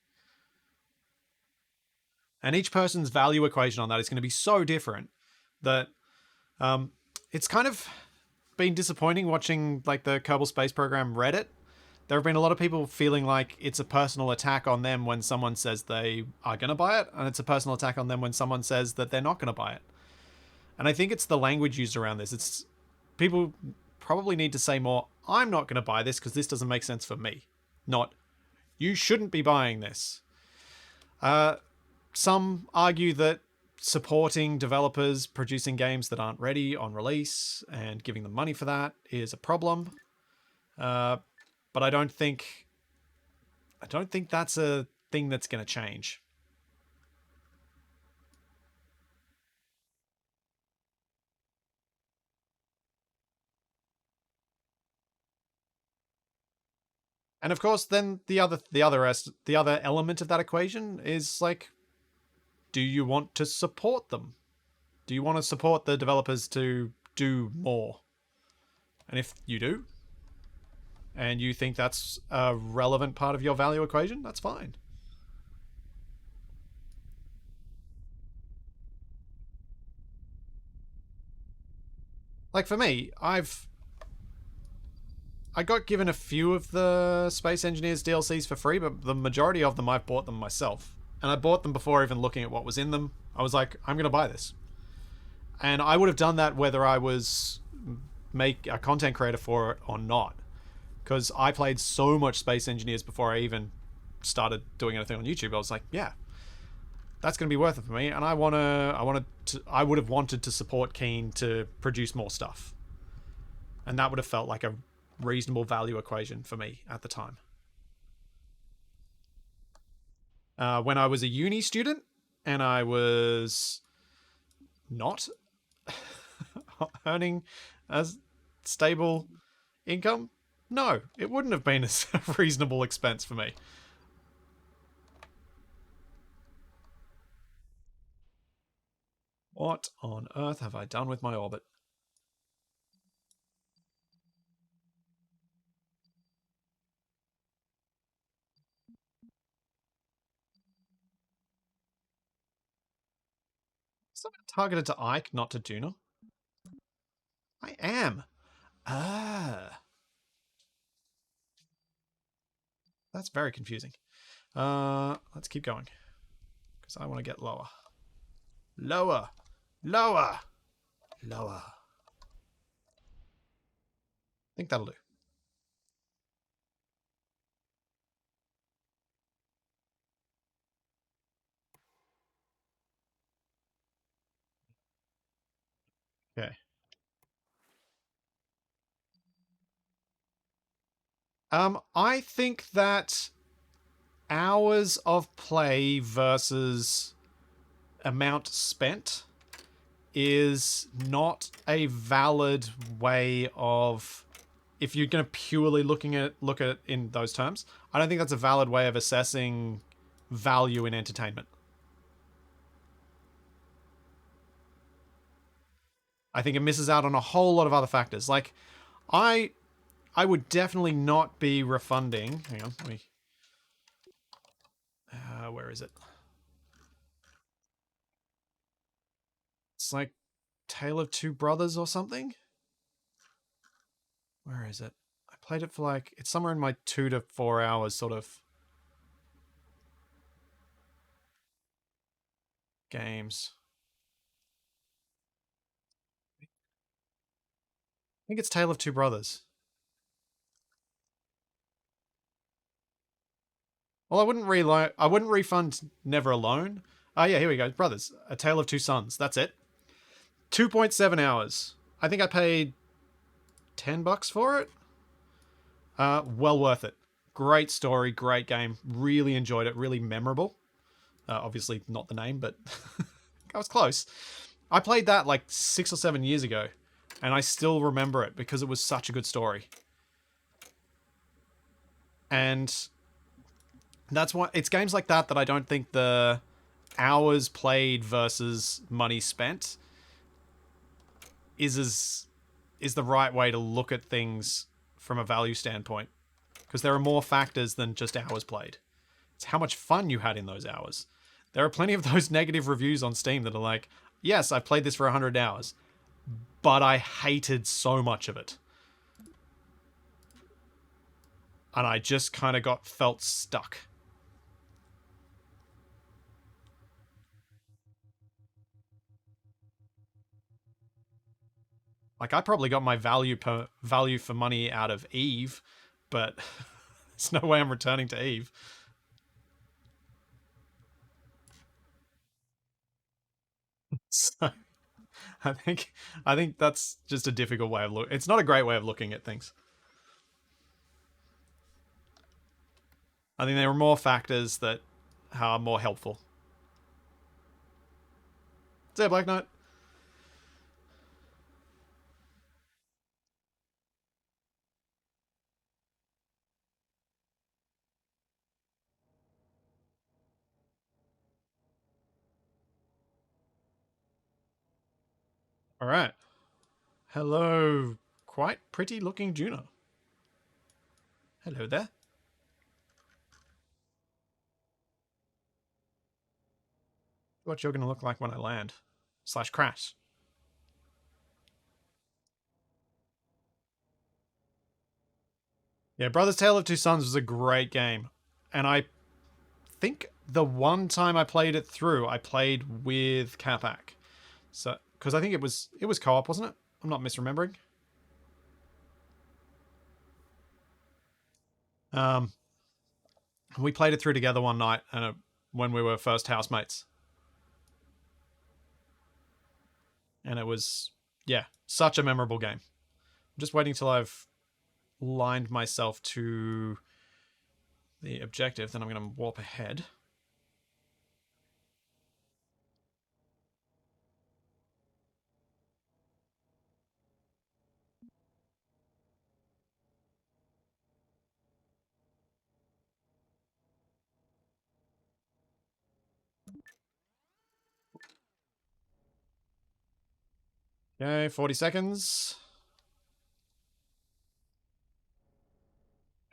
And each person's value equation on that is going to be so different that it's kind of been disappointing watching like the Kerbal Space Program Reddit. There have been a lot of people feeling like it's a personal attack on them when someone says they are going to buy it, and it's a personal attack on them when someone says that they're not going to buy it. And I think it's the language used around this. It's people probably need to say more, I'm not going to buy this because this doesn't make sense for me. Not, you shouldn't be buying this. Some argue that supporting developers producing games that aren't ready on release and giving them money for that is a problem. But I don't think that's a thing that's going to change. And of course, then the other element of that equation is like, do you want to support them? Do you want to support the developers to do more? And if you do, and you think that's a relevant part of your value equation, that's fine. Like for me, I got given a few of the Space Engineers DLCs for free, but the majority of them I've bought them myself. And I bought them before even looking at what was in them. I was like, I'm going to buy this. And I would have done that whether I was make a content creator for it or not. Because I played so much Space Engineers before I even started doing anything on YouTube. I was like, yeah, that's going to be worth it for me. And I would have wanted to support Keen to produce more stuff. And that would have felt like a reasonable value equation for me at the time. When I was a uni student and I was not earning a stable income, no, it wouldn't have been a reasonable expense for me. What on earth have I done with my orbit? Something targeted to Ike, not to Duna. I am. Ah, that's very confusing. Let's keep going because I want to get lower, lower, lower, lower. I think that'll do. Okay. I think that hours of play versus amount spent is not a valid way of, if you're going to purely look at it in those terms, I don't think that's a valid way of assessing value in entertainment. I think it misses out on a whole lot of other factors. Like, I I would definitely not be refunding. Hang on, let me. Where is it? It's like Tale of Two Brothers or something. Where is it? I played it for like, it's somewhere in my 2 to 4 hours sort of games. I think it's Tale of Two Brothers. Well, I wouldn't refund Never Alone. Oh yeah, here we go. Brothers, A Tale of Two Sons. That's it. 2.7 hours. I think I paid $10 for it. Well worth it. Great story, great game. Really enjoyed it. Really memorable. Obviously not the name, but I was close. I played that like 6 or 7 years ago, and I still remember it because it was such a good story. And that's why it's games like that that I don't think the hours played versus money spent is the right way to look at things from a value standpoint, because there are more factors than just hours played. It's how much fun you had in those hours. There are plenty of those negative reviews on Steam that are like, yes, I played this for 100 hours, but I hated so much of it. And I just kind of felt stuck. Like, I probably got my value for money out of Eve, but there's no way I'm returning to Eve. So I think I think that's just a difficult way of look. It's not a great way of looking at things. I think there are more factors that are more helpful. See ya, Black Knight. All right. Hello, quite pretty looking Juno. Hello there. What you're going to look like when I land. Slash crash. Yeah, Brothers Tale of Two Sons was a great game. And I think the one time I played it through, I played with Capac. So, because I think it was co-op, wasn't it? I'm not misremembering. Um, we played it through together one night, and when we were first housemates, and it was yeah, such a memorable game. I'm just waiting till I've lined myself to the objective, then I'm going to warp ahead. Okay, 40 seconds.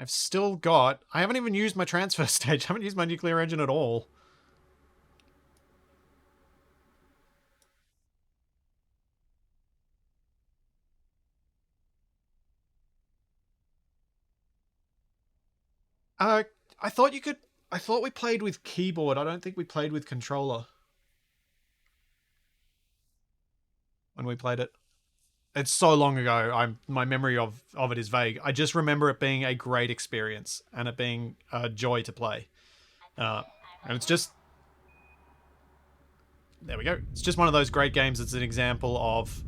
I've still got. I haven't even used my transfer stage. I haven't used my nuclear engine at all. Uh, I thought you could. I thought we played with keyboard. I don't think we played with controller when we played it. It's so long ago. My memory of it is vague. I just remember it being a great experience and it being a joy to play. And it's just there we go. It's just one of those great games. It's an example of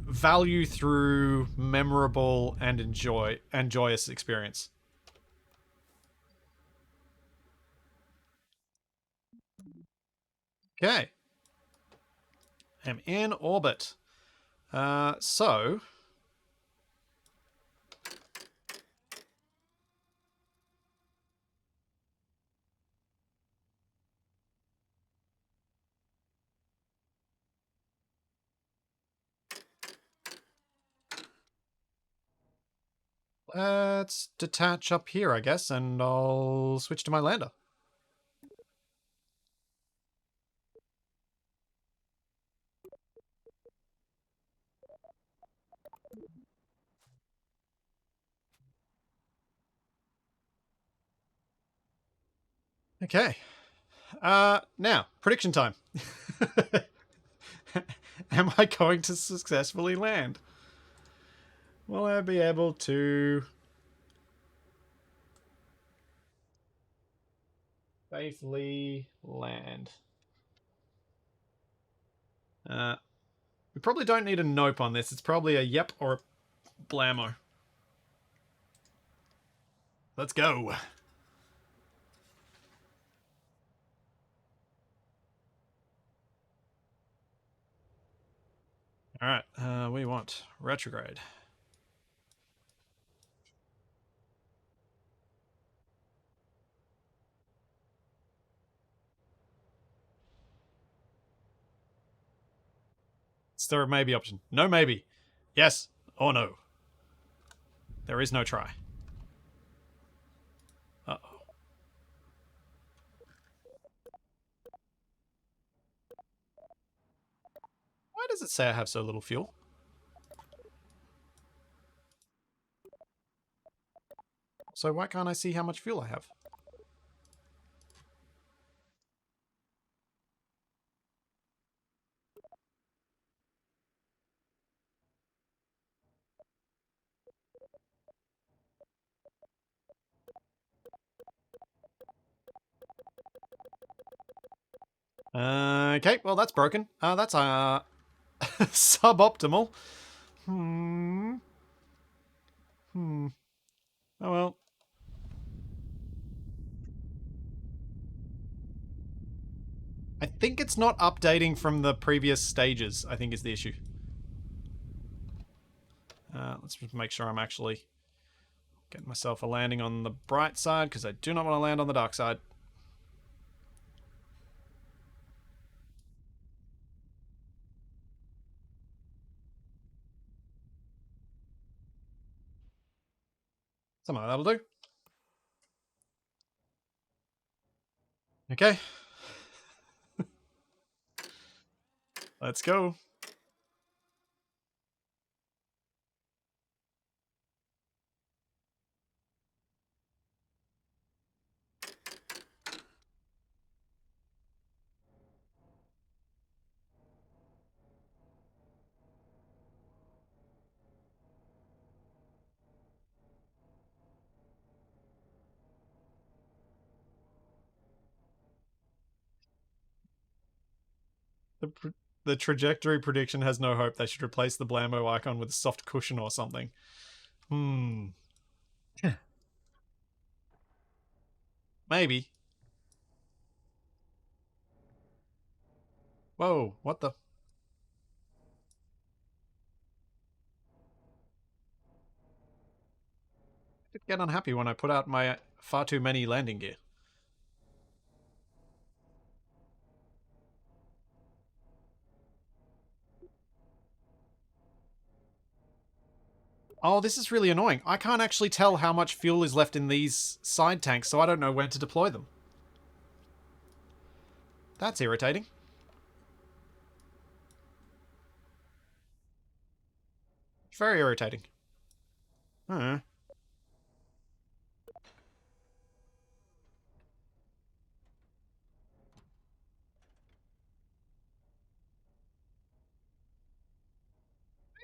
value through memorable and joyous experience. Okay, I'm in orbit. So let's detach up here, I guess, and I'll switch to my lander. Okay. Now, prediction time. Am I going to successfully land? Will I be able to safely land? We probably don't need a nope on this. It's probably a yep or a blammo. Let's go. All right. We want retrograde. It's the maybe option. No maybe. Yes or no. There is no try. Uh-oh. Why does it say I have so little fuel? So why can't I see how much fuel I have? Okay, well that's broken. That's suboptimal. Hmm. Hmm. Oh well. I think it's not updating from the previous stages, I think is the issue. Let's just make sure I'm actually getting myself a landing on the bright side, because I do not want to land on the dark side. Something like that'll do. Okay. Let's go. The trajectory prediction has no hope. They should replace the Blambo icon with a soft cushion or something. Maybe. Whoa, what the? I get unhappy when I put out my far too many landing gear. Oh, this is really annoying. I can't actually tell how much fuel is left in these side tanks, so I don't know when to deploy them. That's irritating. Very irritating. Huh.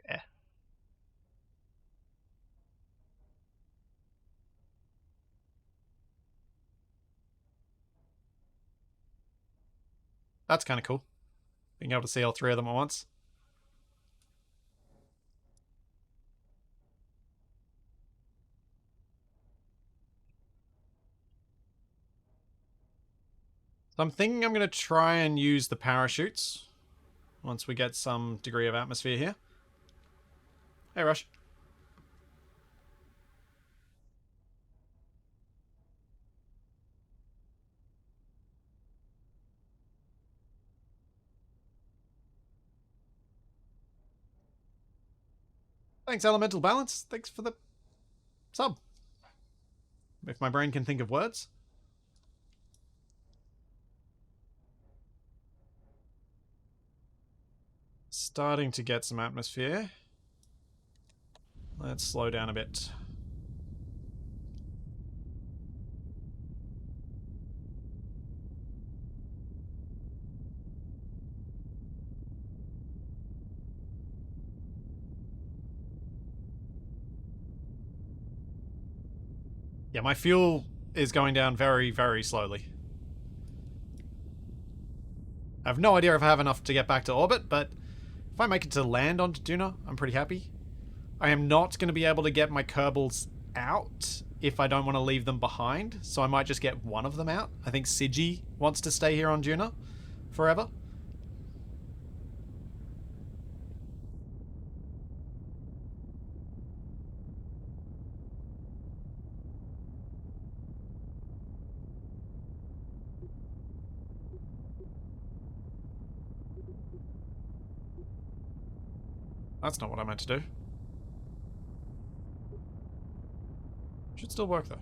Yeah. That's kind of cool. Being able to see all three of them at once. So I'm thinking I'm going to try and use the parachutes once we get some degree of atmosphere here. Hey, Rush. Thanks, Elemental Balance. Thanks for the sub. If my brain can think of words. Starting to get some atmosphere. Let's slow down a bit. Yeah, my fuel is going down very, very slowly. I have no idea if I have enough to get back to orbit, but if I make it to land on Duna, I'm pretty happy. I am not going to be able to get my Kerbals out if I don't want to leave them behind, so I might just get one of them out. I think Sigi wants to stay here on Duna forever. That's not what I meant to do. Should still work, though.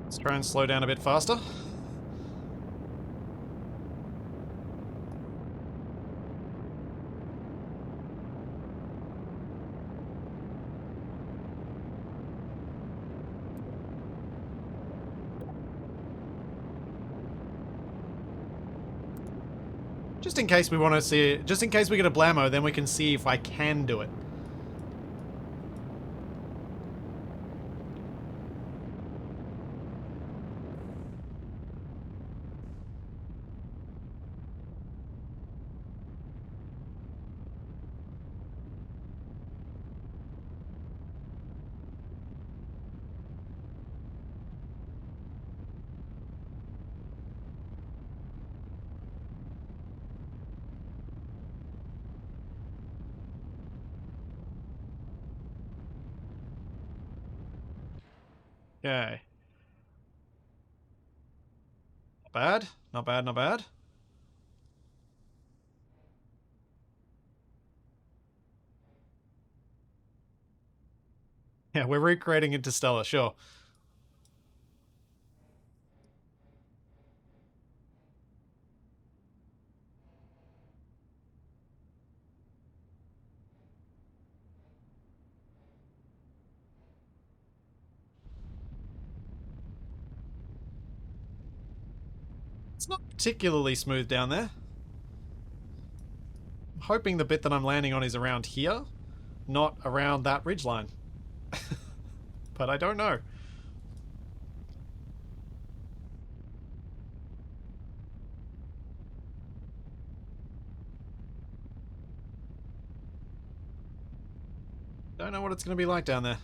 Let's try and slow down a bit faster. Just in case we want to see it, just in case we get a blammo, then we can see if I can do it. Okay. Not bad. Not bad, not bad. Yeah, we're recreating Interstellar, sure. It's not particularly smooth down there. hoping the bit that I'm landing on is around here, not around that ridgeline. But I don't know. Don't know what it's going to be like down there.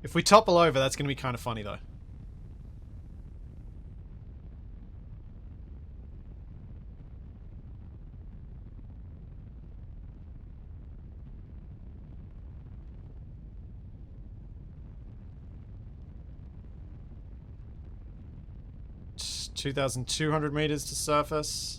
If we topple over, that's going to be kind of funny, though. It's 2,200 meters to surface.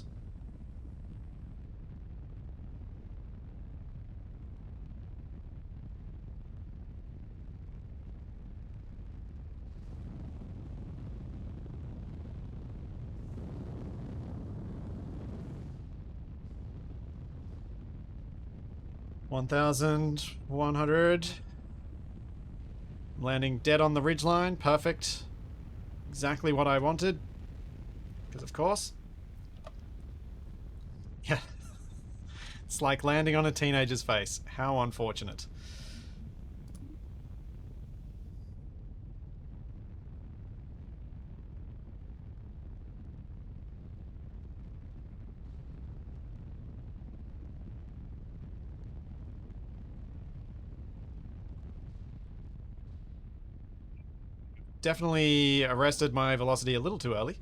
$1,100. Landing dead on the ridgeline. Perfect. Exactly what I wanted. Because of course. Yeah. It's like landing on a teenager's face. How unfortunate. Definitely arrested my velocity a little too early.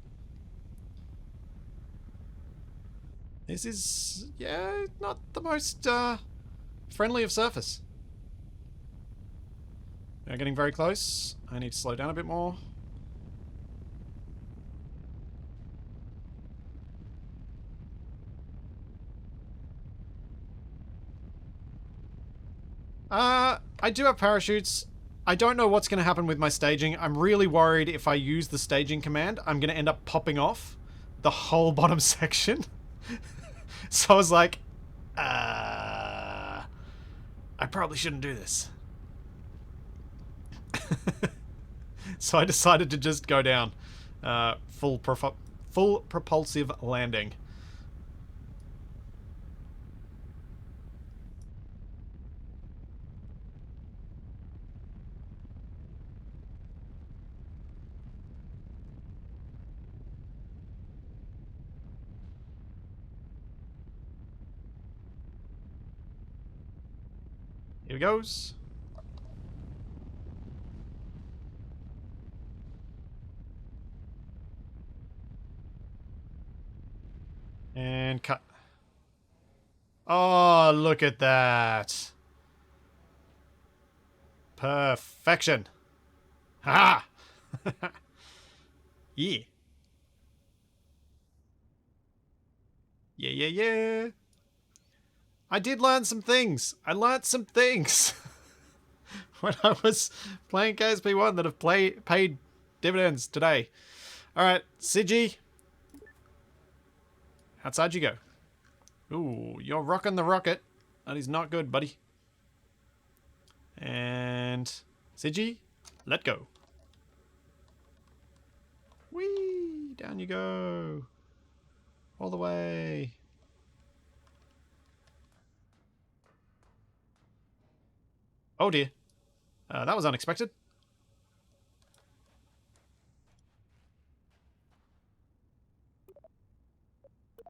This is, yeah, not the most friendly of surface. We're getting very close. I need to slow down a bit more. I do have parachutes. I don't know what's going to happen with my staging. I'm really worried if I use the staging command, I'm going to end up popping off the whole bottom section. So I was like, I probably shouldn't do this. So I decided to just go down. Full propulsive landing. Here it goes. And cut. Oh, look at that. Perfection. Ha! Yeah. Yeah, yeah, yeah. I did learn some things. I learned some things. When I was playing KSP1 that have paid dividends today. Alright, Sigi. Outside you go. Ooh, you're rocking the rocket. That is not good, buddy. And Sigi, let go. Whee! Down you go. All the way. Oh dear. That was unexpected.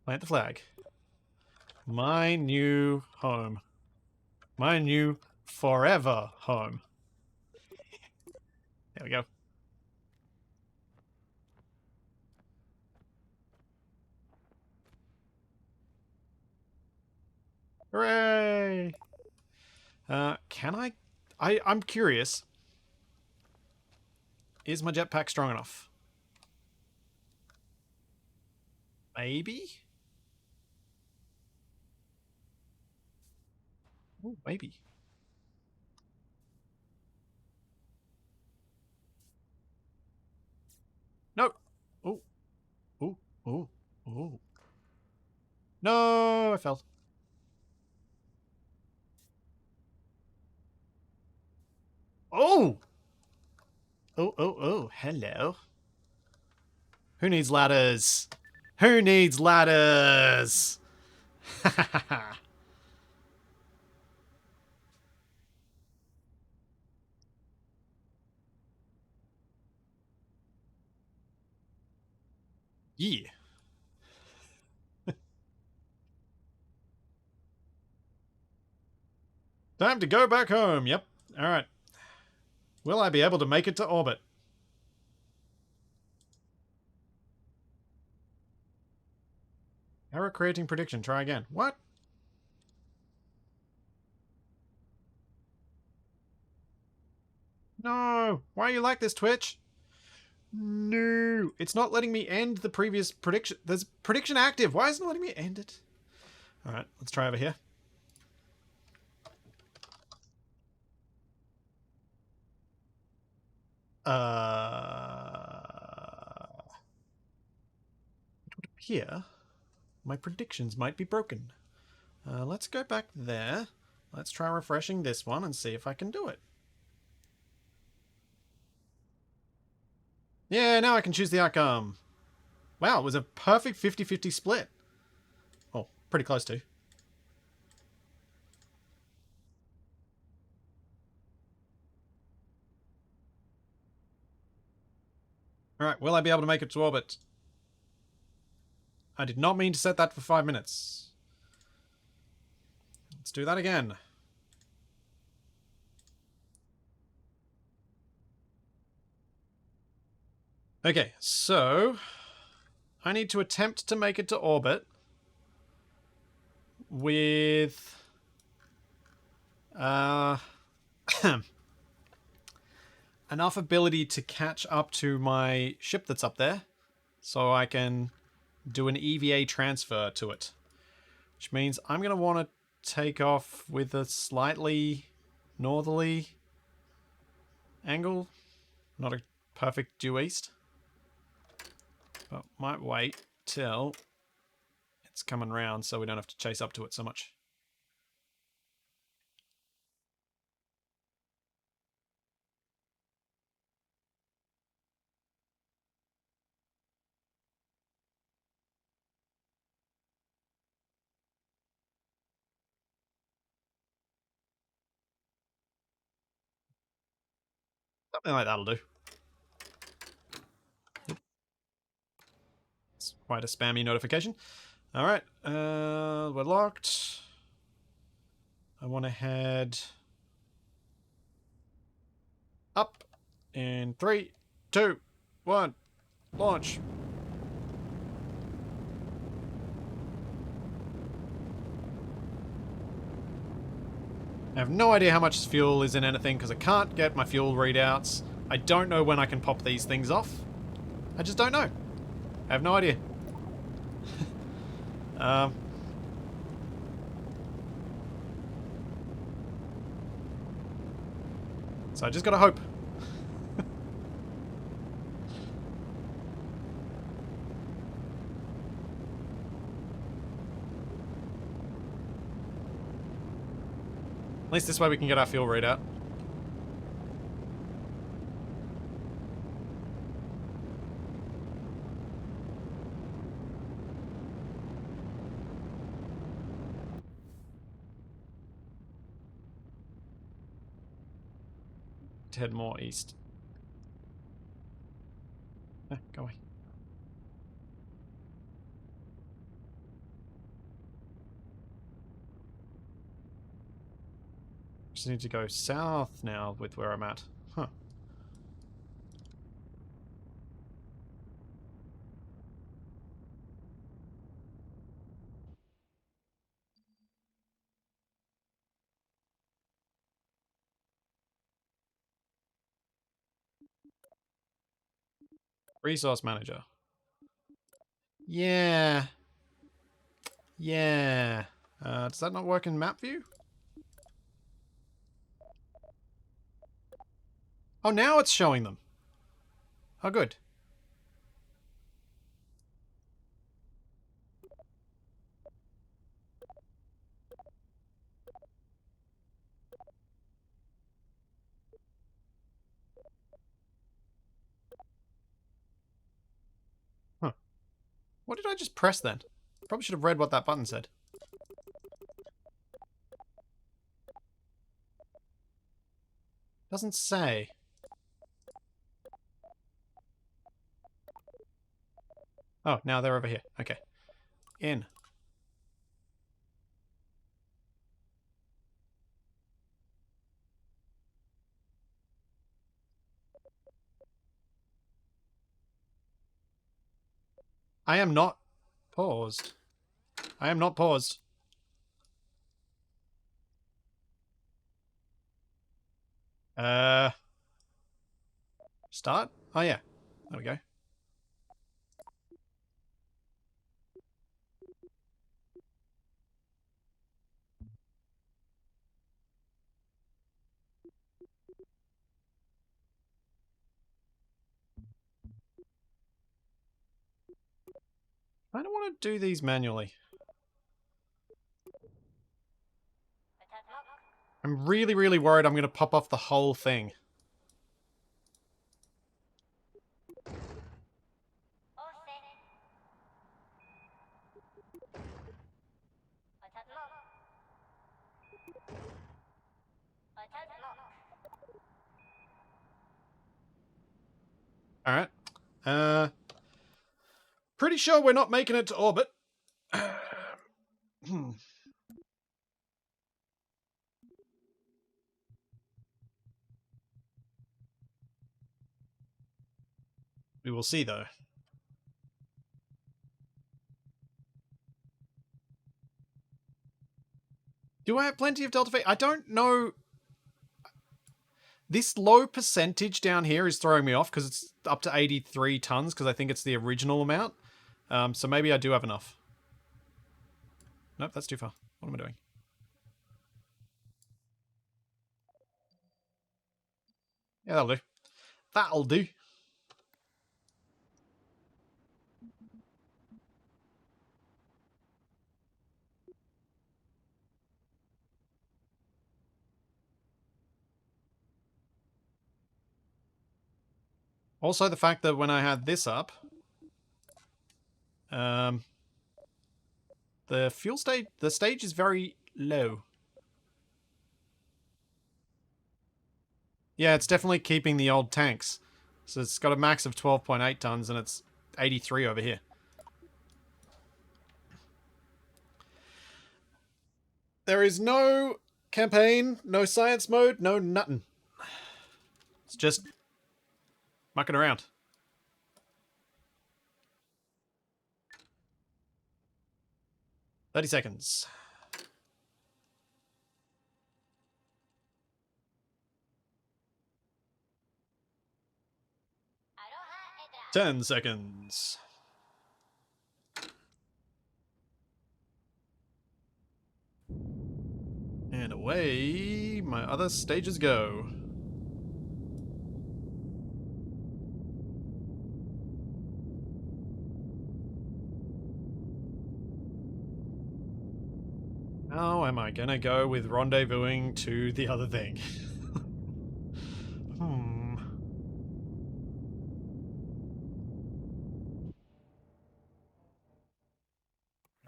Plant the flag. My new home. My new forever home. There we go. Hooray! Can I'm curious. Is my jetpack strong enough? Maybe? Ooh, maybe. No! Oh. Oh. Oh. Oh. No! I fell. Oh! Oh, hello. Who needs ladders? Who needs ladders? Yeah. Time to go back home. Yep. Alright. Will I be able to make it to orbit? Error creating prediction. Try again. What? No. Why are you like this, Twitch? No. It's not letting me end the previous prediction. There's prediction active. Why isn't it letting me end it? Alright, let's try over here. It would appear my predictions might be broken. Let's go back there. Let's try refreshing this one and see if I can do it. Yeah, now I can choose the outcome. Wow, it was a perfect 50-50 split. Oh, pretty close to. Alright, will I be able to make it to orbit? I did not mean to set that for 5 minutes. Let's do that again. Okay, so I need to attempt to make it to orbit with enough ability to catch up to my ship that's up there so I can do an EVA transfer to it. Which means I'm going to want to take off with a slightly northerly angle. Not a perfect due east. But might wait till it's coming round so we don't have to chase up to it so much. Something like that'll do. It's quite a spammy notification. Alright, we're locked. I want to head up in 3, 2, 1, launch. I have no idea how much fuel is in anything because I can't get my fuel readouts. I don't know when I can pop these things off. I just don't know. I have no idea. So I just gotta hope. At least this way we can get our fuel readout. To head more east. Go away. Just need to go south now with where I'm at. Huh. Resource manager. Yeah. Yeah. Does that not work in map view? Oh, now it's showing them. Oh, good. What did I just press then? Probably should have read what that button said. Doesn't say. Oh, now they're over here. Okay. In. I am not paused. I am not paused. Start? Oh, yeah. There we go. I don't want to do these manually. I'm really, really worried I'm going to pop off the whole thing. Alright. Pretty sure we're not making it to orbit. We will see, though. Do I have plenty of Delta V? I don't know. This low percentage down here is throwing me off because it's up to 83 tons because I think it's the original amount. So maybe I do have enough. Nope, that's too far. What am I doing? Yeah, that'll do. That'll do. Also, the fact that when I had this up, the fuel stage, the stage is very low. Yeah, it's definitely keeping the old tanks. So it's got a max of 12.8 tons and it's 83 over here. There is no campaign, no science mode, no nothing. It's just mucking around. 30 seconds. 10 seconds. And away my other stages go. How am I gonna go with rendezvousing to the other thing?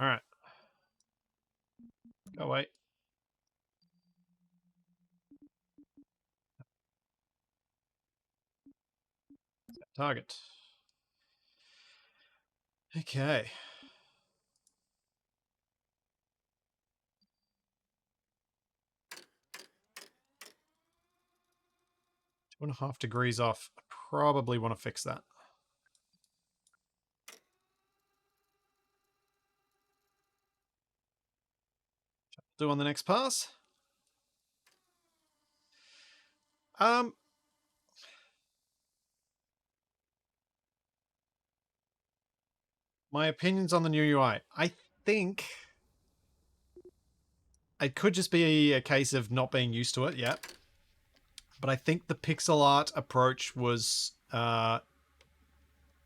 Alright. Go away. Target. Okay. 2.5 degrees off. I probably want to fix that. Do on the next pass. My opinions on the new UI. I think it could just be a case of not being used to it yet. But I think the pixel art approach was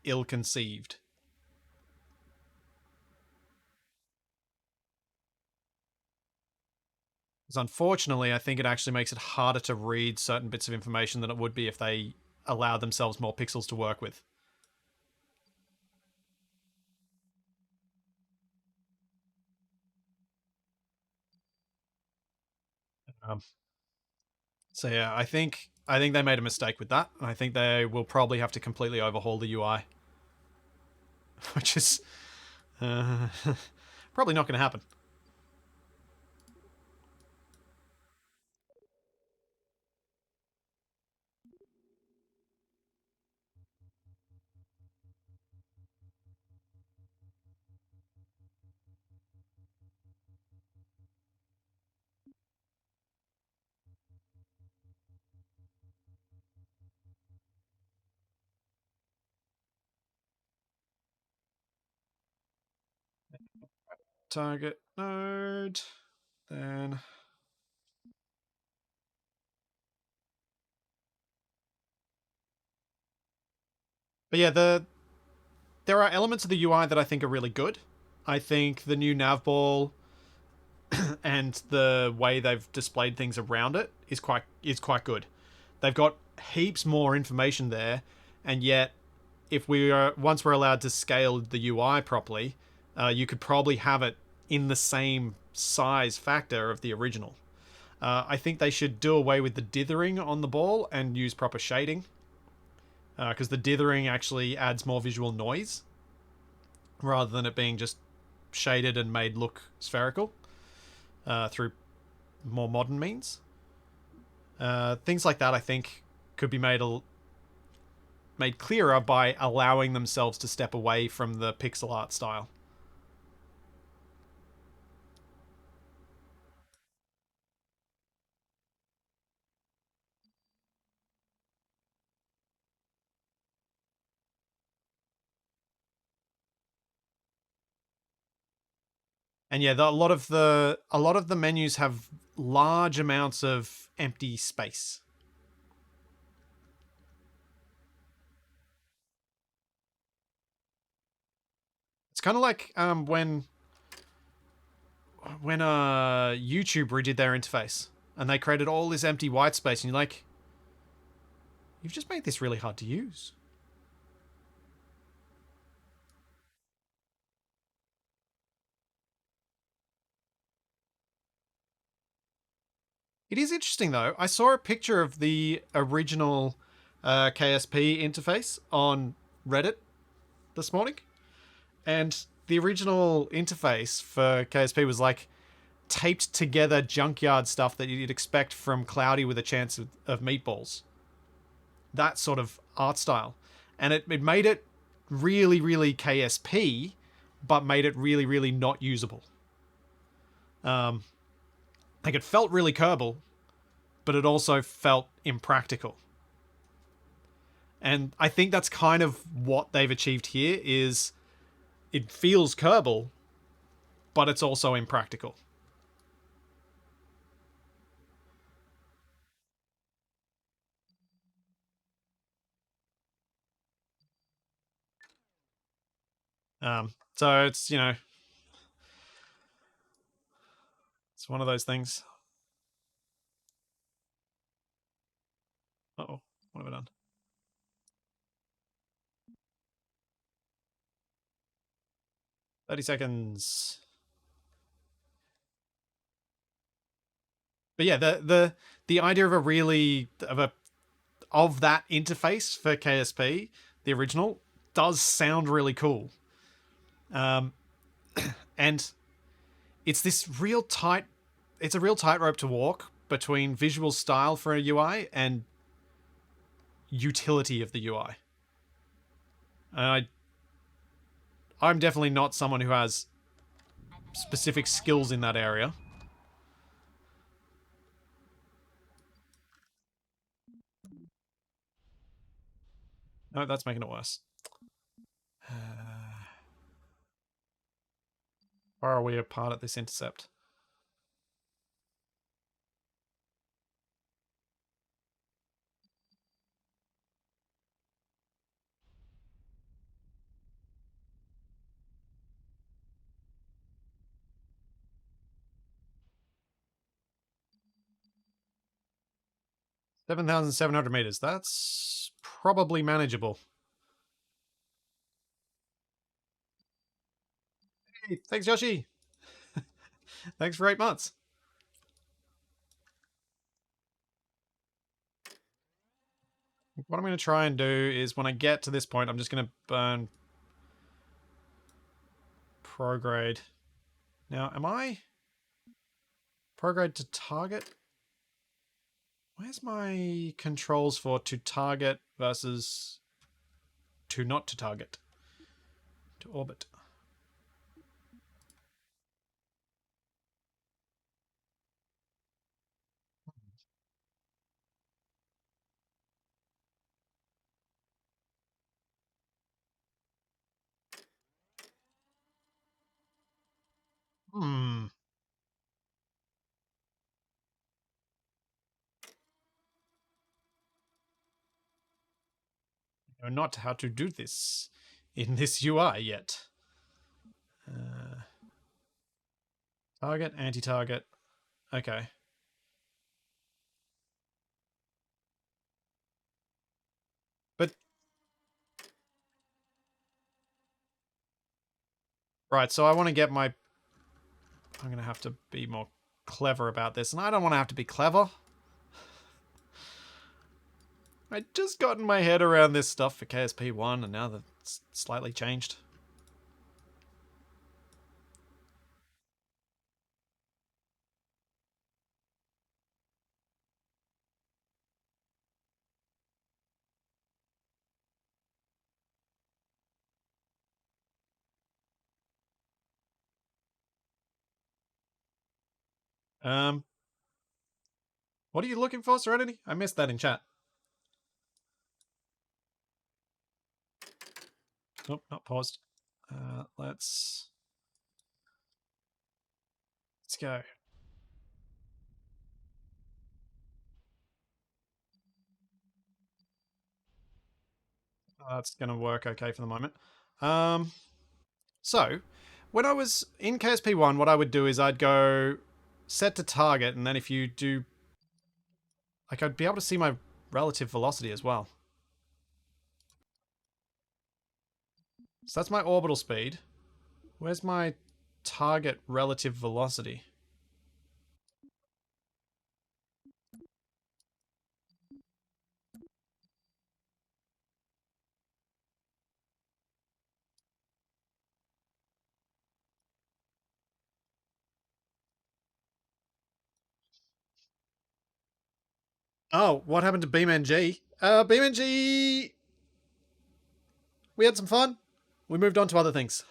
ill-conceived. Because unfortunately, I think it actually makes it harder to read certain bits of information than it would be if they allowed themselves more pixels to work with. Um, so yeah, I think they made a mistake with that. I think they will probably have to completely overhaul the UI, which is uh, probably not going to happen. Target node, then. But yeah, there are elements of the UI that I think are really good. I think the new nav ball and the way they've displayed things around it is quite good. They've got heaps more information there, and yet if we are once we're allowed to scale the UI properly, you could probably have it in the same size factor of the original. I think they should do away with the dithering on the ball and use proper shading, because the dithering actually adds more visual noise rather than it being just shaded and made look spherical through more modern means. Things like that, I think, could be made clearer by allowing themselves to step away from the pixel art style. And yeah, a lot of the menus have large amounts of empty space. It's kind of like when YouTube redid their interface and they created all this empty white space, and you're like, you've just made this really hard to use. It is interesting though. I saw a picture of the original KSP interface on Reddit this morning, and the original interface for KSP was like taped together junkyard stuff that you'd expect from Cloudy with a Chance of Meatballs. That sort of art style. And it made it really, really KSP, but made it really, really not usable. Um, like it felt really Kerbal, but it also felt impractical. And I think that's kind of what they've achieved here is it feels Kerbal, but it's also impractical. So it's one of those things. Oh, what have I done? 30 seconds. But yeah, the idea of a really of that interface for KSP, the original, does sound really cool. Um, and it's this real tight. It's a real tightrope to walk between visual style for a UI and utility of the UI. And I'm definitely not someone who has specific skills in that area. No, that's making it worse. Why are we apart at this intercept? 7,700 meters. That's probably manageable. Hey, thanks, Yoshi. Thanks for 8 months. what I'm going to try and do is when I get to this point, I'm just going to burn prograde. Now, am I prograde to target? Where's my controls for to target versus to not to target? To orbit. Hmm. I know not how to do this in this UI yet. Target, anti-target. Okay. But, right, so I want to get my... I'm going to have to be more clever about this, and I don't want to have to be clever. I just gotten my head around this stuff for KSP1, and now that's slightly changed. Um, what are you looking for, Serenity? I missed that in chat. Nope, not paused. Let's go. That's going to work okay for the moment. So, when I was in KSP1, what I would do is I'd go set to target, and then if you do... Like, I'd be able to see my relative velocity as well. So that's my orbital speed. Where's my target relative velocity? Oh, what happened to BeamNG? BeamNG... We had some fun. We moved on to other things.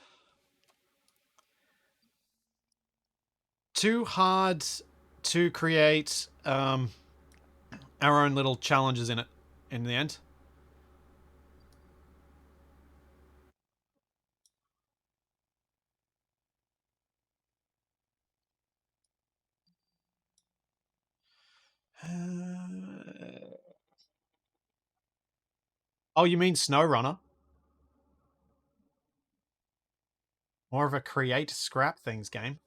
Too hard to create our own little challenges in it in the end. Oh, you mean SnowRunner? More of a create scrap things game.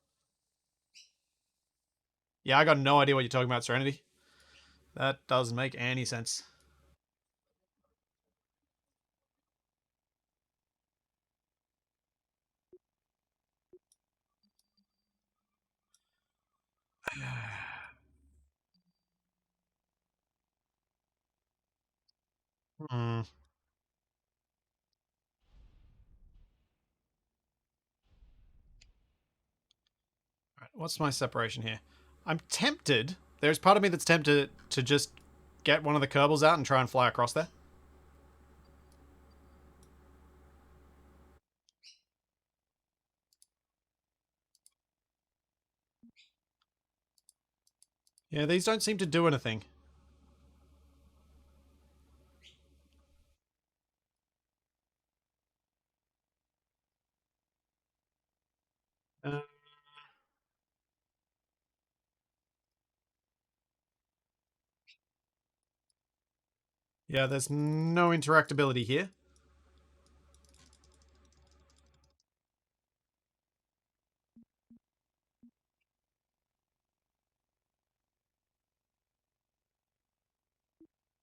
Yeah, I got no idea what you're talking about, Serenity. That doesn't make any sense. Hmm. Right, what's my separation here? I'm tempted. There's part of me that's tempted to just get one of the Kerbals out and try and fly across there. Yeah, these don't seem to do anything. Uh, yeah, there's no interactability here.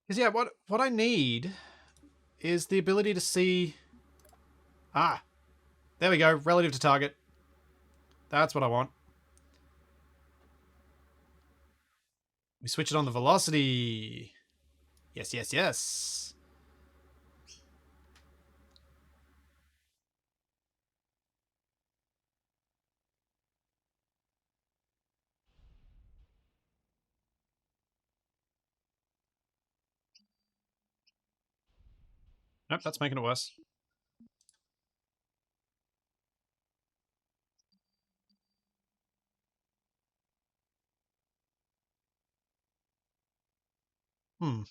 Because yeah, what I need is the ability to see... Ah, there we go, relative to target. That's what I want. We switch it on the velocity. Yes, yes, yes. Nope, that's making it worse. Hmm.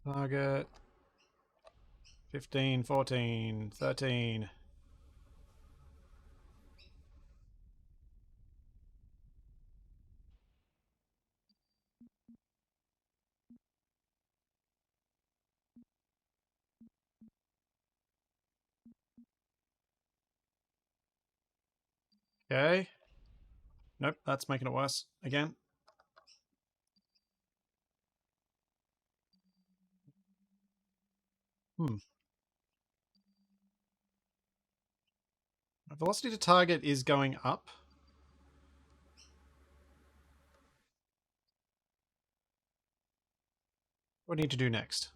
Target 15, 14, 13. Okay. Nope, that's making it worse again. Hmm. My velocity to target is going up. What do I need to do next?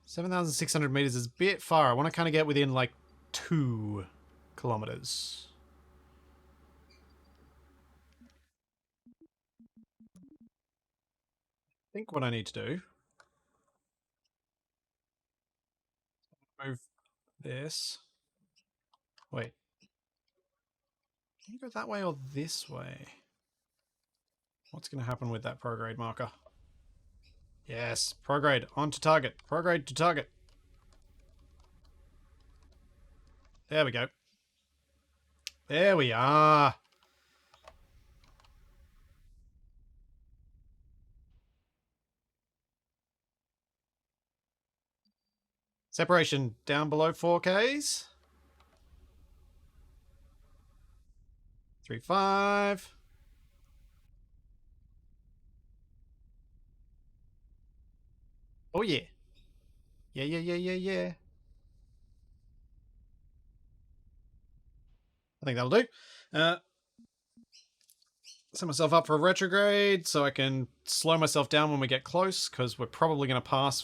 7,600 meters is a bit far. I want to kind of get within like 2 kilometers. I think what I need to do, move this. Wait, can you go that way or this way? What's going to happen with that prograde marker? Yes, prograde on to target. Prograde to target. There we go. There we are. Separation down below 4Ks. 3.5. Oh yeah. Yeah, yeah, yeah, yeah, yeah. I think that'll do. Uh, Set myself up for a retrograde so I can slow myself down when we get close, because we're probably going to pass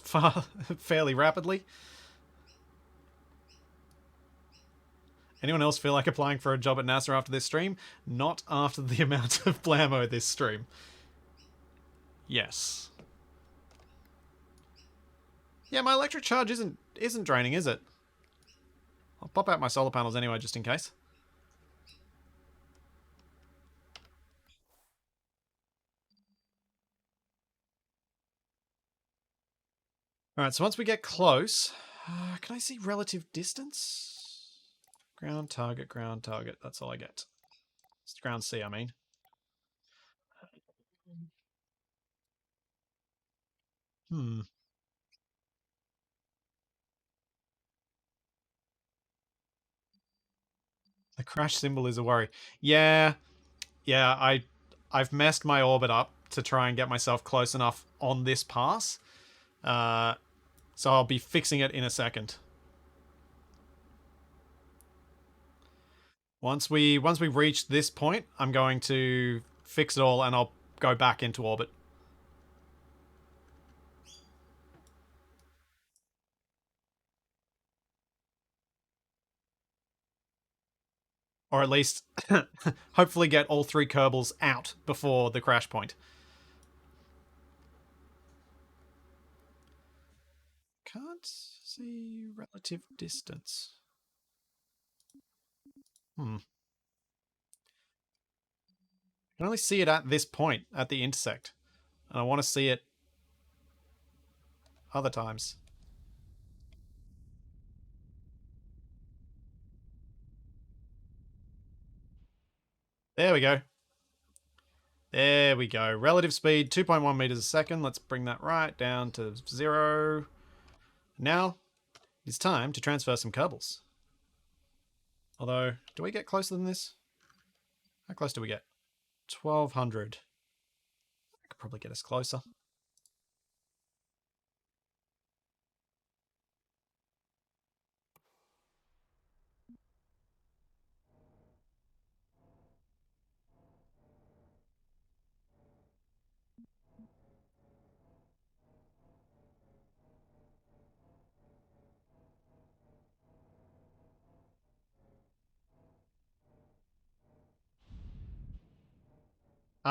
fairly rapidly. Anyone else feel like applying for a job at NASA after this stream? Not after the amount of blammo this stream. Yes. Yeah, my electric charge isn't draining, is it? I'll pop out my solar panels anyway, just in case. Alright, so once we get close, can I see relative distance? Ground target, ground target. That's all I get. It's ground C, I mean. Hmm. The crash symbol is a worry. Yeah, yeah, I've messed my orbit up to try and get myself close enough on this pass. Uh, so I'll be fixing it in a second. Once we reach this point, I'm going to fix it all and I'll go back into orbit. Or at least hopefully get all 3 Kerbals out before the crash point. Can't see relative distance. I can only see it at this point, at the intersect. And I want to see it other times. There we go. There we go. Relative speed, 2.1 meters a second. Let's bring that right down to 0. Now, it's time to transfer some Kerbals. Although, do we get closer than this? How close do we get? 1200. I could probably get us closer.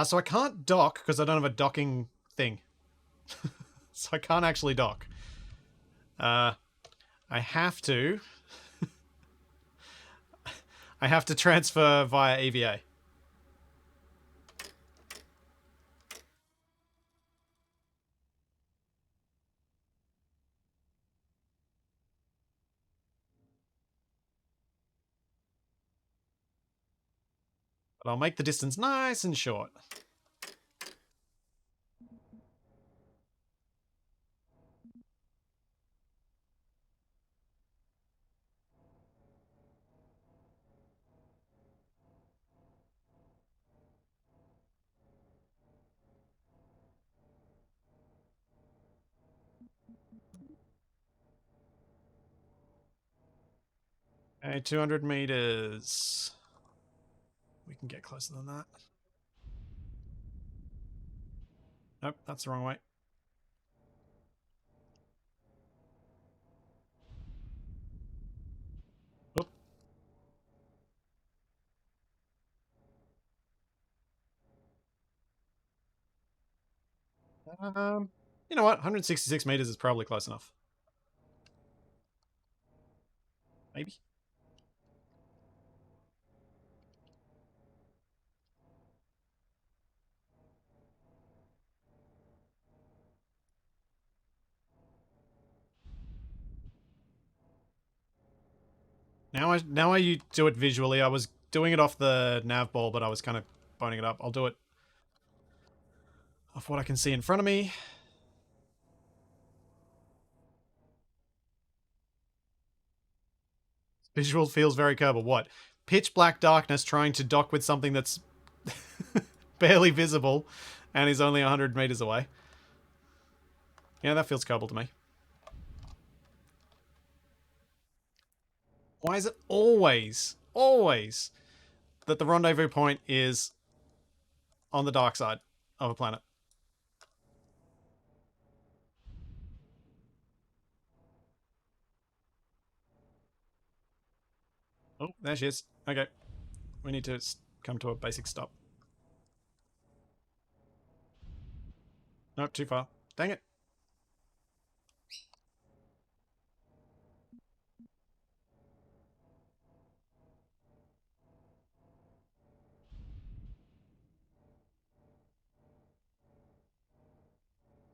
So I can't dock because I don't have a docking thing. So I can't actually dock. I have to. I have to transfer via EVA. But I'll make the distance nice and short. Okay, 200 meters. We can get closer than that. Nope, that's the wrong way. Oop. You know what? 166 meters is probably close enough. Maybe. Now I do it visually. I was doing it off the nav ball, but I was kind of boning it up. I'll do it off what I can see in front of me. Visual feels very Kerbal. What? Pitch black darkness trying to dock with something that's barely visible and is only 100 meters away. Yeah, that feels Kerbal to me. Why is it always that the rendezvous point is on the dark side of a planet? Oh, there she is. Okay. We need to come to a basic stop. Nope, too far. Dang it.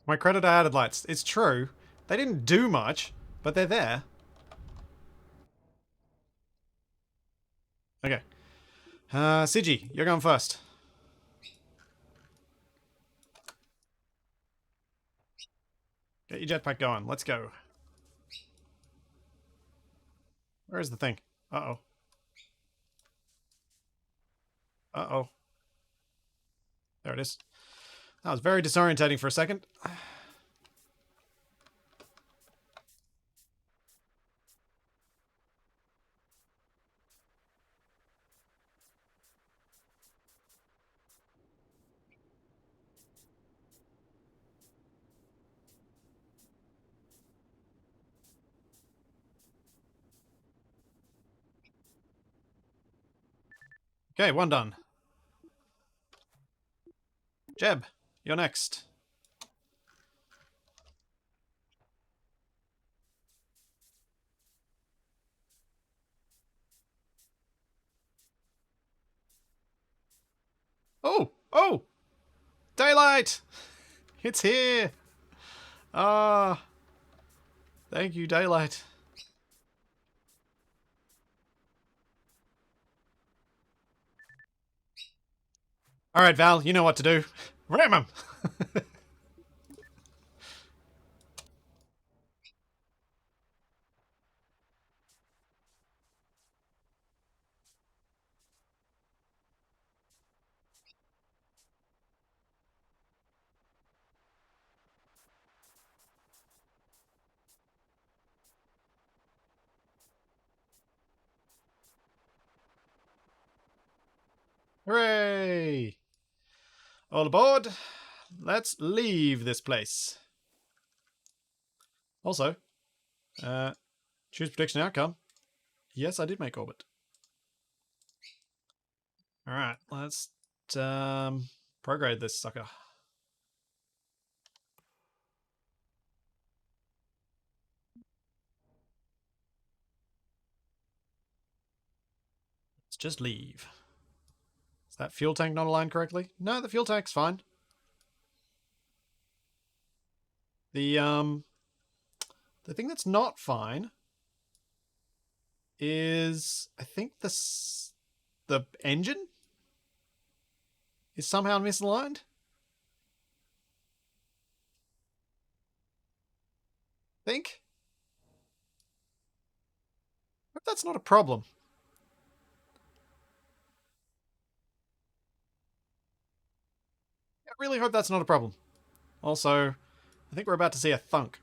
My credit added lights. It's true. They didn't do much, but they're there. Okay. Sigi, you're going first. Get your jetpack going. Let's go. Where is the thing? Uh-oh. Uh-oh. There it is. That was very disorientating for a second. Okay, one done. Jeb, you're next. Oh! Oh! Daylight! It's here! Ah. Thank you, Daylight. Alright, Val, you know what to do. Ram him! Hooray! All aboard. Let's leave this place. Also, choose prediction outcome. Yes, I did make orbit. Alright, let's Prograde this sucker. Let's just leave. Is that fuel tank not aligned correctly? No, the fuel tank's fine. The thing that's not fine is, I think the engine is somehow misaligned. Think. But that's not a problem. I really hope that's not a problem. Also, I think we're about to see a thunk.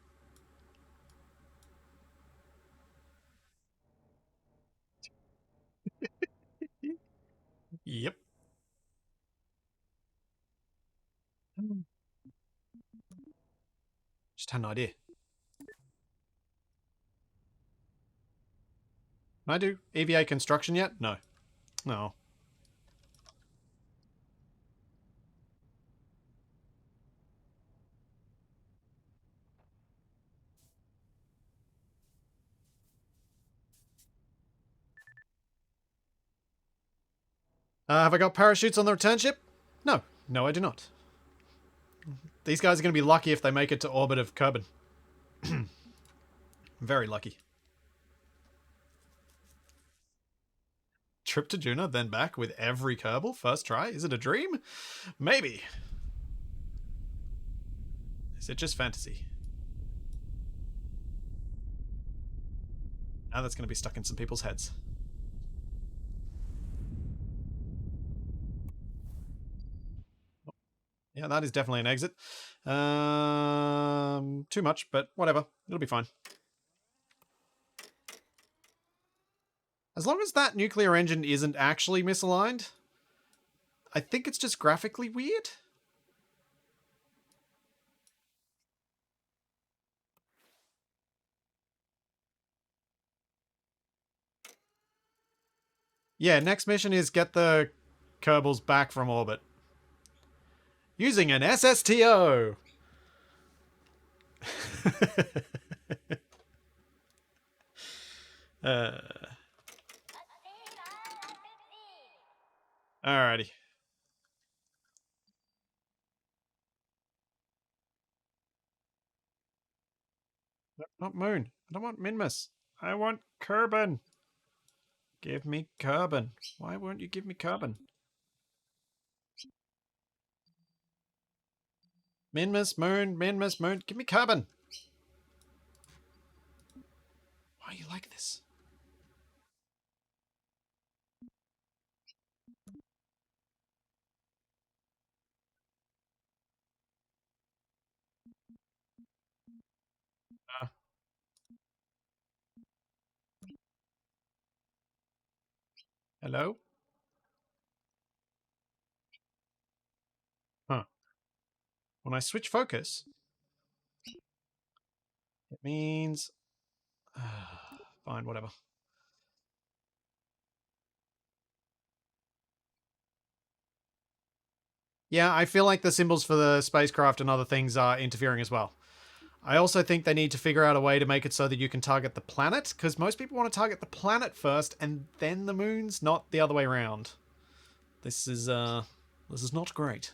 Yep. Just had an idea. Can I do EVA construction yet? No. No. Have I got parachutes on the return ship? No. No, I do not. These guys are going to be lucky if they make it to orbit of Kerbal. Very lucky. Trip to Juno, then back with every Kerbal? First try? Is it a dream? Maybe. Is it just fantasy? Now that's going to be stuck in some people's heads. Yeah, that is definitely an exit. Too much, but whatever. It'll be fine. As long as that nuclear engine isn't actually misaligned, I think it's just graphically weird. Yeah, next mission is get the Kerbals back from orbit. Using an SSTO! Alrighty. Not Moon. I don't want Minmus. I want Kerbin. Give me Kerbin. Why won't you give me Kerbin? Minmus, Moon, Minmus, Moon. Give me Kerbin. Why are you like this? Uh, hello? Huh. When I switch focus, it means... fine, whatever. Yeah, I feel like the symbols for the spacecraft and other things are interfering as well. I also think they need to figure out a way to make it so that you can target the planet, because most people want to target the planet first and then the moons, not the other way around. This is not great.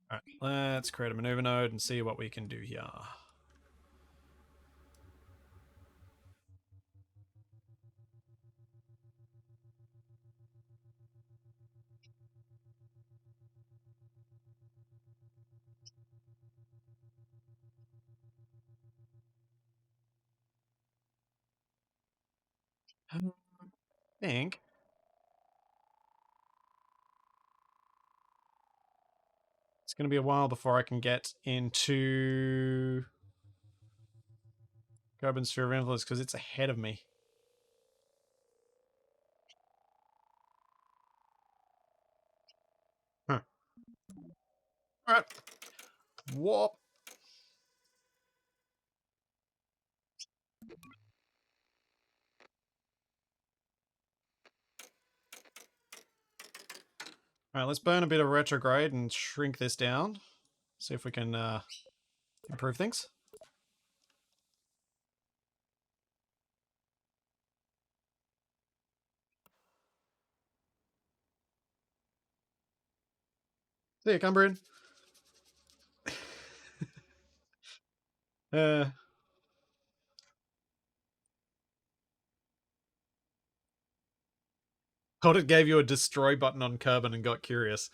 Alright, let's create a maneuver node and see what we can do here. I think it's going to be a while before I can get into Carbon Sphere of Influence because it's ahead of me. Huh. Alright. Warp. Alright, let's burn a bit of retrograde and shrink this down. See if we can improve things. See you, Cumbrian. uh, thought it gave you a destroy button on Kerbal and got curious.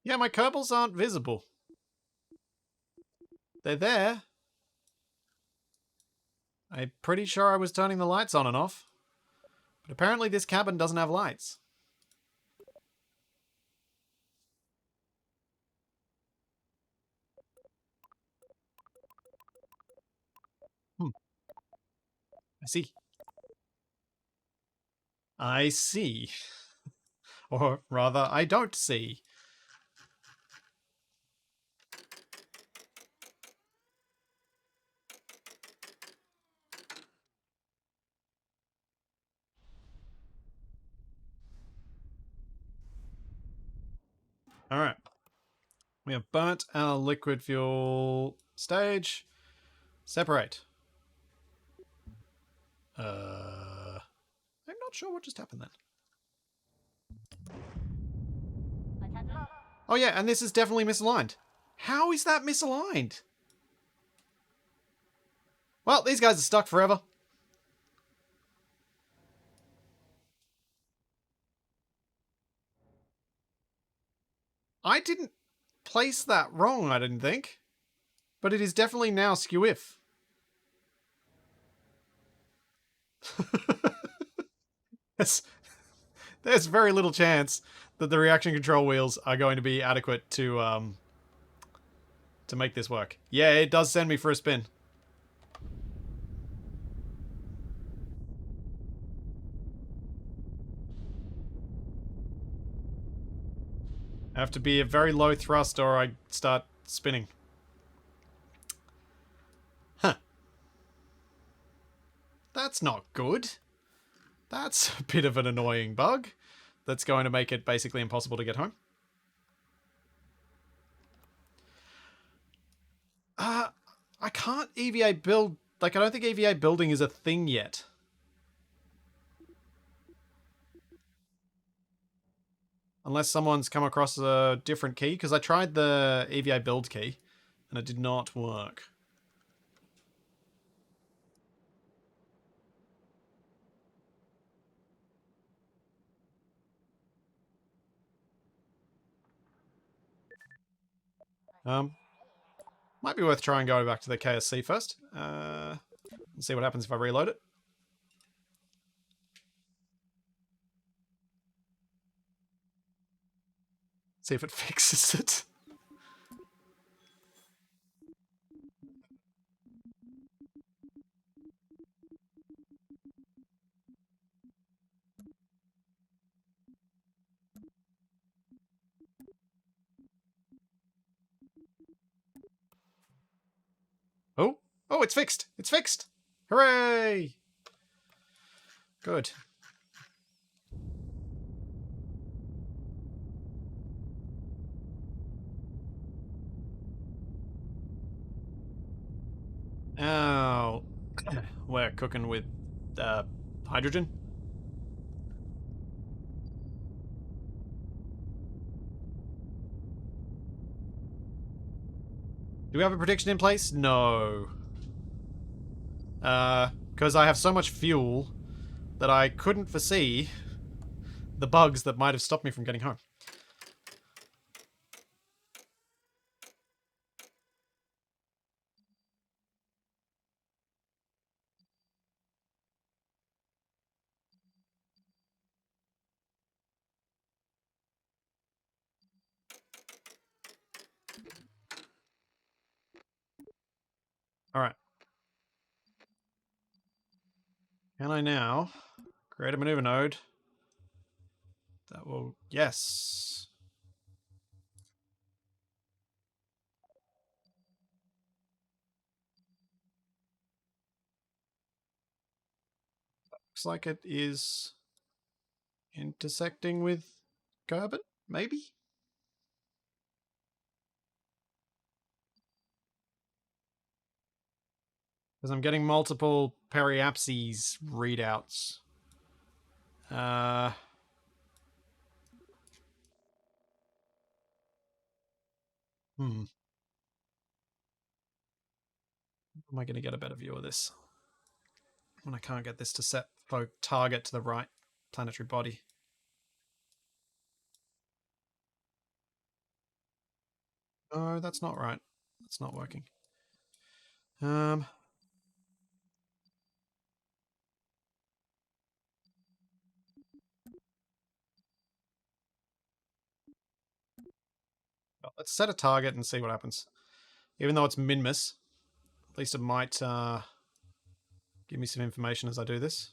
Yeah, my Kerbals aren't visible. They're there. I'm pretty sure I was turning the lights on and off. But apparently this cabin doesn't have lights. I see. I see. Or rather, I don't see. Alright. We have burnt our liquid fuel stage. Separate. I'm not sure what just happened then. Oh yeah, and this is definitely misaligned. How is that misaligned? Well, these guys are stuck forever. I didn't place that wrong, I didn't think. But it is definitely now skew-if. There's very little chance that the reaction control wheels are going to be adequate to make this work. Yeah, it does send me for a spin. I have to be a very low thrust or I start spinning. Huh. That's not good. That's a bit of an annoying bug that's going to make it basically impossible to get home. I can't EVA build... Like, I don't think EVA building is a thing yet. Unless someone's come across a different key, because I tried the EVA build key, and it did not work. Might be worth trying going back to the KSC first. And see what happens if I reload it. See if it fixes it. Oh! Oh, it's fixed! It's fixed! Hooray! Good. Oh. We're cooking with hydrogen. Do we have a prediction in place? No. Because I have so much fuel that I couldn't foresee the bugs that might have stopped me from getting home. Alright. Can I now create a maneuver node that will... Yes. Looks like it is intersecting with Kerbal, maybe? Because I'm getting multiple periapses readouts. How am I going to get a better view of this when I can't get this to set target to the right planetary body? No, that's not right. That's not working. Well, let's set a target and see what happens. Even though it's min-miss, at least it might give me some information as I do this.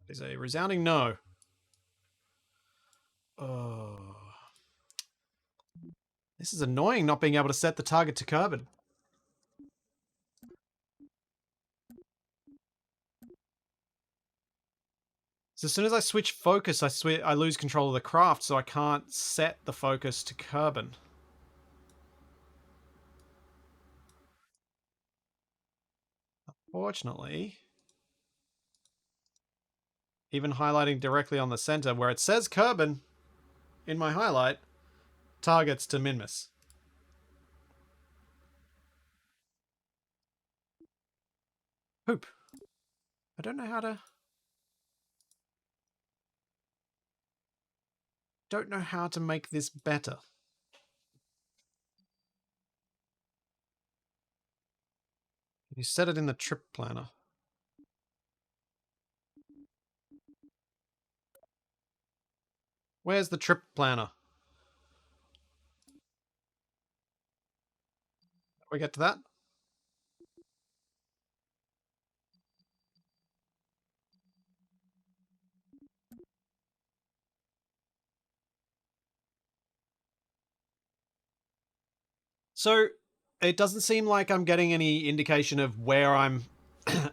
It is a resounding no. Oh. This is annoying not being able to set the target to Kerbal. So as soon as I switch focus, I lose control of the craft, so I can't set the focus to Kerbal. Unfortunately, even highlighting directly on the center where it says Kerbal in my highlight, targets to Minmus. Poop. I don't know how to... Don't know how to make this better. You set it in the trip planner. Where's the trip planner? We get to that? So, it doesn't seem like I'm getting any indication of where I'm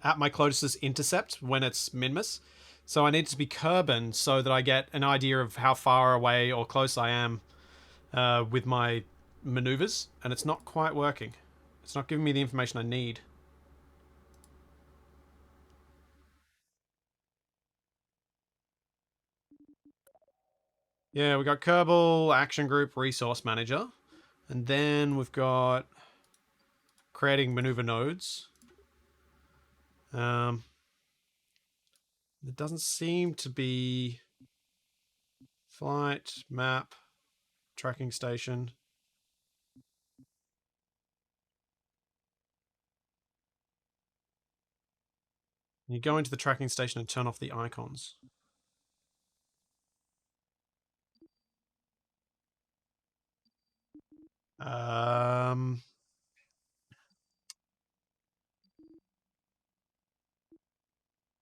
at my closest intercept when it's Minmus. So I need to be Kerbal so that I get an idea of how far away or close I am with my maneuvers, and it's not quite working. It's not giving me the information I need. Yeah, we got Kerbal, Action Group, Resource Manager. And then we've got creating maneuver nodes. There doesn't seem to be flight, map, tracking station. You go into the tracking station and turn off the icons.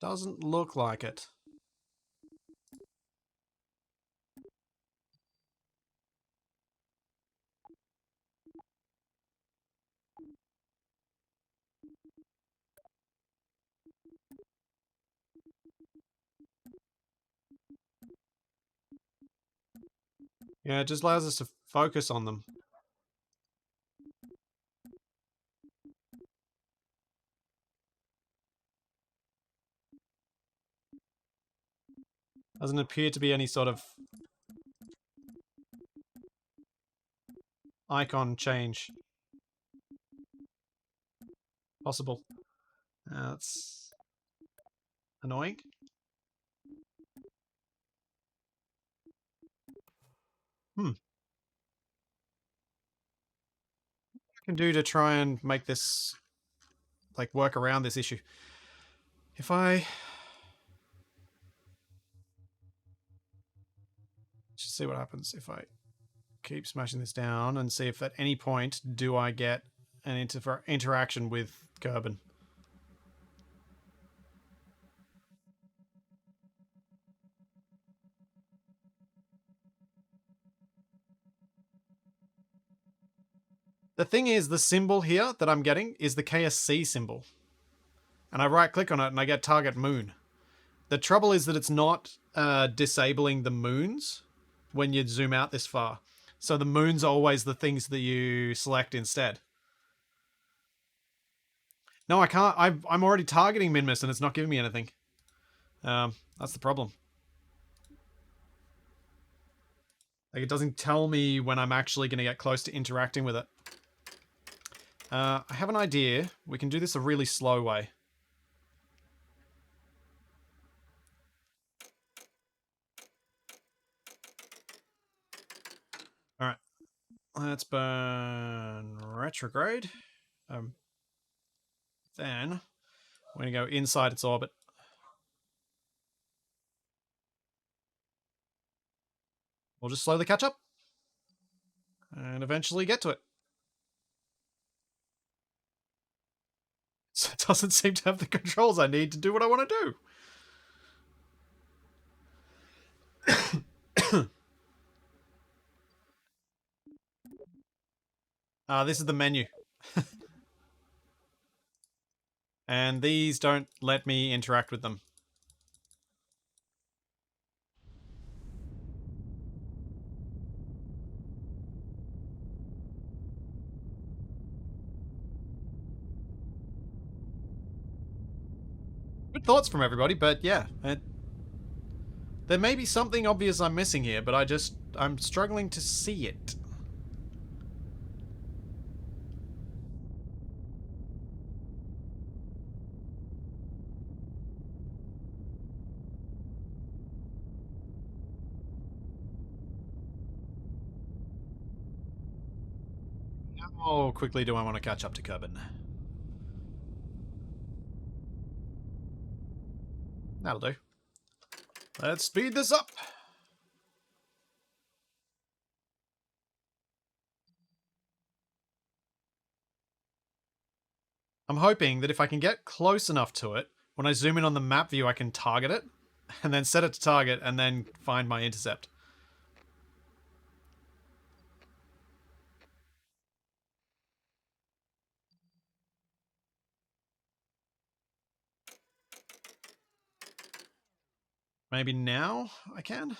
Doesn't look like it. Yeah, it just allows us to focus on them. Doesn't appear to be any sort of icon change possible. That's annoying. What I can do to try and make this, like, work around this issue. If I... Just see what happens if I keep smashing this down and see if at any point do I get an interaction with Kerbal. The thing is, the symbol here that I'm getting is the KSC symbol. and I right click on it and I get target moon. The trouble is that it's not disabling the moons when you zoom out this far. So the moons are always the things that you select instead. No, I can't. I'm already targeting Minmus and it's not giving me anything. That's the problem. Like, it doesn't tell me when I'm actually going to get close to interacting with it. I have an idea. We can do this a really slow way. Alright. Let's burn retrograde. Then we're going to go inside its orbit. We'll just slowly catch up. And eventually get to it. So it doesn't seem to have the controls I need to do what I want to do. This is the menu. And these don't let me interact with them. Good thoughts from everybody, but yeah. There may be something obvious I'm missing here, but I'm struggling to see it. How quickly do I want to catch up to Kerbal? That'll do. Let's speed this up. I'm hoping that if I can get close enough to it, when I zoom in on the map view, I can target it, and then set it to target, and then find my intercept. Maybe now I can?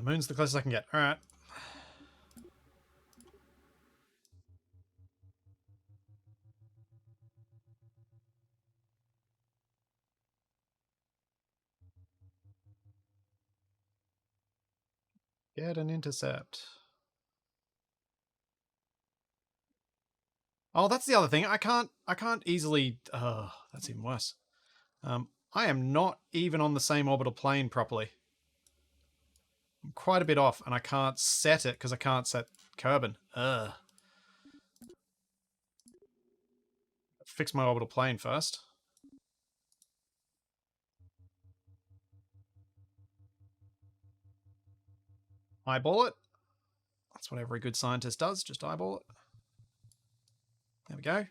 Moon's the closest I can get. Alright. Get an intercept. Oh, that's the other thing. I can't easily... Oh, that's even worse. I am not even on the same orbital plane properly. I'm quite a bit off, and I can't set it because I can't set Kerbal. Ugh. Fix my orbital plane first. Eyeball it. That's what every good scientist does, just eyeball it. There we go.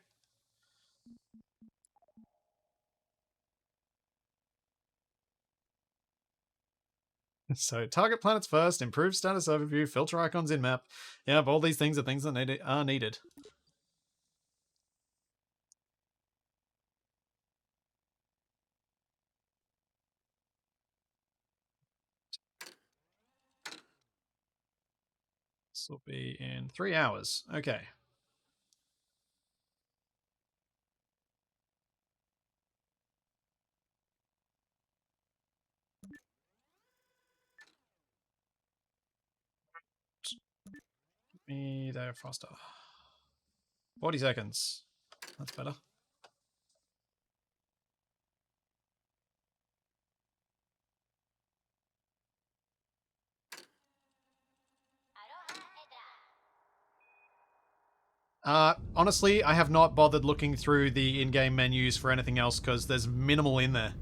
So target planets first, improve status overview, filter icons in map. Yep, all these things are things that are needed. This will be in 3 hours. Okay. Me there faster. 40 seconds. That's better. Honestly, I have not bothered looking through the in-game menus for anything else because there's minimal in there.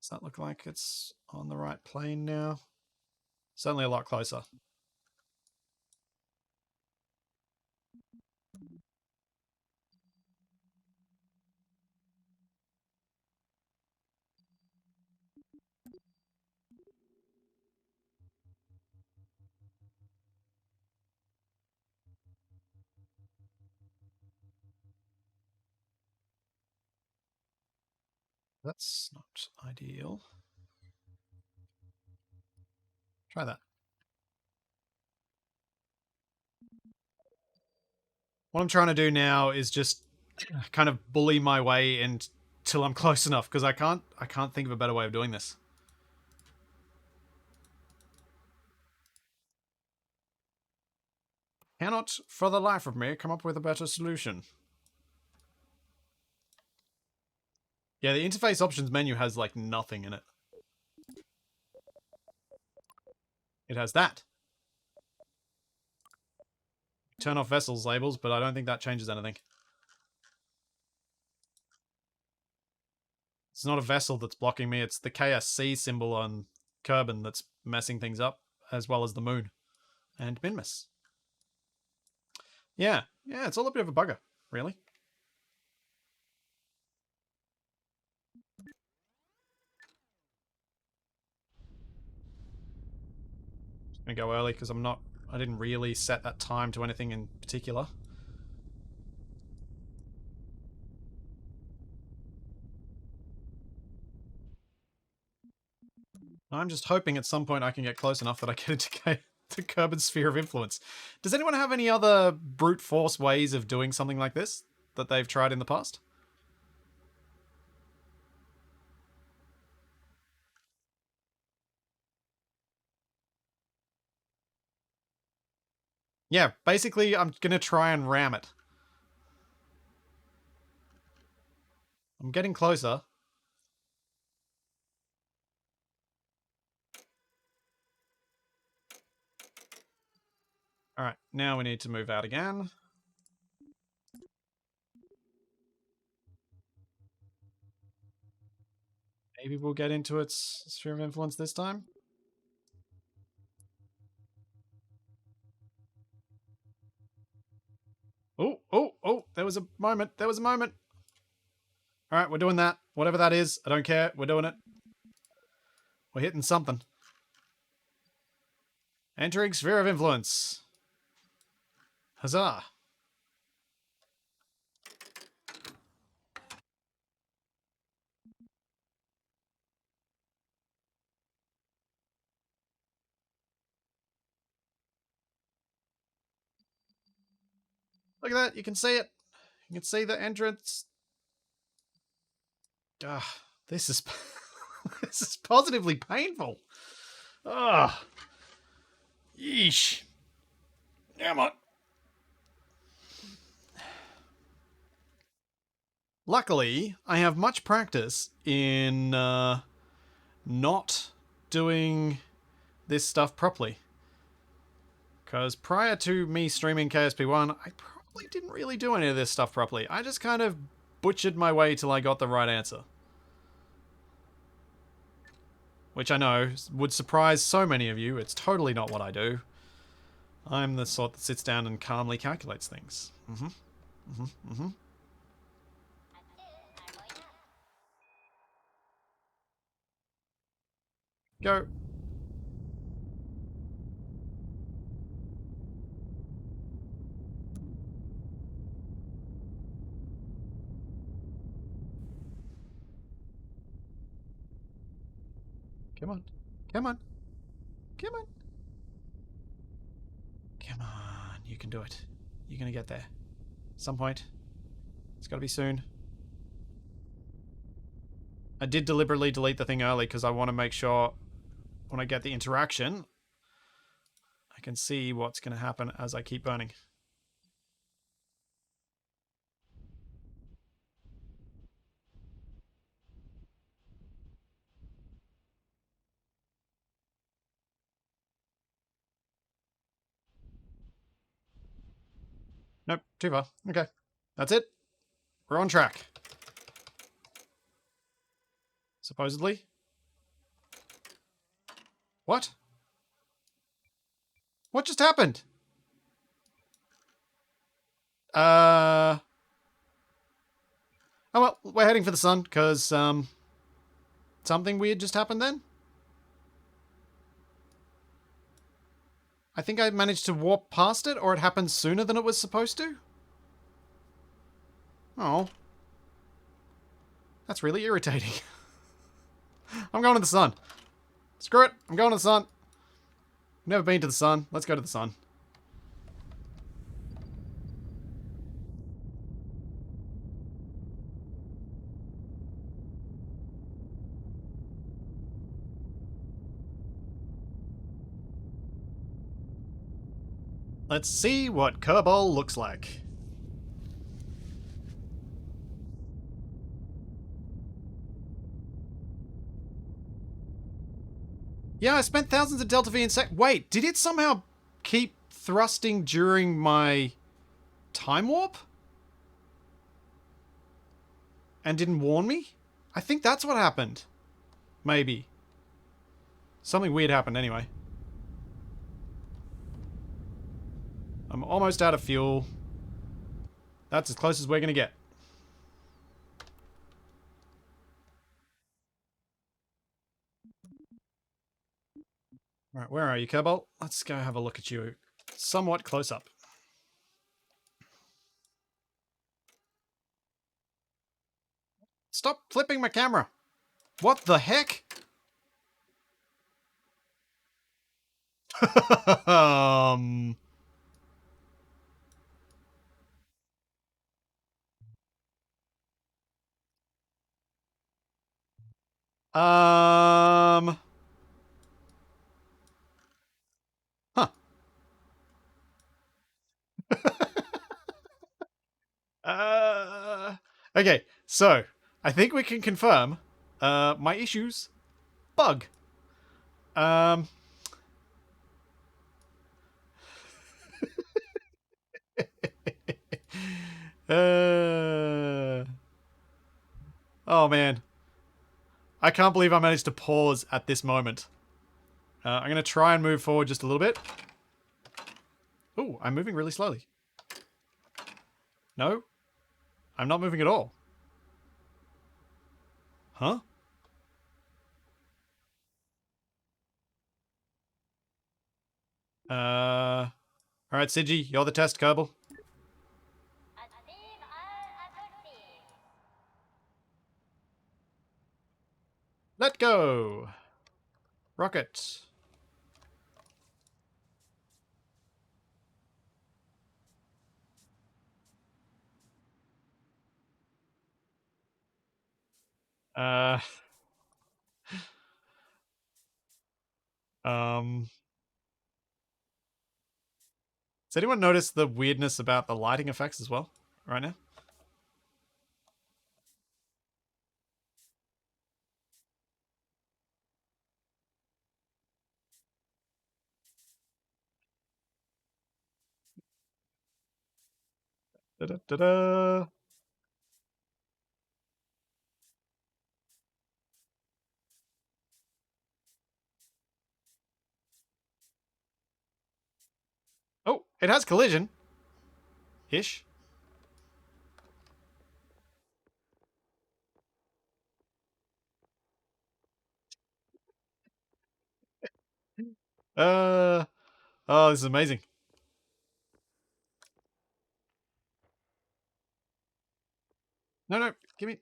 Does that look like it's on the right plane now? Certainly a lot closer. That's not ideal. Try that. What I'm trying to do now is just kind of bully my way until I'm close enough, because I can't think of a better way of doing this. Cannot, for the life of me, come up with a better solution. Yeah, the interface options menu has like nothing in it. It has that. Turn off vessels labels, but I don't think that changes anything. It's not a vessel that's blocking me, it's the KSC symbol on Kerbal that's messing things up, as well as the moon. And Minmus. Yeah, it's all a bit of a bugger, really. Just gonna go early because I didn't really set that time to anything in particular. I'm just hoping at some point I can get close enough that I get into the Kerbal's sphere of influence. Does anyone have any other brute force ways of doing something like this that they've tried in the past? Yeah, basically I'm gonna try and ram it. I'm getting closer. Alright, now we need to move out again. Maybe we'll get into its sphere of influence this time. Oh, there was a moment. There was a moment. Alright, we're doing that. Whatever that is, I don't care. We're doing it. We're hitting something. Entering sphere of influence. Huzzah. Look at that. You can see it. You can see the entrance. This is this is positively painful. Yeesh. Come on. Luckily, I have much practice in not doing this stuff properly. Because prior to me streaming KSP1, I probably didn't really do any of this stuff properly. I just kind of butchered my way till I got the right answer. Which I know would surprise so many of you. It's totally not what I do. I'm the sort that sits down and calmly calculates things. Go. Come on. Come on. Come on. Come on. You can do it. You're going to get there. Some point. It's got to be soon. I did deliberately delete the thing early because I want to make sure when I get the interaction, I can see what's going to happen as I keep burning. Nope, too far. Okay. That's it. We're on track. Supposedly. What? What just happened? Oh well, we're heading for the sun, because, something weird just happened then? I think I managed to warp past it, or it happened sooner than it was supposed to? Oh. That's really irritating. I'm going to the sun. Screw it, I'm going to the sun. Never been to the sun. Let's go to the sun. Let's see what Kerbal looks like. Yeah, I spent thousands of Delta V in sec. Wait, did it somehow keep thrusting during my time warp? And didn't warn me? I think that's what happened. Maybe. Something weird happened anyway. I'm almost out of fuel. That's as close as we're gonna get. Alright, where are you, Kerbal? Let's go have a look at you somewhat close up. Stop flipping my camera! What the heck? um... Um... Huh. Okay, so I think we can confirm my issues bug. Um uh, oh man. I can't believe I managed to pause at this moment. I'm going to try and move forward just a little bit. Ooh, I'm moving really slowly. No, I'm not moving at all. Huh? Alright, Sigi, you're the test, Kerbal. Let go! Rocket. Uh, um... Does anyone notice the weirdness about the lighting effects as well, right now? Da-da-da-da. Oh, it has collision. Ish. Uh, oh, this is amazing. No, no, give me...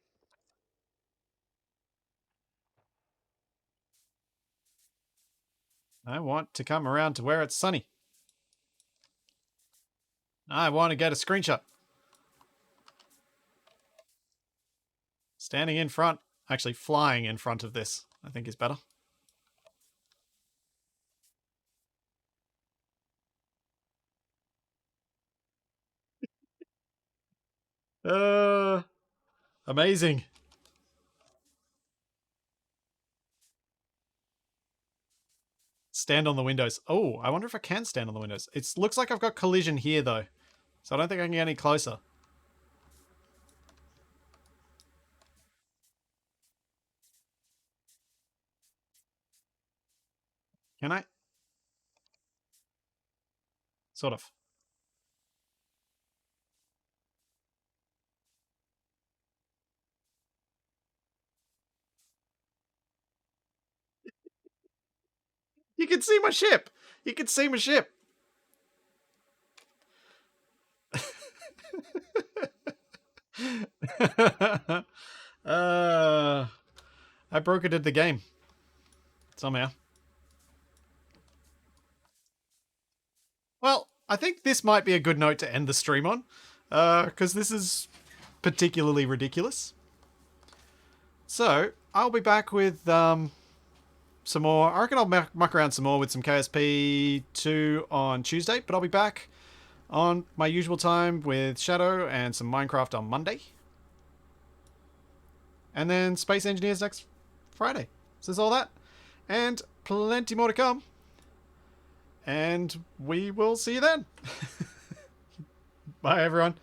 I want to come around to where it's sunny. I want to get a screenshot. Standing in front, actually flying in front of this, I think is better. Uh, Amazing. Stand on the windows. Oh, I wonder if I can stand on the windows. It looks like I've got collision here though, so I don't think I can get any closer. Can I? Sort of. You can see my ship. You can see my ship. uh, I broke it at the game somehow. Well, I think this might be a good note to end the stream on, because this is particularly ridiculous. So I'll be back with some more. I reckon I'll muck around some more with some KSP 2 on Tuesday, but I'll be back on my usual time with Shadow and some Minecraft on Monday. And then Space Engineers next Friday. So there's all that. And plenty more to come. And we will see you then. Bye, everyone.